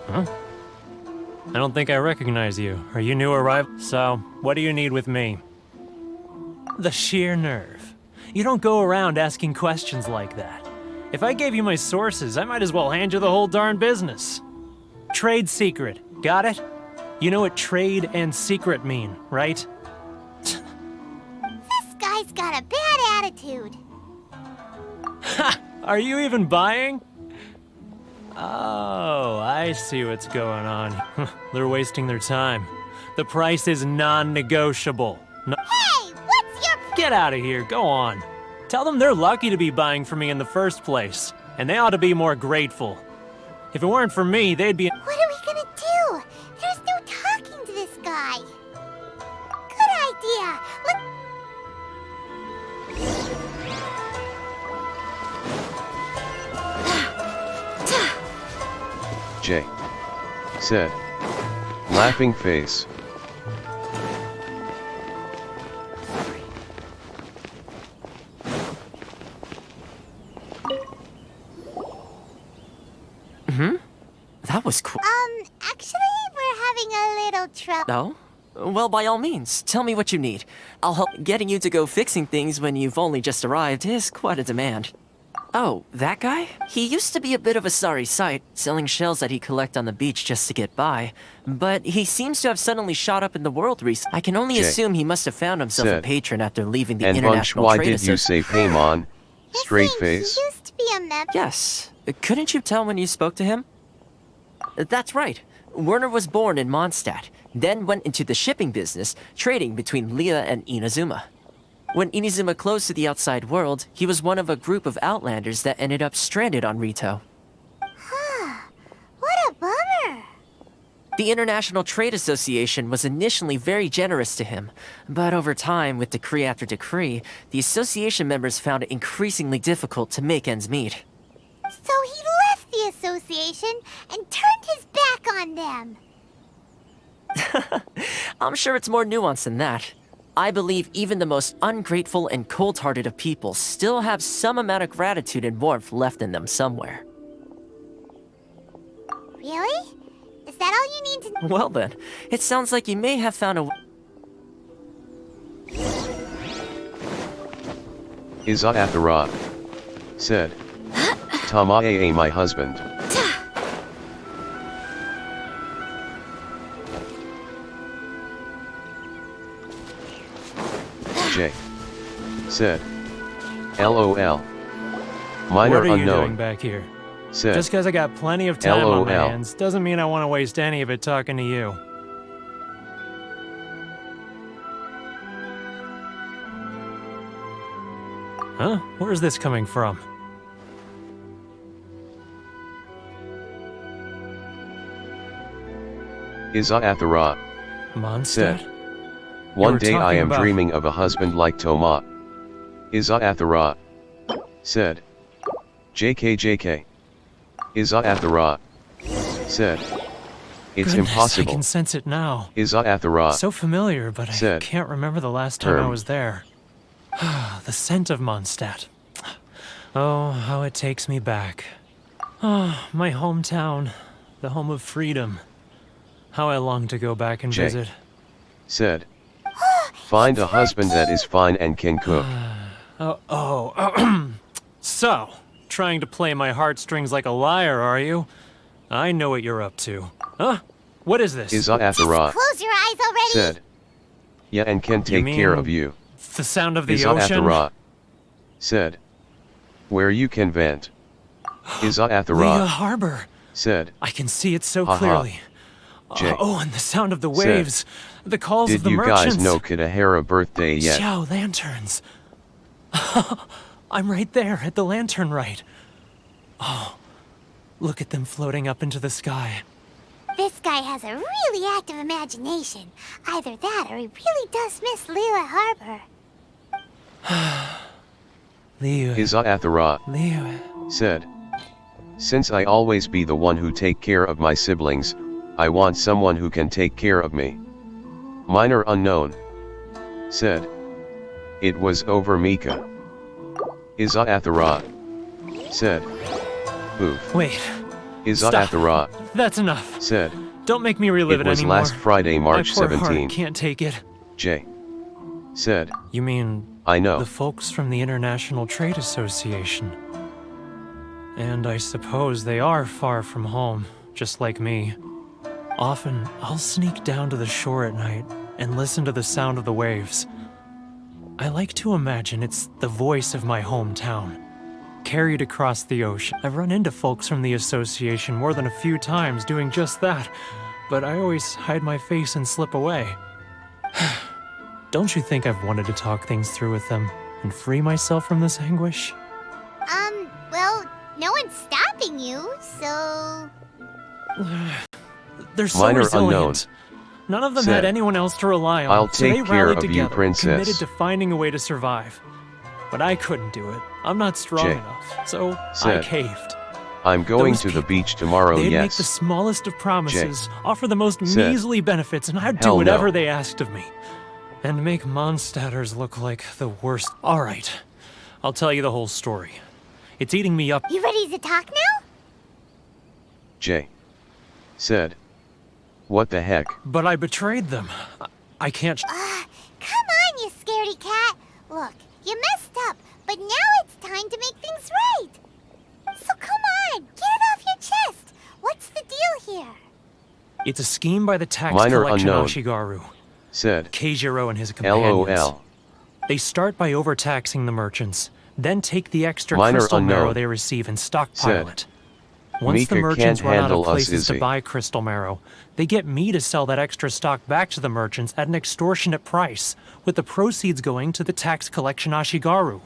[SPEAKER 21] Huh? I don't think I recognize you. Are you new arrival? So, what do you need with me? The sheer nerve. You don't go around asking questions like that. If I gave you my sources, I might as well hand you the whole darn business. Trade secret. Got it? You know what trade and secret mean, right?
[SPEAKER 13] This guy's got a bad attitude.
[SPEAKER 21] Ha! Are you even buying? Oh, I see what's going on. They're wasting their time. The price is non-negotiable.
[SPEAKER 13] Hey, what's your...
[SPEAKER 21] Get out of here, go on. Tell them they're lucky to be buying from me in the first place, and they ought to be more grateful. If it weren't for me, they'd be...
[SPEAKER 13] What are we gonna do? There's no talking to this guy. Good idea.
[SPEAKER 1] J. Said, laughing face.
[SPEAKER 19] That was cool.
[SPEAKER 13] Actually, we're having a little trouble.
[SPEAKER 19] No? Well, by all means, tell me what you need. I'll help. Getting you to go fixing things when you've only just arrived is quite a demand. Oh, that guy? He used to be a bit of a sorry sight, selling shells that he'd collect on the beach just to get by. But he seems to have suddenly shot up in the world recently. I can only assume he must have found himself a patron after leaving the
[SPEAKER 1] And Bunch,
[SPEAKER 19] International
[SPEAKER 1] why
[SPEAKER 19] Trade
[SPEAKER 1] did you say Paimon? Straight face.
[SPEAKER 13] He used to be a member.
[SPEAKER 19] Yes. Couldn't you tell when you spoke to him? That's right. Werner was born in Mondstadt, then went into the shipping business, trading between Leah and Inazuma. When Inazuma closed to the outside world, he was one of a group of outlanders that ended up stranded on Rito.
[SPEAKER 13] What a bummer!
[SPEAKER 19] The International Trade Association was initially very generous to him, but over time, with decree after decree, the association members found it increasingly difficult to make ends meet.
[SPEAKER 13] So he left the association and turned his back on them.
[SPEAKER 19] I'm sure it's more nuanced than that. I believe even the most ungrateful and cold-hearted of people still have some amount of gratitude and warmth left in them somewhere.
[SPEAKER 13] Really? Is that all you need to know?
[SPEAKER 19] Well then, it sounds like you may have found a...
[SPEAKER 1] Izathara said, Tamae my husband. J said, LOL. Minor
[SPEAKER 21] what are you
[SPEAKER 1] unknown.
[SPEAKER 21] doing back here?
[SPEAKER 1] Said,
[SPEAKER 21] Just because I got plenty of time on my
[SPEAKER 1] LOL.
[SPEAKER 21] hands doesn't mean I want to waste any of it talking to you. Huh? Where's this coming from?
[SPEAKER 1] Izathara
[SPEAKER 21] Mondstadt?
[SPEAKER 1] said, One day I am dreaming of a husband like Toma. Izathara said, JK. Izathara said, It's
[SPEAKER 21] Goodness,
[SPEAKER 1] impossible.
[SPEAKER 21] I can sense it now.
[SPEAKER 1] Izathara
[SPEAKER 21] So familiar, but I
[SPEAKER 1] said,
[SPEAKER 21] can't remember the last time I
[SPEAKER 1] Term.
[SPEAKER 21] was there. The scent of Mondstadt. Oh, how it takes me back. Oh, my hometown, the home of freedom. How I long to go back and
[SPEAKER 1] Jay
[SPEAKER 21] visit.
[SPEAKER 1] said, Find a husband that is fine and can cook.
[SPEAKER 21] So, trying to play my heartstrings like a liar, are you? I know what you're up to. Huh? What is this?
[SPEAKER 1] Izathara
[SPEAKER 13] Close your eyes already!
[SPEAKER 1] said, Yeah, and can
[SPEAKER 21] You
[SPEAKER 1] take
[SPEAKER 21] mean
[SPEAKER 1] care of you.
[SPEAKER 21] the sound of the ocean?
[SPEAKER 1] Izathara said, Where you can vent.
[SPEAKER 21] Leah
[SPEAKER 1] Izathara
[SPEAKER 21] Harbor.
[SPEAKER 1] said,
[SPEAKER 21] I can see it so
[SPEAKER 1] Haha.
[SPEAKER 21] clearly.
[SPEAKER 1] Jay
[SPEAKER 21] Oh, and the sound of the
[SPEAKER 1] said,
[SPEAKER 21] waves. The calls of
[SPEAKER 1] Did
[SPEAKER 21] the
[SPEAKER 1] you
[SPEAKER 21] merchants.
[SPEAKER 1] guys know Kitahara birthday yet?
[SPEAKER 21] Xiao lanterns. I'm right there at the lantern right. Oh, look at them floating up into the sky.
[SPEAKER 13] This guy has a really active imagination. Either that or he really does miss Liyue Harbor.
[SPEAKER 21] Liyue.
[SPEAKER 1] Izathara
[SPEAKER 21] Liyue.
[SPEAKER 1] said, Since I always be the one who take care of my siblings, I want someone who can take care of me. Minor unknown said, It was over Mika. Izathara said, Oof.
[SPEAKER 21] Wait.
[SPEAKER 1] Izathara
[SPEAKER 21] That's enough.
[SPEAKER 1] said,
[SPEAKER 21] Don't make me relive it
[SPEAKER 1] It was
[SPEAKER 21] anymore.
[SPEAKER 1] last Friday, March
[SPEAKER 21] My poor
[SPEAKER 1] 17.
[SPEAKER 21] heart can't take it.
[SPEAKER 1] J said,
[SPEAKER 21] You mean
[SPEAKER 1] I know.
[SPEAKER 21] the folks from the International Trade Association? And I suppose they are far from home, just like me. Often, I'll sneak down to the shore at night and listen to the sound of the waves. I like to imagine it's the voice of my hometown, carried across the ocean. I've run into folks from the association more than a few times doing just that, but I always hide my face and slip away. Don't you think I've wanted to talk things through with them and free myself from this anguish?
[SPEAKER 13] Well, no one's stopping you, so...
[SPEAKER 21] They're so
[SPEAKER 1] Minor
[SPEAKER 21] resilient.
[SPEAKER 1] unknown
[SPEAKER 21] None of them
[SPEAKER 1] said,
[SPEAKER 21] had anyone else to rely on,
[SPEAKER 1] I'll
[SPEAKER 21] so they
[SPEAKER 1] take care
[SPEAKER 21] rallied
[SPEAKER 1] of you,
[SPEAKER 21] together,
[SPEAKER 1] princess.
[SPEAKER 21] committed to finding a way to survive. But I couldn't do it. I'm not strong
[SPEAKER 1] Jay
[SPEAKER 21] enough, so I
[SPEAKER 1] said,
[SPEAKER 21] caved.
[SPEAKER 1] I'm going
[SPEAKER 21] Those
[SPEAKER 1] to the beach tomorrow,
[SPEAKER 21] They'd make
[SPEAKER 1] yes.
[SPEAKER 21] the smallest of promises, offer the most
[SPEAKER 1] said,
[SPEAKER 21] measly benefits, and I'd do
[SPEAKER 1] Hell
[SPEAKER 21] whatever
[SPEAKER 1] no.
[SPEAKER 21] they asked of me. And make Mondstadters look like the worst. Alright, I'll tell you the whole story. It's eating me up.
[SPEAKER 13] You ready to talk now?
[SPEAKER 1] J said, What the heck?
[SPEAKER 21] But I betrayed them. I can't.
[SPEAKER 13] Come on, you scaredy cat. Look, you messed up, but now it's time to make things right. So come on, get it off your chest. What's the deal here?
[SPEAKER 21] It's a scheme by the tax
[SPEAKER 1] Minor
[SPEAKER 21] collection
[SPEAKER 1] unknown
[SPEAKER 21] Ashigaru.
[SPEAKER 1] Said,
[SPEAKER 21] Keijiro and his companions.
[SPEAKER 1] LOL.
[SPEAKER 21] They start by overtaxing the merchants, then take the extra
[SPEAKER 1] Minor
[SPEAKER 21] crystal marrow
[SPEAKER 1] unknown
[SPEAKER 21] they receive and stockpile
[SPEAKER 1] said,
[SPEAKER 21] it. Once
[SPEAKER 1] Mika
[SPEAKER 21] the merchants
[SPEAKER 1] can't
[SPEAKER 21] run out of
[SPEAKER 1] handle us,
[SPEAKER 21] places to
[SPEAKER 1] Izzy.
[SPEAKER 21] buy crystal marrow, they get me to sell that extra stock back to the merchants at an extortionate price, with the proceeds going to the tax collection Ashigaru.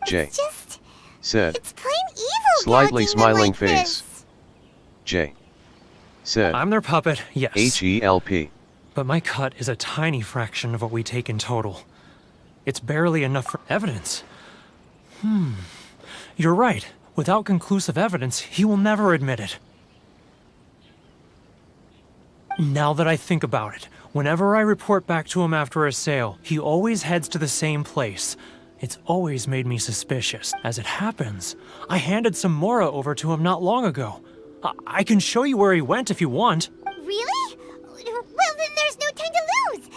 [SPEAKER 1] J. Said.
[SPEAKER 13] It's plain evil.
[SPEAKER 1] Slightly
[SPEAKER 13] gouging them
[SPEAKER 1] smiling
[SPEAKER 13] like
[SPEAKER 1] face.
[SPEAKER 13] this.
[SPEAKER 1] J. Said.
[SPEAKER 21] I'm their puppet, yes.
[SPEAKER 1] HELP.
[SPEAKER 21] But my cut is a tiny fraction of what we take in total. It's barely enough for evidence. You're right. Without conclusive evidence, he will never admit it. Now that I think about it, whenever I report back to him after a sale, he always heads to the same place. It's always made me suspicious. As it happens, I handed some Mora over to him not long ago. I can show you where he went if you want.
[SPEAKER 13] Really? Well, then there's no time to lose.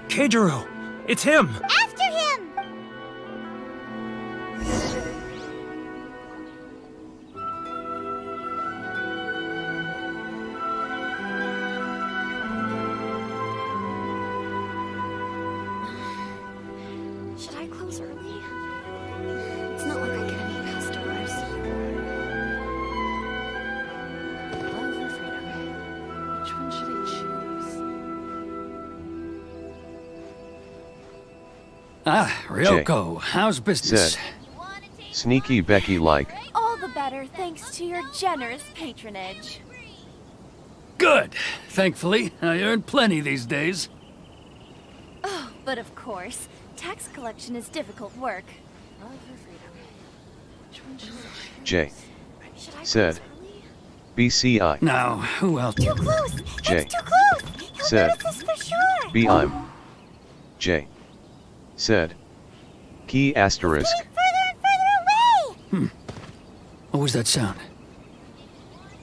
[SPEAKER 21] Keijiro! It's him!
[SPEAKER 13] After him!
[SPEAKER 7] Should I close early? It's not like I get any customers. Love or freedom? Which one should I choose?
[SPEAKER 5] Ah, Ryoko, how's business?
[SPEAKER 1] Said. Sneaky Becky like.
[SPEAKER 10] All the better thanks to your generous patronage.
[SPEAKER 5] Good. Thankfully, I earn plenty these days.
[SPEAKER 10] Oh, but of course, tax collection is difficult work. Love or freedom? Which one should I choose?
[SPEAKER 1] J. Said. BCI.
[SPEAKER 5] Now, who else?
[SPEAKER 13] Too close!
[SPEAKER 1] J.
[SPEAKER 13] It's too close! He'll
[SPEAKER 1] Said.
[SPEAKER 13] notice us for sure!
[SPEAKER 1] B. I'm. J. Said. Key asterisk.
[SPEAKER 13] Further and further away!
[SPEAKER 5] What was that sound?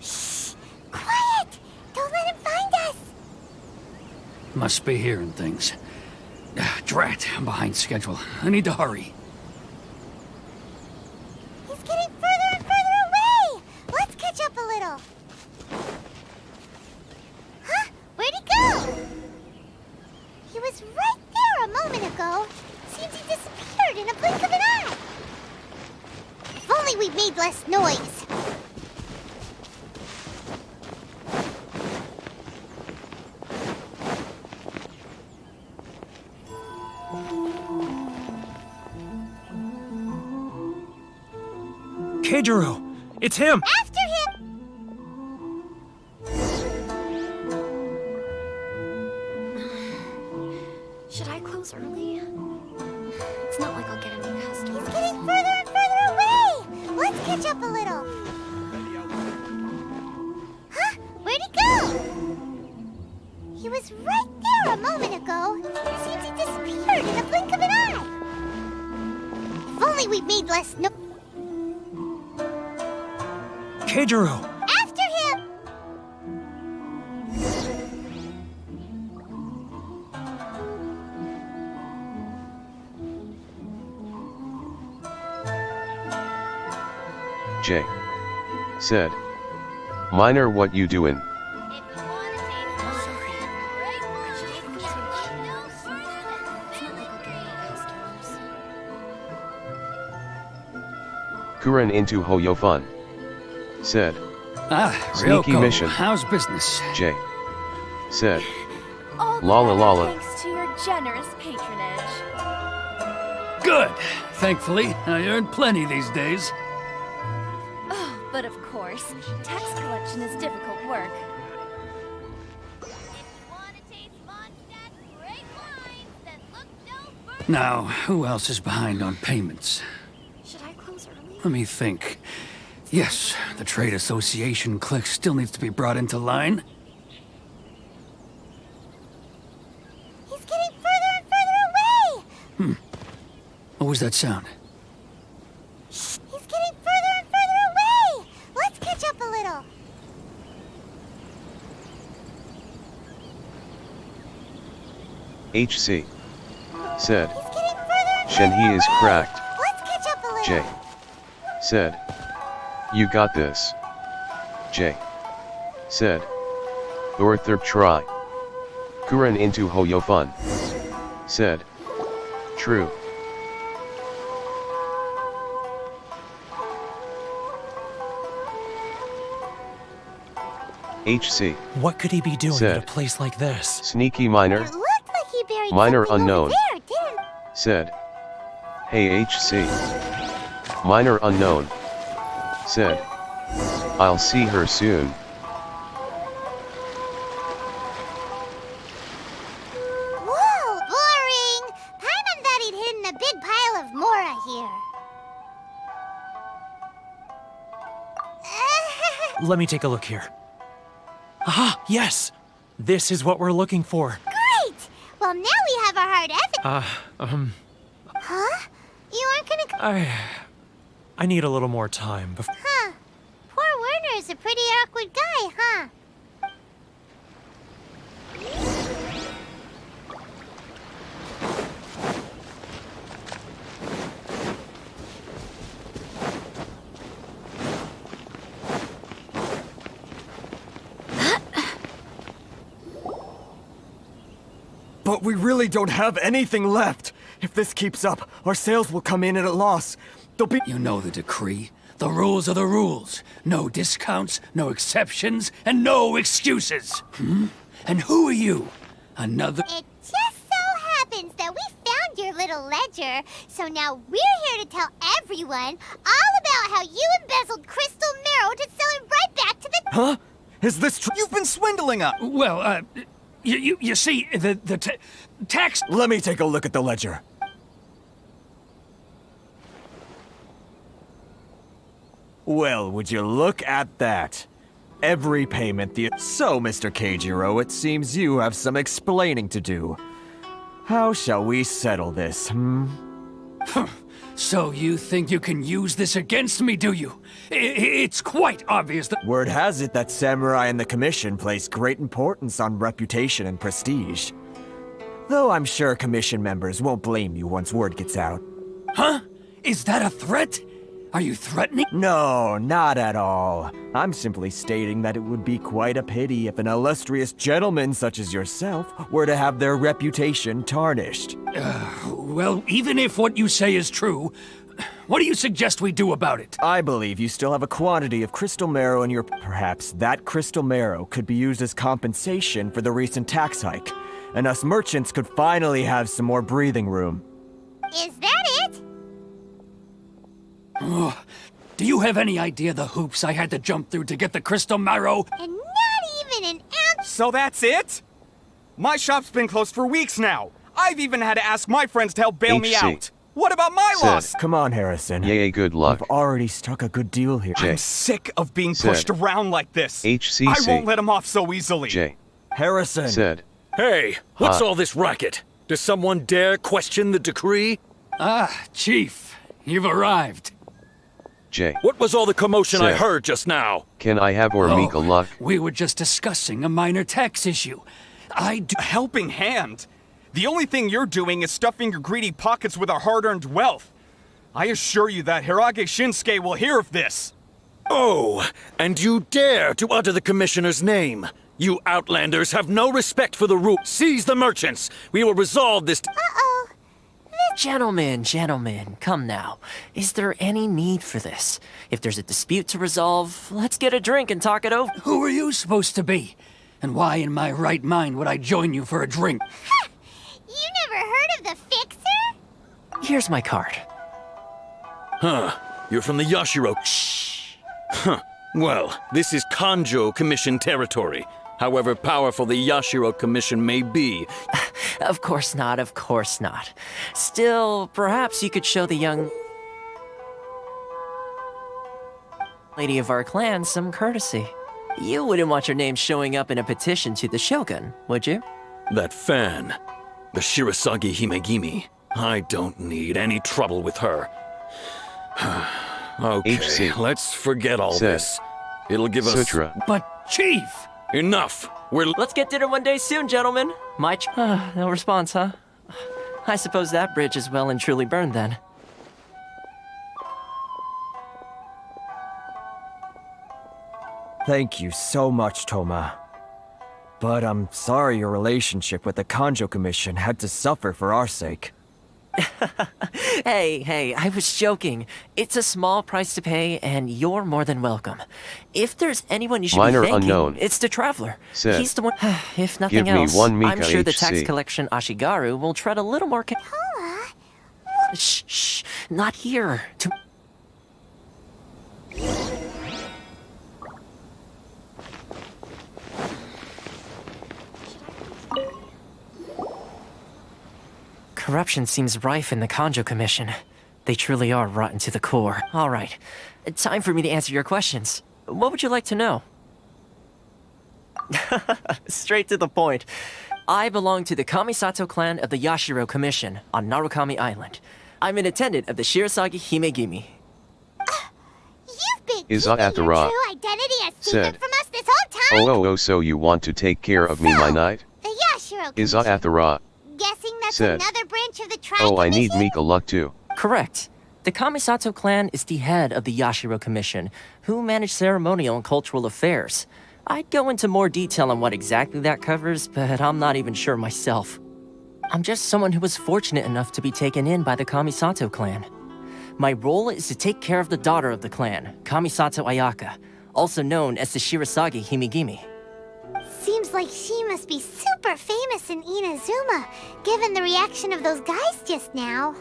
[SPEAKER 13] Shh! Quiet! Don't let him find us!
[SPEAKER 5] Must be hearing things. Drat, I'm behind schedule. I need to hurry.
[SPEAKER 13] He's getting further and further away! Let's catch up a little. Huh? Where'd he go? He was right there a moment ago. Seems he disappeared in a blink of an eye. If only we made less noise.
[SPEAKER 21] Keijiro! It's him!
[SPEAKER 13] After him!
[SPEAKER 7] Should I close early? It's not like I'll get any customers.
[SPEAKER 13] He's getting further and further away! Let's catch up a little. Huh? Where'd he go? He was right there a moment ago. Seems he disappeared in a blink of an eye. If only we made less noise.
[SPEAKER 21] Keijiro!
[SPEAKER 13] After him!
[SPEAKER 1] J. Said. Minor, what you doing? Kuren into Hoyofun. Said.
[SPEAKER 5] Ah,
[SPEAKER 1] Sneaky
[SPEAKER 5] Ryoko,
[SPEAKER 1] mission.
[SPEAKER 5] how's business?
[SPEAKER 1] J. Said.
[SPEAKER 10] All the
[SPEAKER 1] Lala
[SPEAKER 10] better
[SPEAKER 1] lala.
[SPEAKER 10] thanks to your generous patronage.
[SPEAKER 5] Good. Thankfully, I earn plenty these days.
[SPEAKER 10] Oh, but of course, tax collection is difficult work.
[SPEAKER 5] Now, who else is behind on payments?
[SPEAKER 7] Should I close early?
[SPEAKER 5] Let me think. Yes, the Trade Association clique still needs to be brought into line.
[SPEAKER 13] He's getting further and further away!
[SPEAKER 5] What was that sound?
[SPEAKER 13] He's getting further and further away! Let's catch up a little.
[SPEAKER 1] HC. Said.
[SPEAKER 13] He's getting further and
[SPEAKER 1] Shen,
[SPEAKER 13] further
[SPEAKER 1] he is
[SPEAKER 13] away.
[SPEAKER 1] cracked.
[SPEAKER 13] Let's catch up a
[SPEAKER 1] J. Said. You got this. J. Said. Thortherp try. Kuran into Hoyo fun. Said. True. HC.
[SPEAKER 21] What could he be doing
[SPEAKER 1] Said.
[SPEAKER 21] at a place like this?
[SPEAKER 1] Sneaky miner.
[SPEAKER 13] It looked like he buried
[SPEAKER 1] Miner
[SPEAKER 13] something
[SPEAKER 1] unknown.
[SPEAKER 13] over there, didn't it?
[SPEAKER 1] Said. Hey HC. Miner unknown. Said. I'll see her soon.
[SPEAKER 13] Whoa, boring! Paimon thought he'd hidden a big pile of Mora here.
[SPEAKER 21] Let me take a look here. Ah, yes! This is what we're looking for.
[SPEAKER 13] Great! Well, now we have our hard evidence. Huh? You aren't gonna...
[SPEAKER 21] I need a little more time before...
[SPEAKER 13] Huh. Poor Werner's a pretty awkward guy, huh?
[SPEAKER 2] But we really don't have anything left. If this keeps up, our sales will come in at a loss. There'll be...
[SPEAKER 5] You know the decree. The rules are the rules. No discounts, no exceptions, and no excuses. And who are you? Another...
[SPEAKER 13] It just so happens that we found your little ledger, so now we're here to tell everyone all about how you embezzled crystal marrow to sell it right back to the...
[SPEAKER 2] Huh? Is this true? You've been swindling us!
[SPEAKER 5] Well, you see, the tax...
[SPEAKER 2] Let me take a look at the ledger. Well, would you look at that? Every payment the... So, Mr. Keijiro, it seems you have some explaining to do. How shall we settle this,
[SPEAKER 5] So you think you can use this against me, do you? It's quite obvious that...
[SPEAKER 2] Word has it that Samurai and the Commission place great importance on reputation and prestige. Though I'm sure Commission members won't blame you once word gets out.
[SPEAKER 5] Huh? Is that a threat? Are you threatening?
[SPEAKER 2] No, not at all. I'm simply stating that it would be quite a pity if an illustrious gentleman such as yourself were to have their reputation tarnished.
[SPEAKER 5] Well, even if what you say is true, what do you suggest we do about it?
[SPEAKER 2] I believe you still have a quantity of crystal marrow in your... Perhaps that crystal marrow could be used as compensation for the recent tax hike, and us merchants could finally have some more breathing room.
[SPEAKER 13] Is that it?
[SPEAKER 5] Oh, do you have any idea the hoops I had to jump through to get the crystal marrow?
[SPEAKER 13] And not even an ounce...
[SPEAKER 8] So that's it? My shop's been closed for weeks now. I've even had to ask my friends to help bail me out. What about my loss?
[SPEAKER 2] Come on, Harrison.
[SPEAKER 1] Yay, good luck.
[SPEAKER 2] You've already struck a good deal here.
[SPEAKER 8] I'm sick of being pushed around like this.
[SPEAKER 1] HCC.
[SPEAKER 8] I won't let him off so easily.
[SPEAKER 1] J.
[SPEAKER 2] Harrison.
[SPEAKER 1] Said.
[SPEAKER 11] Hey, what's all this racket? Does someone dare question the decree?
[SPEAKER 5] Ah, Chief, you've arrived.
[SPEAKER 1] J.
[SPEAKER 11] What was all the commotion I
[SPEAKER 1] Said.
[SPEAKER 11] heard just now?
[SPEAKER 1] Can I have Mika luck?
[SPEAKER 5] We were just discussing a minor tax issue.
[SPEAKER 8] A helping hand? The only thing you're doing is stuffing your greedy pockets with our hard-earned wealth. I assure you that Hirage Shinsuke will hear of this.
[SPEAKER 11] Oh, and you dare to utter the commissioner's name. You outlanders have no respect for the rule. Seize the merchants. We will resolve this.
[SPEAKER 13] Uh-oh.
[SPEAKER 19] Gentlemen, come now. Is there any need for this? If there's a dispute to resolve, let's get a drink and talk it over.
[SPEAKER 5] Who are you supposed to be? And why in my right mind would I join you for a drink?
[SPEAKER 13] You never heard of the Fixer?
[SPEAKER 19] Here's my card.
[SPEAKER 11] Huh. You're from the Yashiro. Shh. Huh. Well, this is Kanjo Commission territory. However powerful the Yashiro Commission may be.
[SPEAKER 19] Of course not. Still, perhaps you could show the young lady of our clan some courtesy. You wouldn't want your name showing up in a petition to the Shogun, would you?
[SPEAKER 11] That fan. The Shirasagi Himegimi. I don't need any trouble with her. Okay,
[SPEAKER 1] HC.
[SPEAKER 11] let's forget all
[SPEAKER 1] Said.
[SPEAKER 11] this. It'll give us...
[SPEAKER 1] Sutra.
[SPEAKER 5] But, Chief!
[SPEAKER 11] Enough!
[SPEAKER 19] Let's get dinner one day soon, gentlemen. No response, huh? I suppose that bridge is well and truly burned then.
[SPEAKER 2] Thank you so much, Toma. But I'm sorry your relationship with the Kanjo Commission had to suffer for our sake.
[SPEAKER 19] Hey, I was joking. It's a small price to pay, and you're more than welcome. If there's anyone you should
[SPEAKER 1] Minor
[SPEAKER 19] be thanking,
[SPEAKER 1] unknown.
[SPEAKER 19] it's the Traveler.
[SPEAKER 1] Said,
[SPEAKER 19] He's the one. If nothing
[SPEAKER 1] Give me
[SPEAKER 19] else,
[SPEAKER 1] one Mika
[SPEAKER 19] I'm sure the tax
[SPEAKER 1] HC.
[SPEAKER 19] collection Ashigaru will tread a little more. Shh, not here. Corruption seems rife in the Kanjo Commission. They truly are rotten to the core. All right, time for me to answer your questions. What would you like to know? Straight to the point. I belong to the Kamisato clan of the Yashiro Commission on Narukami Island. I'm an attendant of the Shirasagi Himegimi.
[SPEAKER 13] You've been
[SPEAKER 1] Is
[SPEAKER 13] keeping
[SPEAKER 1] at the
[SPEAKER 13] your
[SPEAKER 1] rock.
[SPEAKER 13] true identity a secret
[SPEAKER 1] Said,
[SPEAKER 13] from us this whole time?
[SPEAKER 1] Oh, so you want to take care of me, my knight?
[SPEAKER 13] The Yashiro
[SPEAKER 1] Is
[SPEAKER 13] Commission.
[SPEAKER 1] at the rock.
[SPEAKER 13] Guessing that's
[SPEAKER 1] Said,
[SPEAKER 13] another branch of the tribe
[SPEAKER 1] Oh, I need
[SPEAKER 13] commission?
[SPEAKER 1] Mika luck too.
[SPEAKER 19] Correct. The Kamisato clan is the head of the Yashiro Commission, who manage ceremonial and cultural affairs. I'd go into more detail on what exactly that covers, but I'm not even sure myself. I'm just someone who was fortunate enough to be taken in by the Kamisato clan. My role is to take care of the daughter of the clan, Kamisato Ayaka, also known as the Shirasagi Himegimi.
[SPEAKER 13] Seems like she must be super famous in Inazuma, given the reaction of those guys just now.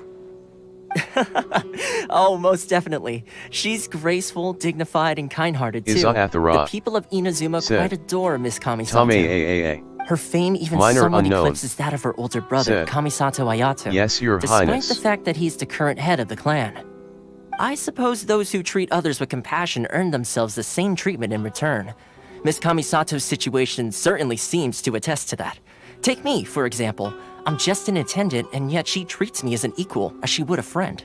[SPEAKER 19] Oh, most definitely. She's graceful, dignified, and kind-hearted too.
[SPEAKER 1] Is at the rock.
[SPEAKER 19] people of Inazuma
[SPEAKER 1] Said,
[SPEAKER 19] quite adore Miss Kamisato.
[SPEAKER 1] Tame.
[SPEAKER 19] Her fame even
[SPEAKER 1] Minor
[SPEAKER 19] somewhat
[SPEAKER 1] unknown.
[SPEAKER 19] eclipses that of her older brother,
[SPEAKER 1] Said,
[SPEAKER 19] Kamisato Ayato.
[SPEAKER 1] Yes, Your
[SPEAKER 19] despite
[SPEAKER 1] Highness.
[SPEAKER 19] the fact that he's the current head of the clan. I suppose those who treat others with compassion earn themselves the same treatment in return. Miss Kamisato's situation certainly seems to attest to that. Take me, for example. I'm just an attendant, and yet she treats me as an equal, as she would a friend.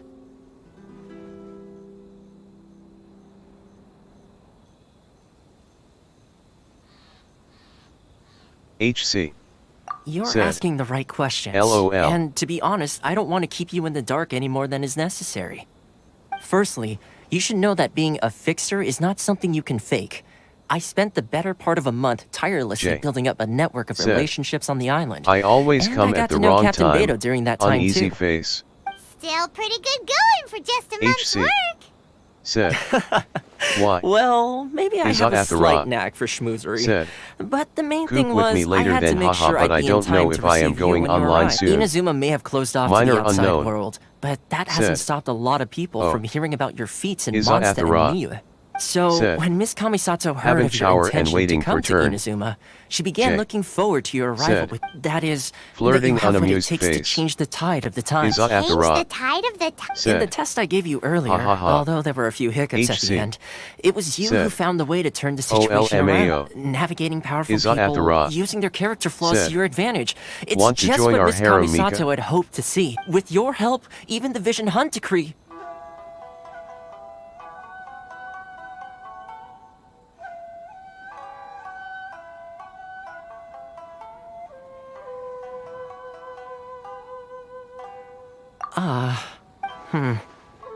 [SPEAKER 1] HC.
[SPEAKER 19] You're
[SPEAKER 1] Said,
[SPEAKER 19] asking the right questions.
[SPEAKER 1] LOL.
[SPEAKER 19] And to be honest, I don't want to keep you in the dark any more than is necessary. Firstly, you should know that being a fixer is not something you can fake. I spent the better part of a month tirelessly
[SPEAKER 1] Jay.
[SPEAKER 19] building up a network of
[SPEAKER 1] Said,
[SPEAKER 19] relationships on the island.
[SPEAKER 1] I always
[SPEAKER 19] And
[SPEAKER 1] come
[SPEAKER 19] I got
[SPEAKER 1] at the
[SPEAKER 19] to know
[SPEAKER 1] wrong
[SPEAKER 19] Captain
[SPEAKER 1] time.
[SPEAKER 19] Beto during that time
[SPEAKER 1] Uneasy
[SPEAKER 19] too.
[SPEAKER 1] face.
[SPEAKER 13] Still pretty good going for just a month's
[SPEAKER 1] HC.
[SPEAKER 13] work.
[SPEAKER 1] Said. Why?
[SPEAKER 19] Well, maybe I
[SPEAKER 1] Is
[SPEAKER 19] have a
[SPEAKER 1] at the
[SPEAKER 19] slight
[SPEAKER 1] rock.
[SPEAKER 19] knack for schmoozery.
[SPEAKER 1] Said,
[SPEAKER 19] But the main
[SPEAKER 1] Cook
[SPEAKER 19] thing
[SPEAKER 1] with
[SPEAKER 19] was
[SPEAKER 1] me later
[SPEAKER 19] I had to
[SPEAKER 1] then,
[SPEAKER 19] make
[SPEAKER 1] haha,
[SPEAKER 19] sure
[SPEAKER 1] but
[SPEAKER 19] I'd
[SPEAKER 1] I
[SPEAKER 19] be
[SPEAKER 1] don't
[SPEAKER 19] in
[SPEAKER 1] know
[SPEAKER 19] time
[SPEAKER 1] if
[SPEAKER 19] to
[SPEAKER 1] I am
[SPEAKER 19] receive you
[SPEAKER 1] going
[SPEAKER 19] when you
[SPEAKER 1] online
[SPEAKER 19] arrive.
[SPEAKER 1] soon.
[SPEAKER 19] Inazuma may have closed off
[SPEAKER 1] Minor
[SPEAKER 19] to the outside
[SPEAKER 1] unknown.
[SPEAKER 19] world, but that hasn't
[SPEAKER 1] Said,
[SPEAKER 19] stopped a lot of people
[SPEAKER 1] Oh.
[SPEAKER 19] from hearing about your feats in
[SPEAKER 1] Is at
[SPEAKER 19] Mondstadt
[SPEAKER 1] the
[SPEAKER 19] and
[SPEAKER 1] rock.
[SPEAKER 19] Niue. So,
[SPEAKER 1] Said,
[SPEAKER 19] when Miss Kamisato heard
[SPEAKER 1] having
[SPEAKER 19] of your
[SPEAKER 1] shower and
[SPEAKER 19] intention
[SPEAKER 1] waiting
[SPEAKER 19] to come
[SPEAKER 1] for
[SPEAKER 19] to
[SPEAKER 1] turn.
[SPEAKER 19] Inazuma, she began
[SPEAKER 1] Jay.
[SPEAKER 19] looking forward to your arrival
[SPEAKER 1] Said,
[SPEAKER 19] with, that is,
[SPEAKER 1] flirting
[SPEAKER 19] that you have what it
[SPEAKER 1] unamused
[SPEAKER 19] takes to
[SPEAKER 1] face.
[SPEAKER 19] change the tide of the times.
[SPEAKER 1] Is at the
[SPEAKER 13] Change
[SPEAKER 1] rock.
[SPEAKER 13] the tide of the time.
[SPEAKER 19] In
[SPEAKER 1] Said,
[SPEAKER 19] the test I gave you earlier,
[SPEAKER 1] ha.
[SPEAKER 19] although there were a few hiccups at
[SPEAKER 1] HC.
[SPEAKER 19] the end, it was you who
[SPEAKER 1] Said,
[SPEAKER 19] found the way to turn the situation
[SPEAKER 1] OLMAO.
[SPEAKER 19] around, navigating powerful
[SPEAKER 1] Is at the
[SPEAKER 19] people,
[SPEAKER 1] rock.
[SPEAKER 19] using their character flaws
[SPEAKER 1] Said,
[SPEAKER 19] to your advantage. It's
[SPEAKER 1] want to
[SPEAKER 19] just
[SPEAKER 1] join
[SPEAKER 19] what
[SPEAKER 1] our
[SPEAKER 19] Miss
[SPEAKER 1] harem,
[SPEAKER 19] Kamisato
[SPEAKER 1] Mika?
[SPEAKER 19] had hoped to see. With your help, even the Vision Hunt decree.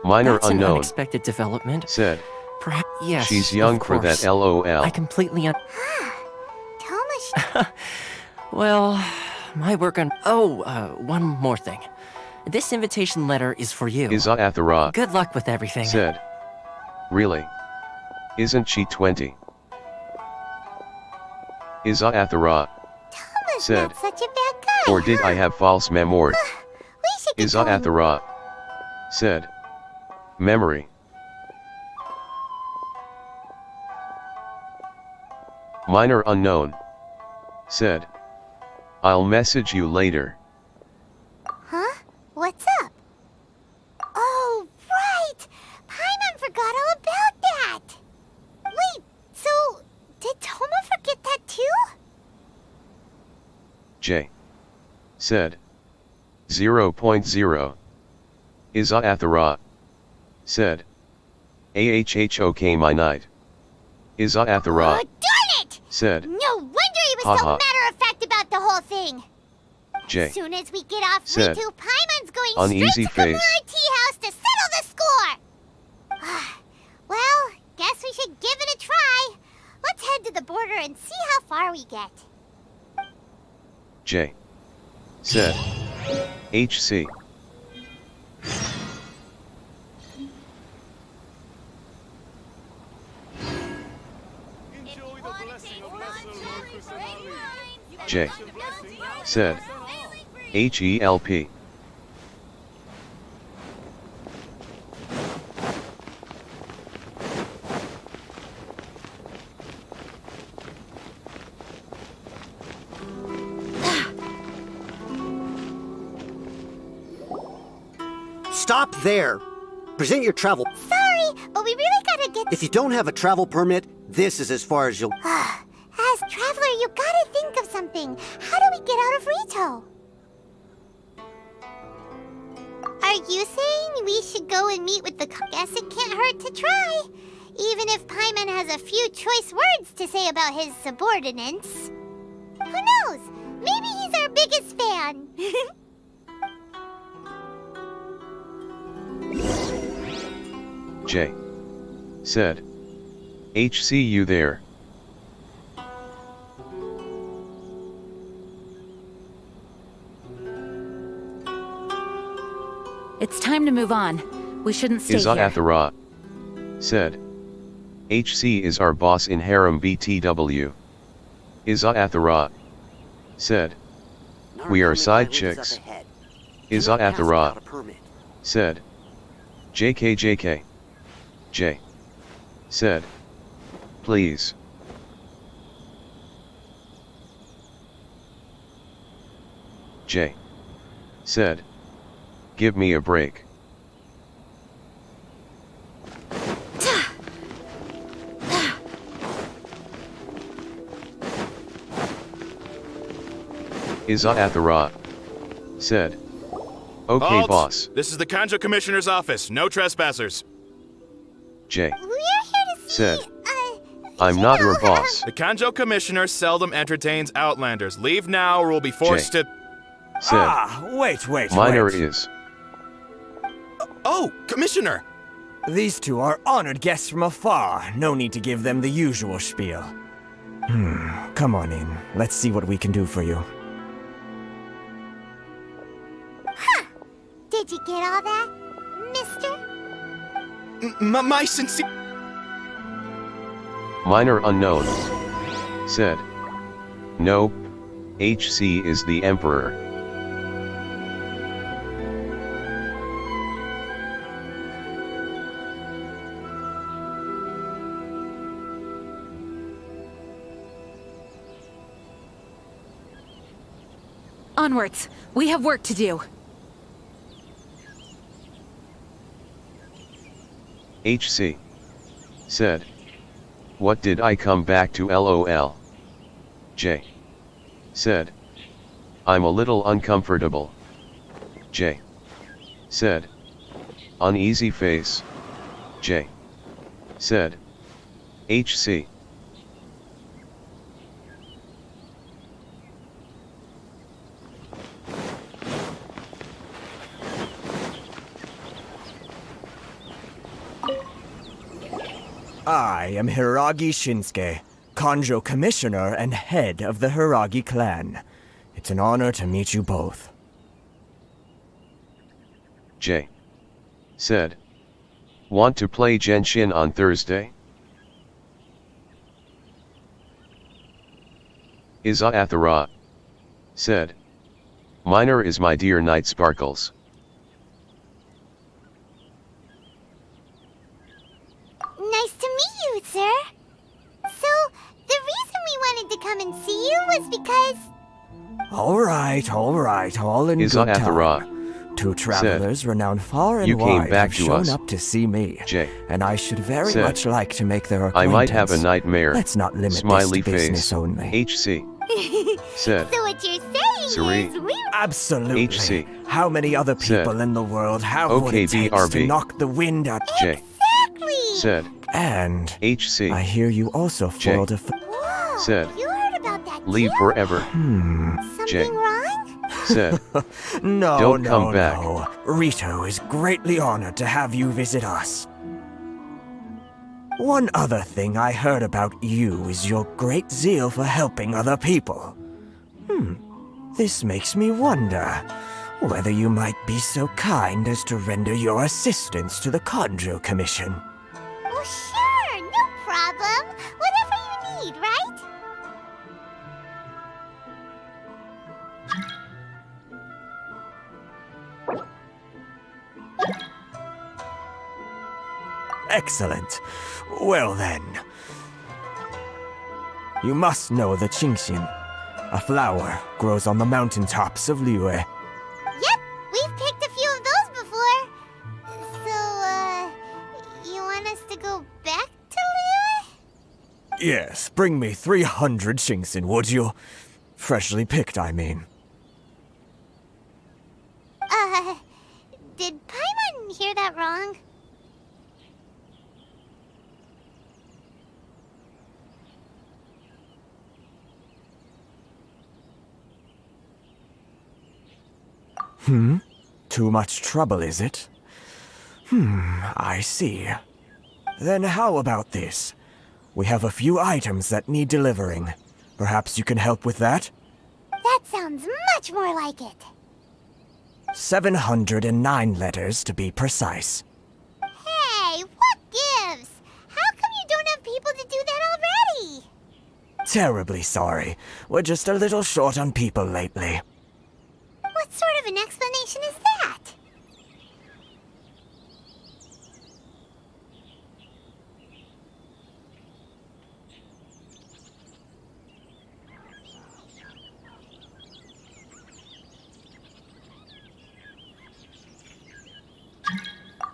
[SPEAKER 1] Minor
[SPEAKER 19] That's an
[SPEAKER 1] unknown.
[SPEAKER 19] unexpected development.
[SPEAKER 1] Said,
[SPEAKER 19] Perhaps, yes.
[SPEAKER 1] she's young
[SPEAKER 19] of
[SPEAKER 1] for that
[SPEAKER 19] course.
[SPEAKER 1] LOL.
[SPEAKER 19] I completely
[SPEAKER 13] Thomas,
[SPEAKER 19] Well, my work on. Oh, one more thing. This invitation letter is for you.
[SPEAKER 1] Is at the rock.
[SPEAKER 19] Good luck with everything.
[SPEAKER 1] Said, really? Isn't she 20? Is at the rock.
[SPEAKER 13] Thomas
[SPEAKER 1] Said,
[SPEAKER 13] not such a bad guy.
[SPEAKER 1] or did I have false memory?
[SPEAKER 13] We should get
[SPEAKER 1] Is at the rock. Said, memory. Minor unknown. Said, I'll message you later.
[SPEAKER 13] Huh? What's up? Oh, right! Paimon forgot all about that! Wait, so did Toma forget that too?
[SPEAKER 1] J. Said, 0.0. Is at the rock. Said, AHHOK my knight. Is at the rock.
[SPEAKER 13] Oh, darn it!
[SPEAKER 1] Said,
[SPEAKER 13] No wonder he was so
[SPEAKER 1] Haha.
[SPEAKER 13] matter-of-fact about the whole thing!
[SPEAKER 1] J.
[SPEAKER 13] As soon as we get off
[SPEAKER 1] Said,
[SPEAKER 13] Ritu, Paimon's going
[SPEAKER 1] uneasy
[SPEAKER 13] straight to
[SPEAKER 1] face.
[SPEAKER 13] Kamura Tea House to settle the score! Well, guess we should give it a try. Let's we get.
[SPEAKER 1] J. Said. HC. J. Said. HELP.
[SPEAKER 17] Stop there! Present your travel.
[SPEAKER 13] Sorry, but we really gotta get...
[SPEAKER 17] If you don't have a travel permit, this is as far as you'll...
[SPEAKER 13] As Traveler, you gotta think of something. How do we get out of Rito? Are you saying we should go and meet with the... Guess it can't hurt to try. Even if Paimon has a few choice words to say about his subordinates. Who knows? Maybe he's our biggest fan.
[SPEAKER 1] J. Said. HC you there.
[SPEAKER 20] It's time to move on. We shouldn't stay
[SPEAKER 1] Iza
[SPEAKER 20] here.
[SPEAKER 1] Athara. Said. HC is our boss in Harem BTW. Iza Athara. Said. We are side chicks. Iza Athara. Said. JK. J. Said. Please. J. Said. Give me a break. Iza Athara. Said. Okay,
[SPEAKER 18] Halt!
[SPEAKER 1] boss.
[SPEAKER 18] This is the Kanjo Commissioner's office. No trespassers.
[SPEAKER 1] J. Said. I'm not your boss.
[SPEAKER 18] The Kanjo Commissioner seldom entertains Outlanders. Leave now or we'll be forced to...
[SPEAKER 1] Said.
[SPEAKER 2] Wait.
[SPEAKER 1] Minor is.
[SPEAKER 8] Oh, Commissioner! These two are honored guests from afar. No need to give them the usual spiel. Come on in. Let's see what we can do for you.
[SPEAKER 13] Did you get all that, mister?
[SPEAKER 8] My sincere...
[SPEAKER 1] Minor unknown. Said. Nope. HC is the Emperor.
[SPEAKER 20] Onwards. We have work to do.
[SPEAKER 1] HC. Said. What did I come back to LOL? J. Said. I'm a little uncomfortable. J. Said. Uneasy face. J. Said. HC.
[SPEAKER 2] I am Hiragi Shinsuke, Kanjo Commissioner and head of the Hiragi clan. It's an honor to meet you both.
[SPEAKER 1] J. Said. Want to play Genshin on Thursday? Iza Athara. Said. Minor is my dear Night Sparkles.
[SPEAKER 13] Nice to meet you, sir. So, the reason we wanted to come and see you was because...
[SPEAKER 2] All right, all in
[SPEAKER 1] Iza
[SPEAKER 2] good
[SPEAKER 1] Athara.
[SPEAKER 2] time. Two travelers renowned far and
[SPEAKER 1] You came
[SPEAKER 2] wide
[SPEAKER 1] back
[SPEAKER 2] have
[SPEAKER 1] to
[SPEAKER 2] shown
[SPEAKER 1] us.
[SPEAKER 2] up to see me.
[SPEAKER 1] J.
[SPEAKER 2] And I should very
[SPEAKER 1] Said.
[SPEAKER 2] much like to make their
[SPEAKER 1] I
[SPEAKER 2] acquaintance.
[SPEAKER 1] might have a nightmare.
[SPEAKER 2] Let's not limit
[SPEAKER 1] Smiley
[SPEAKER 2] this to business
[SPEAKER 1] face.
[SPEAKER 2] only.
[SPEAKER 1] HC. Said.
[SPEAKER 13] So what you're saying
[SPEAKER 1] Suri.
[SPEAKER 13] is we...
[SPEAKER 2] Absolutely.
[SPEAKER 1] HC.
[SPEAKER 2] How many other
[SPEAKER 1] Said.
[SPEAKER 2] people in the world have what it takes
[SPEAKER 1] OKBRB.
[SPEAKER 2] to knock the wind out?
[SPEAKER 1] J.
[SPEAKER 13] Exactly!
[SPEAKER 1] Said.
[SPEAKER 2] And
[SPEAKER 1] HC.
[SPEAKER 2] I hear you also
[SPEAKER 1] J.
[SPEAKER 2] foiled a...
[SPEAKER 1] Said.
[SPEAKER 13] You heard about that
[SPEAKER 1] Leave forever. J.
[SPEAKER 13] Something wrong?
[SPEAKER 1] Said.
[SPEAKER 2] No,
[SPEAKER 1] Don't
[SPEAKER 2] no,
[SPEAKER 1] come back.
[SPEAKER 2] no. Rito is greatly honored to have you visit us.
[SPEAKER 8] One other thing I heard about you is your great zeal for helping other people. This makes me wonder whether you might be so kind as to render your assistance to the Conjo Commission.
[SPEAKER 13] Well, sure, no problem. Whatever you need, right?
[SPEAKER 8] Excellent. Well then. You must know the Genshin. A flower grows on the mountaintops of Liyue.
[SPEAKER 13] Yep, we've picked a few of those before. So, you want us to go back to Liyue?
[SPEAKER 8] Yes, bring me 300 Genshin, would you? Freshly picked, I mean.
[SPEAKER 13] Did Paimon hear that wrong?
[SPEAKER 8] Too much trouble, is it? I see. Then how about this? We have a few items that need delivering. Perhaps you can help with that?
[SPEAKER 13] That sounds much more like it.
[SPEAKER 8] 709 letters to be precise.
[SPEAKER 13] Hey, what gives? How come you don't have people to do that already?
[SPEAKER 8] Terribly sorry. We're just a little short on people lately.
[SPEAKER 13] What sort of an explanation is that?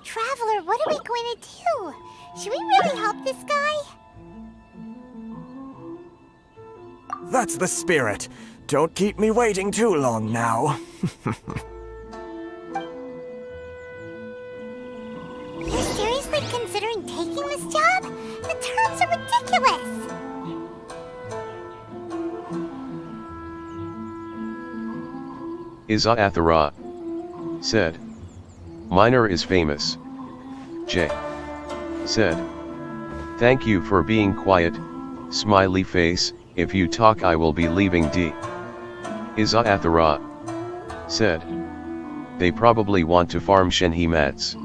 [SPEAKER 13] Traveler, what are we going to do? Should we really help this guy?
[SPEAKER 8] That's the spirit. Don't keep me waiting too long now.
[SPEAKER 13] You're seriously considering taking this job? The terms are ridiculous!
[SPEAKER 1] Iza Athara said. Minor is famous. J said. Thank you for being quiet, smiley face, if you talk I will be leaving D. Iza Athara said. They probably want to farm Shenhe mats.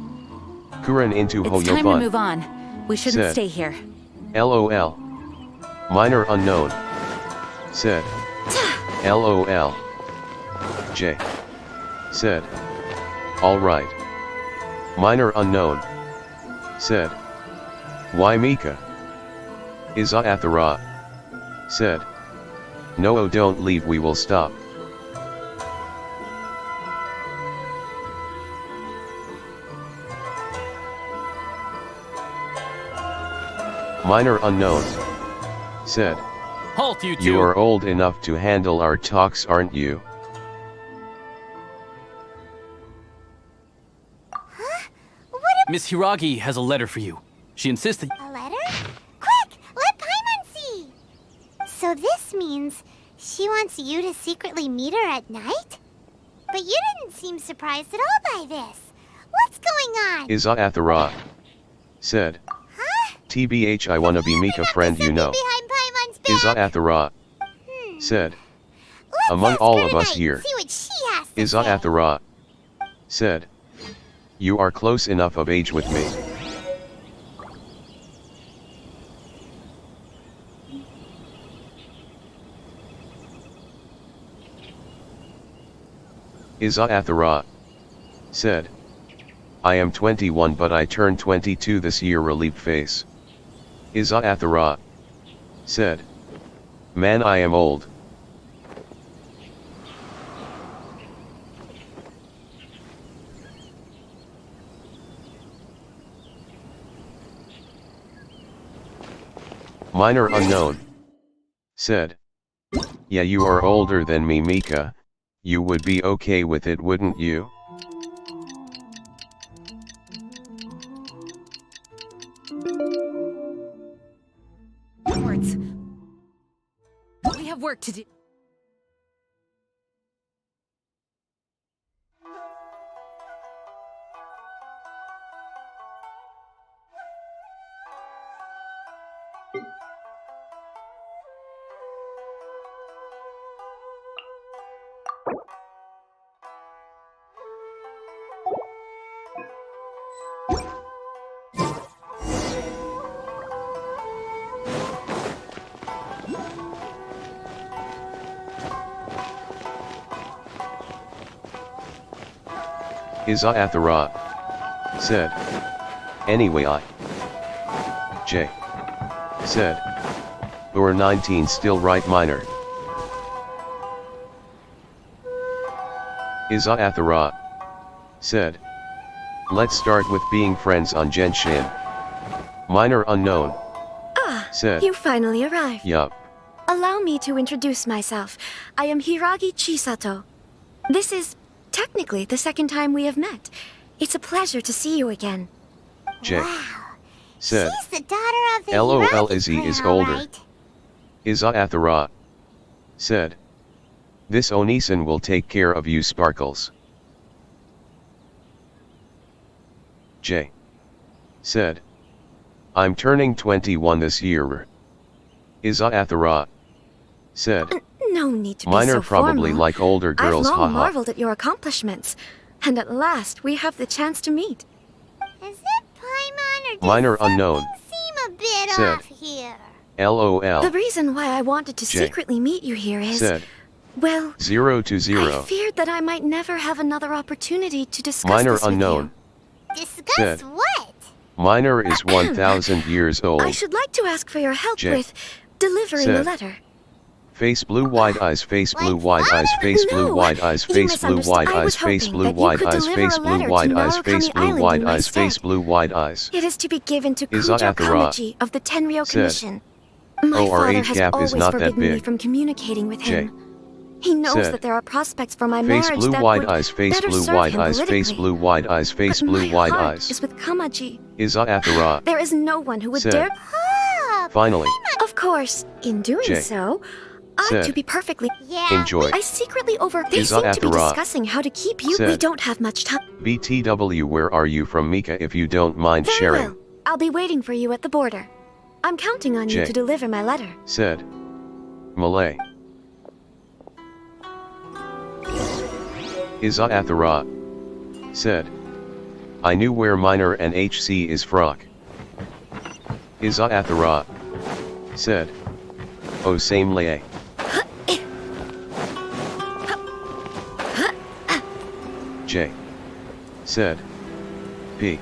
[SPEAKER 1] Kuren into
[SPEAKER 20] It's time to
[SPEAKER 1] Hoyofun
[SPEAKER 20] move on. We shouldn't
[SPEAKER 1] said.
[SPEAKER 20] stay here.
[SPEAKER 1] LOL. Minor unknown said. LOL. J said. Alright. Minor unknown said. Why Mika? Iza Athara said. No, don't leave, we will stop. Minor unknown said.
[SPEAKER 9] Halt, you two!
[SPEAKER 1] You are old enough to handle our talks, aren't you?
[SPEAKER 5] Miss Hiragi has a letter for you. She insisted.
[SPEAKER 13] A letter? Quick! Let Paimon see! So this means she wants you to secretly meet her at night? But you didn't seem surprised at all by this. What's going on?
[SPEAKER 1] Iza Athara said. TBH, I wanna be Mika friend, you know. Iza Athara said. Among all of us here, Iza Athara said. You are close enough of age with me. Iza Athara said. I am 21 but I turned 22 this year, relieved face. Iza Athara said. Man, I am old. Minor unknown said. Yeah, you are older than me, Mika. You would be okay with it, wouldn't you?
[SPEAKER 20] Onwards. We have work to do.
[SPEAKER 1] Izathara said. Anyway J said. Or 19 still right minor. Izathara said. Let's start with being friends on Genshin. Minor unknown. Said.
[SPEAKER 6] You finally arrived.
[SPEAKER 1] Yup.
[SPEAKER 6] Allow me to introduce myself. I am Hiragi Chisato. This is technically the second time we have met. It's a pleasure to see you again.
[SPEAKER 1] J said.
[SPEAKER 13] She's the daughter of the
[SPEAKER 1] LOL
[SPEAKER 13] Hiragi
[SPEAKER 1] Izzy
[SPEAKER 13] clan,
[SPEAKER 1] is older.
[SPEAKER 13] right?
[SPEAKER 1] Izathara said. This Onisan will take care of you, Sparkles. J said. I'm turning 21 this year. Izathara said.
[SPEAKER 6] No need to
[SPEAKER 1] Minor
[SPEAKER 6] be so
[SPEAKER 1] probably
[SPEAKER 6] formal.
[SPEAKER 1] like older girls,
[SPEAKER 6] I've long
[SPEAKER 1] haha.
[SPEAKER 6] marveled at your accomplishments. And at last, we have the chance to meet.
[SPEAKER 13] Is it Paimon or does
[SPEAKER 1] Minor unknown.
[SPEAKER 13] seem a bit
[SPEAKER 1] Said.
[SPEAKER 13] off here?
[SPEAKER 1] LOL.
[SPEAKER 6] The reason why I wanted to
[SPEAKER 1] J
[SPEAKER 6] secretly meet you here is...
[SPEAKER 1] said.
[SPEAKER 6] Well,
[SPEAKER 1] 0 to
[SPEAKER 6] I
[SPEAKER 1] 0.
[SPEAKER 6] feared that I might never have another opportunity to discuss
[SPEAKER 1] Minor
[SPEAKER 6] this with
[SPEAKER 1] unknown.
[SPEAKER 13] Discuss
[SPEAKER 1] Said.
[SPEAKER 13] what?
[SPEAKER 1] Minor is 1,000 years
[SPEAKER 6] you.
[SPEAKER 1] old.
[SPEAKER 6] I should like to ask for your help
[SPEAKER 1] J
[SPEAKER 6] with delivering the
[SPEAKER 1] said.
[SPEAKER 6] letter.
[SPEAKER 1] Face blue wide eyes, face blue wide eyes, face blue wide eyes, face blue wide eyes, face blue wide eyes, face blue wide eyes, face blue wide eyes, face blue wide eyes.
[SPEAKER 6] It is to be given to Kujo
[SPEAKER 1] Izathara
[SPEAKER 6] Kamaji of the Tenryou
[SPEAKER 1] said.
[SPEAKER 6] Commission. My
[SPEAKER 1] Oh, our
[SPEAKER 6] father
[SPEAKER 1] age
[SPEAKER 6] has
[SPEAKER 1] gap
[SPEAKER 6] always
[SPEAKER 1] is not that
[SPEAKER 6] forbidden me
[SPEAKER 1] big.
[SPEAKER 6] from communicating with
[SPEAKER 1] J
[SPEAKER 6] him. He knows
[SPEAKER 1] said.
[SPEAKER 6] that there are prospects for my
[SPEAKER 1] Face
[SPEAKER 6] marriage
[SPEAKER 1] blue
[SPEAKER 6] that
[SPEAKER 1] wide
[SPEAKER 6] would
[SPEAKER 1] eyes, face
[SPEAKER 6] better
[SPEAKER 1] blue
[SPEAKER 6] serve
[SPEAKER 1] wide
[SPEAKER 6] him
[SPEAKER 1] eyes, face
[SPEAKER 6] politically.
[SPEAKER 1] blue wide eyes, face
[SPEAKER 6] But
[SPEAKER 1] blue
[SPEAKER 6] my
[SPEAKER 1] wide
[SPEAKER 6] heart
[SPEAKER 1] eyes.
[SPEAKER 6] is with Kamaji.
[SPEAKER 1] Izathara
[SPEAKER 6] There is no one who would
[SPEAKER 1] said.
[SPEAKER 6] dare...
[SPEAKER 1] Finally.
[SPEAKER 6] Of course, in doing
[SPEAKER 1] J
[SPEAKER 6] so, I,
[SPEAKER 1] said.
[SPEAKER 6] to be perfectly...
[SPEAKER 1] Enjoy.
[SPEAKER 6] I secretly They seem to be
[SPEAKER 1] Izathara
[SPEAKER 6] discussing how to keep you... We
[SPEAKER 1] said.
[SPEAKER 6] don't have much time.
[SPEAKER 1] BTW, where are you from, Mika, if you don't mind
[SPEAKER 6] Very
[SPEAKER 1] sharing?
[SPEAKER 6] well. I'll be waiting for you at the border. I'm counting on you
[SPEAKER 1] J
[SPEAKER 6] to deliver my letter.
[SPEAKER 1] said. Malay. Izathara said. I knew where minor and HC is frock. Izathara said. Oh, same lay. J said. P.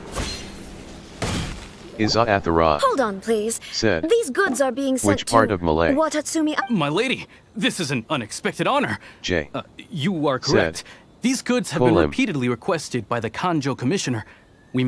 [SPEAKER 1] Izathara
[SPEAKER 6] Hold on, please.
[SPEAKER 1] said.
[SPEAKER 6] These goods are being sent
[SPEAKER 1] Which part
[SPEAKER 6] to
[SPEAKER 1] of Malay?
[SPEAKER 6] Watatsumi...
[SPEAKER 5] My lady, this is an unexpected honor.
[SPEAKER 1] J
[SPEAKER 5] You are correct.
[SPEAKER 1] said.
[SPEAKER 5] These goods have
[SPEAKER 1] Pull
[SPEAKER 5] been
[SPEAKER 1] him.
[SPEAKER 5] repeatedly requested by the Kanjo Commissioner.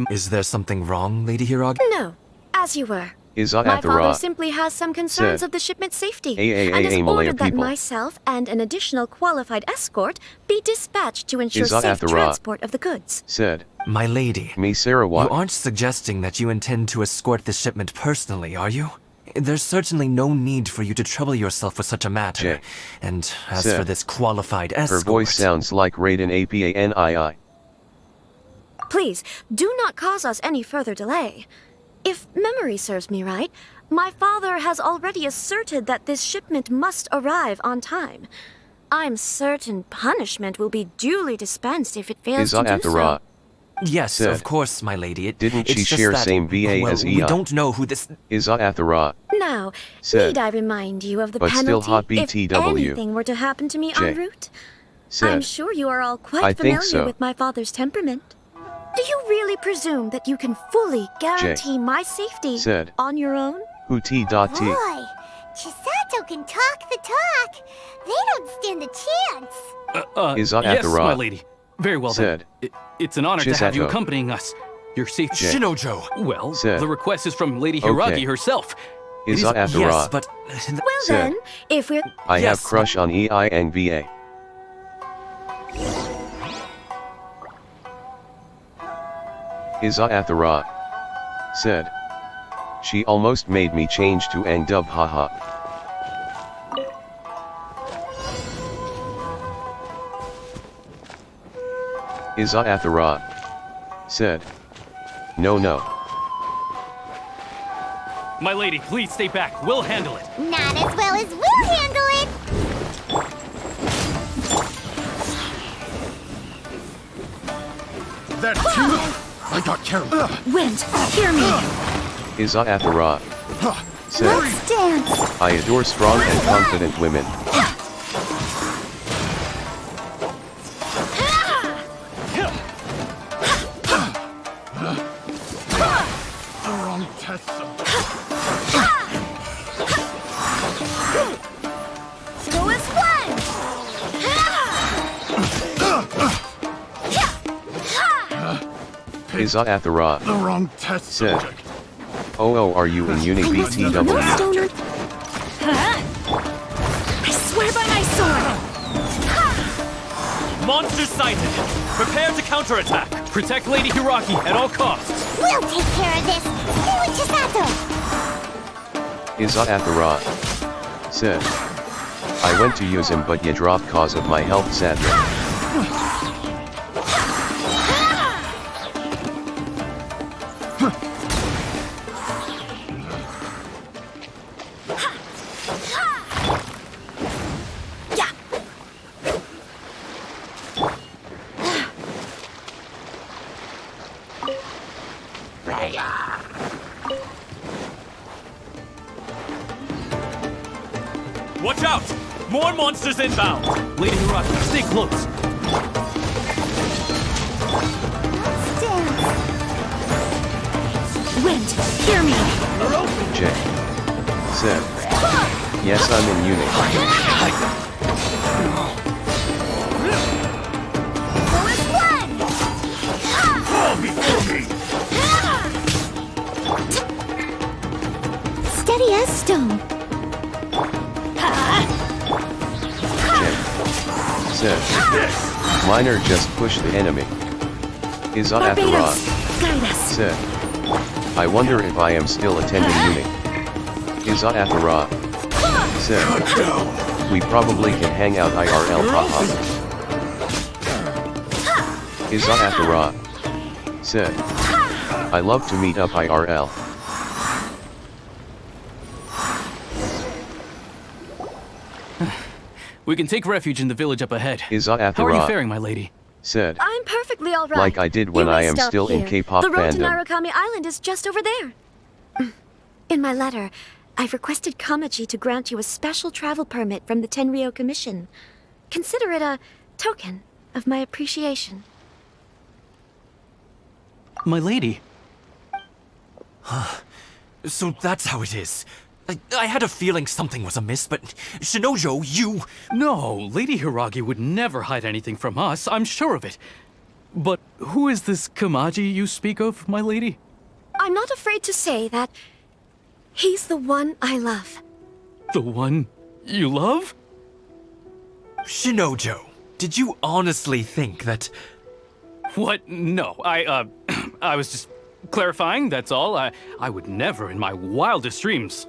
[SPEAKER 2] Is there something wrong, Lady Hiragi?
[SPEAKER 6] No, as you were. My father
[SPEAKER 1] Izathara
[SPEAKER 6] simply has some concerns
[SPEAKER 1] said.
[SPEAKER 6] of the shipment's safety,
[SPEAKER 1] AAA
[SPEAKER 6] and has
[SPEAKER 1] Malaya
[SPEAKER 6] ordered that
[SPEAKER 1] people.
[SPEAKER 6] myself and an additional qualified escort be dispatched to ensure safe
[SPEAKER 1] Izathara
[SPEAKER 6] transport of the goods.
[SPEAKER 1] said.
[SPEAKER 2] My lady,
[SPEAKER 1] Me
[SPEAKER 2] you
[SPEAKER 1] Sarawat
[SPEAKER 2] aren't suggesting that you intend to escort this shipment personally, are you? There's certainly no need for you to trouble yourself with such a matter.
[SPEAKER 1] J
[SPEAKER 2] And as
[SPEAKER 1] said.
[SPEAKER 2] for this qualified
[SPEAKER 1] Her
[SPEAKER 2] escort...
[SPEAKER 1] voice sounds like Raiden APANII.
[SPEAKER 6] Please, do not cause us any further delay. If memory serves me right, my father has already asserted that this shipment must arrive on time. I'm certain punishment will be duly dispensed if it fails to do so.
[SPEAKER 1] Izathara
[SPEAKER 2] Yes,
[SPEAKER 1] said.
[SPEAKER 2] of course, my lady.
[SPEAKER 1] Didn't
[SPEAKER 2] it's
[SPEAKER 1] she
[SPEAKER 2] just
[SPEAKER 1] share
[SPEAKER 2] that,
[SPEAKER 1] same VA
[SPEAKER 2] well,
[SPEAKER 1] as
[SPEAKER 2] we
[SPEAKER 1] EI?
[SPEAKER 2] don't know who this...
[SPEAKER 1] Izathara
[SPEAKER 6] Now,
[SPEAKER 1] said.
[SPEAKER 6] need I remind you of the
[SPEAKER 1] But still
[SPEAKER 6] penalty
[SPEAKER 1] hot
[SPEAKER 6] if
[SPEAKER 1] BTW.
[SPEAKER 6] anything were to happen to me
[SPEAKER 1] J
[SPEAKER 6] en route?
[SPEAKER 1] said.
[SPEAKER 6] I'm sure you are all quite
[SPEAKER 1] I think
[SPEAKER 6] familiar
[SPEAKER 1] so.
[SPEAKER 6] with my father's temperament. Do you really presume that you can fully guarantee my safety
[SPEAKER 1] said.
[SPEAKER 6] on your own?
[SPEAKER 1] Who T.T.
[SPEAKER 13] Boy, Chisato can talk the talk. They don't stand a chance.
[SPEAKER 5] Yes, my lady. Very well
[SPEAKER 1] said.
[SPEAKER 5] then. It's an honor to have you
[SPEAKER 1] Chisato
[SPEAKER 5] accompanying us. Your safety...
[SPEAKER 1] J
[SPEAKER 5] Shinojo! Well,
[SPEAKER 1] said.
[SPEAKER 5] the request is from Lady Hiragi
[SPEAKER 1] Okay.
[SPEAKER 5] herself. It is-
[SPEAKER 1] Izathara
[SPEAKER 5] Yes, but...
[SPEAKER 6] Well
[SPEAKER 1] said.
[SPEAKER 6] then, if we're...
[SPEAKER 1] I
[SPEAKER 5] Yes.
[SPEAKER 1] have crush on EI and VA. Izathara said. She almost made me change to Angdub haha. Izathara said. No.
[SPEAKER 9] My lady, please stay back. We'll handle it.
[SPEAKER 13] Not as well as we'll handle it!
[SPEAKER 16] That too? I got carried.
[SPEAKER 20] Wind, hear me!
[SPEAKER 1] Iza Athara said,
[SPEAKER 13] Let's dance!
[SPEAKER 1] I adore strong and confident women.
[SPEAKER 13] Throw us one!
[SPEAKER 1] Iza Athara
[SPEAKER 16] The wrong test
[SPEAKER 1] said,
[SPEAKER 16] subject.
[SPEAKER 1] Oh, are you in Uni BTW?
[SPEAKER 20] I swear by my sword!
[SPEAKER 9] Monster sighted! Prepare to counterattack! Protect Lady Hiraki at all costs!
[SPEAKER 13] We'll take care of this! Stay with Chisato!
[SPEAKER 1] Iza Athara said, I went to use him but ye dropped cause of my health sadly.
[SPEAKER 9] Watch out! More monsters inbound! Lady Hiraki, stay close!
[SPEAKER 20] Wind, hear me!
[SPEAKER 1] Jay said, yes, I'm in Uni.
[SPEAKER 13] Steady as stone.
[SPEAKER 1] Said, Minor just pushed the enemy. Iza Athara said, I wonder if I am still attending Uni. Iza Athara said, we probably can hang out IRL, haha. Iza Athara said, I love to meet up IRL.
[SPEAKER 5] We can take refuge in the village up ahead.
[SPEAKER 1] Iza Athara
[SPEAKER 5] How are you faring, my lady?
[SPEAKER 1] Said,
[SPEAKER 6] I'm perfectly all right.
[SPEAKER 1] like I did when
[SPEAKER 6] You may
[SPEAKER 1] I am
[SPEAKER 6] stop
[SPEAKER 1] still in
[SPEAKER 6] here.
[SPEAKER 1] K-pop
[SPEAKER 6] The road to
[SPEAKER 1] fandom.
[SPEAKER 6] Narukami Island is just over there. In my letter, I've requested Kamachi to grant you a special travel permit from the Tenryou Commission. Consider it a token of my appreciation.
[SPEAKER 5] My lady.
[SPEAKER 22] So that's how it is. I had a feeling something was amiss, but Shinojo, you...
[SPEAKER 5] No, Lady Hiragi would never hide anything from us, I'm sure of it. But who is this Kamaji you speak of, my lady?
[SPEAKER 6] I'm not afraid to say that he's the one I love.
[SPEAKER 5] The one you love?
[SPEAKER 22] Shinojo, did you honestly think that...
[SPEAKER 5] What? No, I was just clarifying, that's all. I would never in my wildest dreams,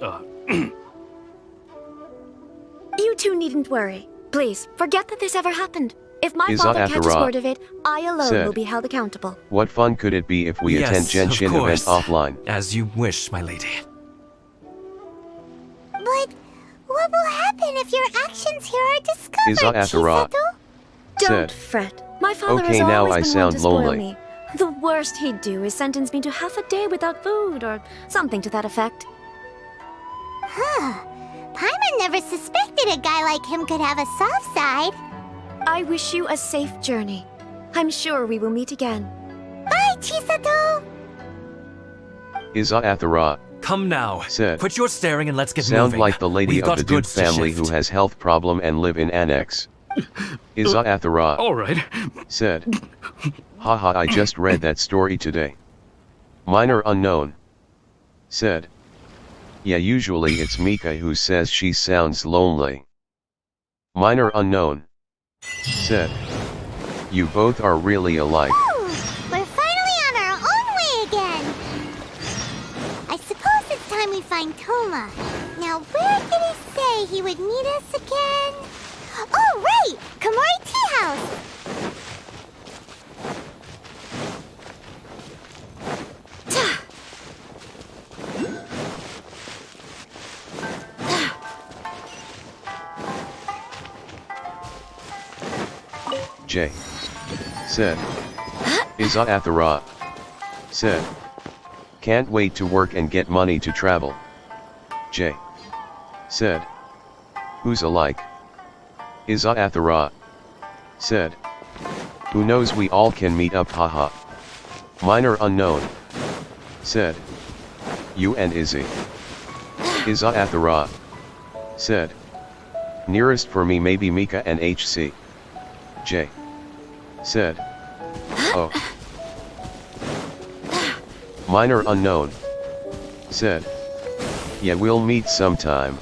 [SPEAKER 6] You two needn't worry. Please, forget that this ever happened. If my
[SPEAKER 1] Iza
[SPEAKER 6] father catches
[SPEAKER 1] Athara
[SPEAKER 6] word of it, I alone
[SPEAKER 1] said,
[SPEAKER 6] will be held accountable.
[SPEAKER 1] What fun could it be if we attend Genshin
[SPEAKER 22] of
[SPEAKER 1] event
[SPEAKER 22] course.
[SPEAKER 1] offline?
[SPEAKER 22] As you wish, my lady.
[SPEAKER 13] But what will happen if your actions here are discovered,
[SPEAKER 1] Iza Athara
[SPEAKER 13] Chisato?
[SPEAKER 6] Don't
[SPEAKER 1] said,
[SPEAKER 6] fret. My father
[SPEAKER 1] okay,
[SPEAKER 6] has
[SPEAKER 1] now
[SPEAKER 6] always
[SPEAKER 1] I
[SPEAKER 6] been one
[SPEAKER 1] sound
[SPEAKER 6] to spoil
[SPEAKER 1] lonely.
[SPEAKER 6] me. The worst he'd do is sentence me to half a day without food or something to that effect.
[SPEAKER 13] Huh. Paimon never suspected a guy like him could have a soft side.
[SPEAKER 6] I wish you a safe journey. I'm sure we will meet again.
[SPEAKER 13] Bye, Chisato!
[SPEAKER 1] Iza Athara
[SPEAKER 22] Come now.
[SPEAKER 1] said,
[SPEAKER 22] Quit your staring and let's get
[SPEAKER 1] sound
[SPEAKER 22] moving.
[SPEAKER 1] like the lady
[SPEAKER 22] We've
[SPEAKER 1] of
[SPEAKER 22] got
[SPEAKER 1] the Duke
[SPEAKER 22] goods to
[SPEAKER 1] family
[SPEAKER 22] shift.
[SPEAKER 1] who has health problem and live in annex. Iza Athara
[SPEAKER 5] all right.
[SPEAKER 1] said, haha, I just read that story today. Minor unknown said, yeah, usually it's Mika who says she sounds lonely. Minor unknown said, you both are really alike.
[SPEAKER 13] Ooh, we're finally on our own way again. I suppose it's time we find Toma. Now, where did he say he would meet us again? Oh, right! Komori Tea House!
[SPEAKER 1] J. Said. Iza Athara. Said. Can't wait to work and get money to travel. J. Said. Who's alike? Iza Athara. Said. Who knows, we all can meet up, haha. Minor unknown. Said. You and Izzy. Iza Athara. Said. Nearest for me maybe Mika and HC. J. Said. Oh. Minor unknown. Said. Yeah, we'll meet sometime.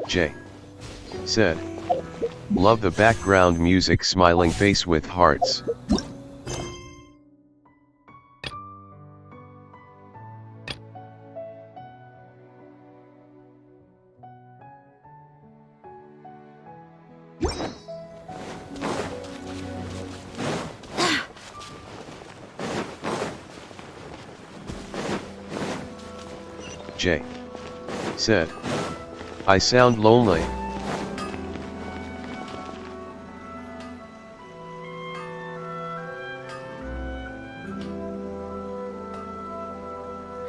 [SPEAKER 1] J. Said. Love the background music, smiling face with hearts. J. Said. I sound lonely.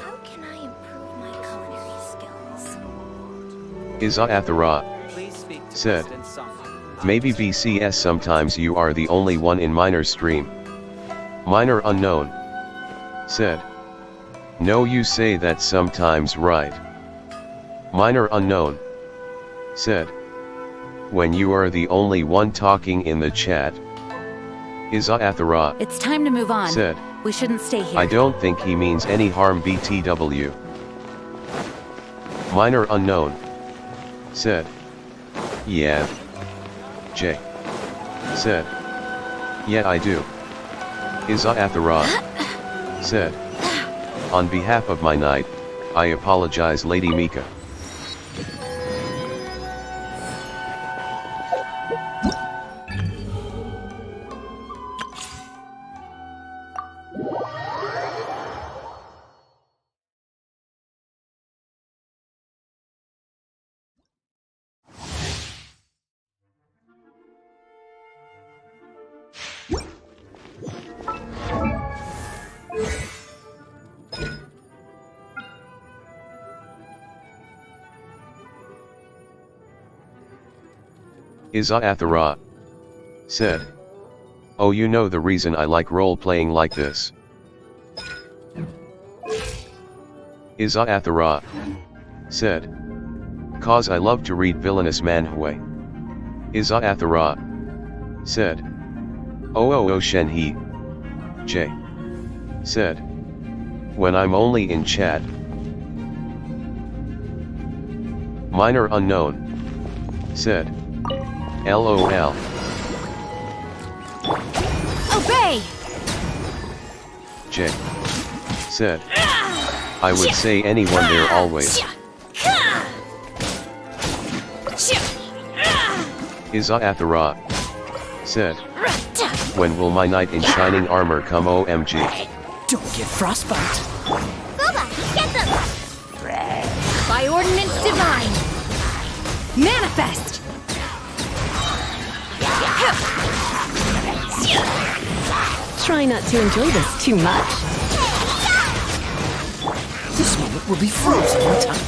[SPEAKER 13] How can I improve my culinary skills?
[SPEAKER 1] Iza Athara. Said. Maybe BCS, sometimes you are the only one in minor stream. Minor unknown. Said. No, you say that sometimes, right? Minor unknown. Said. When you are the only one talking in the chat. Iza Athara.
[SPEAKER 20] It's time to move on.
[SPEAKER 1] Said.
[SPEAKER 20] We shouldn't stay here.
[SPEAKER 1] I don't think he means any harm, BTW. Minor unknown. Said. Yeah. J. Said. Yeah, I do. Iza Athara. Said. On behalf of my knight, I apologize, Lady Mika. Iza Athara. Said. Oh, you know the reason I like role-playing like this. Iza Athara. Said. Cause I love to read villainous manhwa. Iza Athara. Said. Oh Shen He. J. Said. When I'm only in chat. Minor unknown. Said. LOL.
[SPEAKER 20] Obey!
[SPEAKER 1] J. Said. I would say anyone there always. Iza Athara. Said. When will my knight in shining armor come, OMG?
[SPEAKER 5] Don't get frostbite.
[SPEAKER 13] Boba, get them!
[SPEAKER 20] By ordinance divine! Manifest!
[SPEAKER 7] Try not to enjoy this too much.
[SPEAKER 5] This moment will be frozen in time.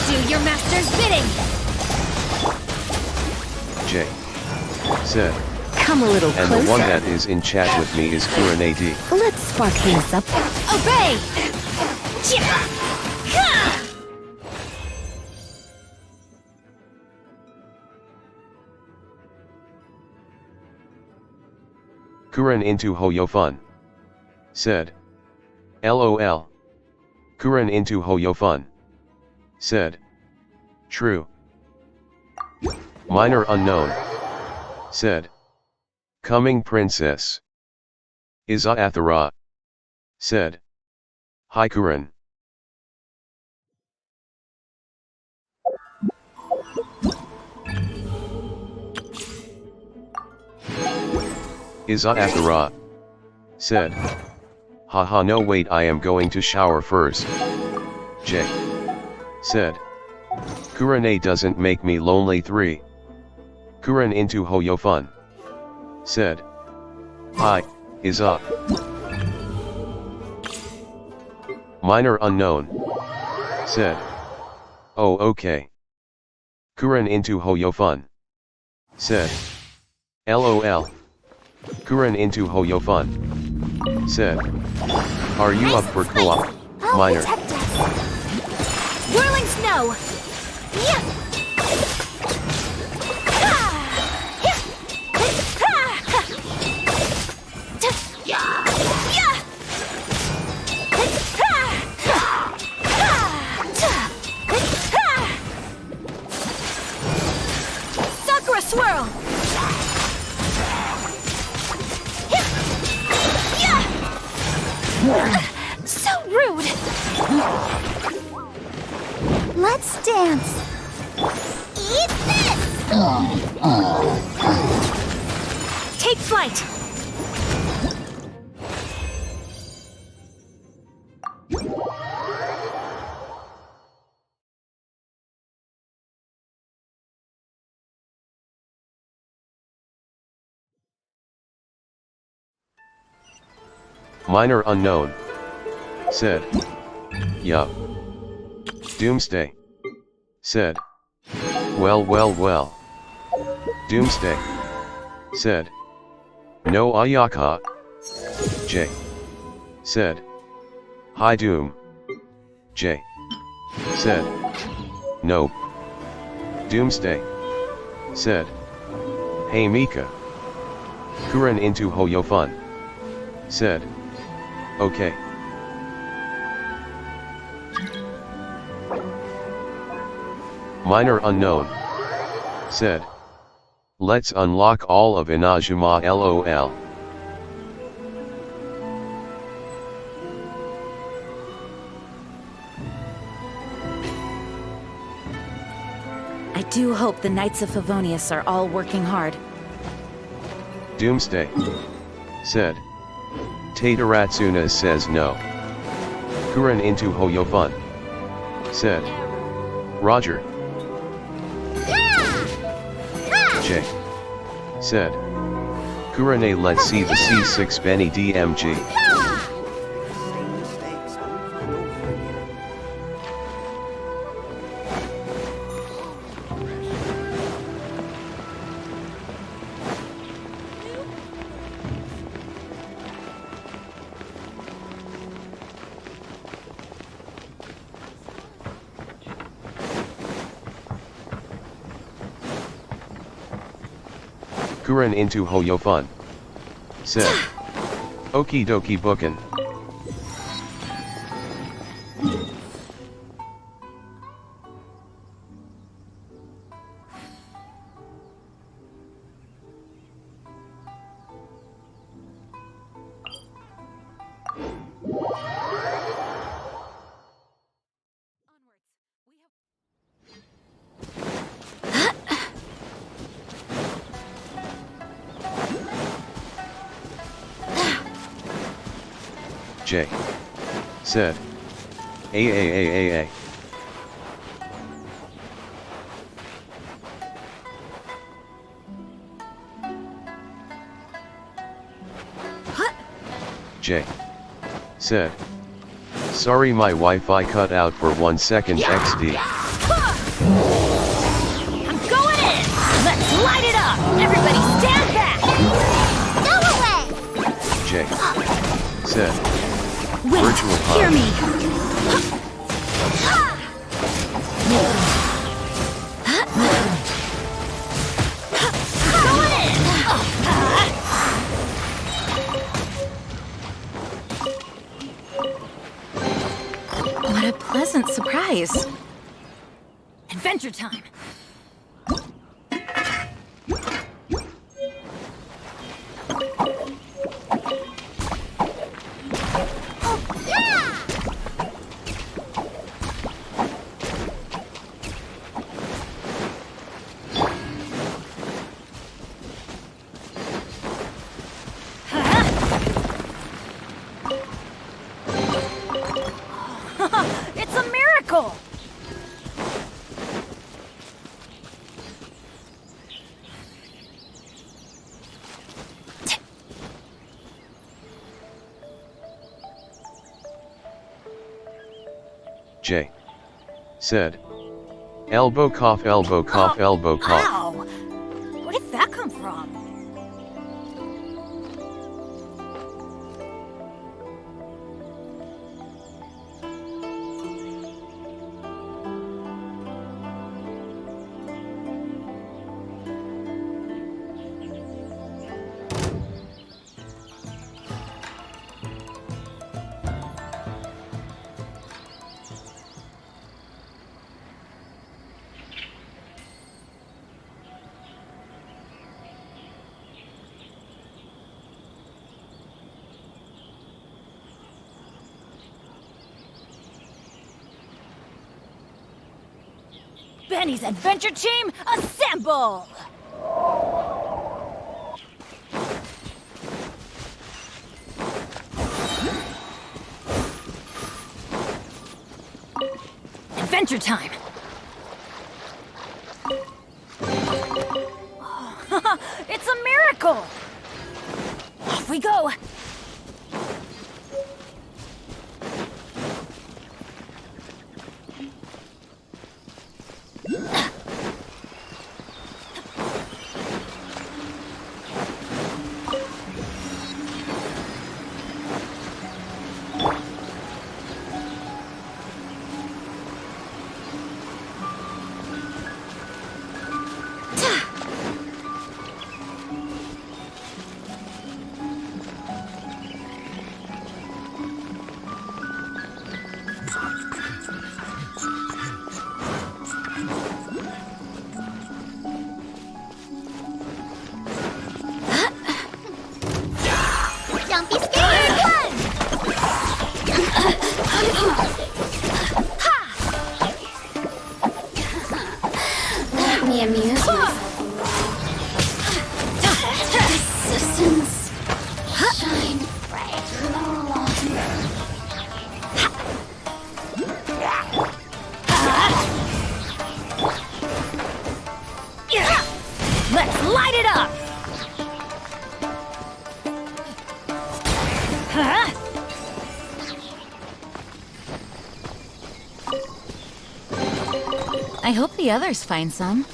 [SPEAKER 20] Do your master's bidding!
[SPEAKER 1] J. Said.
[SPEAKER 7] Come a little
[SPEAKER 1] And
[SPEAKER 7] closer.
[SPEAKER 1] the one that is in chat with me is Kuren AD.
[SPEAKER 7] Let's spark things up.
[SPEAKER 20] Obey!
[SPEAKER 1] Kuren into Hoyo Fun. Said. LOL. Kuren into Hoyo Fun. Said. True. Minor unknown. Said. Coming princess. Iza Athara. Said. Hi Kuren. Iza Athara. Said. Haha no wait I am going to shower first. J. Said. Kurane doesn't make me lonely 3. Kuren into Hoyo fun. Said. Hi, Iza. Minor unknown. Said. Oh okay. Kuren into Hoyo fun. Said. LOL. Kuren into Hoyo fun. Said. Are you up for co-op, Minor?
[SPEAKER 13] Whirling snow! Yeah!
[SPEAKER 10] Sakura swirl!
[SPEAKER 13] So rude! Let's dance! Eat this!
[SPEAKER 6] Take flight!
[SPEAKER 1] Minor unknown. Said. Yup. Doomsday. Said. Well. Doomsday. Said. No Ayaka. J. Said. Hi Doom. J. Said. Nope. Doomsday. Said. Hey Mika. Kuren into Hoyo fun. Said. Okay. Minor unknown. Said. Let's unlock all of Inajima LOL.
[SPEAKER 20] I do hope the Knights of Favonius are all working hard.
[SPEAKER 1] Doomsday. Said. Tataratsuna says no. Kuren into Hoyo fun. Said. Roger. J. Said. Kurane let's see the C6 Benny DMG. Kuren into Hoyo fun. Said. Okie dokie bookin'. J. Said. A. J. Said. Sorry my Wi-Fi cut out for 1 second XD.
[SPEAKER 10] I'm going in! Let's light it up! Everybody stand back!
[SPEAKER 13] Go away!
[SPEAKER 1] J. Said.
[SPEAKER 20] Wait,
[SPEAKER 1] Virtual
[SPEAKER 20] hear
[SPEAKER 1] hug.
[SPEAKER 20] me! What a pleasant surprise.
[SPEAKER 10] Adventure time!
[SPEAKER 1] J said. Elbow cough, elbow cough, elbow cough.
[SPEAKER 4] Ow! Where did that come from? Benny's adventure team, assemble! Adventure time! Oh, it's a miracle! Off we go!
[SPEAKER 13] Don't be scared! Run! Let me amuse myself. Resistance. Shine bright along.
[SPEAKER 4] Let's light it up! Huh?
[SPEAKER 20] I hope the others find some.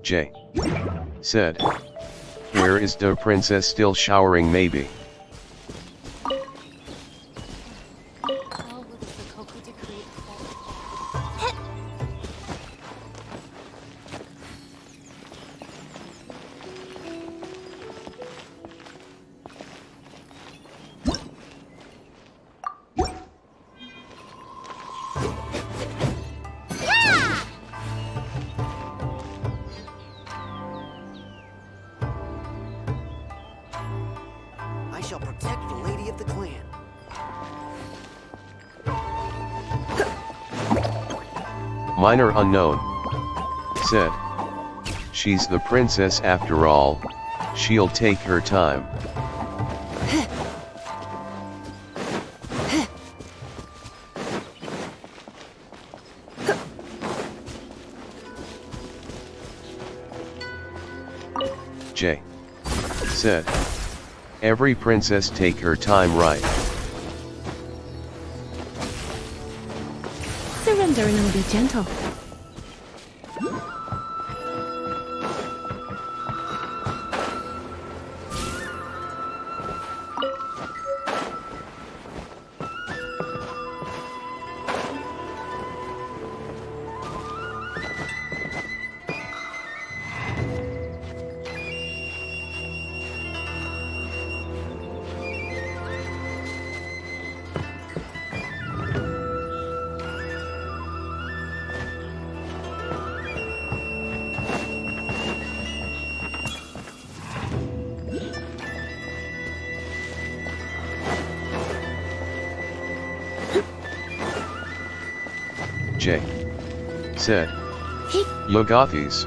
[SPEAKER 1] J said. Where is the princess still showering maybe?
[SPEAKER 17] I shall protect the lady of the clan.
[SPEAKER 1] Minor unknown said. She's the princess after all, she'll take her time. J said. Every princess take her time, right?
[SPEAKER 20] promise everyone will be gentle.
[SPEAKER 1] Jay said, Yogathis.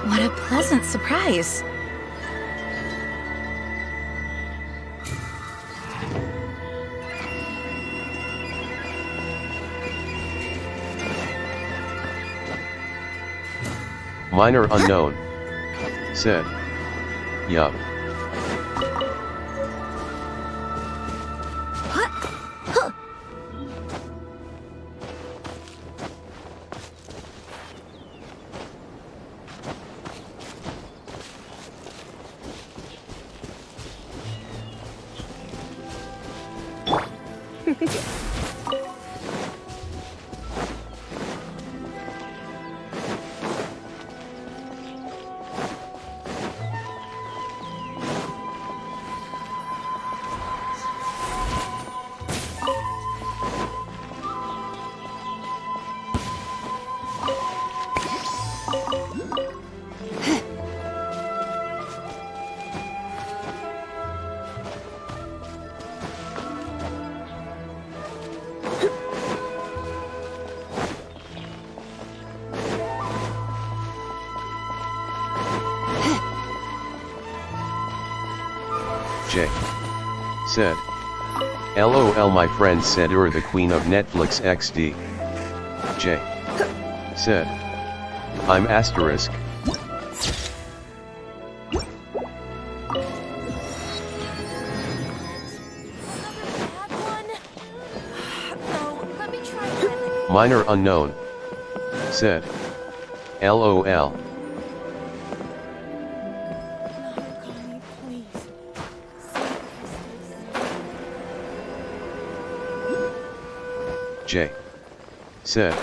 [SPEAKER 20] What a pleasant surprise.
[SPEAKER 1] Minor unknown said, yup. Jay said, LOL, my friend said you're the queen of Netflix XD. Jay said, I'm asterisk. Minor unknown said, LOL. Jay said,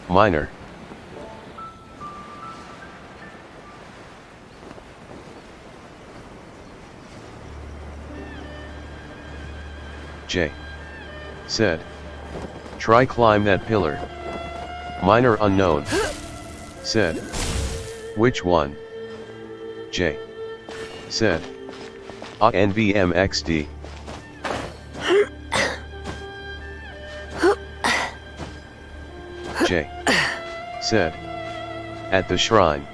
[SPEAKER 1] minor. Jay said, try climb that pillar. Minor unknown said, which one? Jay said, NVMXD. Jay said, at the shrine.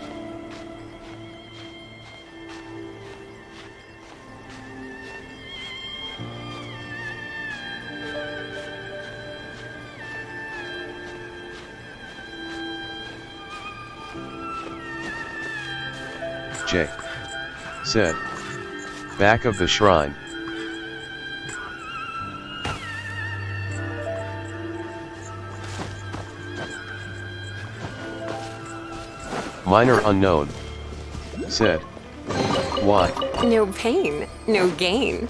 [SPEAKER 1] Jay said, back of the shrine. Minor unknown said, why?
[SPEAKER 3] No pain, no gain.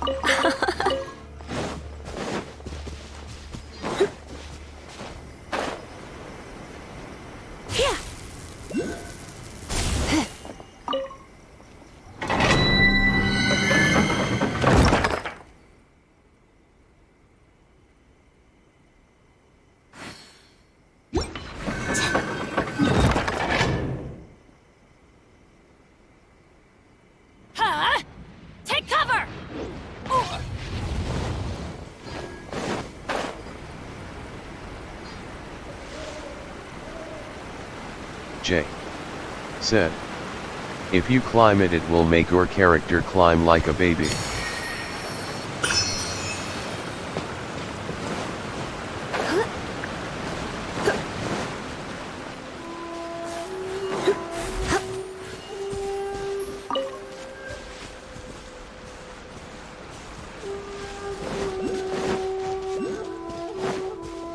[SPEAKER 10] Take cover!
[SPEAKER 1] Jay said, if you climb it, it will make your character climb like a baby.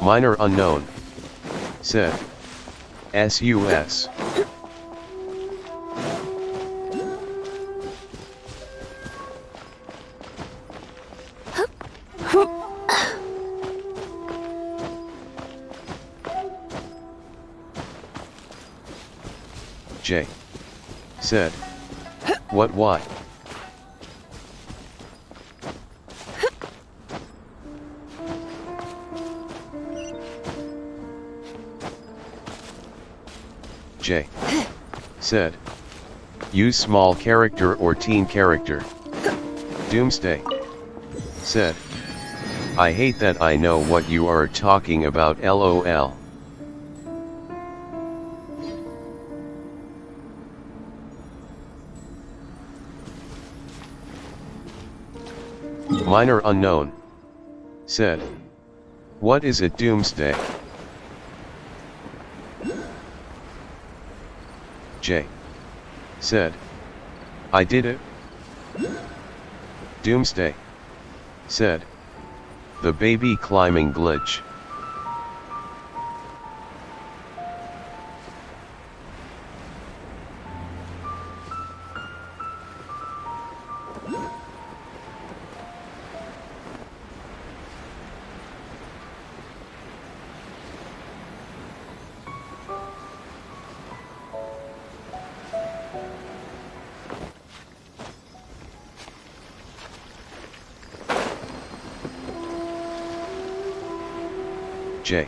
[SPEAKER 1] Minor unknown. Said. SUS. J. Said. What why? J. Said. Use small character or teen character. Doomsday. Said. I hate that I know what you are talking about, LOL. Minor unknown. Said. What is it, Doomsday? J. Said. I did it. Doomsday. Said. The baby climbing glitch. J.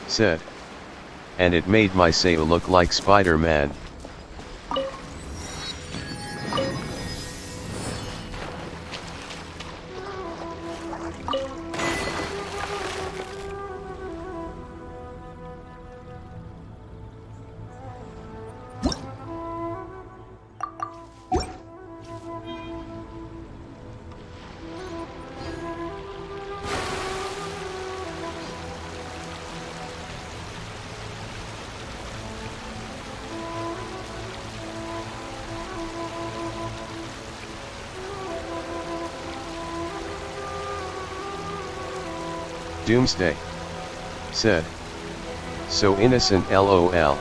[SPEAKER 1] Said. And it made my say look like Spider-Man. Doomsday. Said. So innocent, LOL.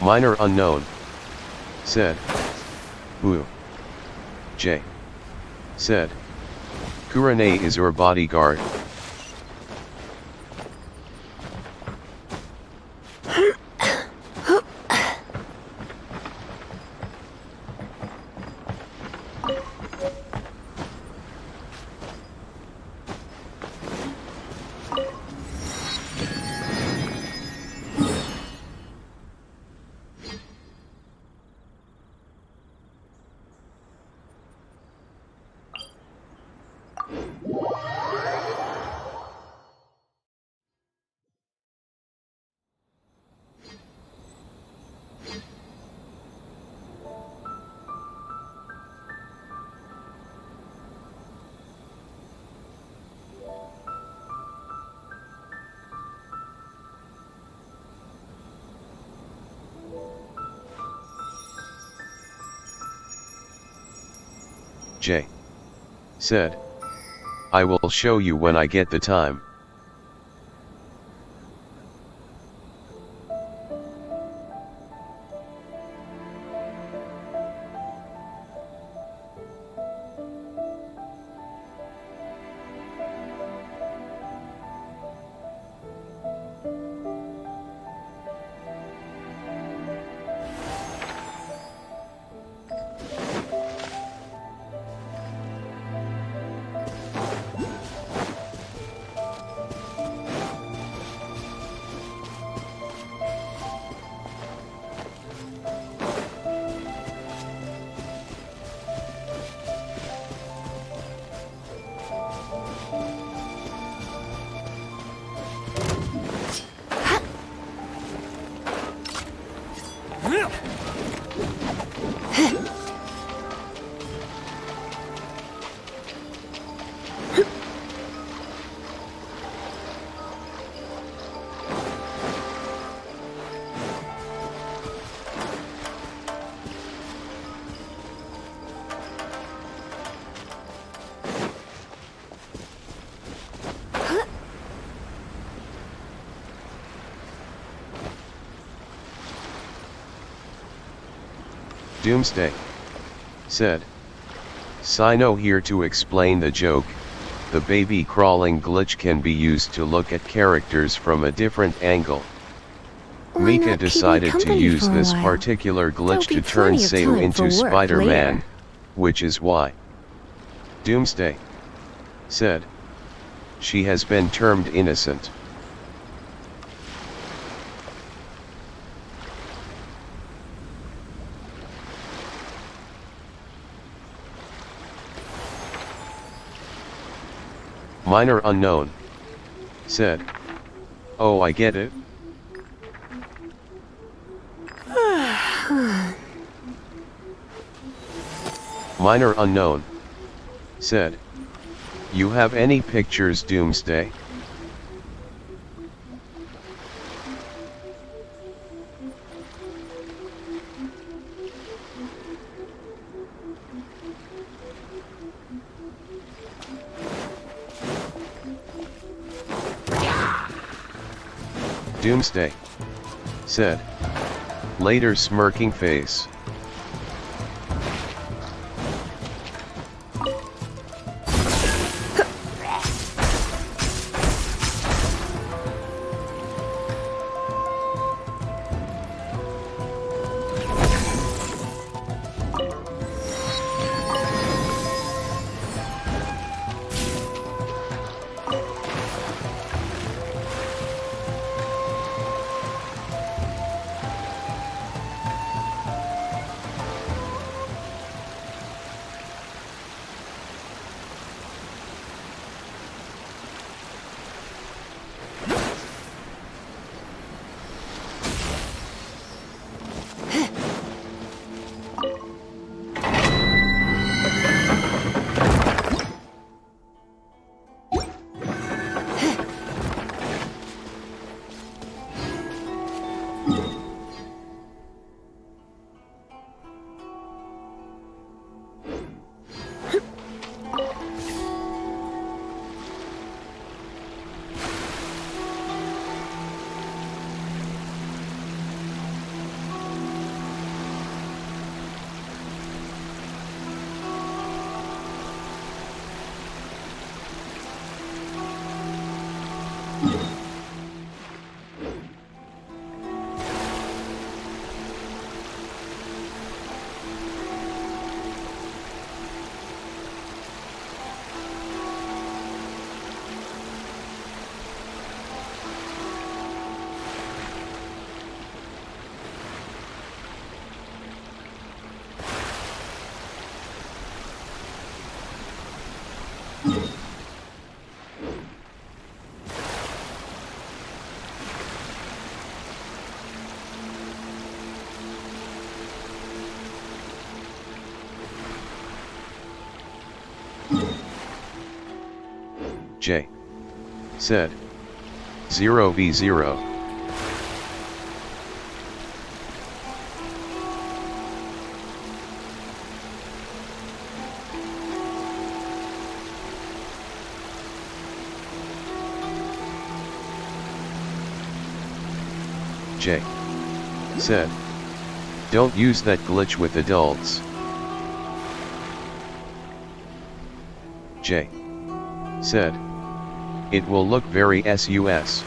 [SPEAKER 1] Minor unknown. Said. Woo. J. Said. Kurane is your bodyguard. J. Said. I will show you when I get the time. Doomsday said. Sino here to explain the joke. The baby crawling glitch can be used to look at characters from a different angle. Mika decided to use this particular glitch to turn Sayo into Spider-Man, which is why Doomsday said she has been termed innocent. Minor unknown said, "Oh, I get it." Minor unknown said, "You have any pictures, Doomsday?" Doomsday said, later smirking face. J said, 0v0. J said, don't use that glitch with adults. J said, it will look very sus.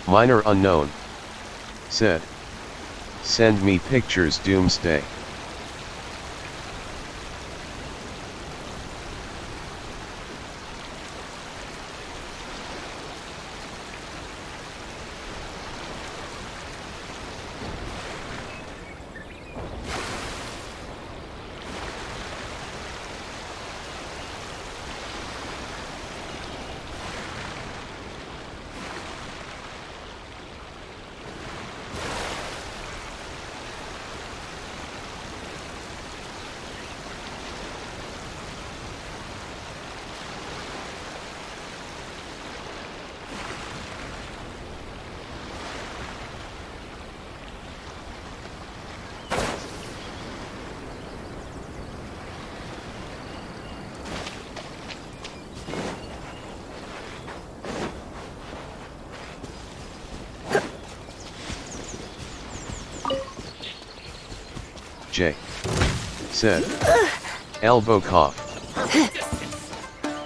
[SPEAKER 1] Minor unknown said, send me pictures, Doomsday. J said. Elbow cough.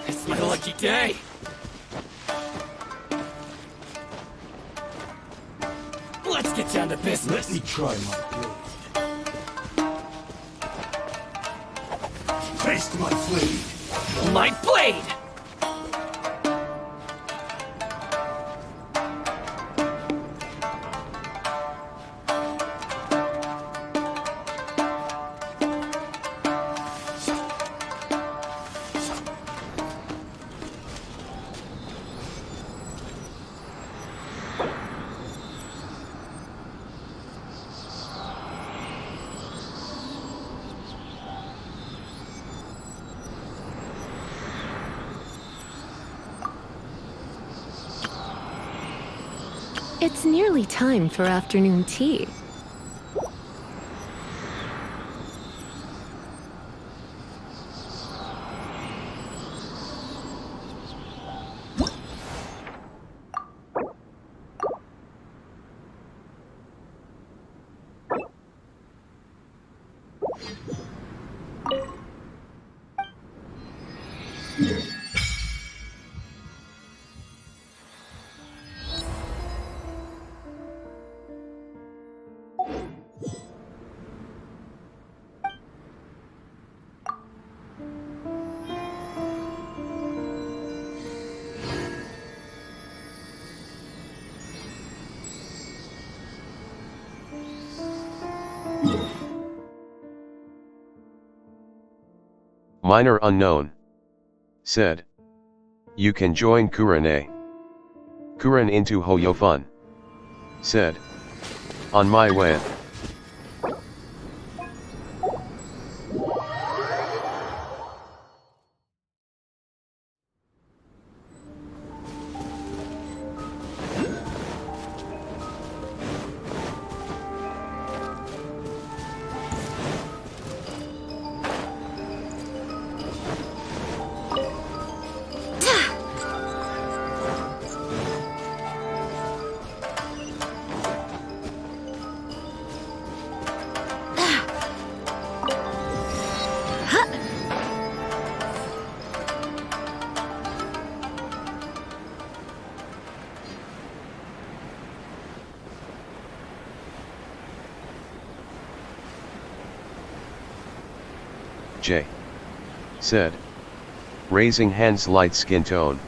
[SPEAKER 5] It's my lucky day. Let's get down to business.
[SPEAKER 16] Let me try my blade. Taste my blade.
[SPEAKER 5] My blade!
[SPEAKER 3] It's nearly time for afternoon tea.
[SPEAKER 1] Minor unknown said. You can join Kurane. Kuran into Hoyofun said. On my way. J said. Raising hands, light skin tone.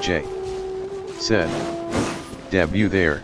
[SPEAKER 1] J. Said. Deb, you there?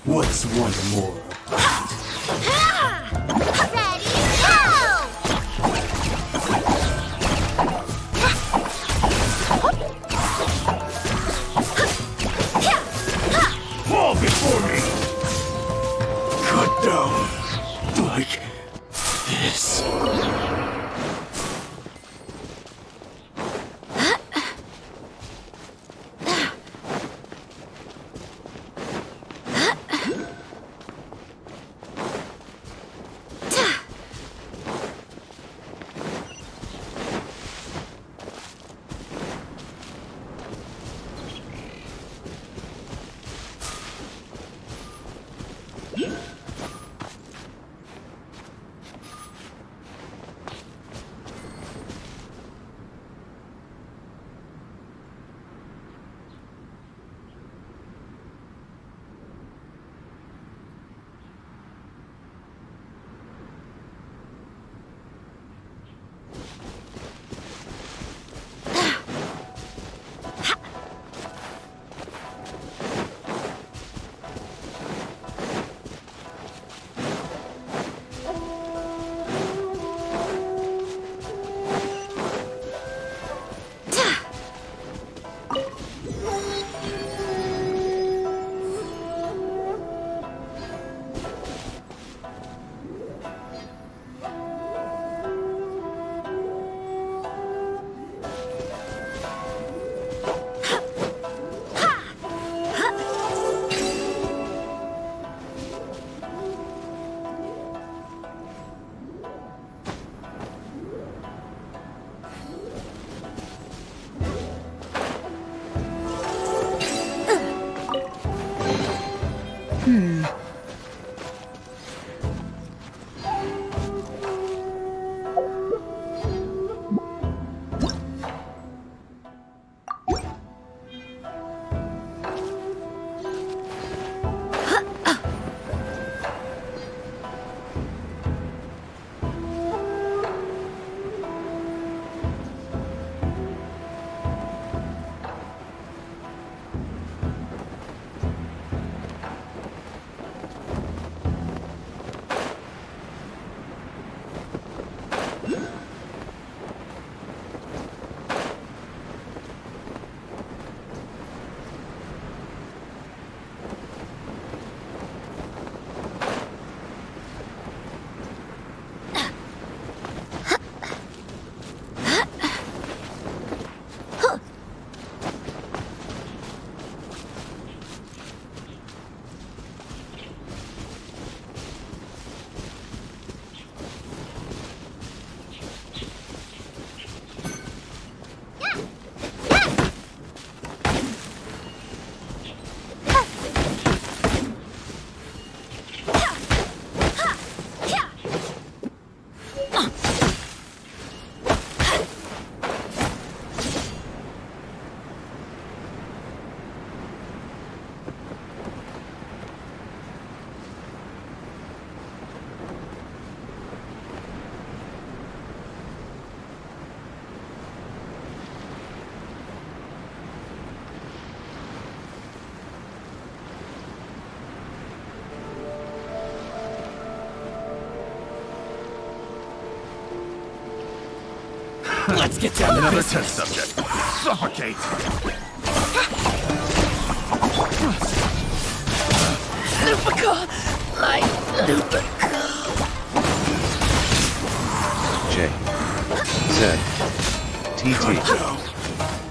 [SPEAKER 16] What's one more?
[SPEAKER 13] Ready, go!
[SPEAKER 16] Fall before me! Cut down like this. Let's get down to another test subject. Suffocate!
[SPEAKER 13] Lupica! My Lupica!
[SPEAKER 1] J. Z. TT.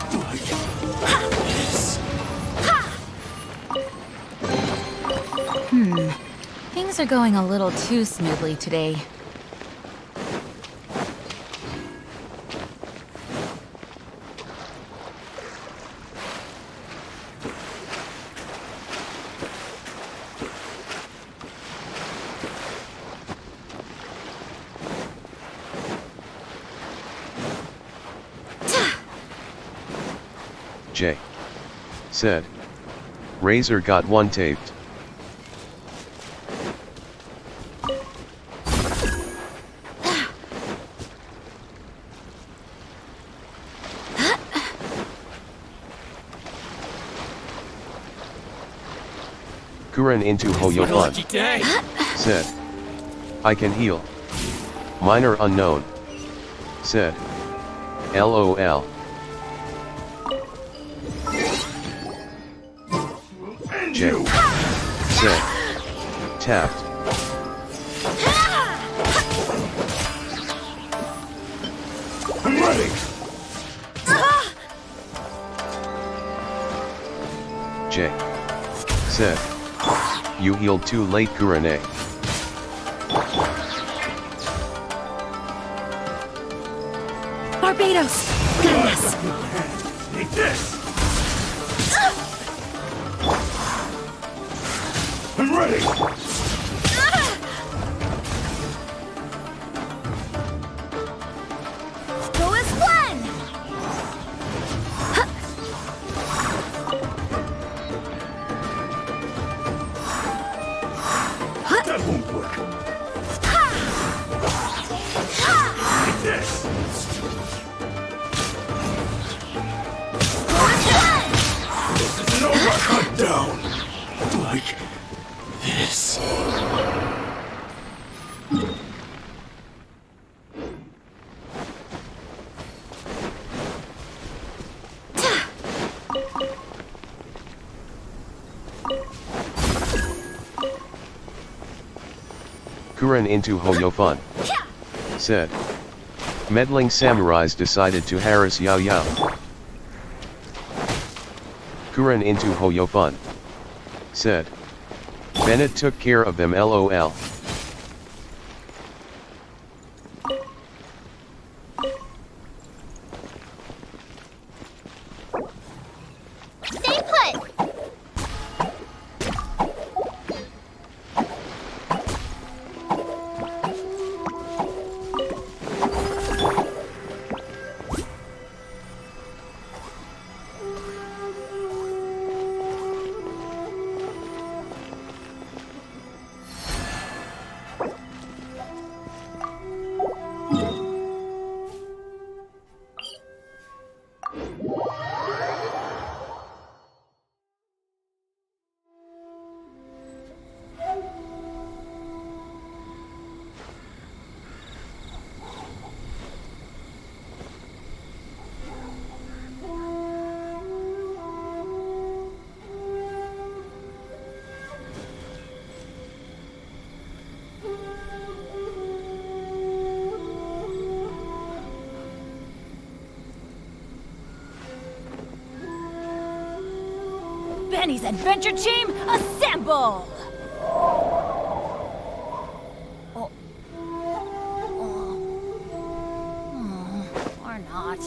[SPEAKER 20] Things are going a little too smoothly today.
[SPEAKER 1] Jay said. Razor got one taped. Kuren into Hoyofun. Said. I can heal. Minor unknown. Said. LOL. J. Said. Tapped.
[SPEAKER 16] I'm ready.
[SPEAKER 1] J. Said. You healed too late, Kurane.
[SPEAKER 3] Barbados! Goodness!
[SPEAKER 16] Take this! I'm ready!
[SPEAKER 10] Go as one!
[SPEAKER 16] That won't work. Take this! This is an over. Cut down! Like this.
[SPEAKER 1] Kuren into Hoyofun. Said. Meddling samurais decided to harass Yao Yao. Kuren into Hoyofun. Said. Bennett took care of them, LOL.
[SPEAKER 13] Stay put!
[SPEAKER 10] Benny's adventure team, assemble! Or not.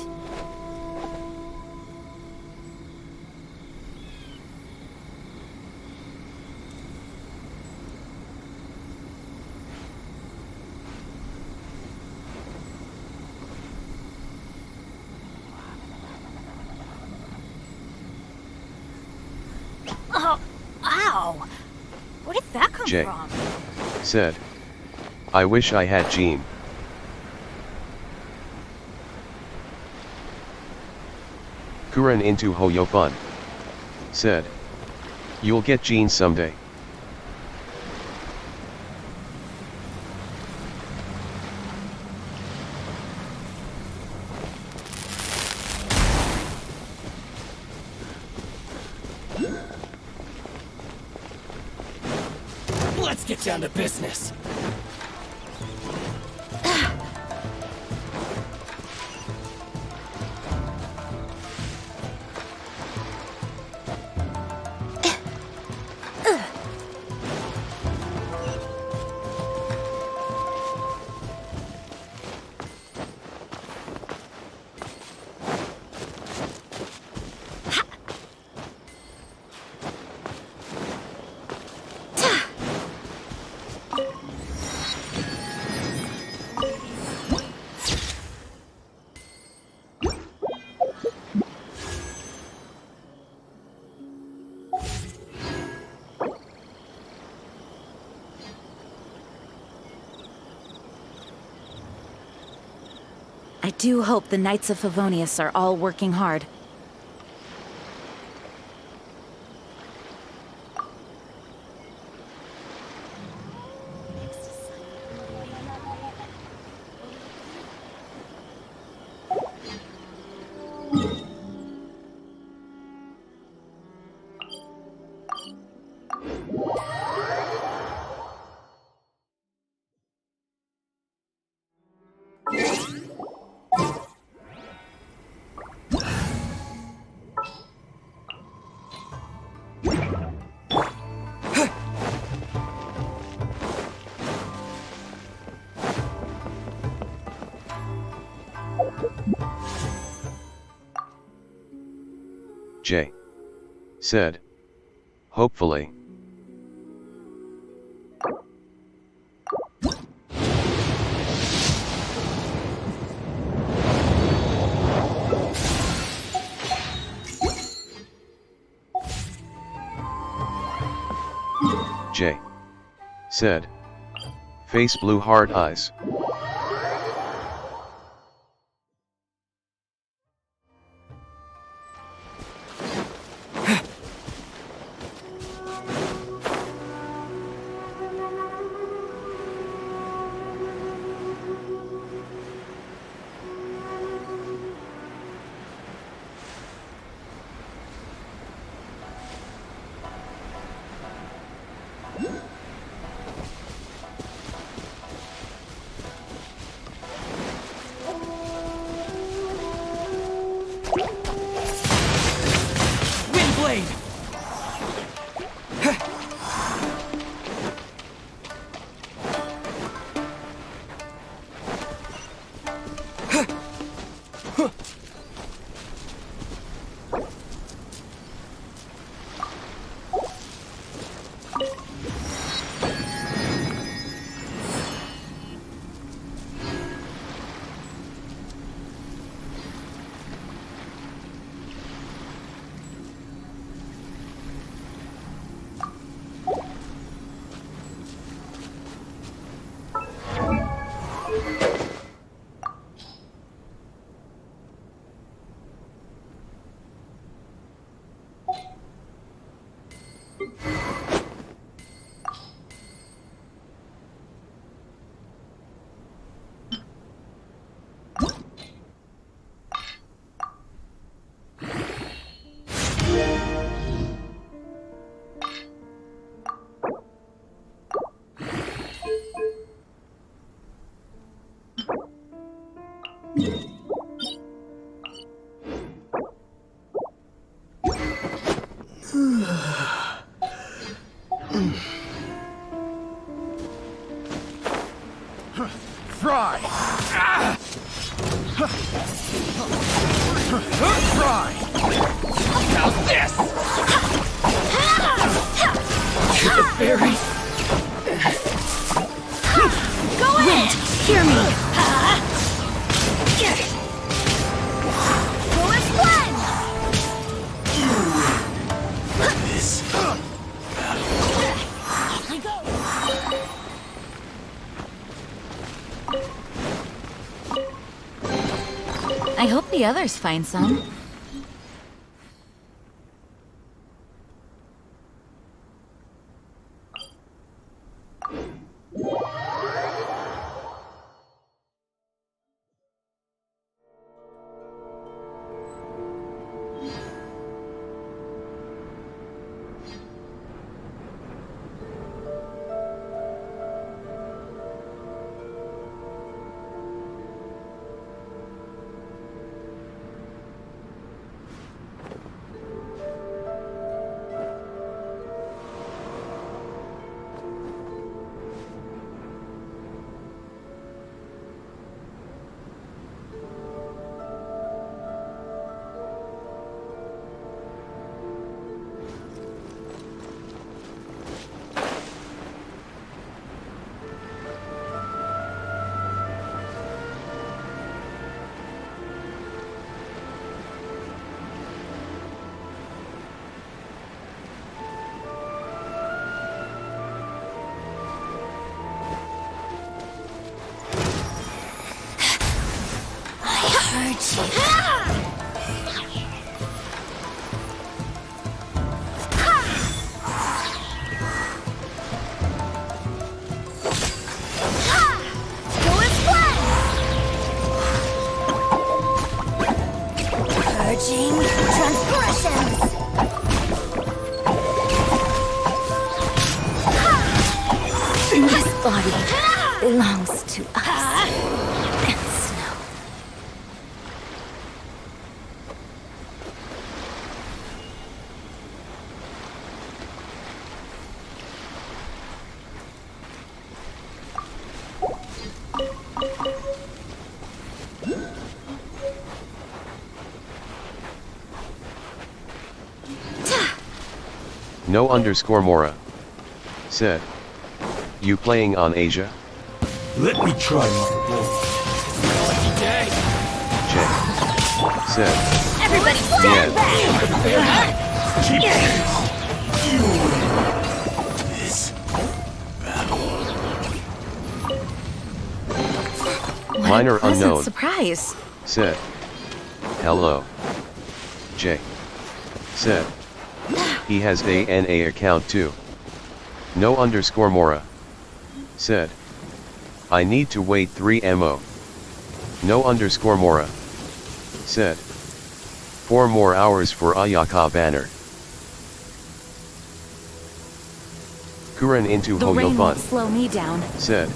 [SPEAKER 10] Oh, ow! Where did that come
[SPEAKER 1] Jay.
[SPEAKER 10] from?
[SPEAKER 1] Said. I wish I had Jean. Kuren into Hoyofun. Said. You'll get Jean someday.
[SPEAKER 5] Let's get down to business.
[SPEAKER 20] do hope the Knights of Favonius are all working hard.
[SPEAKER 1] J said. Hopefully. J said. Face blue heart eyes.
[SPEAKER 2] Windblade!
[SPEAKER 16] Fry! Fry!
[SPEAKER 2] How's this? The fairy.
[SPEAKER 13] Go ahead!
[SPEAKER 20] Hear me!
[SPEAKER 13] Go and blend!
[SPEAKER 16] This
[SPEAKER 13] I go!
[SPEAKER 20] I hope the others find some.
[SPEAKER 13] Purging transgressions!
[SPEAKER 20] This body belongs to us. And Snow.
[SPEAKER 1] No underscore Mora. Said. You playing on Asia?
[SPEAKER 16] Let me try my
[SPEAKER 5] Day.
[SPEAKER 1] J. Said.
[SPEAKER 13] Everybody stand back!
[SPEAKER 16] This
[SPEAKER 20] What
[SPEAKER 1] Minor
[SPEAKER 20] a pleasant
[SPEAKER 1] unknown.
[SPEAKER 20] surprise.
[SPEAKER 1] Said. Hello. J. Said. He has a NA account too. No underscore Mora. Said. I need to wait 3 MO. No underscore Mora. Said. 4 more hours for Ayaka banner. Kuren into
[SPEAKER 20] The rain won't
[SPEAKER 1] Hoyobun.
[SPEAKER 20] slow me down.
[SPEAKER 1] Said.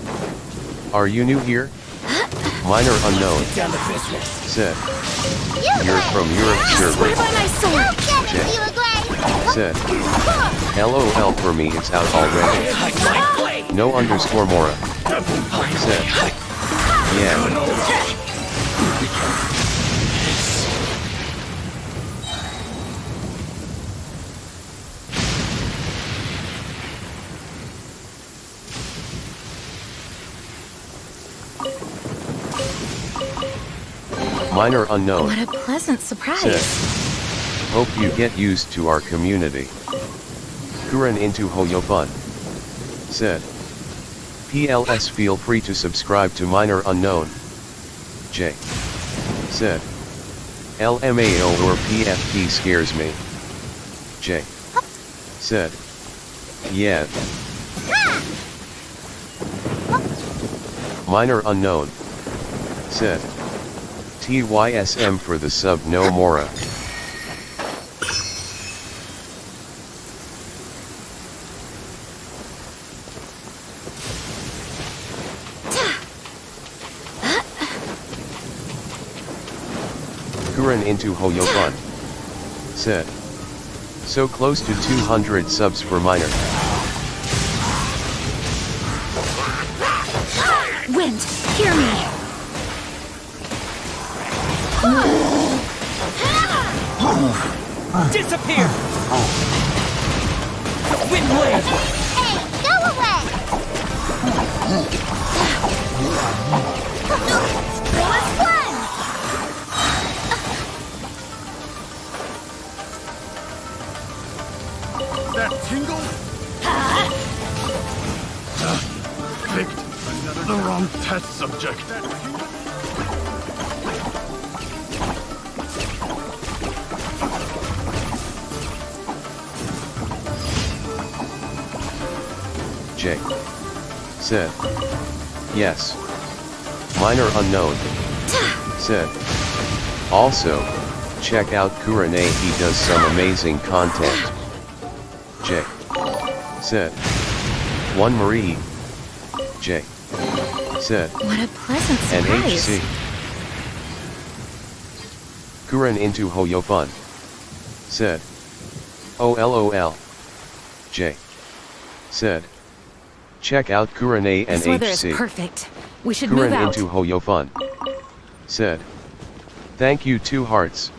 [SPEAKER 1] Are you new here? Minor unknown.
[SPEAKER 5] Down to business.
[SPEAKER 1] Said. You're from Europe server.
[SPEAKER 20] Swear by my sword!
[SPEAKER 1] Said. LOL for me it's out already. No underscore Mora. Said. Yeah. Minor unknown.
[SPEAKER 20] What a pleasant surprise.
[SPEAKER 1] Said. Hope you get used to our community. Kuren into Hoyobun. Said. PLS feel free to subscribe to Minor Unknown. J. Said. LMAO or PFP scares me. J. Said. Yeah. Minor Unknown. Said. TYSM for the sub no Mora. Kuren into Hoyobun. Said. So close to 200 subs for Minor.
[SPEAKER 20] Wind, hear me!
[SPEAKER 5] Disappear! Wind blade!
[SPEAKER 13] Hey, go away! Let's run!
[SPEAKER 16] that tingle? Picked the wrong test subject.
[SPEAKER 1] J. Said. Yes. Minor unknown. Said. Also, check out Kurane, he does some amazing content. J. Said. 1 Marie. J. Said.
[SPEAKER 20] What a pleasant
[SPEAKER 1] And
[SPEAKER 20] surprise.
[SPEAKER 1] HC. Kuren into Hoyobun. Said. Oh LOL. J. Said. Check out Kurane and
[SPEAKER 20] This weather is
[SPEAKER 1] HC.
[SPEAKER 20] perfect. We should move
[SPEAKER 1] Kuren
[SPEAKER 20] out.
[SPEAKER 1] into Hoyobun. Said. Thank you 2 hearts.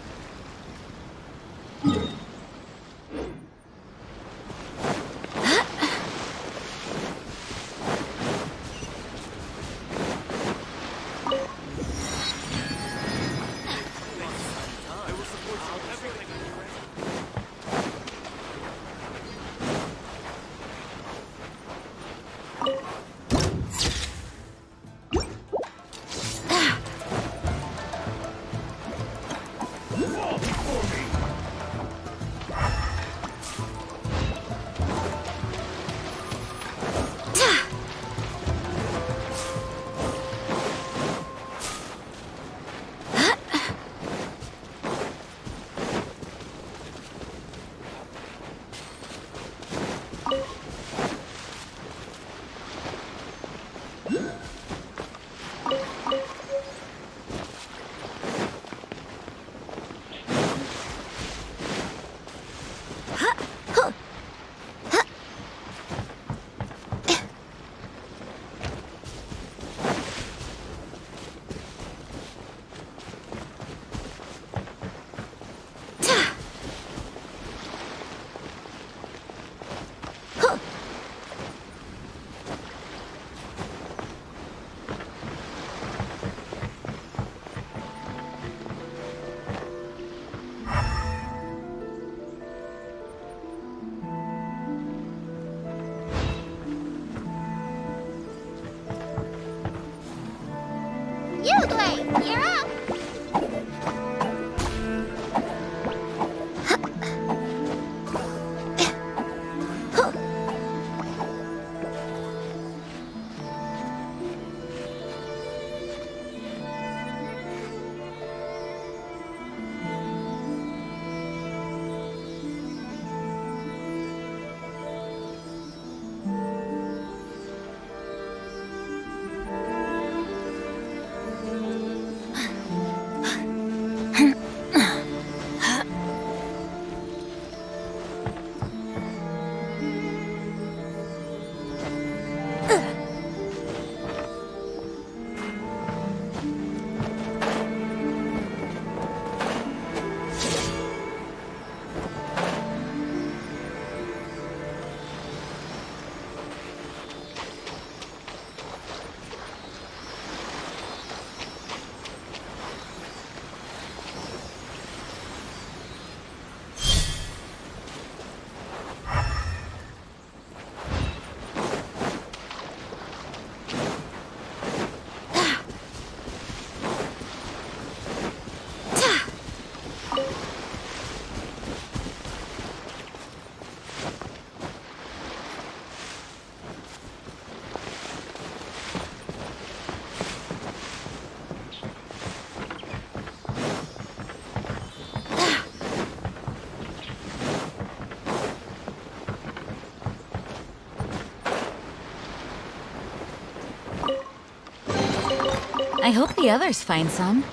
[SPEAKER 20] I hope the others find some.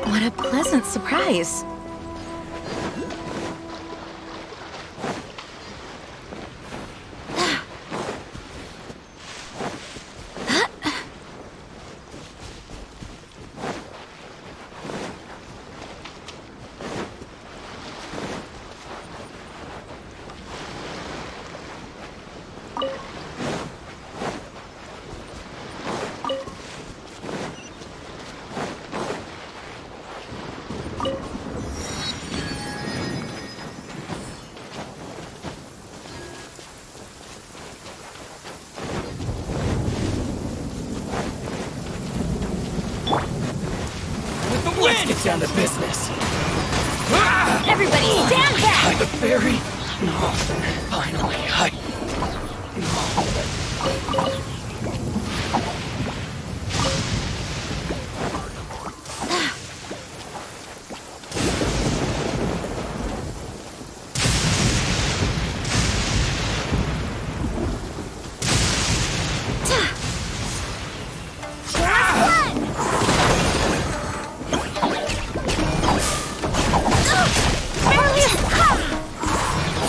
[SPEAKER 20] What a pleasant surprise.
[SPEAKER 5] Let's get down to business.
[SPEAKER 12] Everybody, stand back!
[SPEAKER 5] The fairy? No. Finally,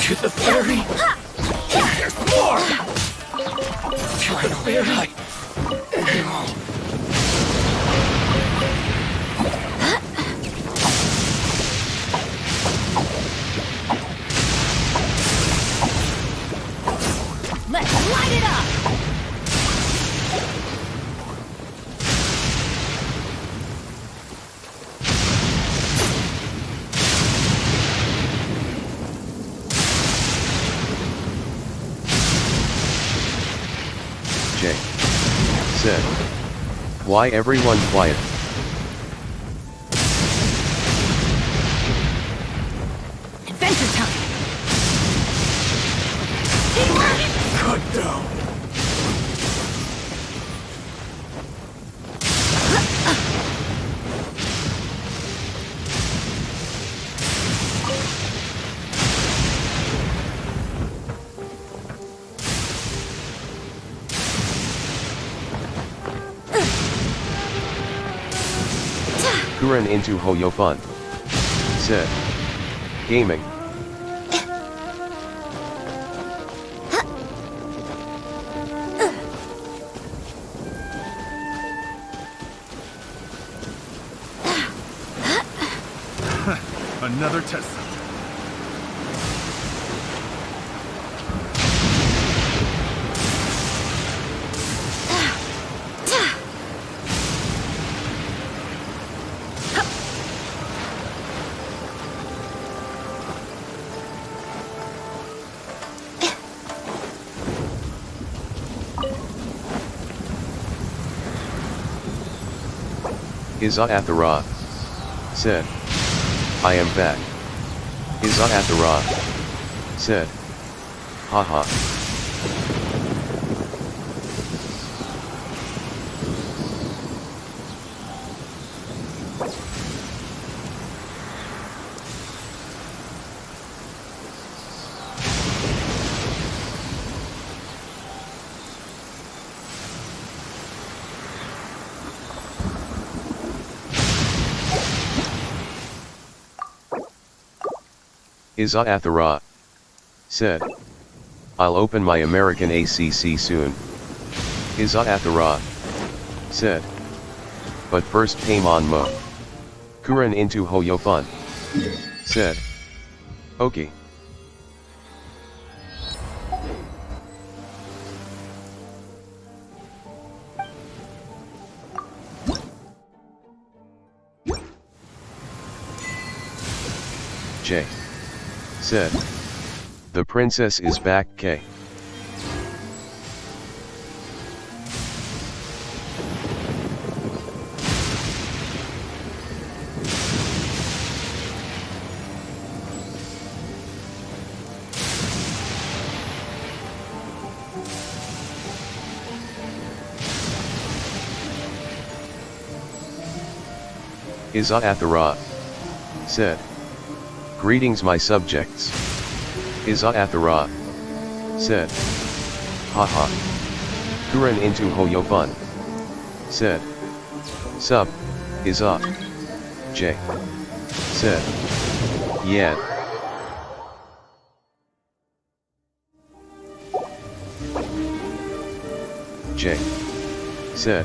[SPEAKER 5] to the fairy. There's more. Finally,
[SPEAKER 12] Let's light it up!
[SPEAKER 1] Jay said, "Why everyone quiet?"
[SPEAKER 12] Adventure time!
[SPEAKER 5] cut down.
[SPEAKER 1] Kuren into Hoyofun said, "Gaming."
[SPEAKER 16] Another test.
[SPEAKER 1] Iza-Athara said, "I am back." Iza-Athara said, "Haha." Iza-Athara said, I'll open my American ACC soon. Iza-Athara said, but first came on Mo. Kuran into Hoyofun said, okay. J said, the princess is back. K Iza-Athara said, greetings my subjects. Iza-Athara said, haha. Kuran into Hoyofun said, sup, Iza. J said, yeah. J said,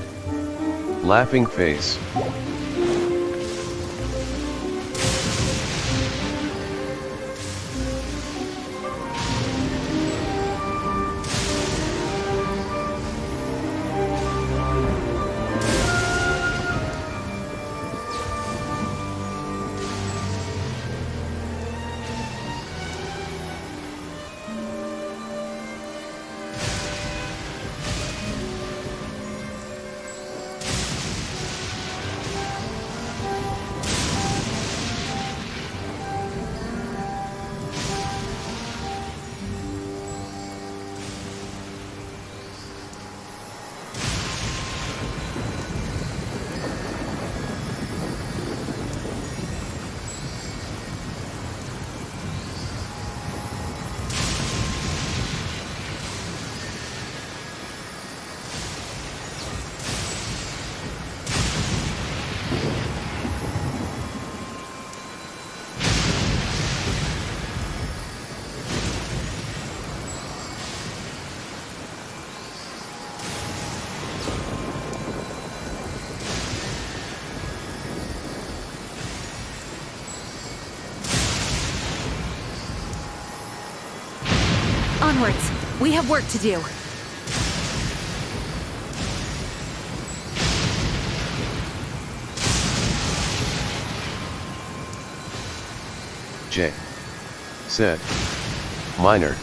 [SPEAKER 1] laughing face.
[SPEAKER 7] Onwards! We have work to do.
[SPEAKER 1] J said, minor.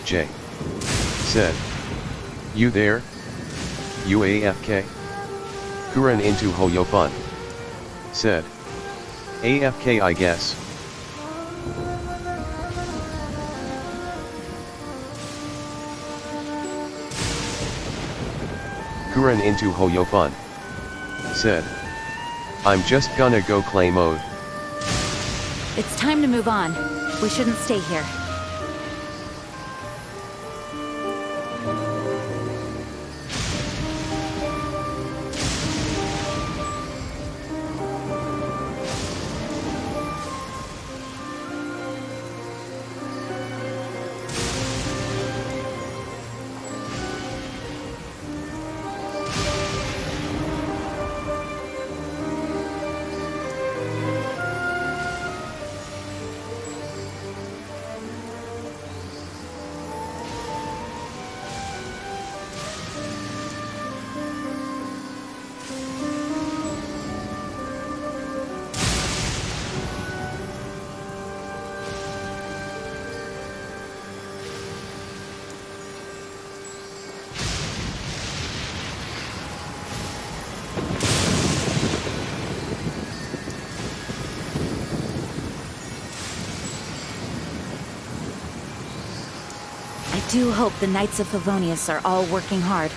[SPEAKER 1] J said, you there? UAFK? Kuran into Hoyofun said, AFK I guess. Kuran into Hoyofun said, I'm just gonna go clay mode.
[SPEAKER 7] It's time to move on. We shouldn't stay here. I do hope the Knights of Favonius are all working hard.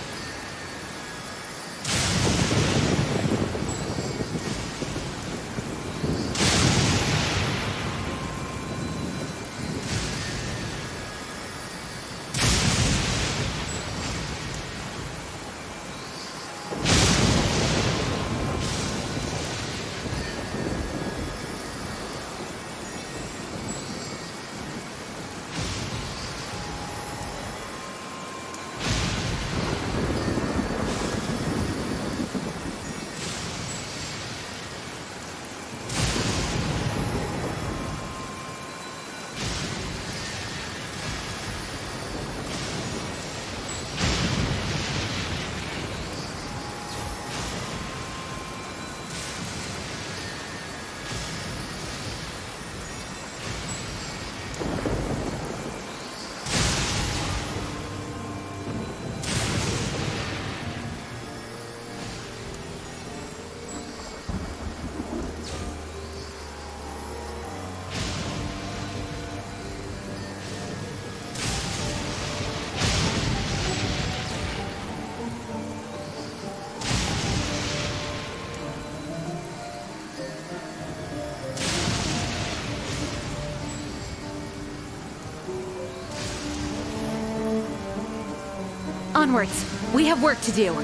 [SPEAKER 20] Onwards. We have work to do.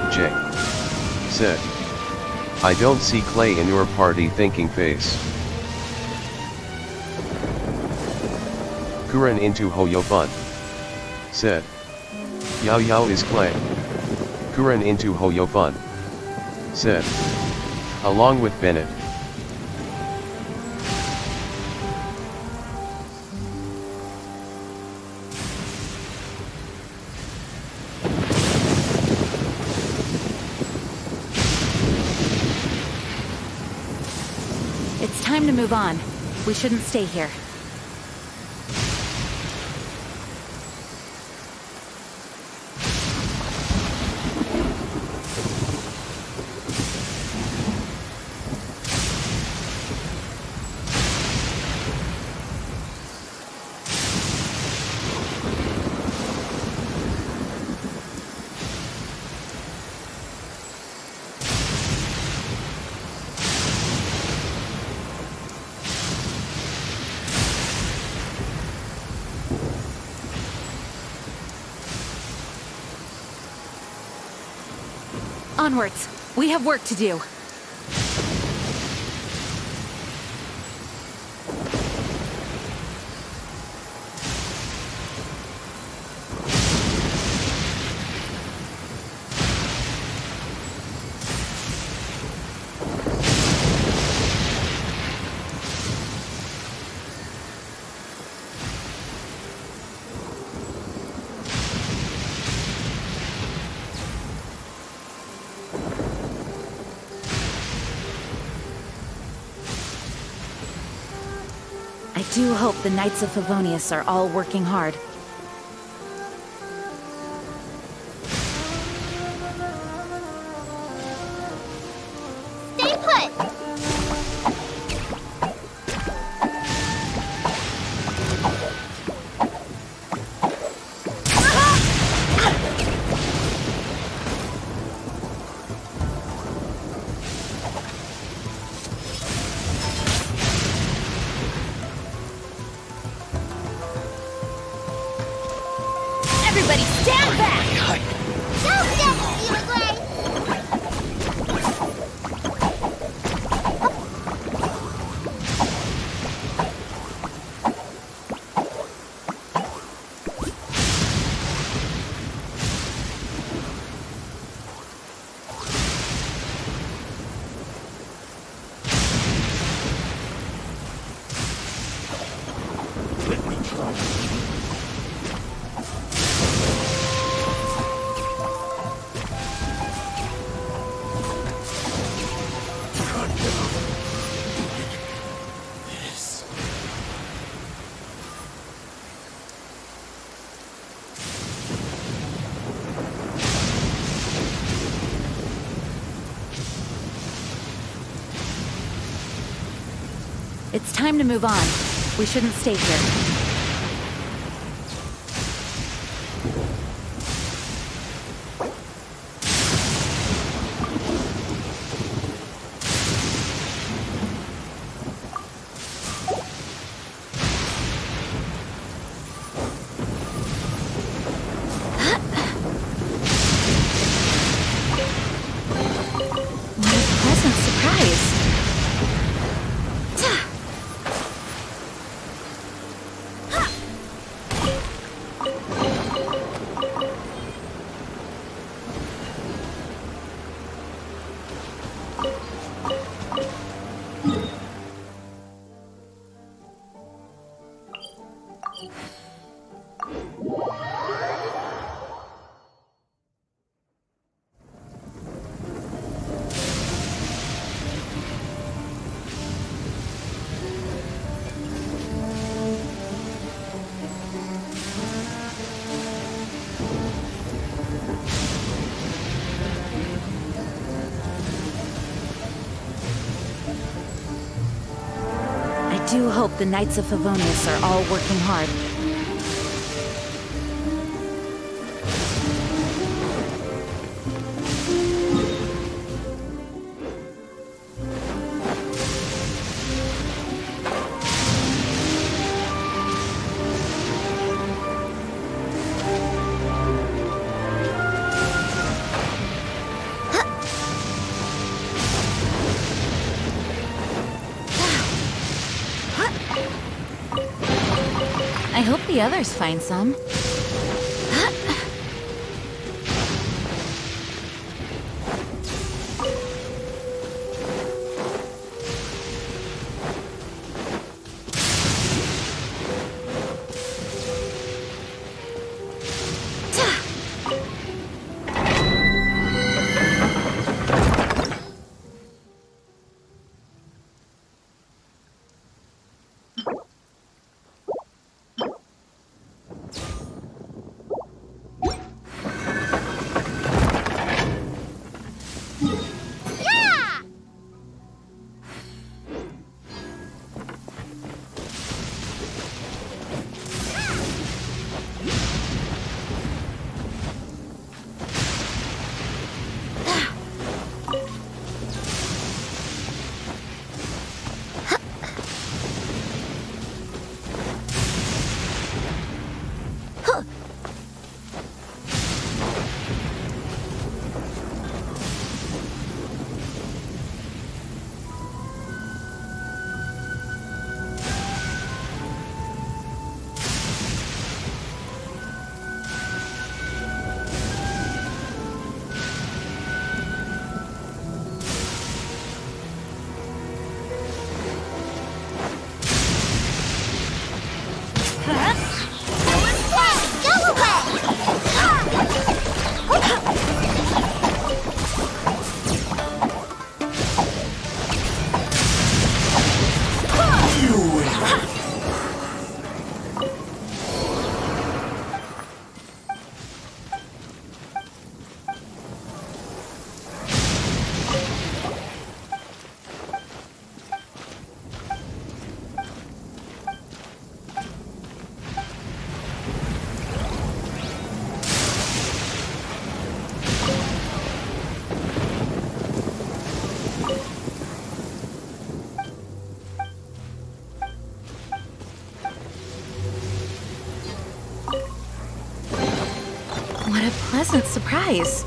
[SPEAKER 1] J. Said. I don't see Clay in your party thinking face. Kuren into Hoyofun. Said. Yao Yao is Clay. Kuren into Hoyofun. Said. Along with Bennett.
[SPEAKER 20] It's time to move on. We shouldn't stay here. Onwards. We have work to do. I do hope the Knights of Favonius are all working hard.
[SPEAKER 13] Stay put! Everybody stand back! Don't get steal away!
[SPEAKER 16] Let me try.
[SPEAKER 20] It's time to move on. We shouldn't stay here. What a pleasant surprise. do hope the Knights of Favonius are all working hard. I hope the others find some. What a pleasant surprise.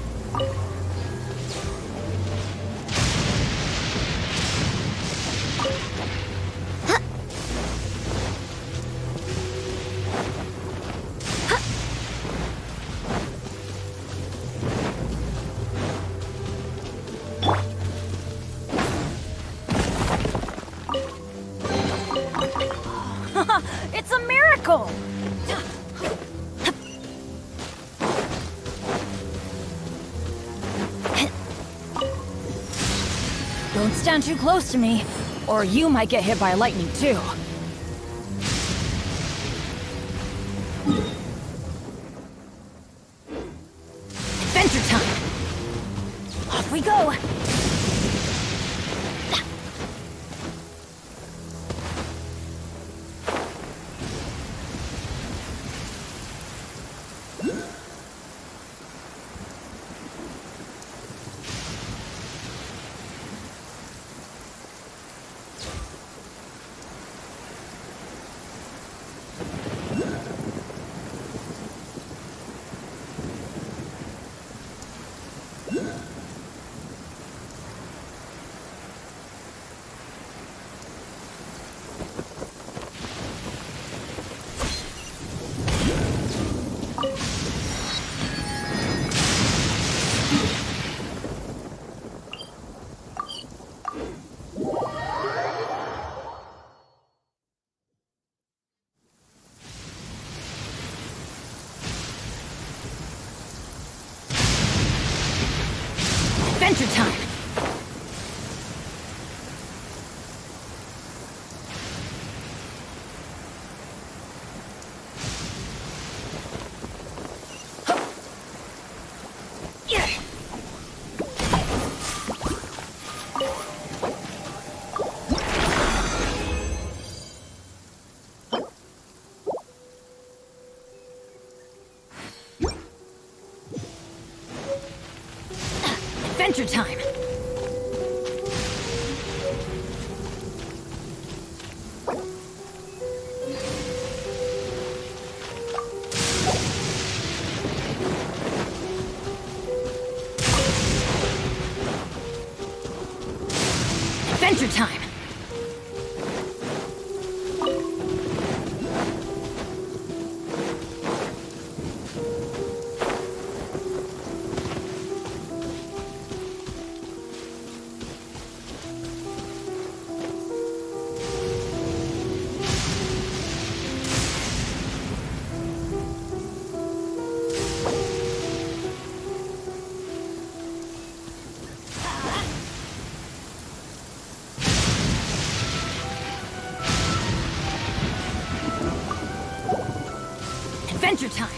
[SPEAKER 10] It's a miracle! Don't stand too close to me, or you might get hit by lightning too. Adventure time! Off we go! Adventure time!
[SPEAKER 4] Adventure time! Adventure time! Adventure time!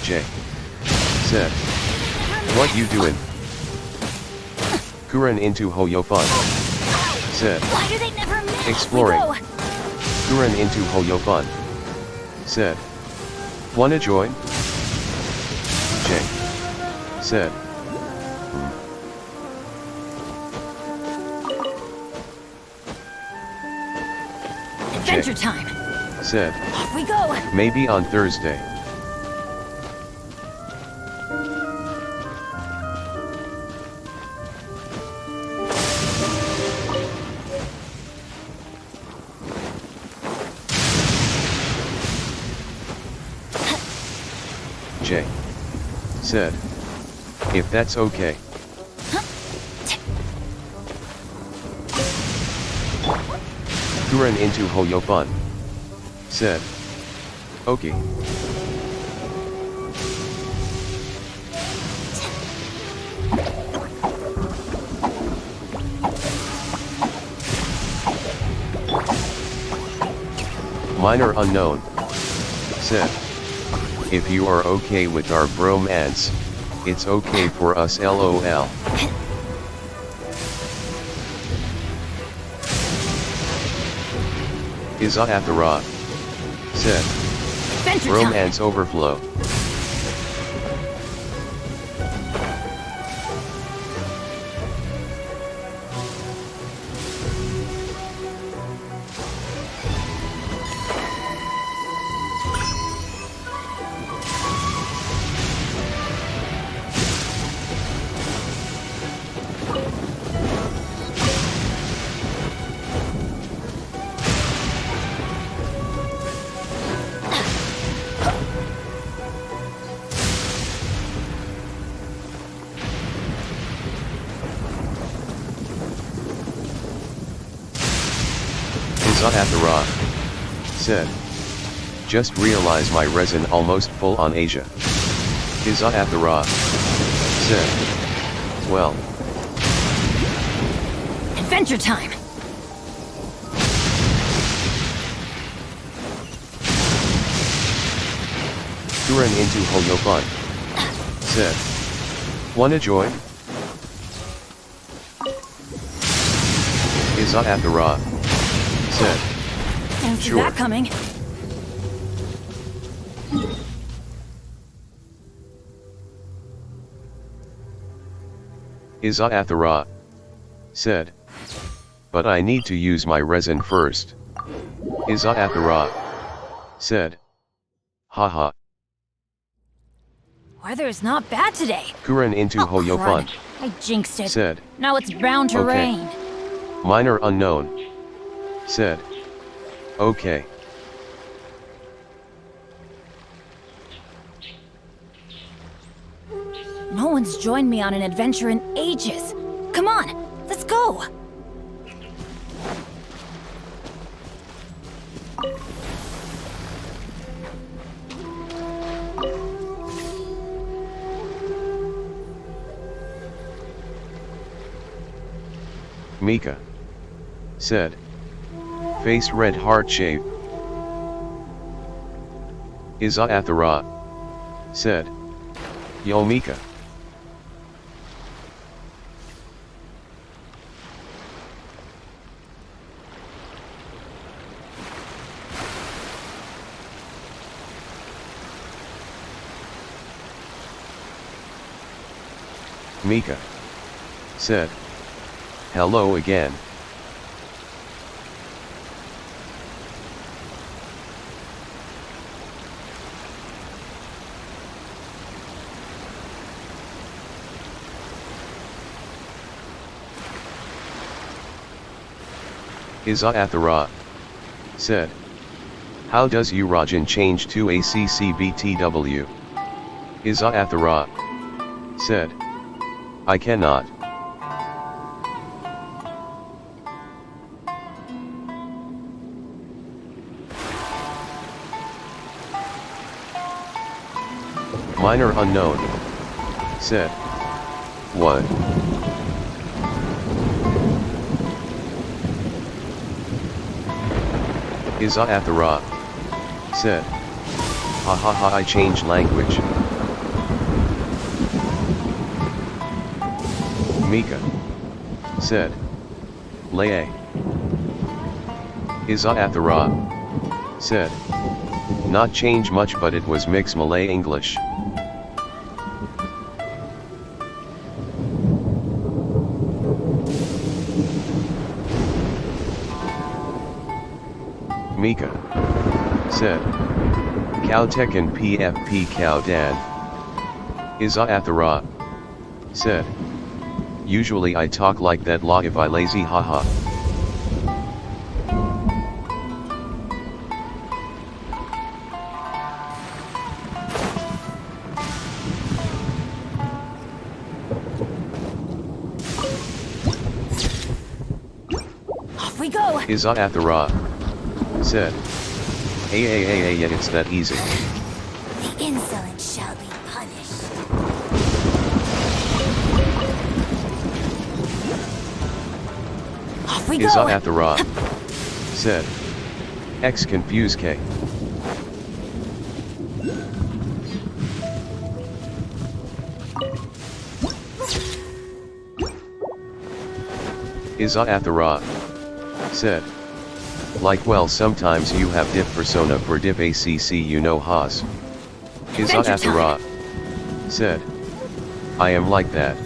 [SPEAKER 1] Jay said, "What you doing?" Kuren into Hoyofun said,
[SPEAKER 13] Why do they never miss?
[SPEAKER 1] "Exploring." Kuren into Hoyofun said, "Wanna join?" Jay said,
[SPEAKER 4] Adventure time!
[SPEAKER 1] said,
[SPEAKER 4] Off we go!
[SPEAKER 1] "Maybe on Thursday." Jay said, "If that's okay." Kuren into Hoyofun said, "Okay." Minor unknown said, "If you are okay with our bromance, it's okay for us, LOL." Iza Athara said, "Romance overflow." Athara said, "Just realize my resin almost full on Asia." Iza Athara said, "Well."
[SPEAKER 4] Adventure time!
[SPEAKER 1] Kuren into Hoyofun said, "Wanna join?" Iza Athara said,
[SPEAKER 4] Didn't see
[SPEAKER 1] "Sure."
[SPEAKER 4] that coming.
[SPEAKER 1] Iza Athara said, "But I need to use my resin first." Iza Athara said, "Haha."
[SPEAKER 4] Weather's not bad today.
[SPEAKER 1] Kuren into Hoyofun
[SPEAKER 4] I jinxed it.
[SPEAKER 1] said,
[SPEAKER 4] Now it's bound to
[SPEAKER 1] "Okay."
[SPEAKER 4] rain.
[SPEAKER 1] Minor unknown said, "Okay."
[SPEAKER 4] No one's joined me on an adventure in ages. Come on, let's go!
[SPEAKER 1] Mika said. Face red heart shape. Iza Athara, said. Yo Mika. Mika said. Hello again. Iza Athara said. How does Urajan change to a CCBTW? Iza Athara said. I cannot. Minor unknown said. What? Iza Athara said. Ha ha ha, I changed language. Mika said. Leye. Iza Athara said. Not change much, but it was mix Malay English. Mika said. Cowtech and PFP Cow Dad. Iza Athara said. Usually I talk like that la if I lazy haha.
[SPEAKER 12] Off we go!
[SPEAKER 1] Iza Athara said. Hey, it's that easy.
[SPEAKER 13] The insolent shall be punished.
[SPEAKER 12] Off we
[SPEAKER 1] Iza
[SPEAKER 12] go!
[SPEAKER 1] Athara said. X confuse K. Iza Athara said. Like well, sometimes you have dip persona for dip ACC, you know Haas. Iza Athara said. I am like that.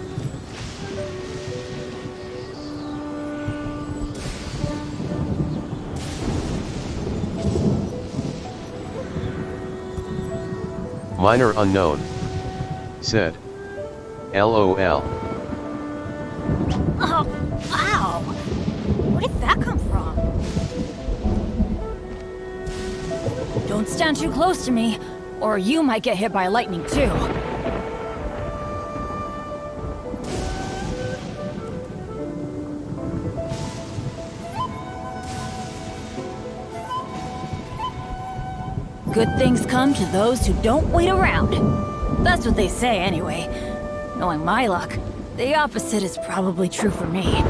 [SPEAKER 1] Minor unknown said. LOL.
[SPEAKER 12] Oh, ow! Where did that come from? Don't stand too close to me, or you might get hit by lightning too. Good things come to those who don't wait around. That's what they say anyway. Knowing my luck, the opposite is probably true for me.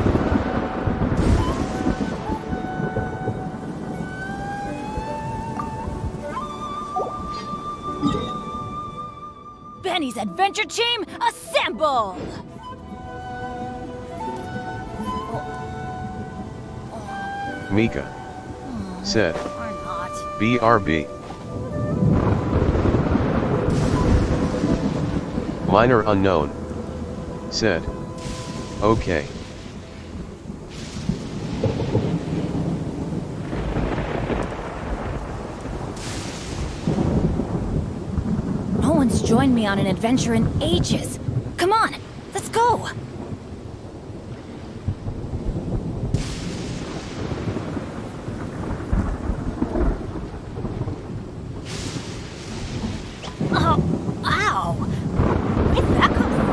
[SPEAKER 12] Benny's adventure team, assemble!
[SPEAKER 1] Mika said.
[SPEAKER 12] Or not.
[SPEAKER 1] BRB. Minor unknown said. Okay.
[SPEAKER 12] No one's joined me on an adventure in ages. Come on, let's go! Oh, ow! Where did that come from?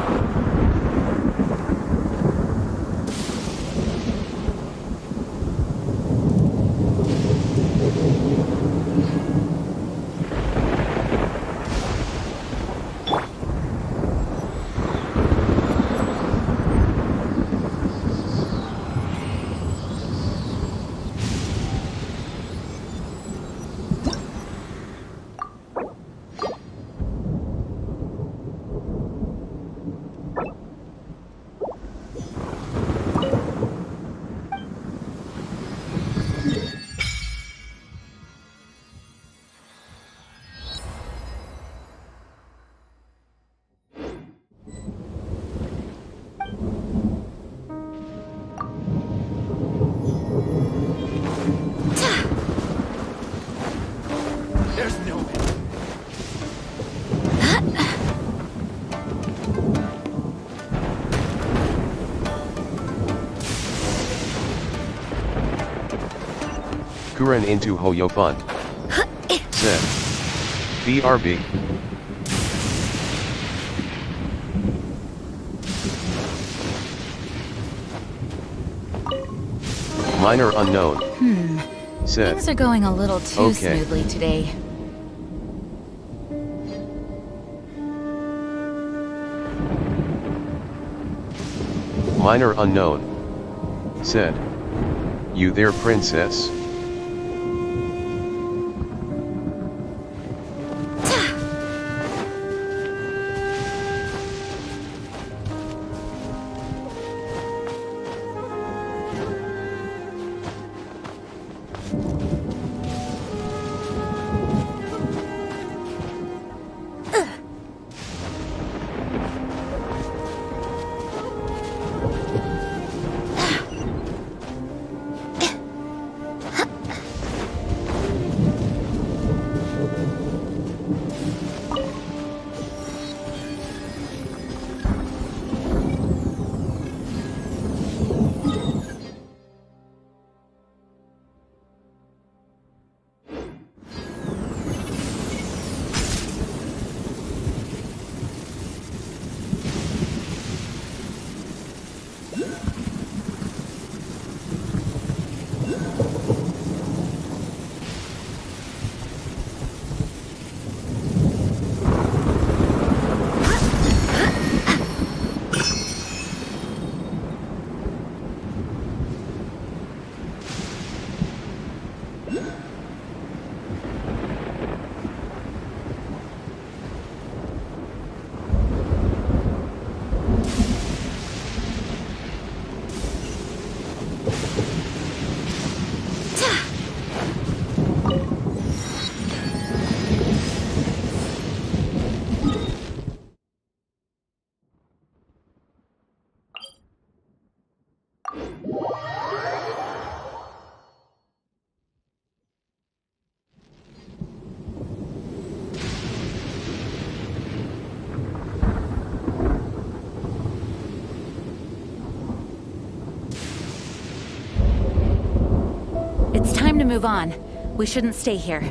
[SPEAKER 1] Kuren into Hoyofun. Said. BRB. Minor unknown. Said.
[SPEAKER 20] Things are going a little too
[SPEAKER 1] Okay.
[SPEAKER 20] smoothly today.
[SPEAKER 1] Minor unknown. Said. You there, princess?
[SPEAKER 20] It's time to move on. We shouldn't stay here.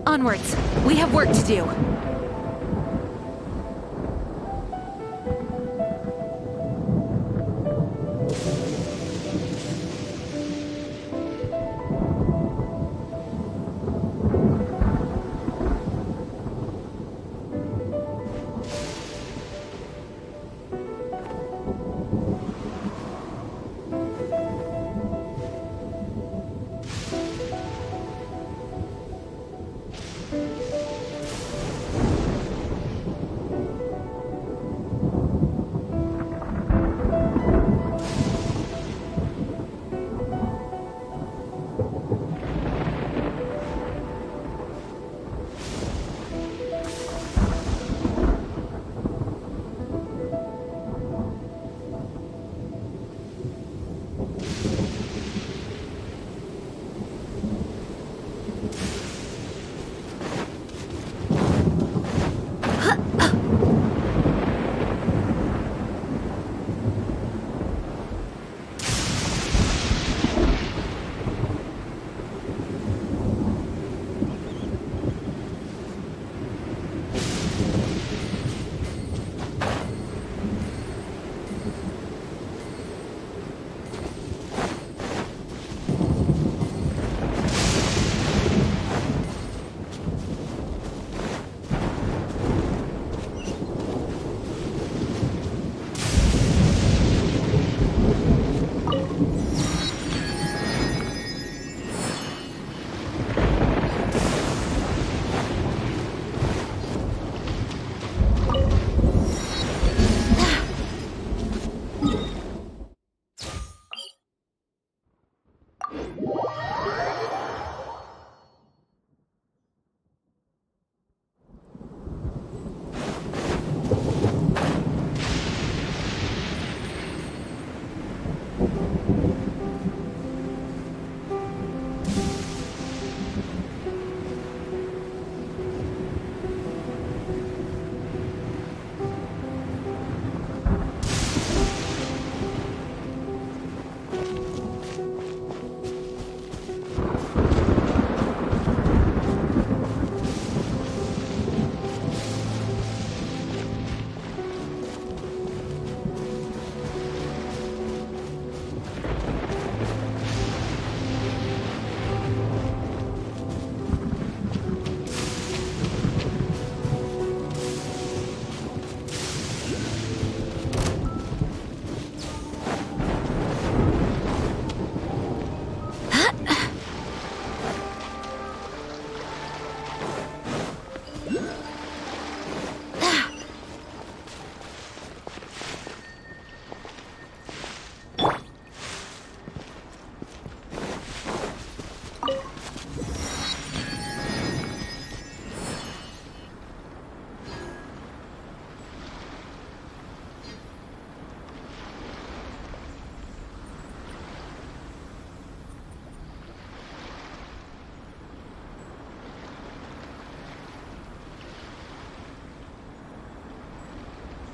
[SPEAKER 20] Onwards. We have work to do.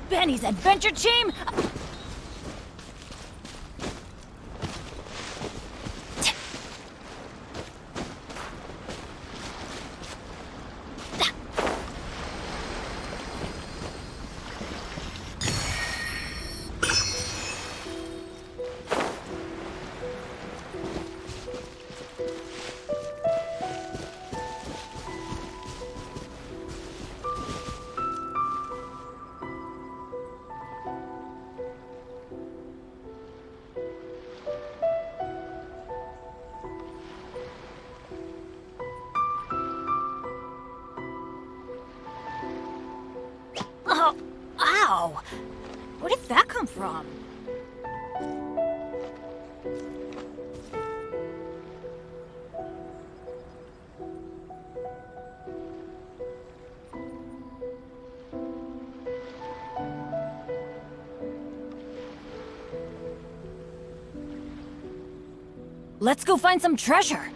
[SPEAKER 12] Benny's adventure team? Oh, ow! Where did that come from? Let's go find some treasure!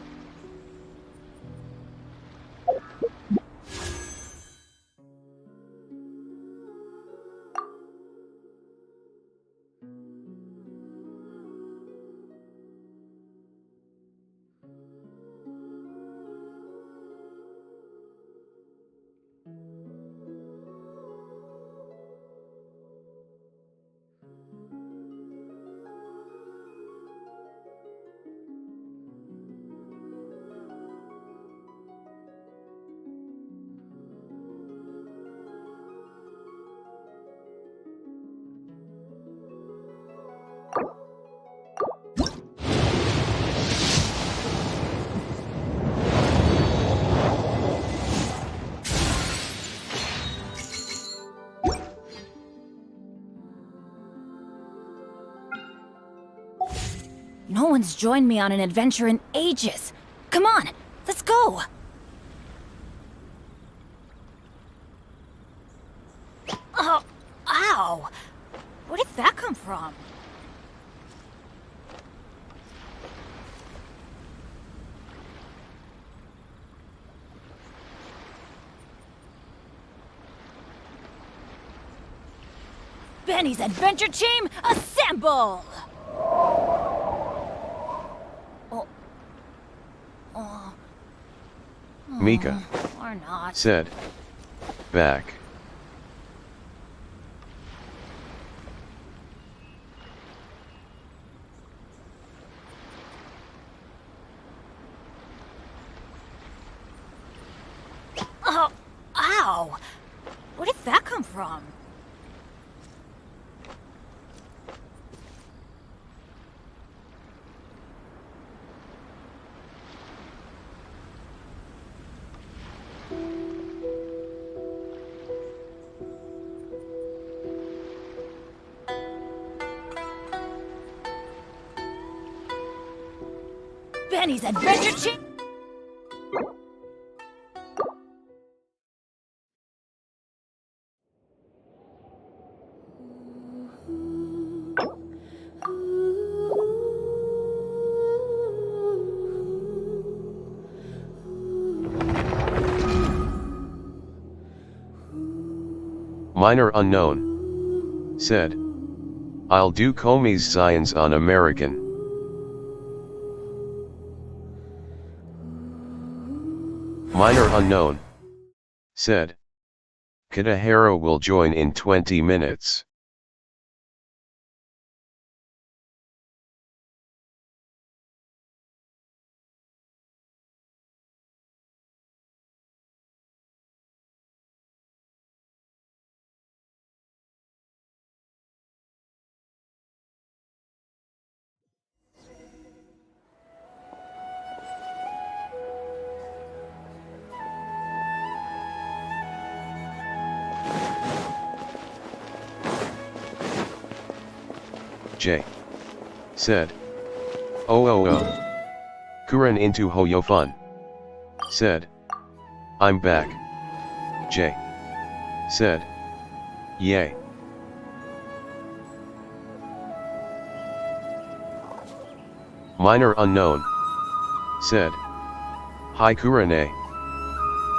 [SPEAKER 12] No one's joined me on an adventure in ages. Come on, let's go! Oh, ow! Where did that come from? Benny's adventure team, assemble!
[SPEAKER 1] Mika
[SPEAKER 12] Or not.
[SPEAKER 1] said, back.
[SPEAKER 12] Oh, ow! Where did that come from? Benny's adventure team.
[SPEAKER 1] Minor unknown said, I'll do Comey's science on American. Minor unknown said, Kitahara will join in 20 minutes. J said, Kuran into Hoyofun said, I'm back. J said, yay. Minor unknown said, hi Kurane.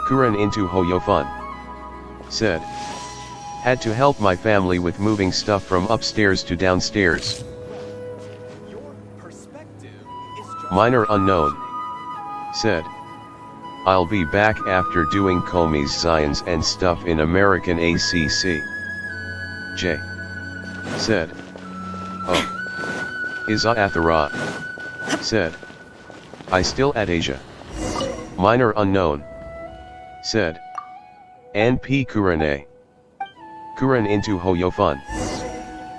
[SPEAKER 1] Kuran into Hoyofun said, Had to help my family with moving stuff from upstairs to downstairs. Minor unknown. Said. I'll be back after doing Comey's Zions and stuff in American ACC. J. Said. Oh. Iza Athara. Said. I still at Asia. Minor unknown. Said. An P. Kurane. Kuran into Hoyofun.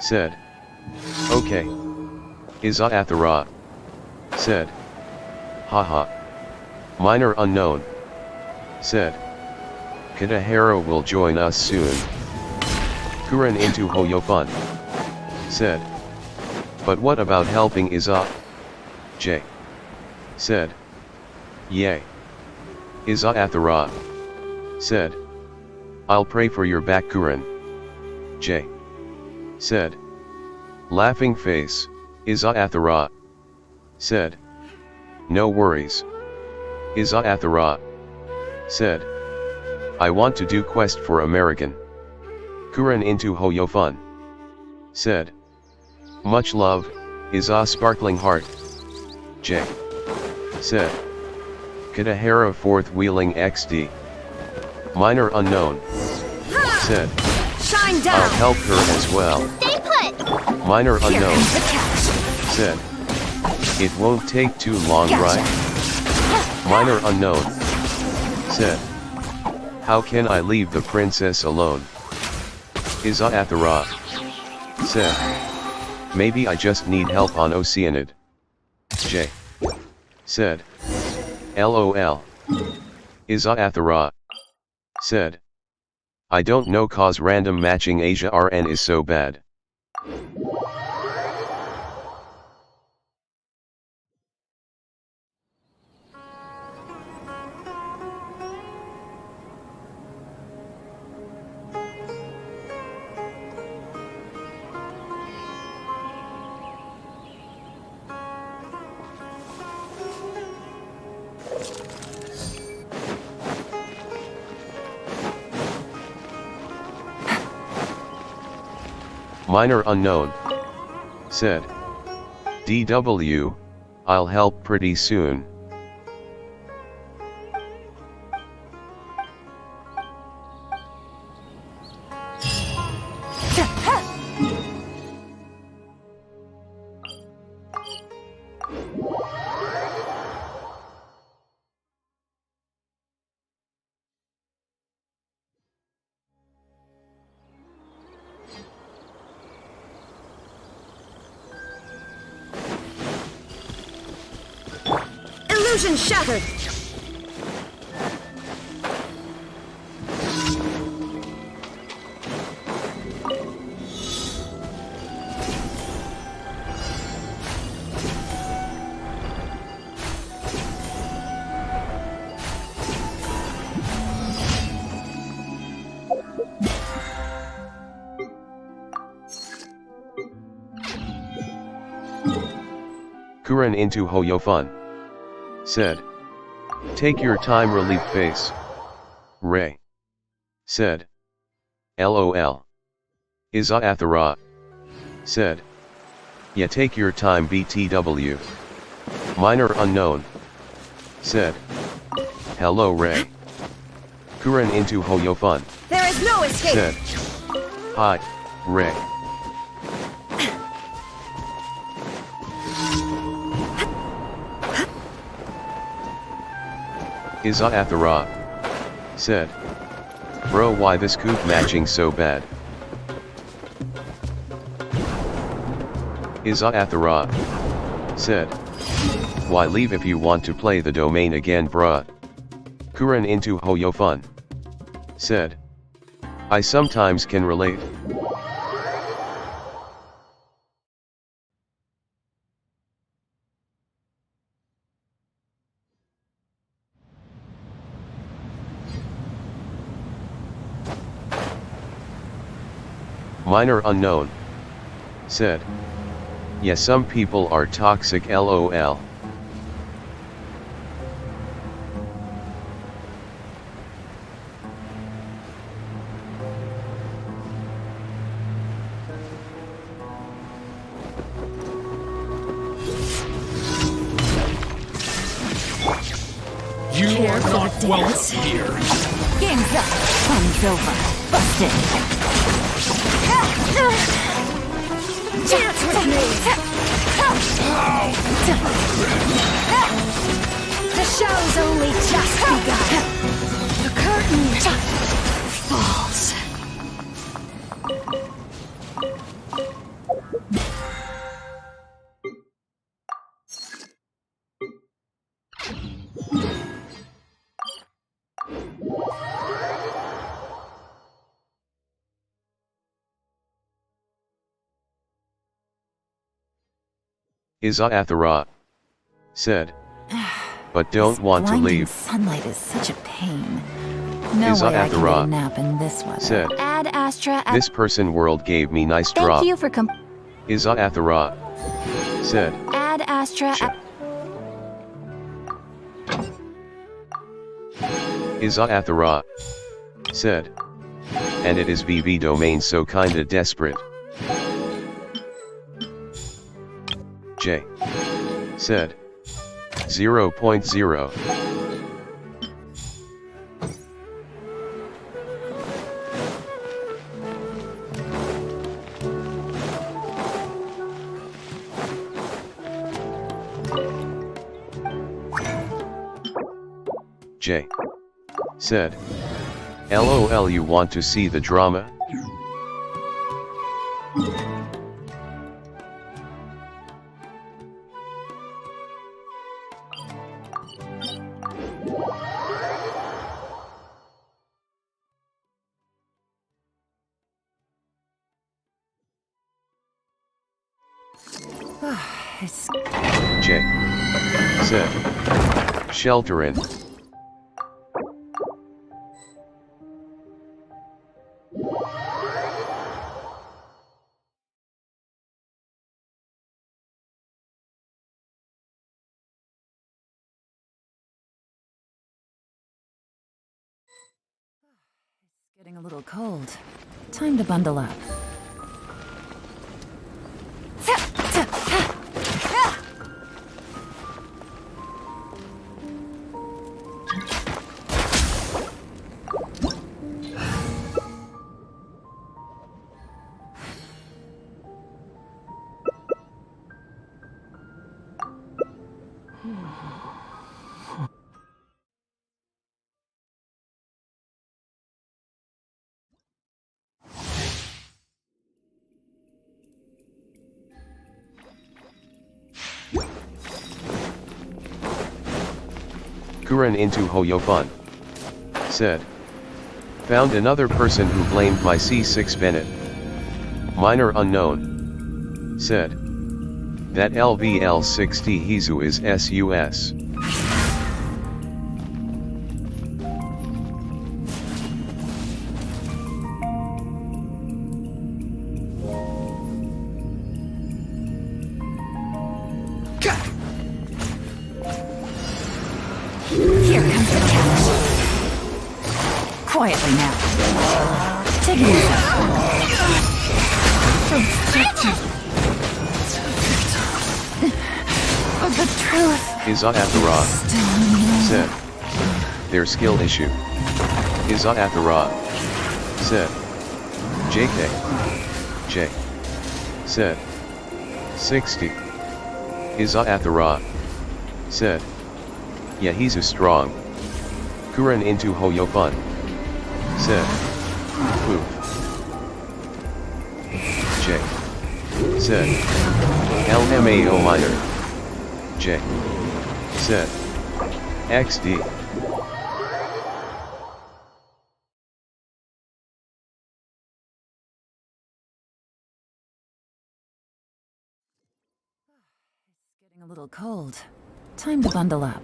[SPEAKER 1] Said. Okay. Iza Athara. Said. Haha. Minor unknown. Said. Kitahara will join us soon. Kuran into Hoyofun. Said. But what about helping Iza? J. Said. Yay. Iza Athara. Said. I'll pray for your back, Kuran. J. Said. Laughing face, Iza Athara. Said. No worries. Iza Athara. Said. I want to do quest for American. Kuran into Hoyofun. Said. Much love, Iza Sparkling Heart. J. Said. Kitahara Fourth Wheeling XD. Minor unknown. Said.
[SPEAKER 6] Shine down.
[SPEAKER 1] I'll help her as well.
[SPEAKER 13] Stay put.
[SPEAKER 1] Minor unknown. Said. It won't take too long, right? Minor unknown. Said. How can I leave the princess alone? Iza Athara. Said. Maybe I just need help on Oceanid. J. Said. LOL. Iza Athara. Said. I don't know cause random matching Asia RN is so bad. Minor unknown. Said. DW, I'll help pretty soon.
[SPEAKER 6] Illusion shattered!
[SPEAKER 1] Kuran into Hoyofun. Said. Take your time, relief face. Ray. Said. LOL. Iza Athara. Said. Yeah, take your time, BTW. Minor unknown. Said. Hello, Ray. Kuran into Hoyofun.
[SPEAKER 6] There is no escape!
[SPEAKER 1] Said. Hi, Ray. Iza Athara. Said. Bro, why this coop matching so bad? Iza Athara. Said. Why leave if you want to play the domain again, bruh? Kuran into Hoyofun. Said. I sometimes can relate. Minor unknown. Said. Yeah, some people are toxic, LOL.
[SPEAKER 3] care for a dance.
[SPEAKER 20] Game's up. Fun's over. Busted.
[SPEAKER 3] Dance with me! The show's only just begun. The curtain falls.
[SPEAKER 1] Izathara said, but don't want to leave.
[SPEAKER 20] Sunlight is such a pain. No way I can get a nap in this weather.
[SPEAKER 1] Said,
[SPEAKER 20] Ad Astra.
[SPEAKER 1] this person world gave me nice
[SPEAKER 20] Thank
[SPEAKER 1] drop.
[SPEAKER 20] you for
[SPEAKER 1] Izathara said,
[SPEAKER 20] Ad Astra.
[SPEAKER 1] Izathara said, and it is BB domain so kinda desperate. J said, 0.0. J said, LOL, you want to see the drama? J said, shelter in.
[SPEAKER 20] Getting a little cold. Time to bundle up.
[SPEAKER 1] Kuren into Hoyofun said, found another person who blamed my C6 Bennett. Minor unknown said, that LVL60 Hizu is SUS.
[SPEAKER 20] Here comes the catch. Quietly now. Take it easy. From victim of the truth.
[SPEAKER 1] Izathara said, their skill issue. Izathara said, JK. J said, 60. Izathara said, yeah, he's a strong. Kuren into Hoyofun said, poof. J said, LMAO minor. J said, XD.
[SPEAKER 20] Getting a little cold. Time to bundle up.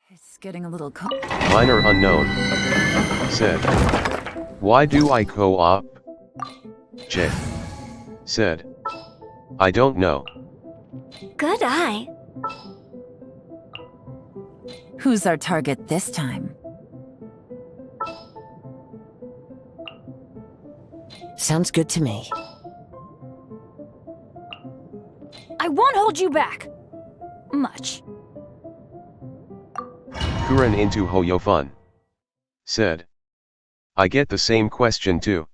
[SPEAKER 20] It's getting a little cold.
[SPEAKER 1] Minor unknown said, why do I co-op? J said, I don't know.
[SPEAKER 6] Good eye.
[SPEAKER 20] Who's our target this time?
[SPEAKER 14] Sounds good to me.
[SPEAKER 12] I won't hold you back. Much.
[SPEAKER 1] Kuren into Hoyofun said, I get the same question too.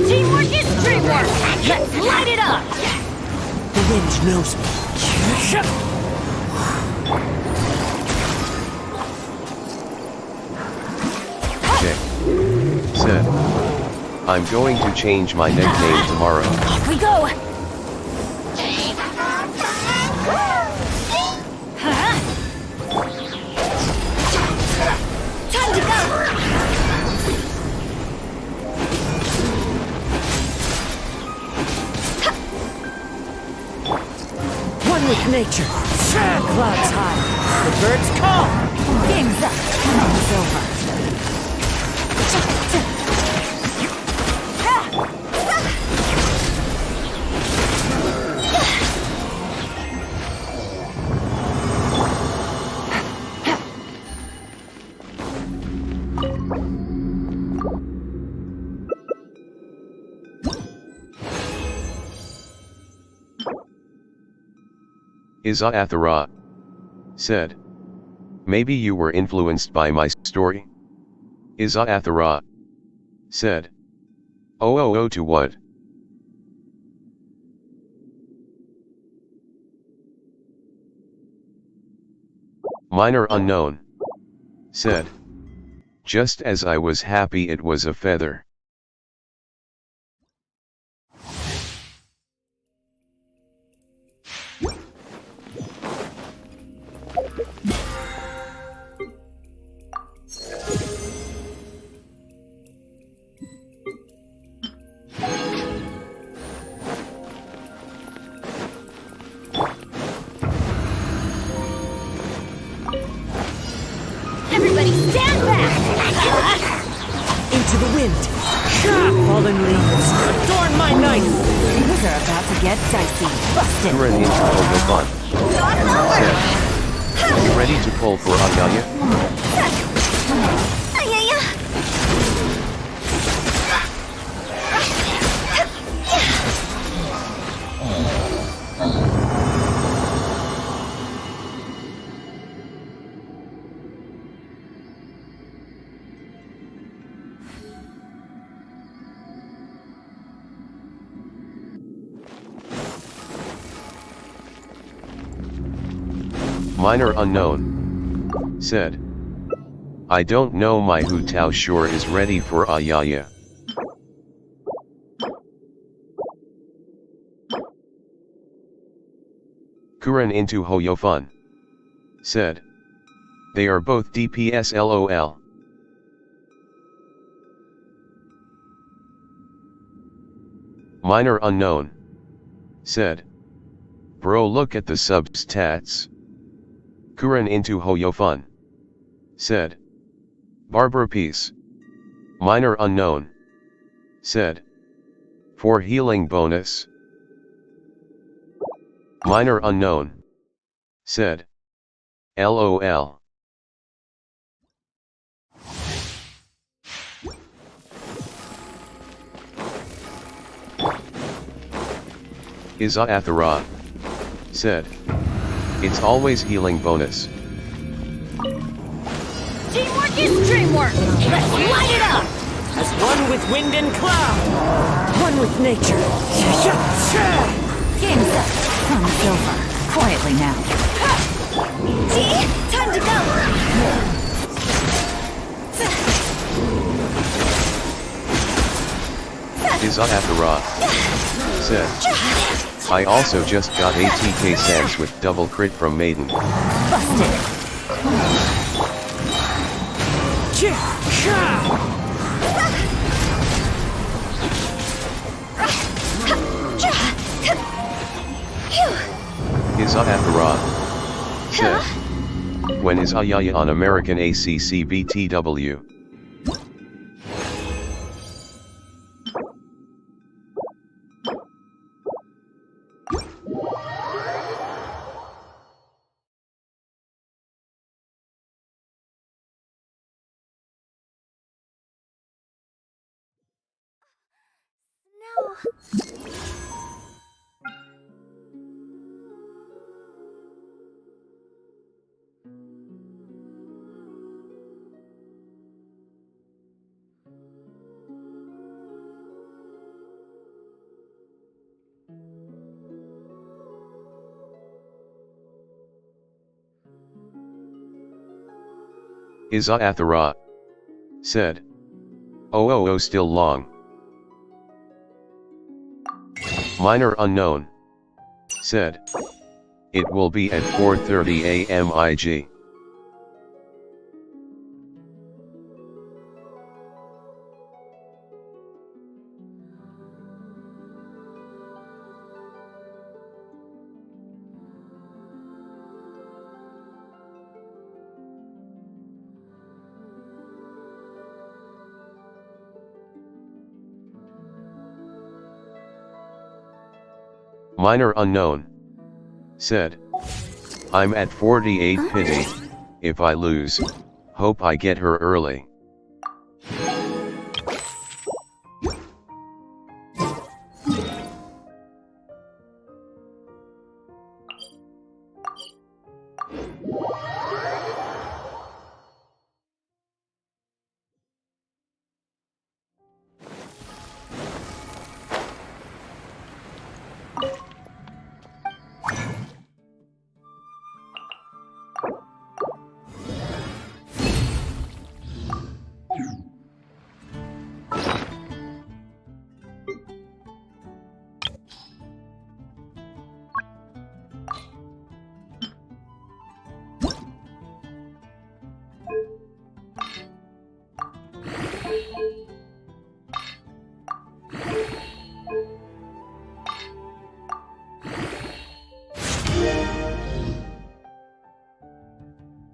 [SPEAKER 12] Teamwork is dreamwork! Let's light it up!
[SPEAKER 14] The wind knows me.
[SPEAKER 1] Jay said, I'm going to change my nickname tomorrow.
[SPEAKER 12] Off we go! Time to go!
[SPEAKER 14] One with nature. Clouds high. The birds call.
[SPEAKER 12] Game's up.
[SPEAKER 20] It's over.
[SPEAKER 1] Iza-Athara said, maybe you were influenced by my story? Iza-Athara said, oh to what? Minor unknown said, just as I was happy it was a feather.
[SPEAKER 12] Everybody stand back!
[SPEAKER 14] Into the wind. Fallen leaves. Adorn my night.
[SPEAKER 20] Things are about to get dicey. Busted.
[SPEAKER 1] Kuren into Hoyofun said, are you ready to pull for Ayaya? Minor unknown said, I don't know my Hu Tao sure is ready for Ayaya. Kuren into Hoyofun said, they are both DPS LOL. Minor unknown said, bro look at the substats. Kuren into Hoyofun said, Barbara Peace. Minor unknown said, for healing bonus. Minor unknown said, LOL. Iza-Athara said, it's always healing bonus.
[SPEAKER 12] Teamwork is dreamwork! Let's light it up!
[SPEAKER 14] As one with wind and cloud. One with nature.
[SPEAKER 20] Game's up. Fun's over. Quietly now.
[SPEAKER 12] Time to go!
[SPEAKER 1] Iza-Athara said, I also just got ATK Sans with double crit from Maiden.
[SPEAKER 20] Busted.
[SPEAKER 1] Iza-Athara said, When is Ayaya on American ACCBTW? Iza Athara said. Oh, still long. Minor unknown said. It will be at 4:30 a.m. IG. Minor unknown said. I'm at 48 pity, if I lose, hope I get her early.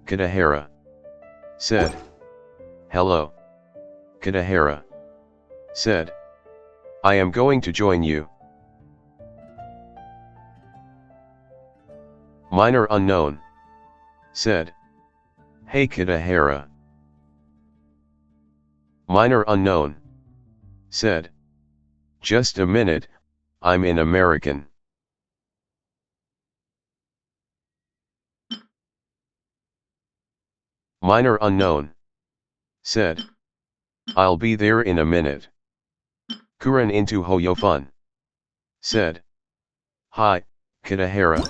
[SPEAKER 1] Kadahara said. Hello. Kadahara said. I am going to join you. Minor unknown said. Hey Kadahara. Minor unknown said. Just a minute, I'm in American. Minor unknown said. I'll be there in a minute. Kuran into Hoyofun said. Hi, Kadahara.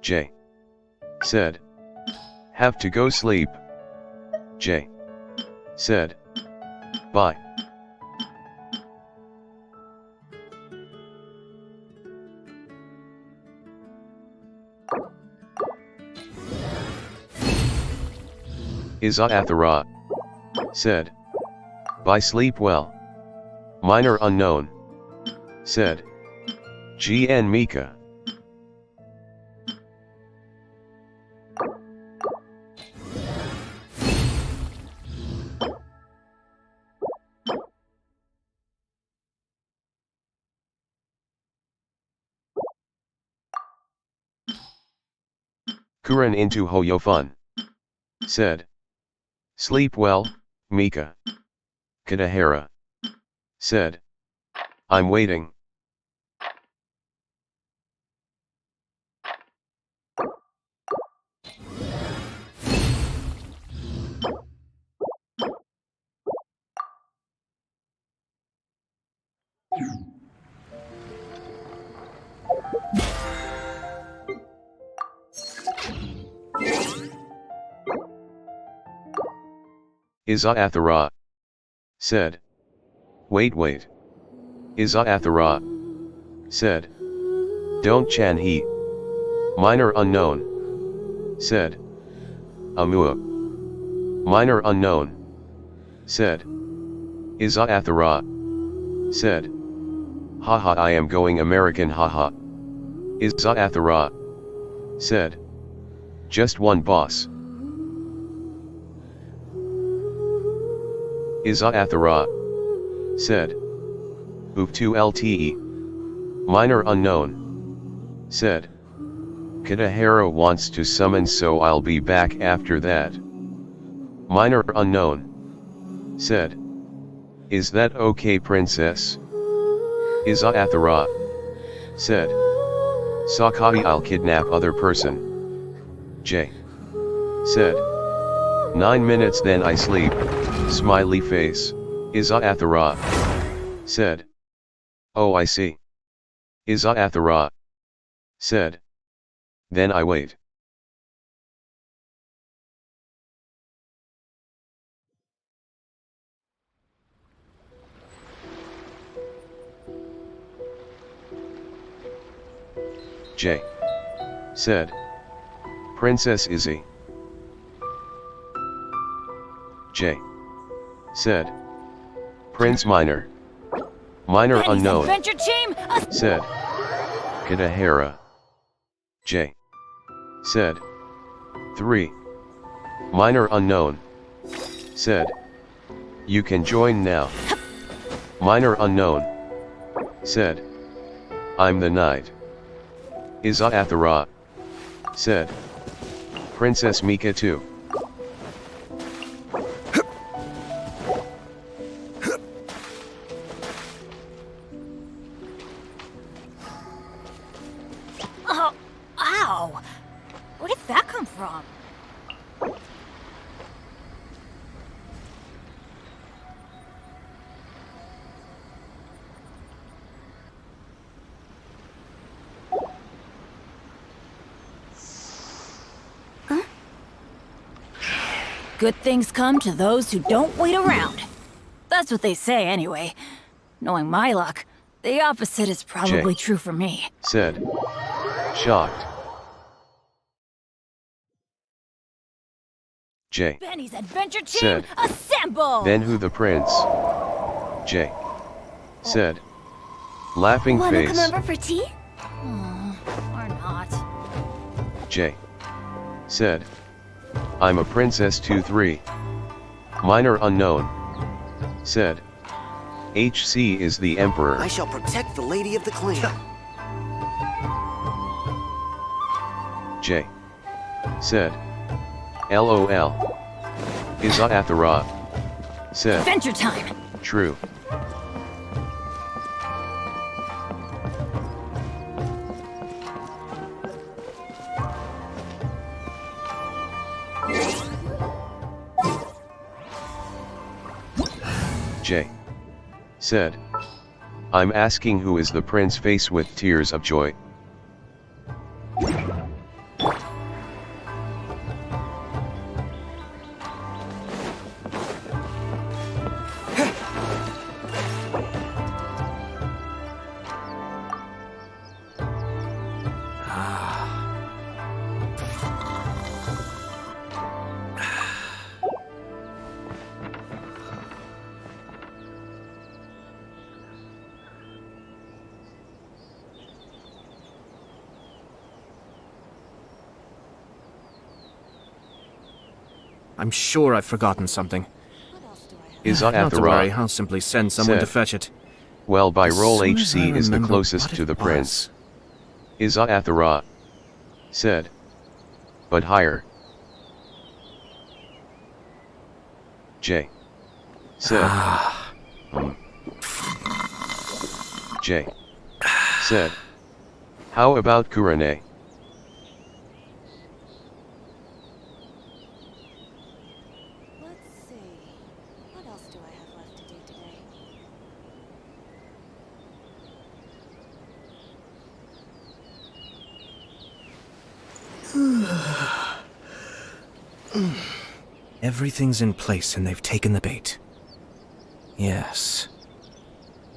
[SPEAKER 1] J said. Have to go sleep. J said. Bye. Iza-Athara said. By sleep well. Minor unknown said. GN Mika. Kuran into Hoyofun said. Sleep well, Mika. Kadahara said. I'm waiting. Iza-Athara said. Wait. Iza-Athara said. Don't Chan he. Minor unknown said. Amua. Minor unknown said. Iza-Athara said. Haha, I am going American, haha. Iza-Athara said. Just one boss. Iza-Athara said. Uftu lte. Minor unknown said. Kadahara wants to summon, so I'll be back after that. Minor unknown said. Is that okay, princess? Iza-Athara said. Sakai, I'll kidnap other person. J said. 9 minutes then I sleep. Smiley face. Iza-Athara said. Oh, I see. Iza-Athara said. Then I wait. J said. Princess Izzy. J said. Prince Minor. Minor unknown said. Kadahara. J said. 3. Minor unknown said. You can join now. Minor unknown said. I'm the knight. Iza-Athara said. Princess Mika too.
[SPEAKER 4] Oh, ow! Where did that come from?
[SPEAKER 15] Good things come to those who don't wait around. That's what they say anyway. Knowing my luck, the opposite is probably true for me.
[SPEAKER 1] Said. Shocked. J
[SPEAKER 15] Benny's adventure team,
[SPEAKER 1] said.
[SPEAKER 15] assemble!
[SPEAKER 1] Then who the prince? J said. Laughing
[SPEAKER 13] Wanna
[SPEAKER 1] face.
[SPEAKER 13] come over for tea?
[SPEAKER 15] Or not.
[SPEAKER 1] J said. I'm a princess 2-3. Minor unknown said. HC is the emperor.
[SPEAKER 17] I shall protect the lady of the clan.
[SPEAKER 1] J said. LOL. Iza-Athara said.
[SPEAKER 15] Adventure time!
[SPEAKER 1] True. J said. I'm asking who is the prince, face with tears of joy.
[SPEAKER 11] I'm sure I've forgotten something.
[SPEAKER 1] Iza
[SPEAKER 11] Not to worry,
[SPEAKER 1] Athara
[SPEAKER 11] I'll simply send someone to
[SPEAKER 1] said,
[SPEAKER 11] fetch it.
[SPEAKER 1] Well, by
[SPEAKER 11] As
[SPEAKER 1] roll
[SPEAKER 11] soon as I
[SPEAKER 1] HC is the
[SPEAKER 11] remember
[SPEAKER 1] closest
[SPEAKER 11] what
[SPEAKER 1] to
[SPEAKER 11] it
[SPEAKER 1] the
[SPEAKER 11] was.
[SPEAKER 1] prince. Iza Athara said. But higher. J said. J said. How about Kurane?
[SPEAKER 21] Let's see. What else do I have left to do today?
[SPEAKER 11] Everything's in place and they've taken the bait. Yes.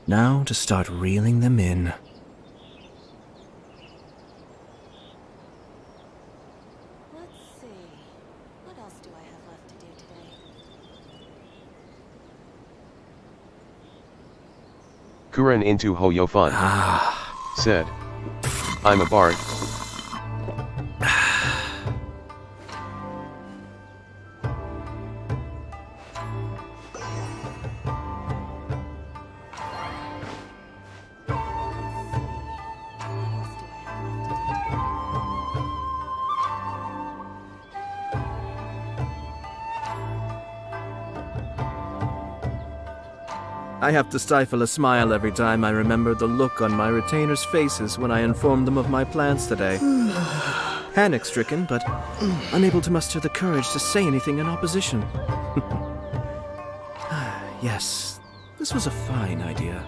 [SPEAKER 11] Now to start reeling them in.
[SPEAKER 21] Let's see. What else do I have left to do today?
[SPEAKER 1] Kuren into Hoyofun said. I'm a bard.
[SPEAKER 11] I have to stifle a smile every time I remember the look on my retainers' faces when I informed them of my plans today. Panic-stricken, but unable to muster the courage to say anything in opposition. Yes, this was a fine idea.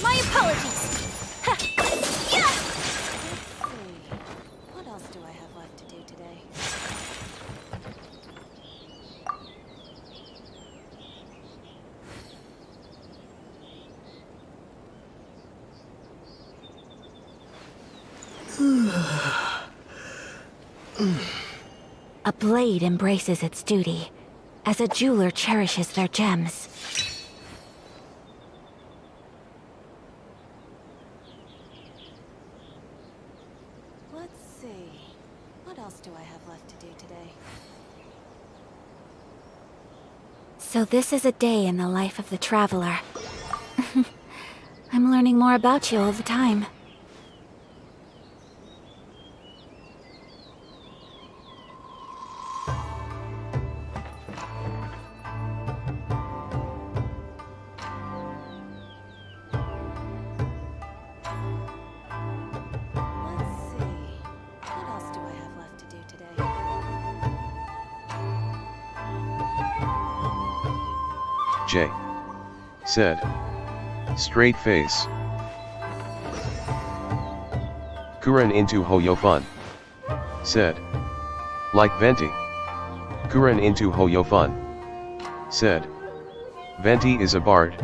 [SPEAKER 21] My apologies! Yeah! What else do I have left to do today?
[SPEAKER 20] A blade embraces its duty, as a jeweler cherishes their gems.
[SPEAKER 21] Let's see. What else do I have left to do today?
[SPEAKER 20] So this is a day in the life of the traveler. I'm learning more about you all the time.
[SPEAKER 21] Let's see. What else do I have left to do today?
[SPEAKER 1] J said. Straight face. Kuren into Hoyofun said. Like Venti. Kuren into Hoyofun said. Venti is a bard.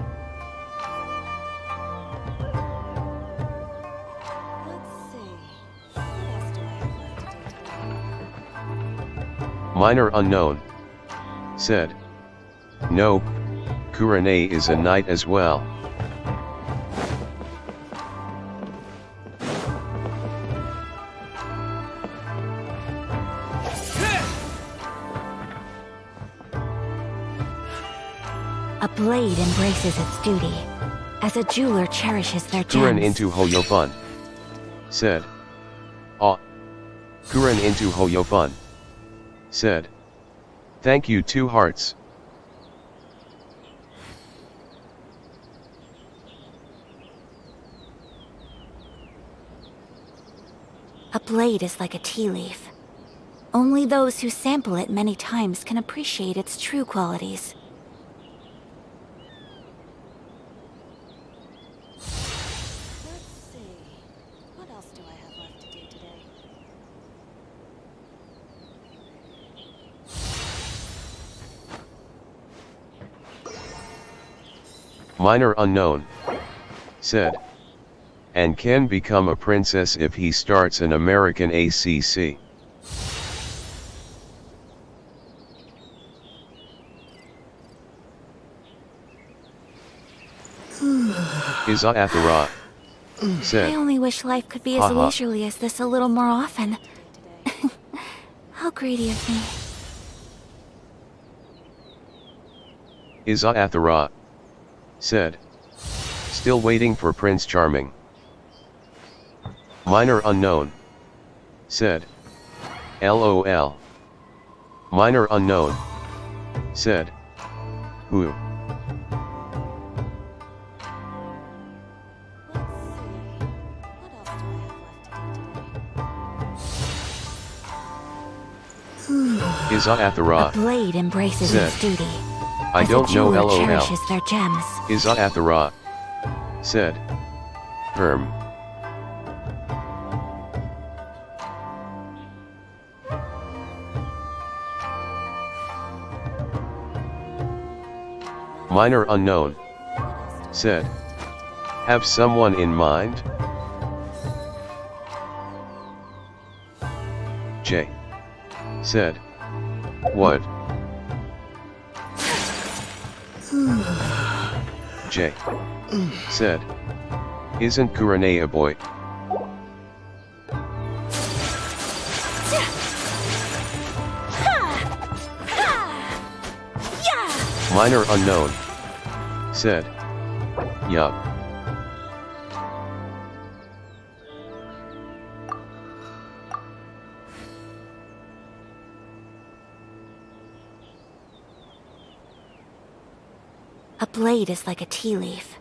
[SPEAKER 1] Minor unknown said. Nope, Kurane is a knight as well.
[SPEAKER 20] A blade embraces its duty, as a jeweler cherishes their gems.
[SPEAKER 1] Kuren into Hoyofun said. Kuren into Hoyofun said. Thank you, 2 hearts.
[SPEAKER 13] A blade is like a tea leaf. Only those who sample it many times can appreciate its true qualities.
[SPEAKER 21] Let's see. What else do I have left to do today?
[SPEAKER 1] Minor unknown. Said. And can become a princess if he starts an American ACC. Iza Athara. Said.
[SPEAKER 13] I only wish life could be as leisurely as this a little more often. How greedy of me.
[SPEAKER 1] Iza Athara. Said. Still waiting for Prince Charming. Minor unknown. Said. LOL. Minor unknown. Said. Who? Iza Athara.
[SPEAKER 13] A blade embraces
[SPEAKER 1] Said.
[SPEAKER 13] its duty.
[SPEAKER 1] I don't know
[SPEAKER 13] jeweler
[SPEAKER 1] LOL.
[SPEAKER 13] cherishes their gems.
[SPEAKER 1] Iza Athara. Said. Herm. Minor unknown. Said. Have someone in mind? J. Said. What? J. Said. Isn't Kurane a boy? Minor unknown. Said. Yup.
[SPEAKER 13] A blade is like a tea leaf.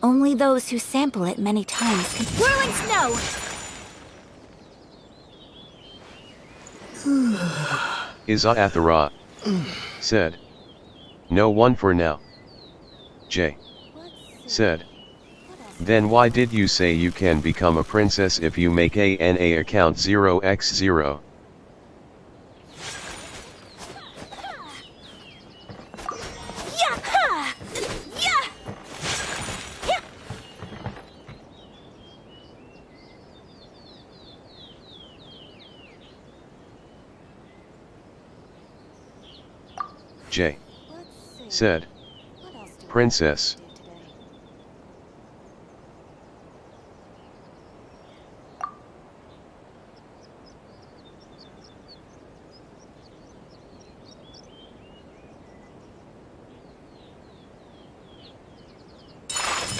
[SPEAKER 13] Only those who sample it many times can— Whirling snow!
[SPEAKER 1] Iza Athara. Said. No one for now. J. Said. Then why did you say you can become a princess if you make ANA account 0x0? J. Said. Princess.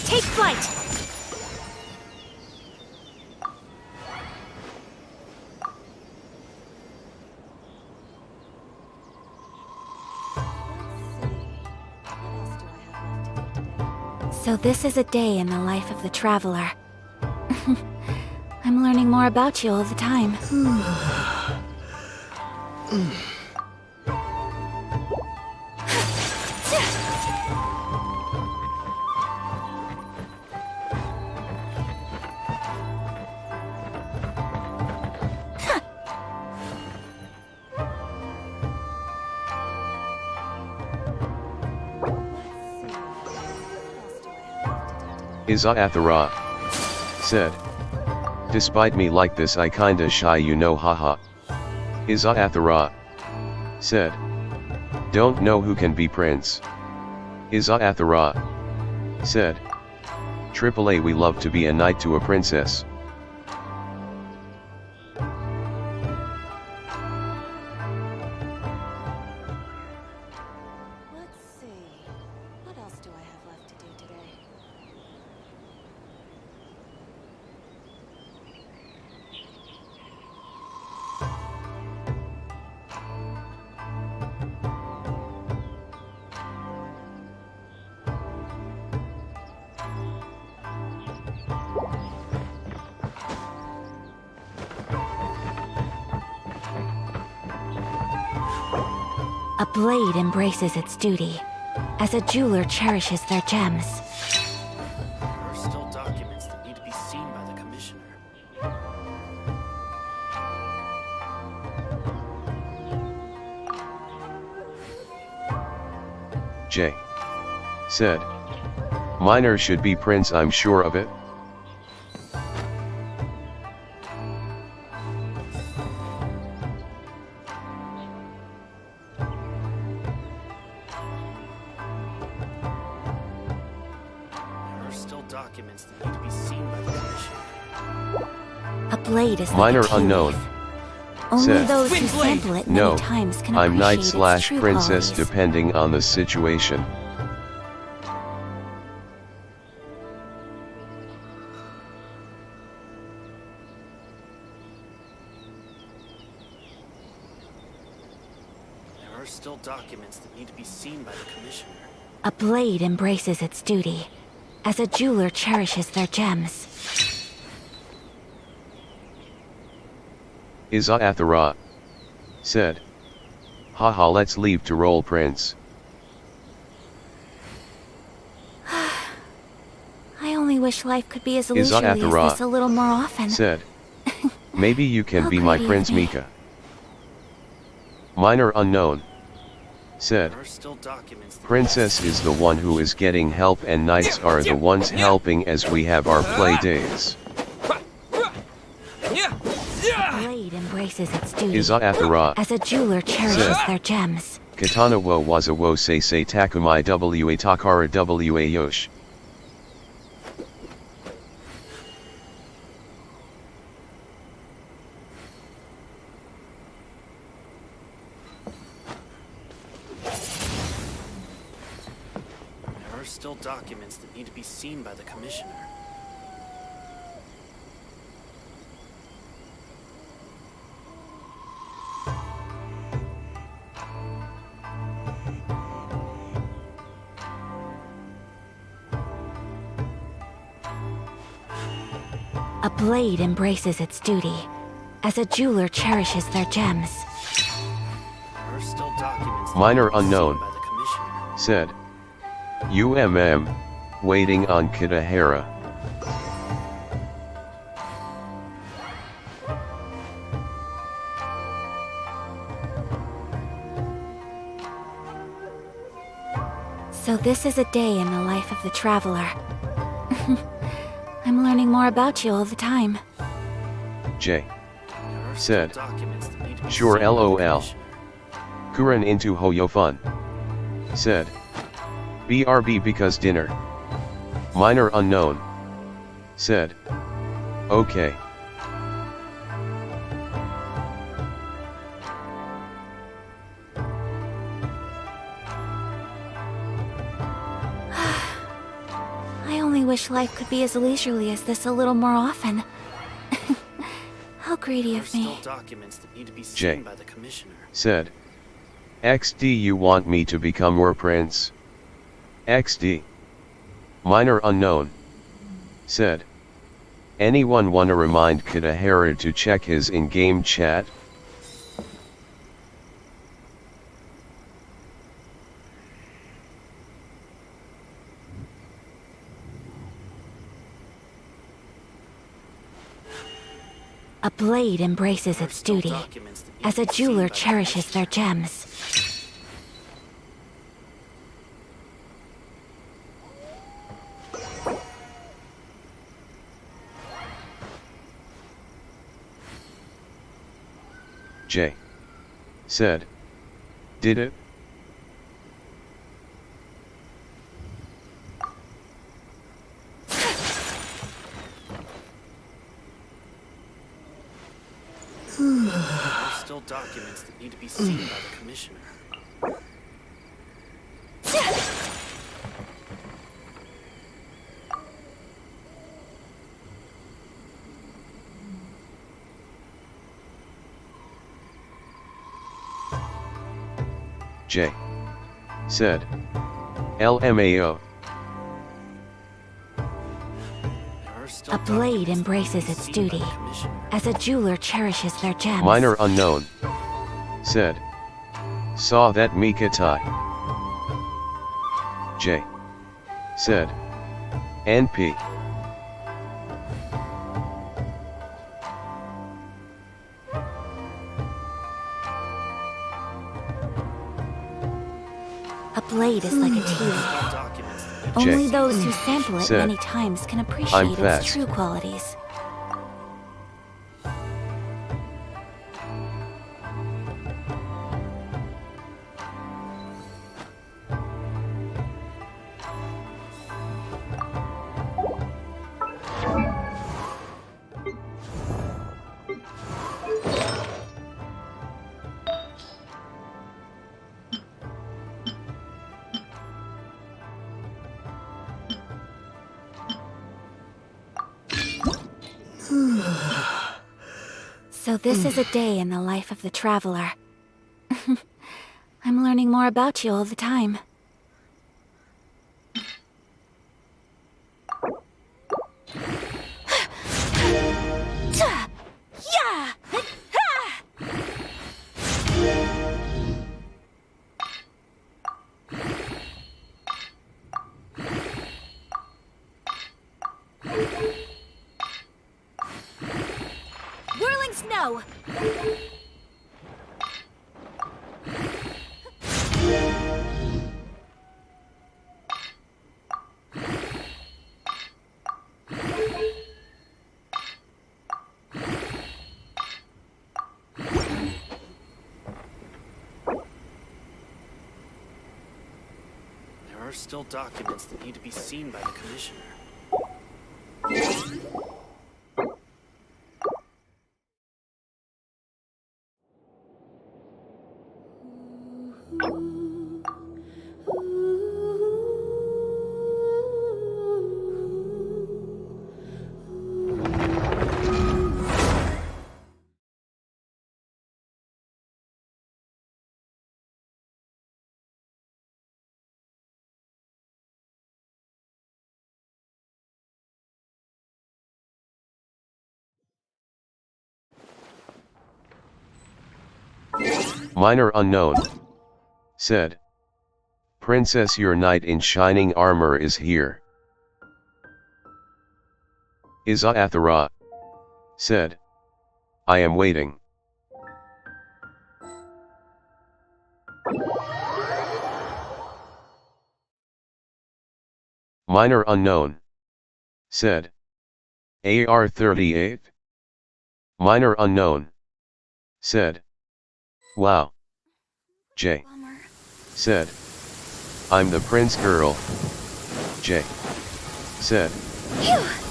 [SPEAKER 6] Take flight!
[SPEAKER 13] So this is a day in the life of the traveler. I'm learning more about you all the time.
[SPEAKER 1] Iza Athara. Said. Despite me like this I kinda shy you know haha. Iza Athara. Said. Don't know who can be prince. Iza Athara. Said. AAA we love to be a knight to a princess.
[SPEAKER 21] Let's see. What else do I have left to do today?
[SPEAKER 20] A blade embraces its duty, as a jeweler cherishes their gems.
[SPEAKER 18] There are still documents that need to be seen by the Commissioner.
[SPEAKER 1] J. said. Minor should be prince, I'm sure of it.
[SPEAKER 18] There are still documents that need to be seen by the Commissioner.
[SPEAKER 20] A blade is
[SPEAKER 1] Minor
[SPEAKER 20] like a tea
[SPEAKER 1] unknown.
[SPEAKER 20] leaf. Only
[SPEAKER 1] Said.
[SPEAKER 20] those who sample it many
[SPEAKER 1] No,
[SPEAKER 20] times can
[SPEAKER 1] I'm knight
[SPEAKER 20] appreciate its true
[SPEAKER 1] / princess
[SPEAKER 20] qualities.
[SPEAKER 1] depending on the situation.
[SPEAKER 18] There are still documents that need to be seen by the Commissioner.
[SPEAKER 20] A blade embraces its duty, as a jeweler cherishes their gems.
[SPEAKER 1] Iza Athara. Said. Haha, let's leave to roll prince.
[SPEAKER 20] I only wish life could be as
[SPEAKER 1] Iza
[SPEAKER 20] leisurely as
[SPEAKER 1] Athara.
[SPEAKER 20] this a little more often.
[SPEAKER 1] Said. Maybe you can
[SPEAKER 20] How
[SPEAKER 1] be my
[SPEAKER 20] greedy of
[SPEAKER 1] prince
[SPEAKER 20] me.
[SPEAKER 1] Mika. Minor unknown. Said.
[SPEAKER 18] There are still documents that
[SPEAKER 1] Princess is the one who is getting help and knights are the ones helping as we have our play days.
[SPEAKER 20] A blade embraces its duty,
[SPEAKER 1] Iza Athara.
[SPEAKER 20] as a jeweler cherishes
[SPEAKER 1] Said.
[SPEAKER 20] their gems.
[SPEAKER 1] Katana wo waza wo se takumai wa takara wa yosh.
[SPEAKER 18] There are still documents that need to be seen by the Commissioner.
[SPEAKER 20] A blade embraces its duty, as a jeweler cherishes their gems.
[SPEAKER 18] There are still documents that
[SPEAKER 1] Minor
[SPEAKER 18] need to be
[SPEAKER 1] unknown.
[SPEAKER 18] seen by the Commissioner.
[SPEAKER 1] Said. Waiting on Kitahara.
[SPEAKER 20] So this is a day in the life of the traveler. I'm learning more about you all the time.
[SPEAKER 1] J.
[SPEAKER 18] There are
[SPEAKER 1] Said.
[SPEAKER 18] still documents that need to be
[SPEAKER 1] Sure
[SPEAKER 18] seen by the
[SPEAKER 1] lol.
[SPEAKER 18] Commissioner.
[SPEAKER 1] Kuran into Hoyo fun. Said. BRB because dinner. Minor unknown. Said. Okay.
[SPEAKER 20] I only wish life could be as leisurely as this a little more often. How greedy
[SPEAKER 18] There are
[SPEAKER 20] of me.
[SPEAKER 18] still documents that need to be
[SPEAKER 1] J.
[SPEAKER 18] seen by the Commissioner.
[SPEAKER 1] Said. XD, you want me to become your prince? XD. Minor unknown. Said. Anyone wanna remind Kitahara to check his in-game chat?
[SPEAKER 20] A blade embraces its duty,
[SPEAKER 18] Documents that need
[SPEAKER 20] as
[SPEAKER 18] to
[SPEAKER 20] a
[SPEAKER 18] be seen
[SPEAKER 20] jeweler
[SPEAKER 18] by the
[SPEAKER 20] cherishes their
[SPEAKER 18] Commissioner.
[SPEAKER 20] gems.
[SPEAKER 1] J. Said. Did it?
[SPEAKER 18] There are still documents that need to be seen by the Commissioner.
[SPEAKER 1] J. Said. LMAO.
[SPEAKER 20] A blade embraces its duty, as a jeweler cherishes their gems.
[SPEAKER 1] Minor unknown. Said. Saw that Mikatai. J. Said. NP.
[SPEAKER 13] A blade is like a tea. Only those who sample it
[SPEAKER 1] Said.
[SPEAKER 13] many times can
[SPEAKER 1] I'm
[SPEAKER 13] appreciate
[SPEAKER 1] fast.
[SPEAKER 13] its true qualities. So this is a day in the life of the traveler. I'm learning more about you all the time. Whirling snow!
[SPEAKER 18] There are still documents that need to be seen by the Commissioner.
[SPEAKER 1] Minor unknown. Said. Princess, your knight in shining armor is here. Iza-Athara. Said. I am waiting. Minor unknown. Said. AR-38. Minor unknown. Said. Wow. J. Said. I'm the prince girl. J. Said.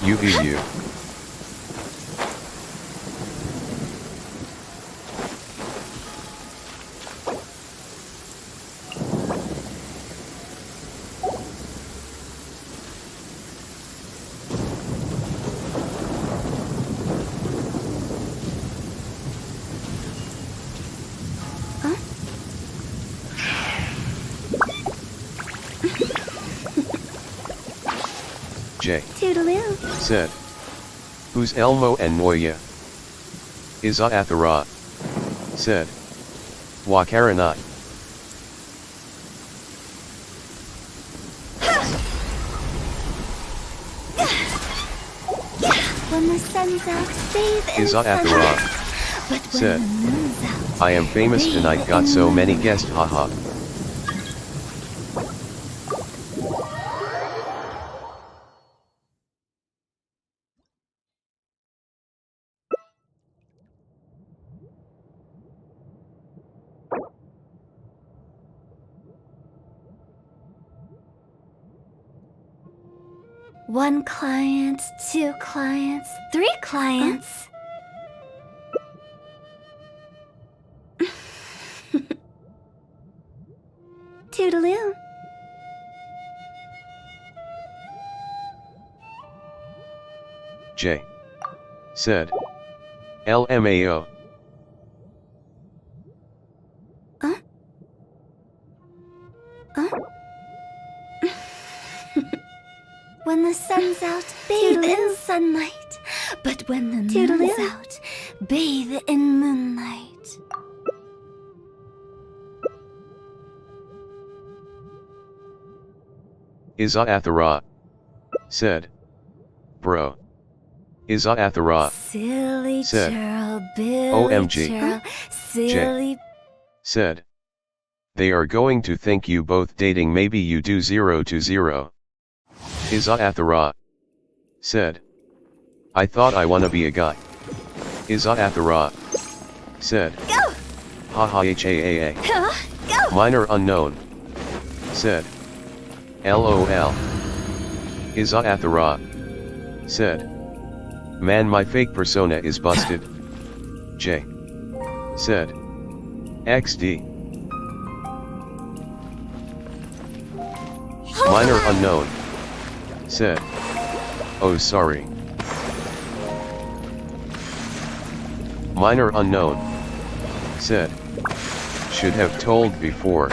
[SPEAKER 1] You be you. J.
[SPEAKER 13] Toodaloo.
[SPEAKER 1] Said. Who's Elmo and Noya? Iza-Athara. Said. Wakaranai.
[SPEAKER 13] When the sun's out, bathe in
[SPEAKER 1] Iza-Athara.
[SPEAKER 13] sunlight. But when
[SPEAKER 1] Said.
[SPEAKER 13] the moon's out,
[SPEAKER 1] I am famous tonight, got so many guests, haha.
[SPEAKER 13] one client, two clients, three clients. Toodaloo.
[SPEAKER 1] J. Said. LMAO.
[SPEAKER 13] When the sun's out, bathe in sunlight. But when the moon's out, bathe in moonlight.
[SPEAKER 1] Iza Athara. Said. Bro. Iza Athara.
[SPEAKER 15] Silly
[SPEAKER 1] Said.
[SPEAKER 15] churl, Billy
[SPEAKER 1] OMG.
[SPEAKER 15] churl, silly...
[SPEAKER 1] Said. They are going to think you both dating, maybe you do 0 to 0. Iza Athara. Said. I thought I wanna be a guy. Iza Athara. Said.
[SPEAKER 6] Go!
[SPEAKER 1] Haha HAAA.
[SPEAKER 6] Go!
[SPEAKER 1] Minor unknown. Said. LOL. Iza Athara. Said. Man, my fake persona is busted. J. Said. XD. Minor unknown. Said. Oh, sorry. Minor unknown. Said. Should have told before.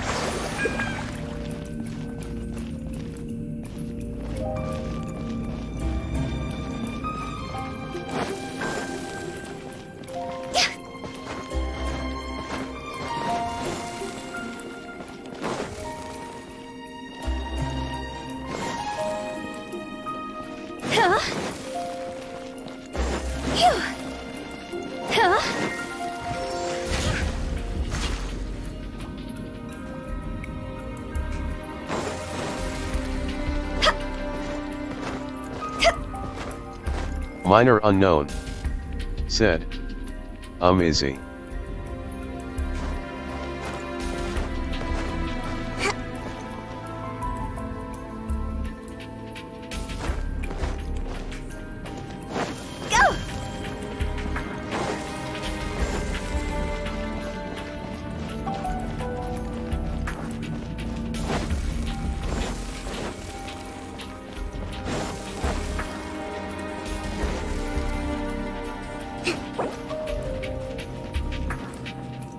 [SPEAKER 1] Minor unknown. Said. Izzy.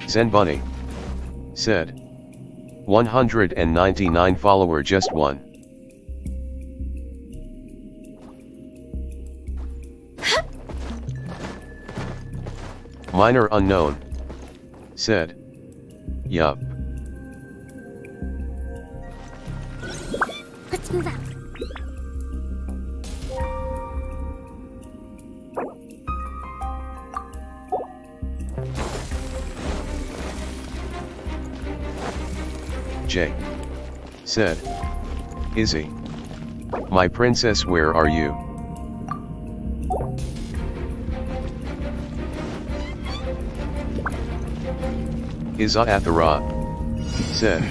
[SPEAKER 1] Zen Bunny. Said. 199 follower, just one. Minor unknown. Said. Yup.
[SPEAKER 13] Let's move out.
[SPEAKER 1] J. Said. Izzy. My princess, where are you? Iza Athara. Said.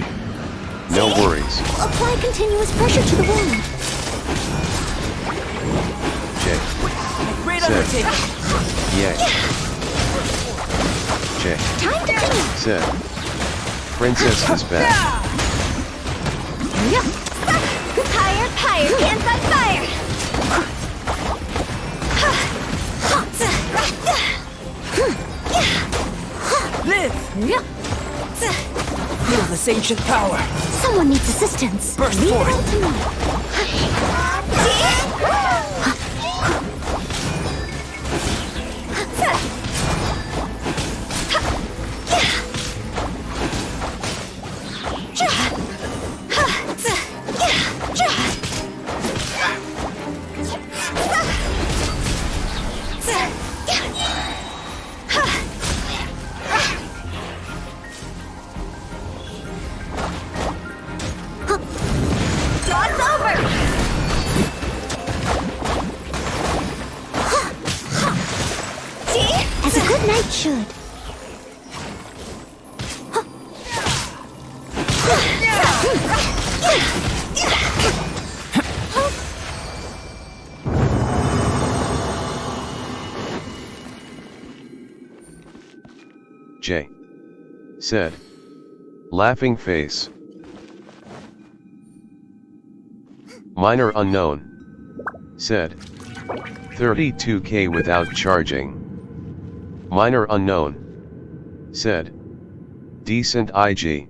[SPEAKER 1] No worries.
[SPEAKER 13] Apply continuous pressure to the wound.
[SPEAKER 1] J.
[SPEAKER 14] Great
[SPEAKER 1] Said.
[SPEAKER 14] undertaking.
[SPEAKER 1] Yay. J.
[SPEAKER 13] Time to finish.
[SPEAKER 1] Said. Princess is back.
[SPEAKER 6] Higher, higher, hands on fire!
[SPEAKER 14] Live! Feel this ancient power.
[SPEAKER 13] Someone needs assistance.
[SPEAKER 14] Burst
[SPEAKER 13] Leave it
[SPEAKER 14] forth.
[SPEAKER 13] all to me.
[SPEAKER 6] Cross over!
[SPEAKER 13] As a good knight should.
[SPEAKER 1] J. Said. Laughing face. Minor unknown. Said. 32k without charging. Minor unknown. Said. Decent IG.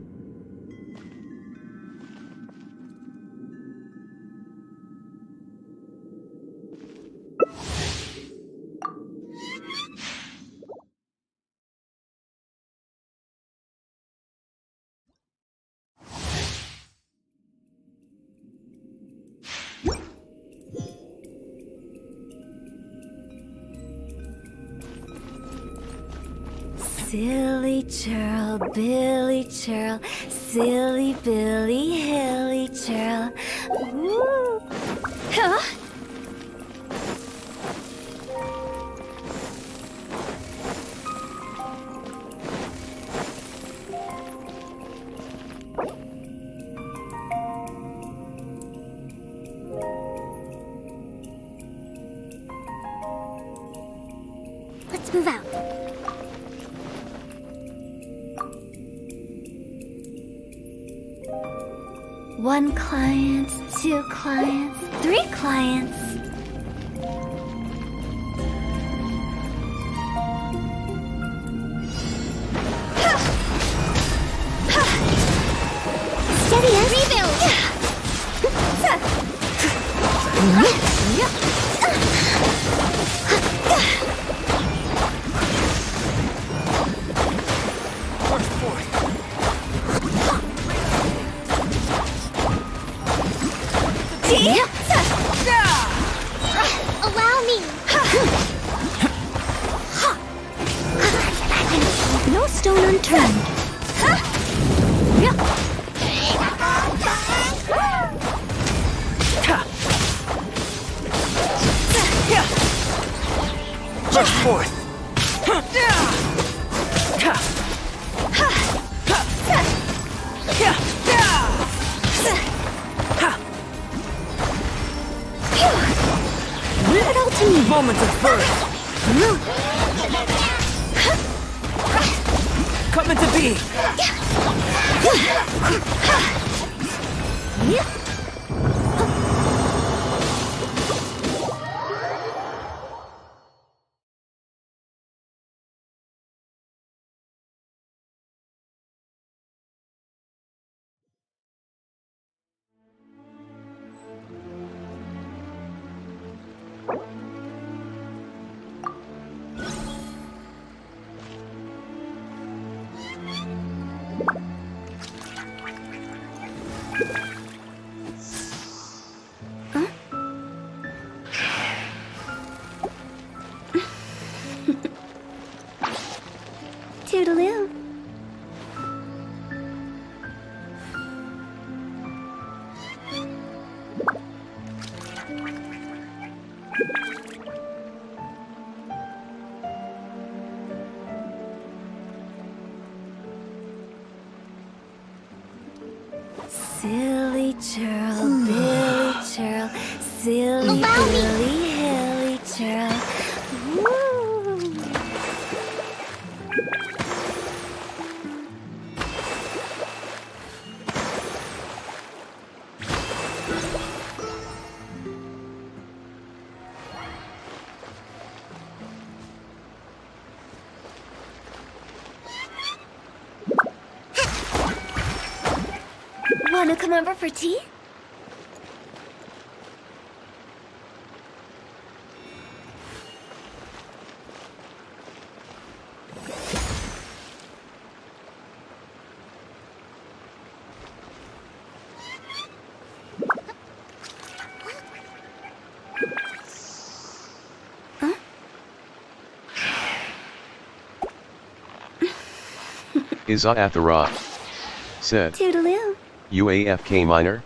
[SPEAKER 13] Silly churl, Billy churl, silly Billy, hilly churl. Woo! Huh? Let's move out. One client, two clients, three clients. Steady as rebuild. Allow me. No stone unturned.
[SPEAKER 14] Push forth.
[SPEAKER 13] Leave it all to me.
[SPEAKER 14] Moment of birth. Come into being.
[SPEAKER 13] Toodaloo. Silly churl, Billy churl, silly Billy, hilly churl. Woo! Wanna come over for tea?
[SPEAKER 1] Iza Athara said.
[SPEAKER 13] Toodaloo.
[SPEAKER 1] UAFK minor?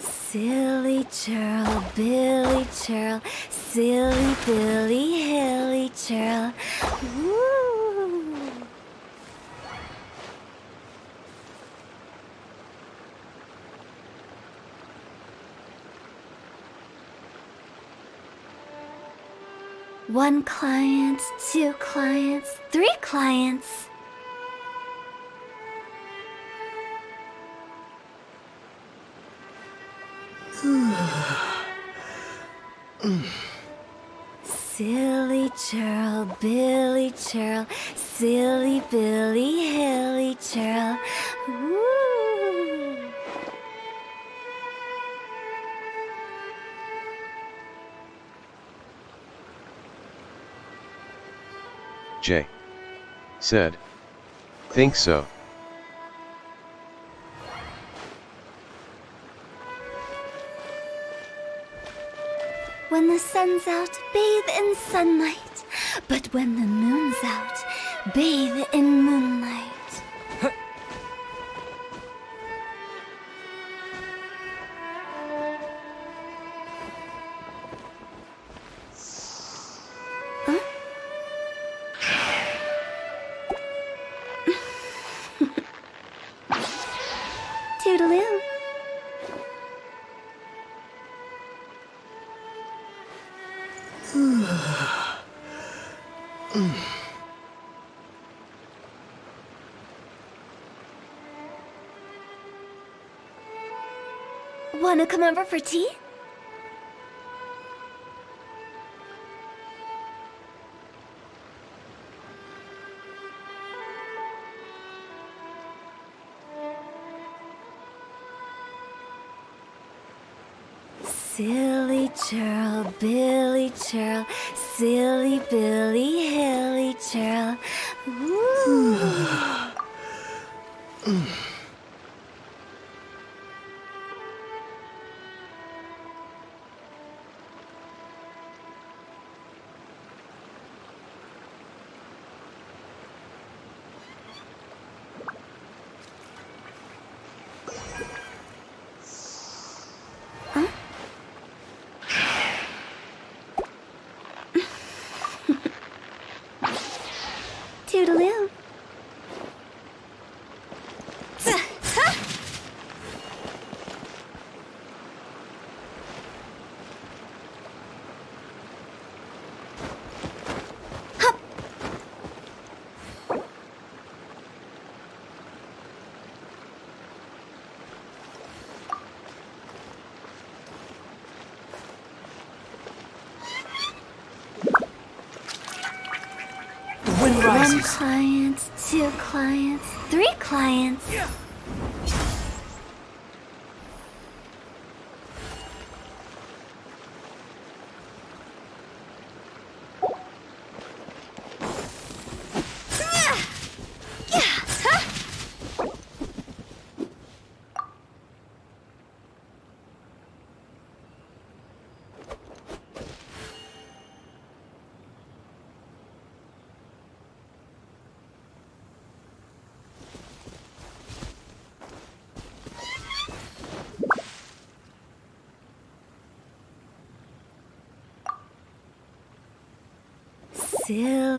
[SPEAKER 13] Silly churl, Billy churl, silly Billy, hilly churl. Woo! One client, two clients, three clients. Silly churl, Billy churl, silly Billy, hilly churl. Woo!
[SPEAKER 1] J. said. Think so.
[SPEAKER 13] When the sun's out, bathe in sunlight. But when the moon's out, bathe in moonlight. Toodaloo. Wanna come over for tea? Silly churl, Billy churl, silly Billy, hilly churl. Ooh. Toodaloo.
[SPEAKER 14] Wind rises.
[SPEAKER 13] One client, two clients, three clients. Sil.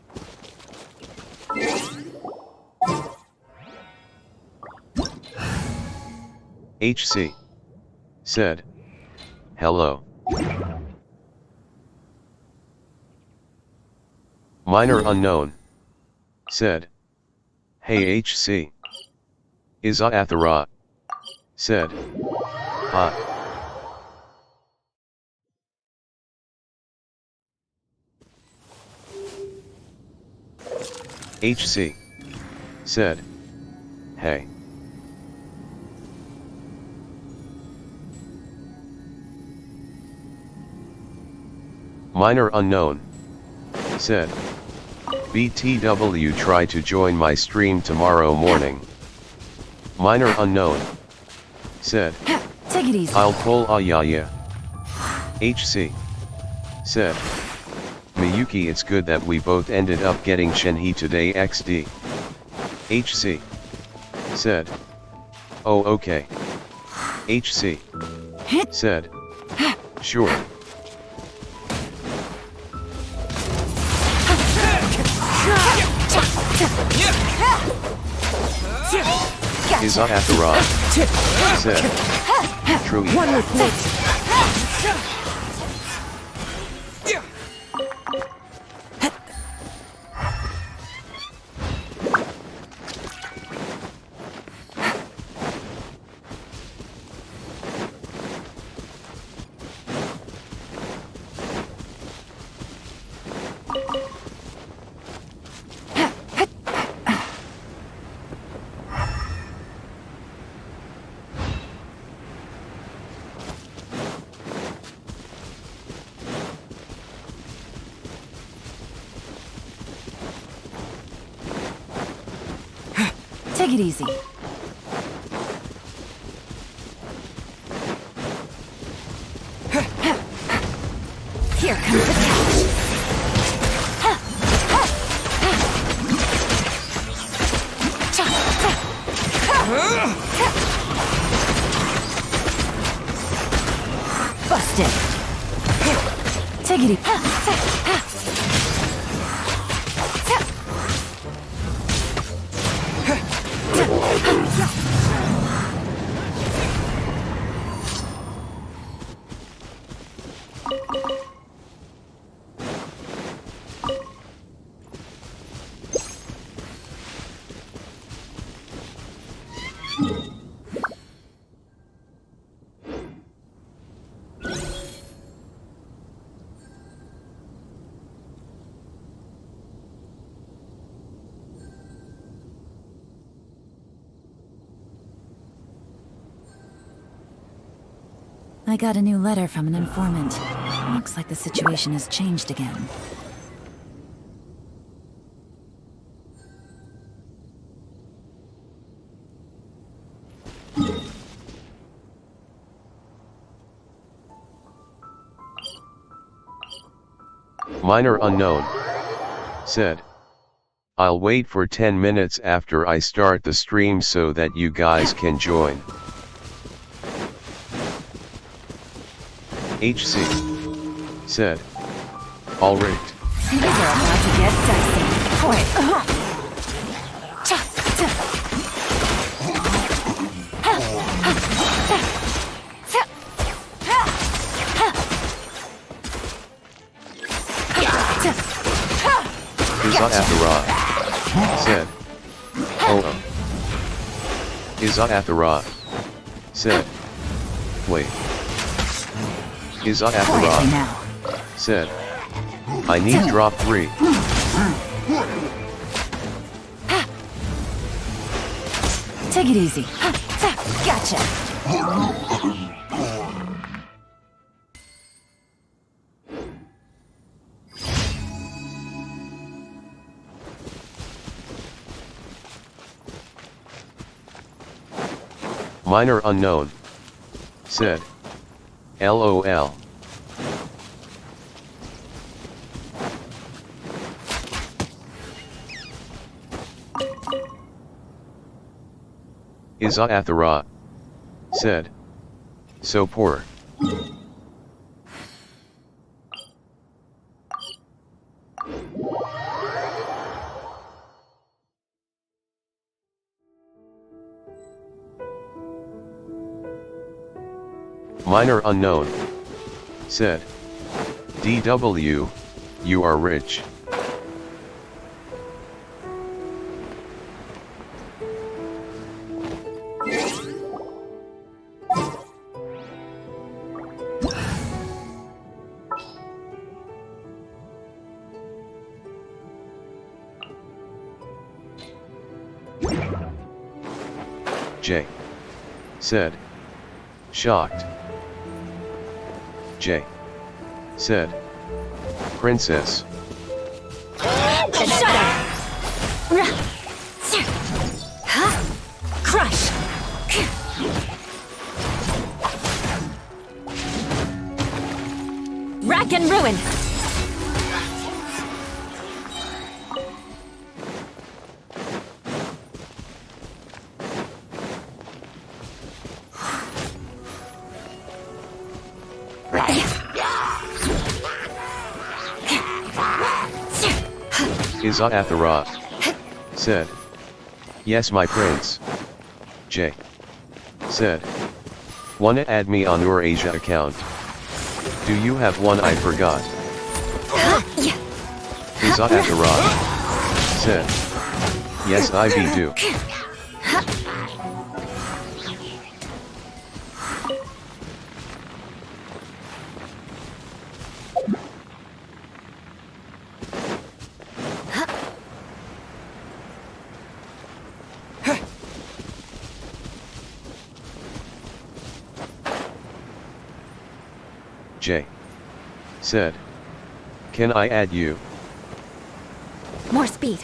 [SPEAKER 1] HC said. Hello. Minor unknown said. Hey HC. Iza Athara said. Ha. HC said. Hey. Minor unknown said. BTW try to join my stream tomorrow morning. Minor unknown said.
[SPEAKER 15] Take it easy.
[SPEAKER 1] I'll pull yeah. HC said. Miyuki, it's good that we both ended up getting Shenhe today XD. HC said. Oh okay. HC said. Sure. Iza Athara said. True.
[SPEAKER 14] One report.
[SPEAKER 20] Take it easy. Here comes the catch. Busted. Take it easy. I got a new letter from an informant. Looks like the situation has changed again.
[SPEAKER 1] Minor unknown. Said. I'll wait for 10 minutes after I start the stream so that you guys can join. HC. Said. All rigged.
[SPEAKER 20] These are about to get dicey. Wait.
[SPEAKER 1] Iza Athara. Said. Oh. Iza Athara. Said. Wait. Iza Athara. Said. I need drop 3.
[SPEAKER 20] Take it easy. Gotcha.
[SPEAKER 1] Minor unknown. Said. LOL. Iza Athara. Said. So poor. Minor unknown. Said. DW, you are rich. J. Said. Shocked. J. Said. Princess.
[SPEAKER 20] Shut up! Crush! Rack and ruin!
[SPEAKER 1] Iza Athara. Said. Yes, my prince. J. Said. Wanna add me on your Asia account? Do you have one? I forgot. Iza Athara. Said. Yes, I be do. J. Said. Can I add you?
[SPEAKER 7] More speed.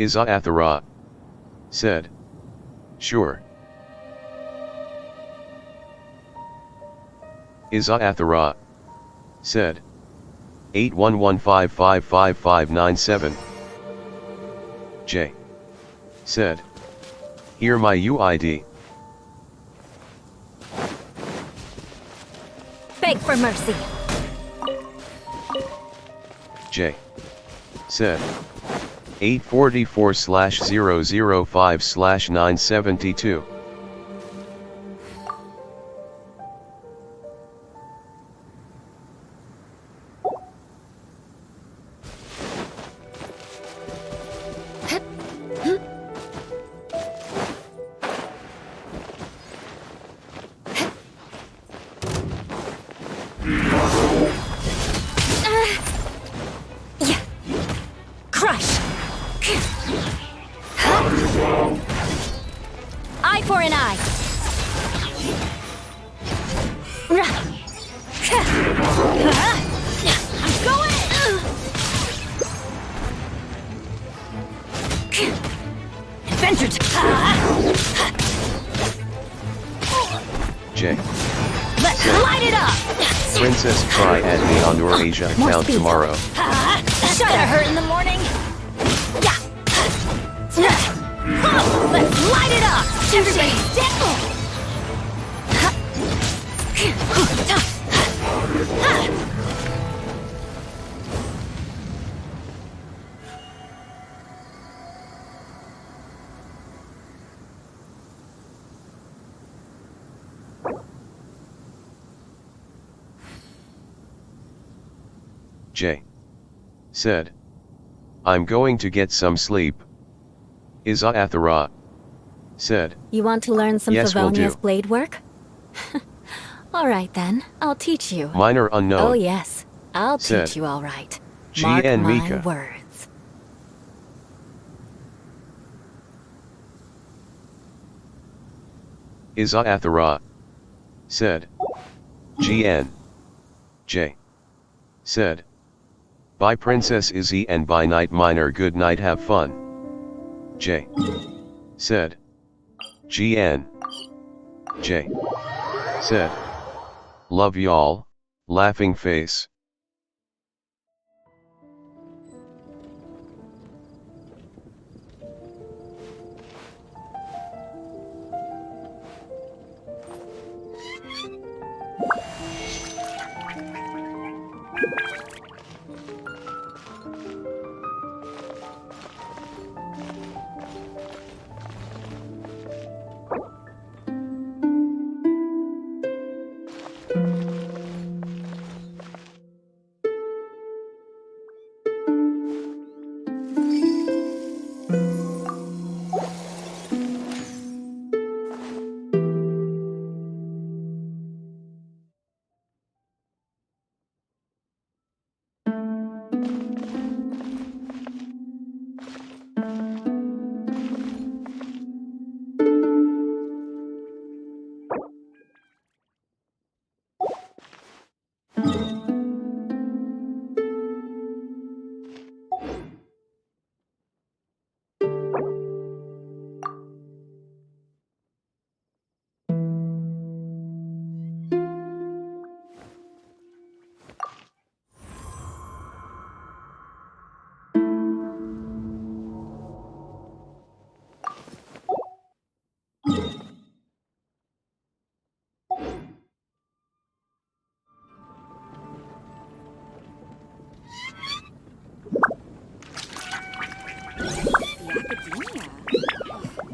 [SPEAKER 1] Iza-Athara said, "Sure." Iza-Athara said, 811555597. J said, "Here my UID."
[SPEAKER 13] Beg for mercy.
[SPEAKER 1] J said, 844/005/972.
[SPEAKER 13] Crush! Eye for an eye! I'm going! Adventure
[SPEAKER 1] J
[SPEAKER 13] Let's light it up!
[SPEAKER 1] Princess, try add me on your Asia account tomorrow.
[SPEAKER 13] Should I hurt in the morning? Yeah! Let's light it up! Everybody stand!
[SPEAKER 1] J said, "I'm going to get some sleep." Iza-Athara said,
[SPEAKER 3] You want to learn some
[SPEAKER 1] "Yes, will
[SPEAKER 3] Favonia's
[SPEAKER 1] do."
[SPEAKER 3] blade work? All right then, I'll teach you.
[SPEAKER 1] Minor unknown.
[SPEAKER 3] Oh yes, I'll
[SPEAKER 1] said,
[SPEAKER 3] teach you all right.
[SPEAKER 1] G
[SPEAKER 3] Mark
[SPEAKER 1] and
[SPEAKER 3] my
[SPEAKER 1] Mika.
[SPEAKER 3] words.
[SPEAKER 1] Iza-Athara said, "GN." J said, "Bye Princess Izzy and bye Night Minor, good night, have fun." J said, "GN." J said, "Love y'all," laughing face.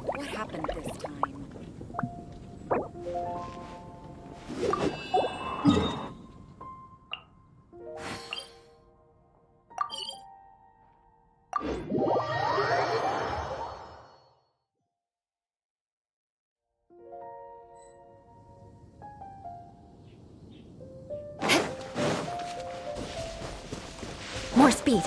[SPEAKER 8] What happened this time?
[SPEAKER 3] More speed.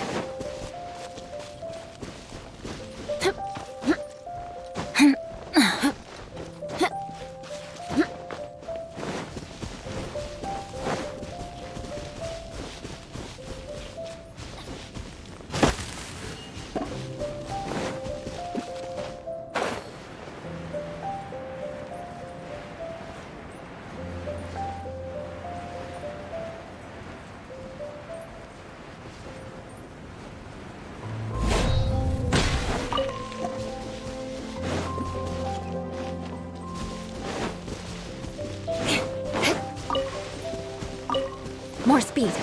[SPEAKER 7] speed.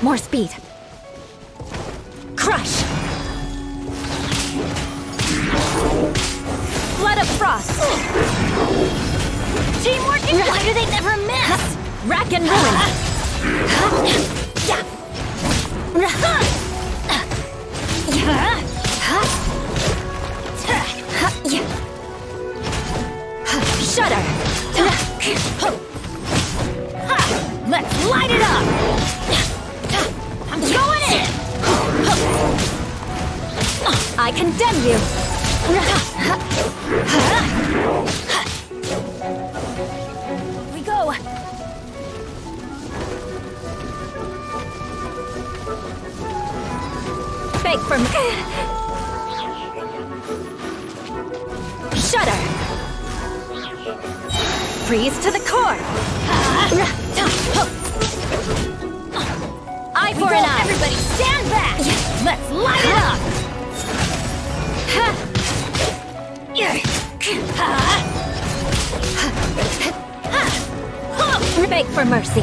[SPEAKER 7] More speed. Crush! Flood of frost! Teamwork and why do they never miss? Rack and ruin! Shudder! Let's light it up! I'm going in! I condemn you! We go! Beg for me! Shudder! Freeze to the core! Eye for an eye! Everybody stand back! Let's light it up! Beg for mercy!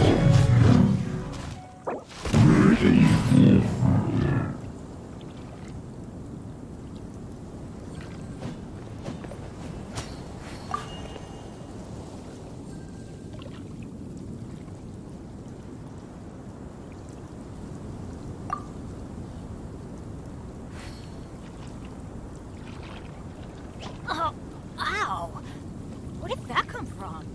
[SPEAKER 15] Oh, ow! Where did that come from?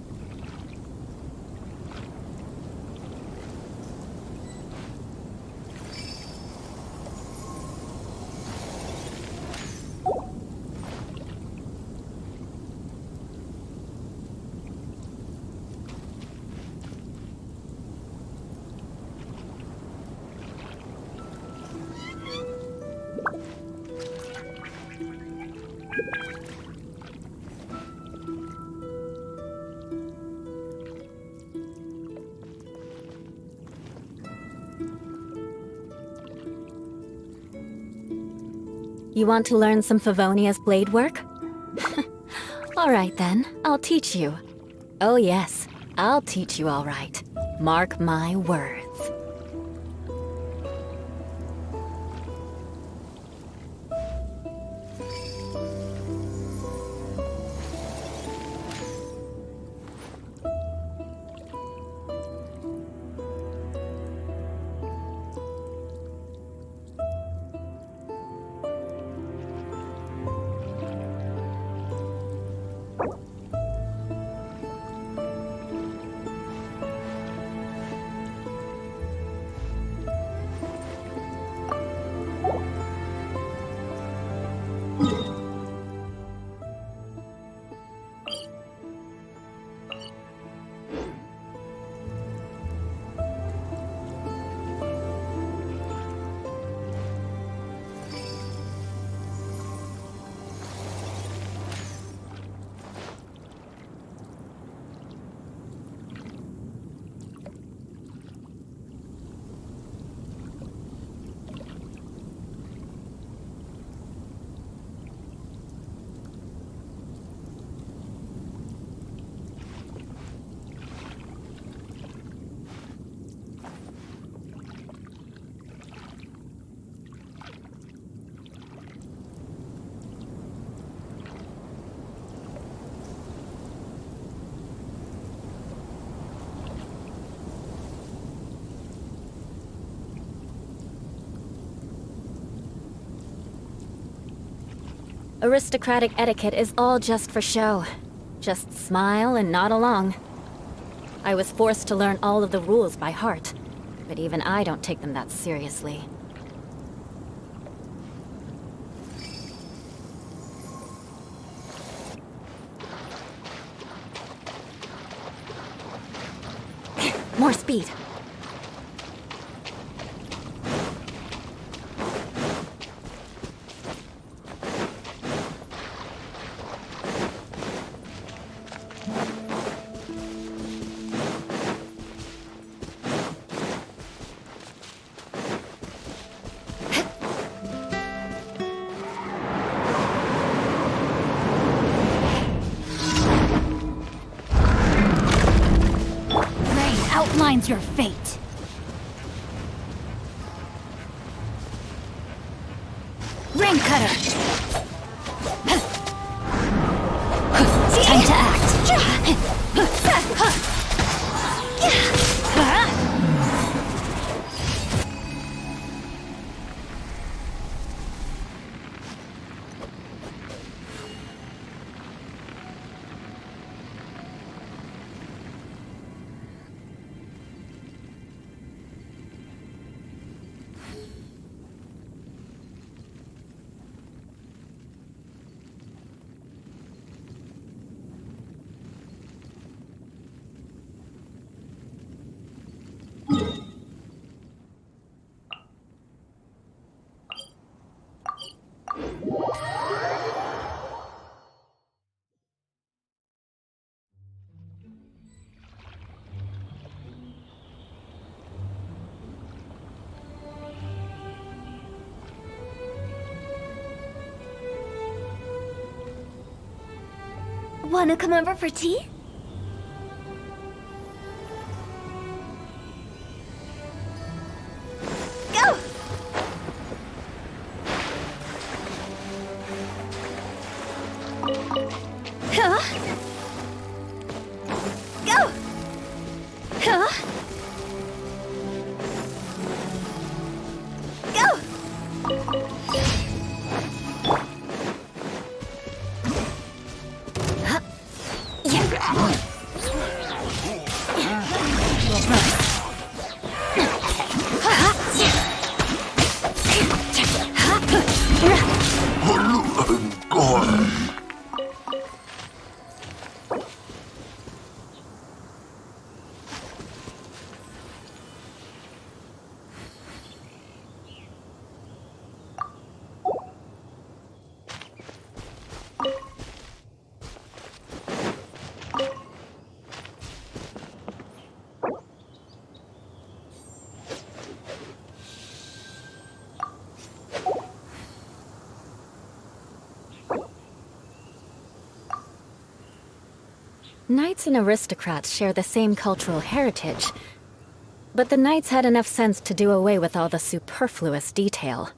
[SPEAKER 7] You want to learn some Favonia's blade work? All right then, I'll teach you. Oh yes, I'll teach you all right. Mark my words. Aristocratic etiquette is all just for show. Just smile and nod along. I was forced to learn all of the rules by heart, but even I don't take them that seriously. More speed.
[SPEAKER 12] outlines your fate. Ring cutter. Time to act.
[SPEAKER 6] Wanna come over for tea? Go! Huh? Go! Huh? Go!
[SPEAKER 3] Knights and aristocrats share the same cultural heritage, but the knights had enough sense to do away with all the superfluous detail.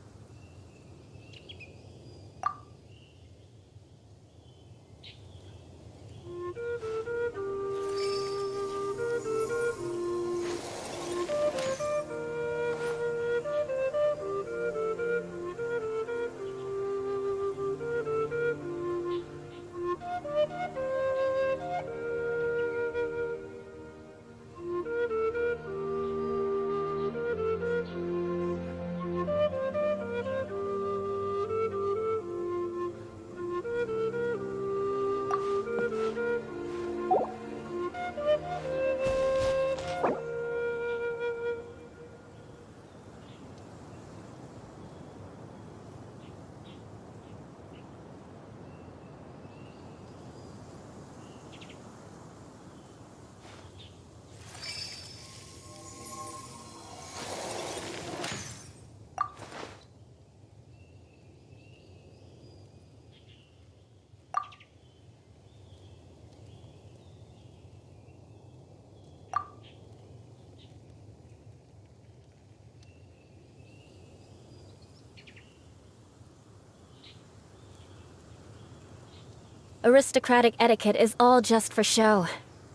[SPEAKER 3] Aristocratic etiquette is all just for show.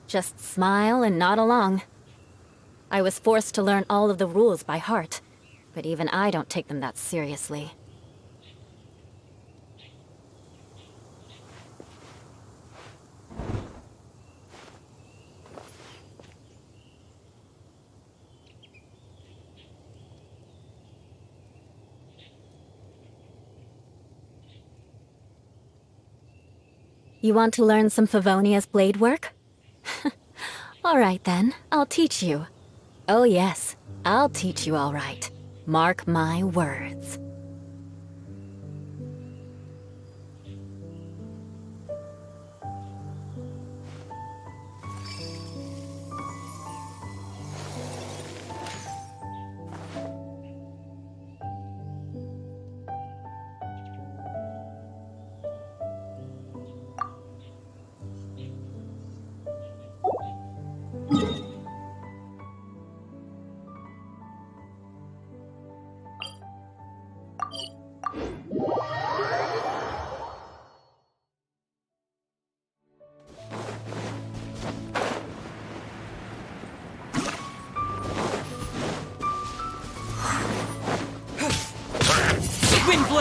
[SPEAKER 3] Just smile and nod along. I was forced to learn all of the rules by heart, but even I don't take them that seriously. You want to learn some Favonia's blade work? All right then, I'll teach you. Oh yes, I'll teach you all right. Mark my words.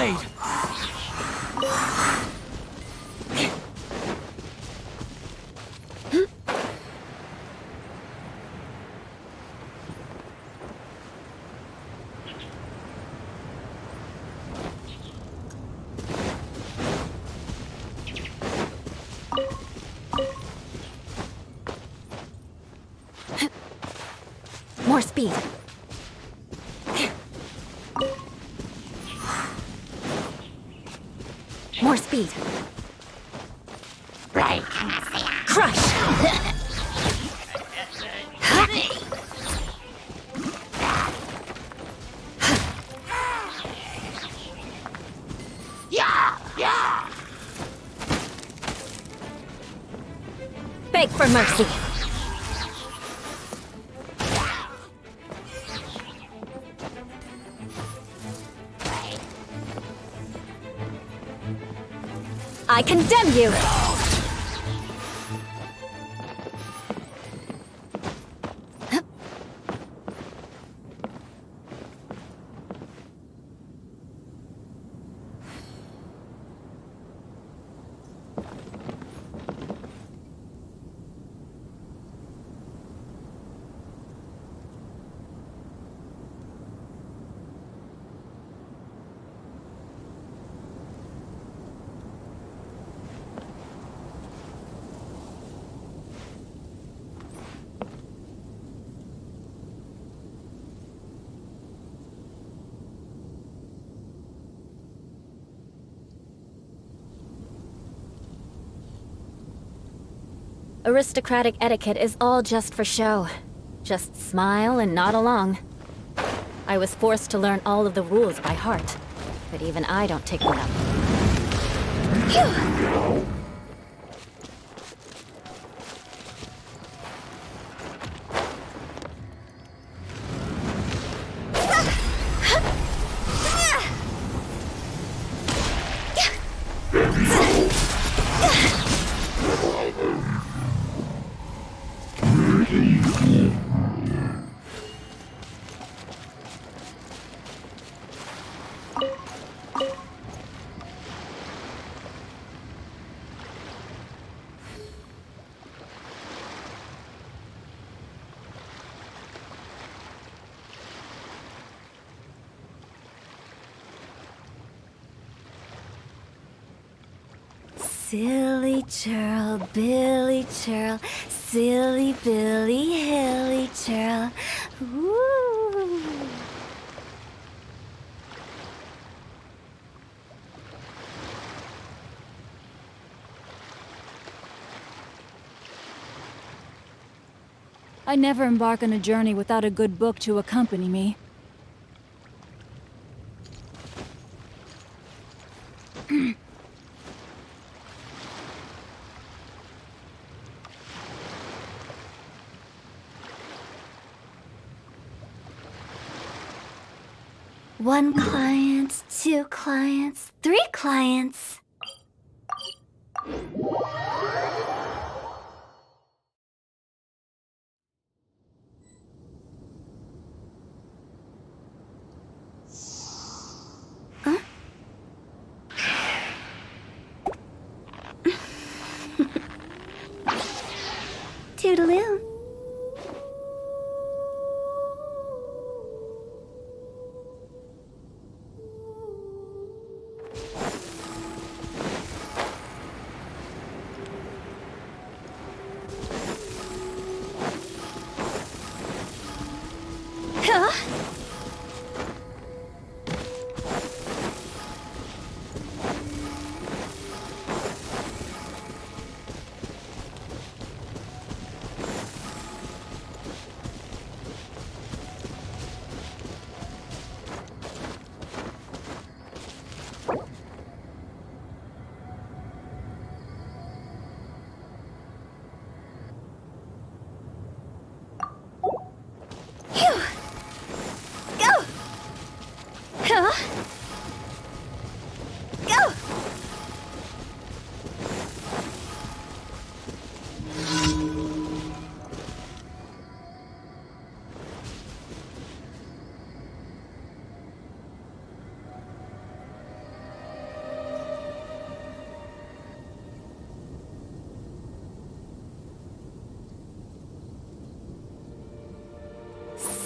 [SPEAKER 22] blade!
[SPEAKER 3] More speed. More speed. Right. Crush! Beg for mercy. I condemn you! Aristocratic etiquette is all just for show. Just smile and nod along. I was forced to learn all of the rules by heart, but even I don't take them up. Phew! Silly churl, Billy churl, silly Billy, hilly churl. Woo!
[SPEAKER 15] I never embark on a journey without a good book to accompany me.
[SPEAKER 13] One client, two clients, three clients. Huh? Toodaloo.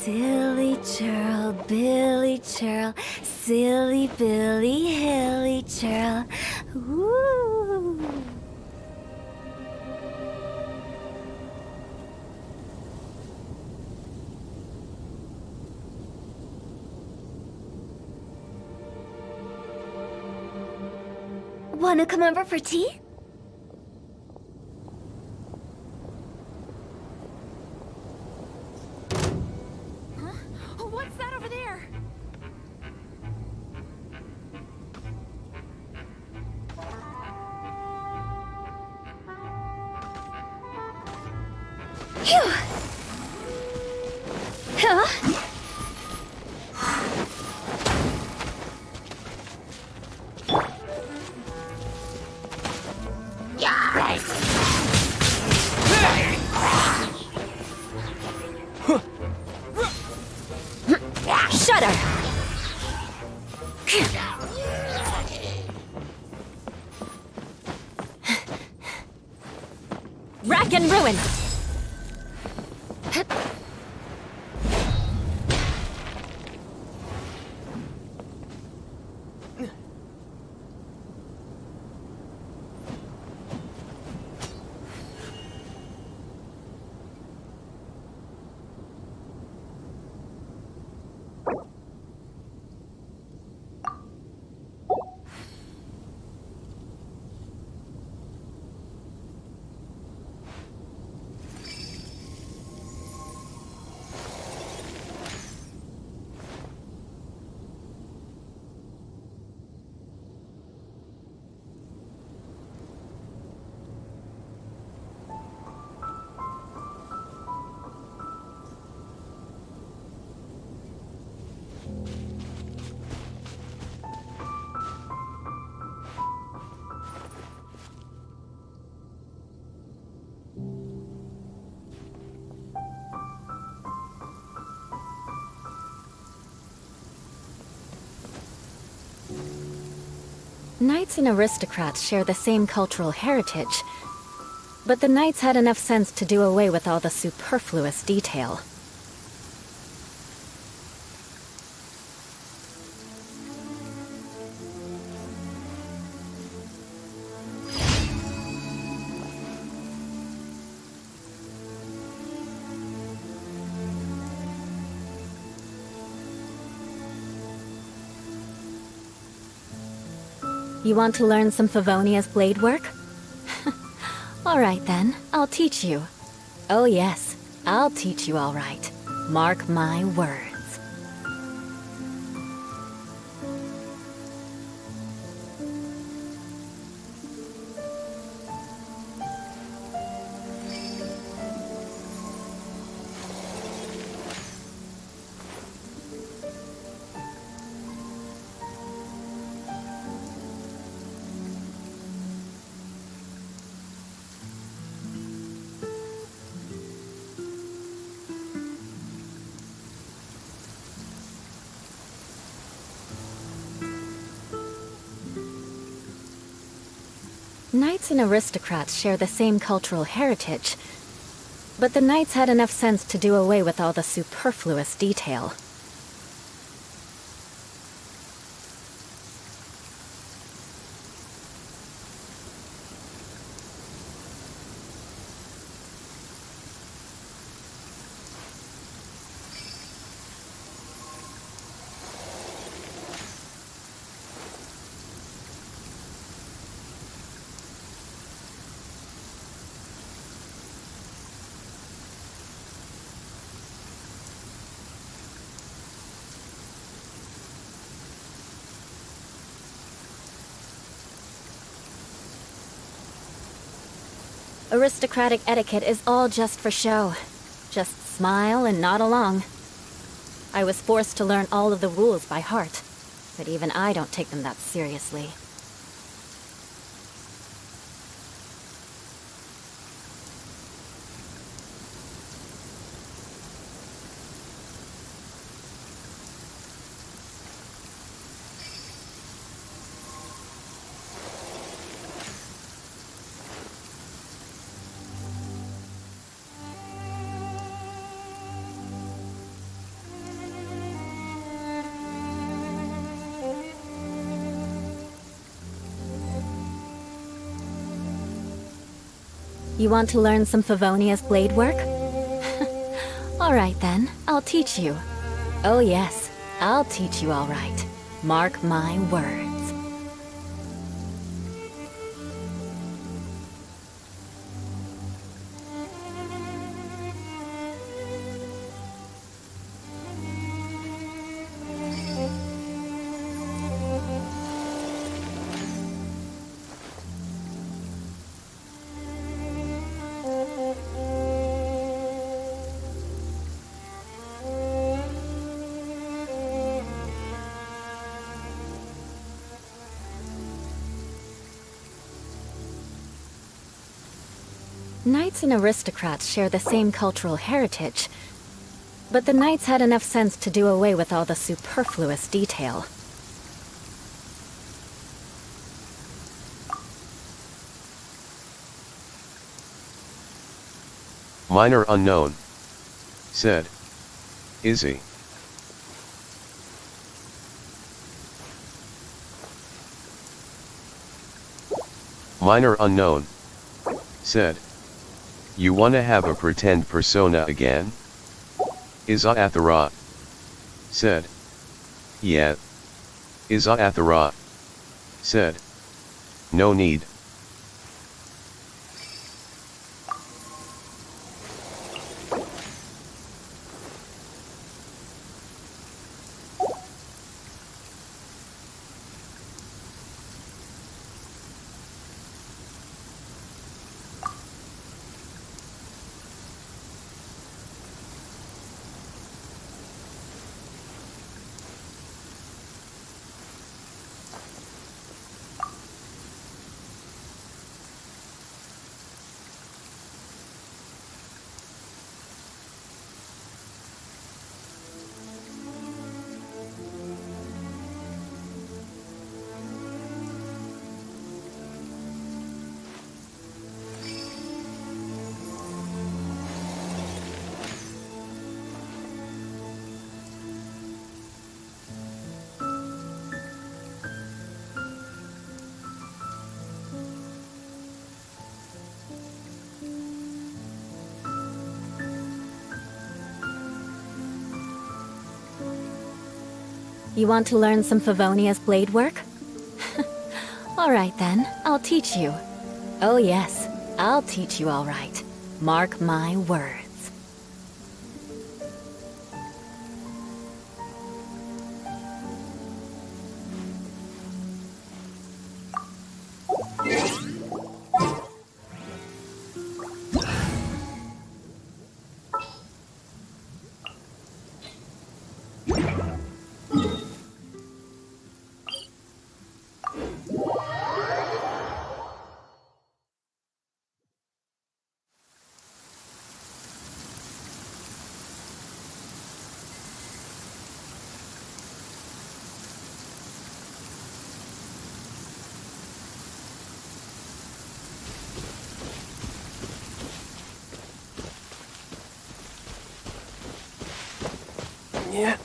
[SPEAKER 9] Silly churl, Billy churl, silly Billy, hilly churl. Woo!
[SPEAKER 6] Wanna come over for tea?
[SPEAKER 12] What's that over there?
[SPEAKER 6] Phew! Huh?
[SPEAKER 3] Shudder! Rack and ruin! Knights and aristocrats share the same cultural heritage, but the knights had enough sense to do away with all the superfluous detail. You want to learn some Favonia's blade work? All right then, I'll teach you. Oh yes, I'll teach you all right. Mark my words. Knights and aristocrats share the same cultural heritage, but the knights had enough sense to do away with all the superfluous detail. Aristocratic etiquette is all just for show. Just smile and nod along. I was forced to learn all of the rules by heart, but even I don't take them that seriously. You want to learn some Favonia's blade work? Alright then, I'll teach you. Oh yes, I'll teach you all right. Mark my words. Knights and aristocrats share the same cultural heritage, but the knights had enough sense to do away with all the superfluous detail.
[SPEAKER 1] Minor unknown. Said. Izzy. Minor unknown. Said. You wanna have a pretend persona again? Iza Athara. Said. Yeah. Iza Athara. Said. No need.
[SPEAKER 3] You want to learn some Favonia's blade work? Alright then, I'll teach you. Oh yes, I'll teach you all right. Mark my words.
[SPEAKER 14] Yeah.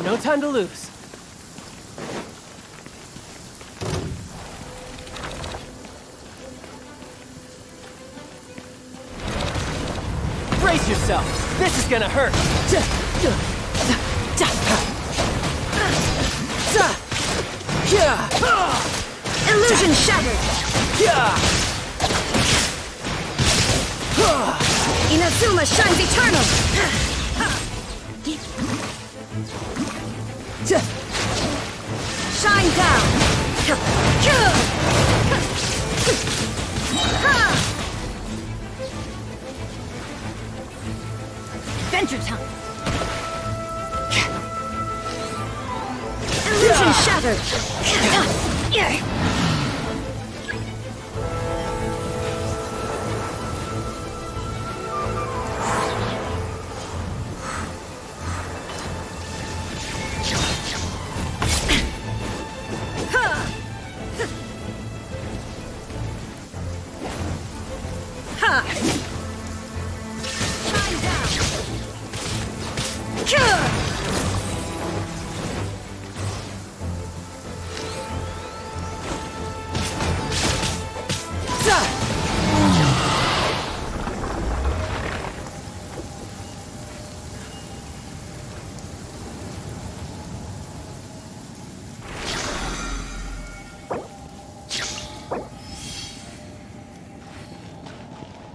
[SPEAKER 14] No time to lose. Brace yourself. This is gonna hurt.
[SPEAKER 6] Illusion shattered. Inazuma shines eternal. Shine down. Adventure time. Illusion shattered.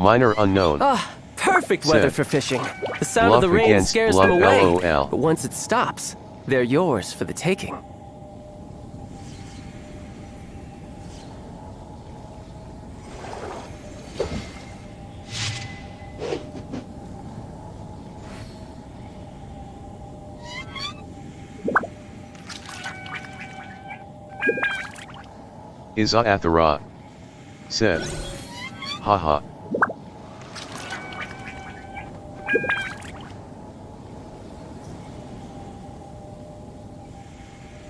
[SPEAKER 1] Minor unknown.
[SPEAKER 2] Ah, perfect weather
[SPEAKER 1] Said.
[SPEAKER 2] for fishing. The sound
[SPEAKER 1] Bluff
[SPEAKER 2] of the rain
[SPEAKER 1] against
[SPEAKER 2] scares
[SPEAKER 1] bluff,
[SPEAKER 2] them away.
[SPEAKER 1] LOL.
[SPEAKER 2] But once it stops, they're yours for the taking.
[SPEAKER 1] Iza Athara. Said. Haha.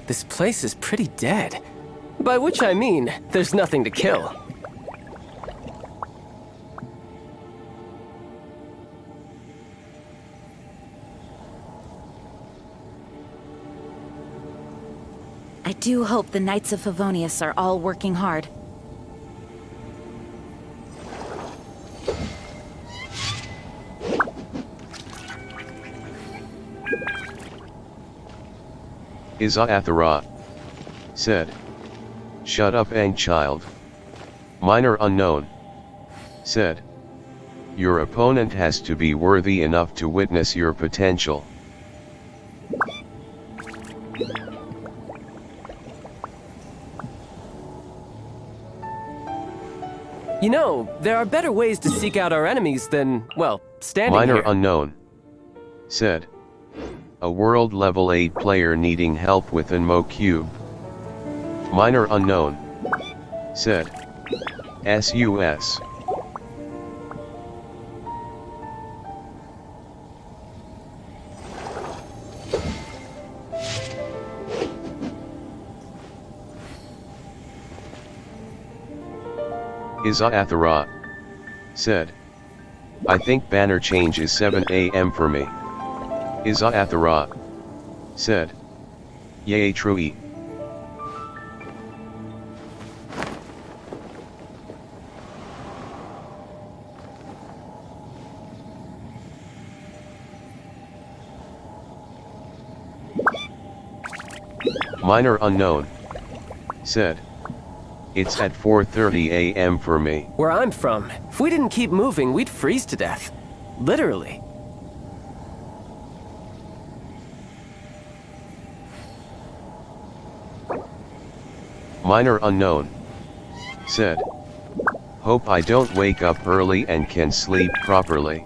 [SPEAKER 2] This place is pretty dead. By which I mean, there's nothing to kill.
[SPEAKER 20] I do hope the Knights of Favonius are all working hard.
[SPEAKER 1] Iza Athara. Said. Shut up, Ang child. Minor unknown. Said. Your opponent has to be worthy enough to witness your potential.
[SPEAKER 2] You know, there are better ways to seek out our enemies than, well, standing
[SPEAKER 1] Minor
[SPEAKER 2] here.
[SPEAKER 1] unknown. Said. A world level 8 player needing help with an Mo cube. Minor unknown. Said. SUS. Iza Athara. Said. I think banner change is 7 AM for me. Iza Athara. Said. Yay true. Minor unknown. Said. It's at 4:30 AM for me.
[SPEAKER 2] Where I'm from, if we didn't keep moving, we'd freeze to death. Literally.
[SPEAKER 1] Minor unknown. Said. Hope I don't wake up early and can sleep properly.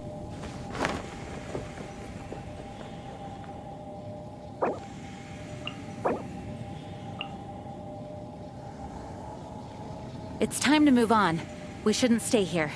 [SPEAKER 20] It's time to move on. We shouldn't stay here.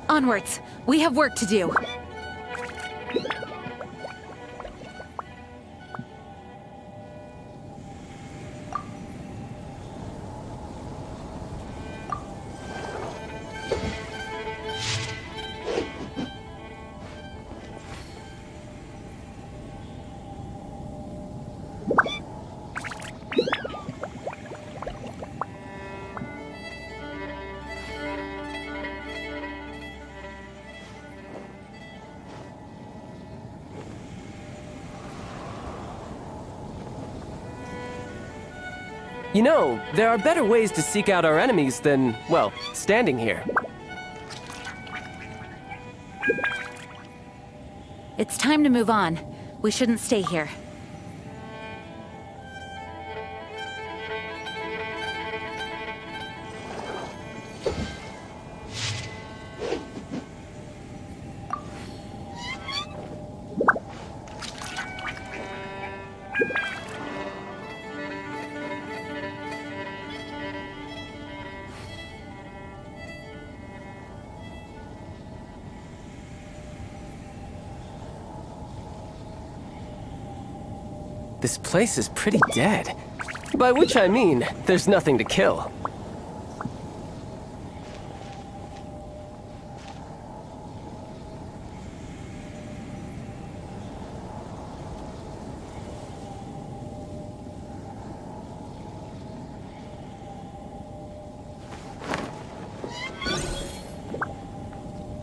[SPEAKER 20] Onwards! We have work to do!
[SPEAKER 2] You know, there are better ways to seek out our enemies than, well, standing here.
[SPEAKER 20] It's time to move on. We shouldn't stay here.
[SPEAKER 2] This place is pretty dead. By which I mean, there's nothing to kill.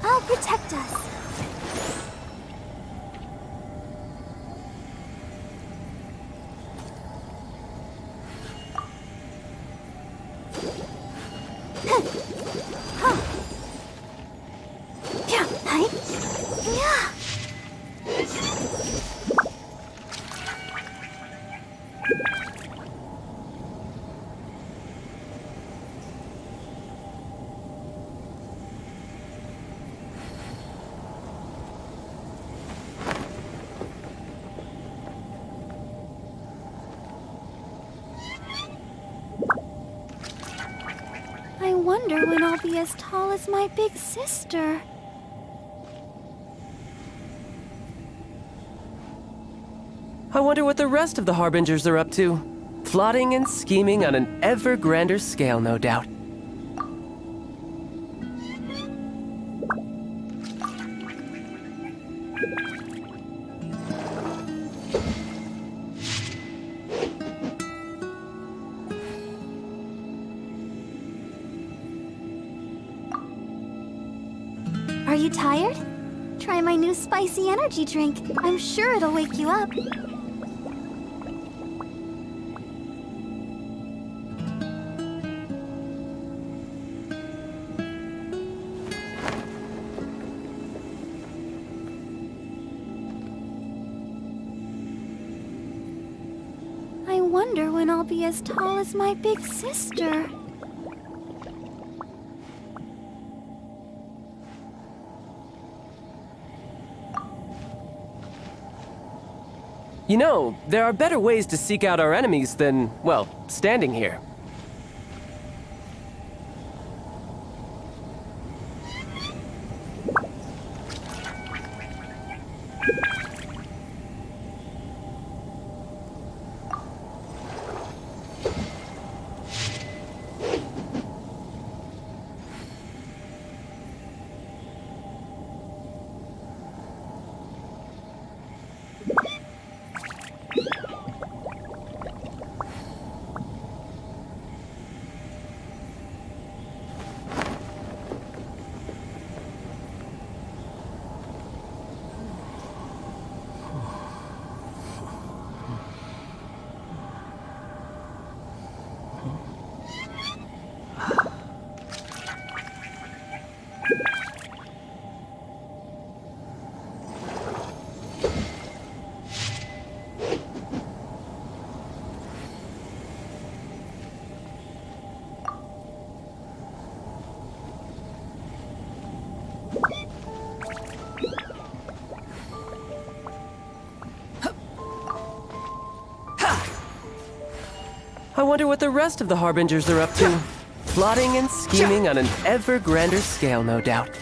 [SPEAKER 13] I'll protect us. I wonder when I'll be as tall as my big sister.
[SPEAKER 2] I wonder what the rest of the Harbingers are up to. Plotting and scheming on an ever grander scale, no doubt.
[SPEAKER 13] Are you tired? Try my new spicy energy drink. I'm sure it'll wake you up. I wonder when I'll be as tall as my big sister.
[SPEAKER 2] You know, there are better ways to seek out our enemies than, well, standing here. I wonder what the rest of the Harbingers are up to. Plotting and scheming on an ever grander scale, no doubt.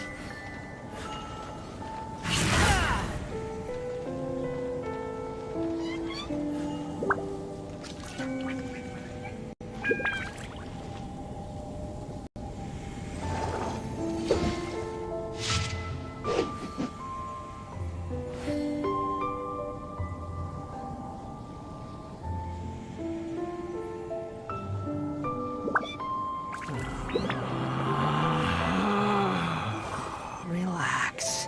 [SPEAKER 14] Relax.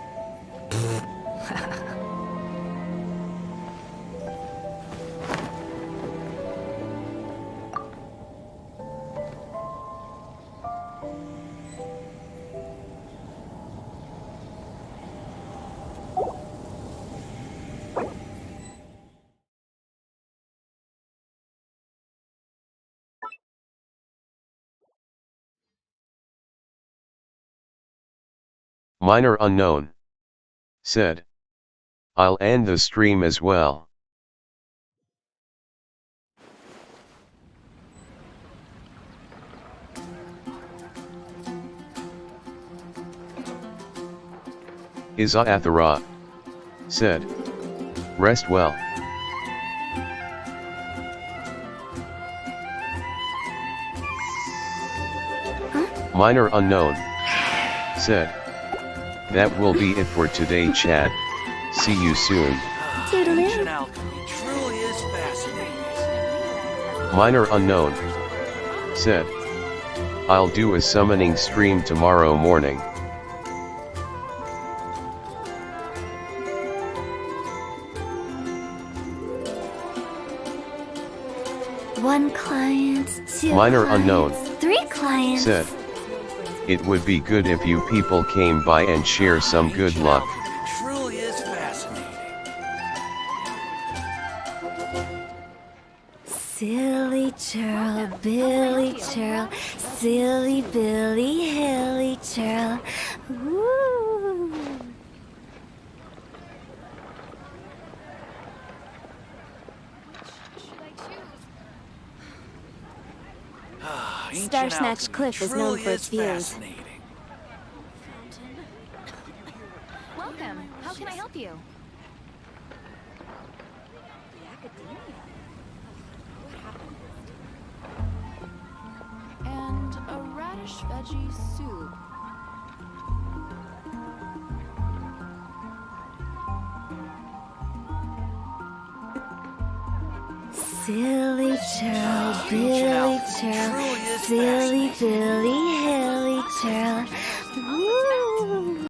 [SPEAKER 1] Minor unknown. Said. I'll end the stream as well. Iza Athara. Said. Rest well. Minor unknown. Said. That will be it for today, chat. See you soon.
[SPEAKER 14] Ancient alchemy truly is fascinating.
[SPEAKER 1] Minor unknown. Said. I'll do a summoning stream tomorrow morning.
[SPEAKER 9] One client, two
[SPEAKER 1] Minor
[SPEAKER 9] clients,
[SPEAKER 1] unknown.
[SPEAKER 9] 3 clients.
[SPEAKER 1] Said. It would be good if you people came by and share some good luck.
[SPEAKER 14] Truly is fascinating.
[SPEAKER 9] Silly churl, Billy churl, silly Billy, hilly churl. Woo!
[SPEAKER 14] Star
[SPEAKER 5] Snatch Cliff is known for its views.
[SPEAKER 10] Welcome. How can I help you?
[SPEAKER 5] And a radish veggie soup.
[SPEAKER 9] Silly churl, Billy churl, silly Billy, hilly churl. Woo!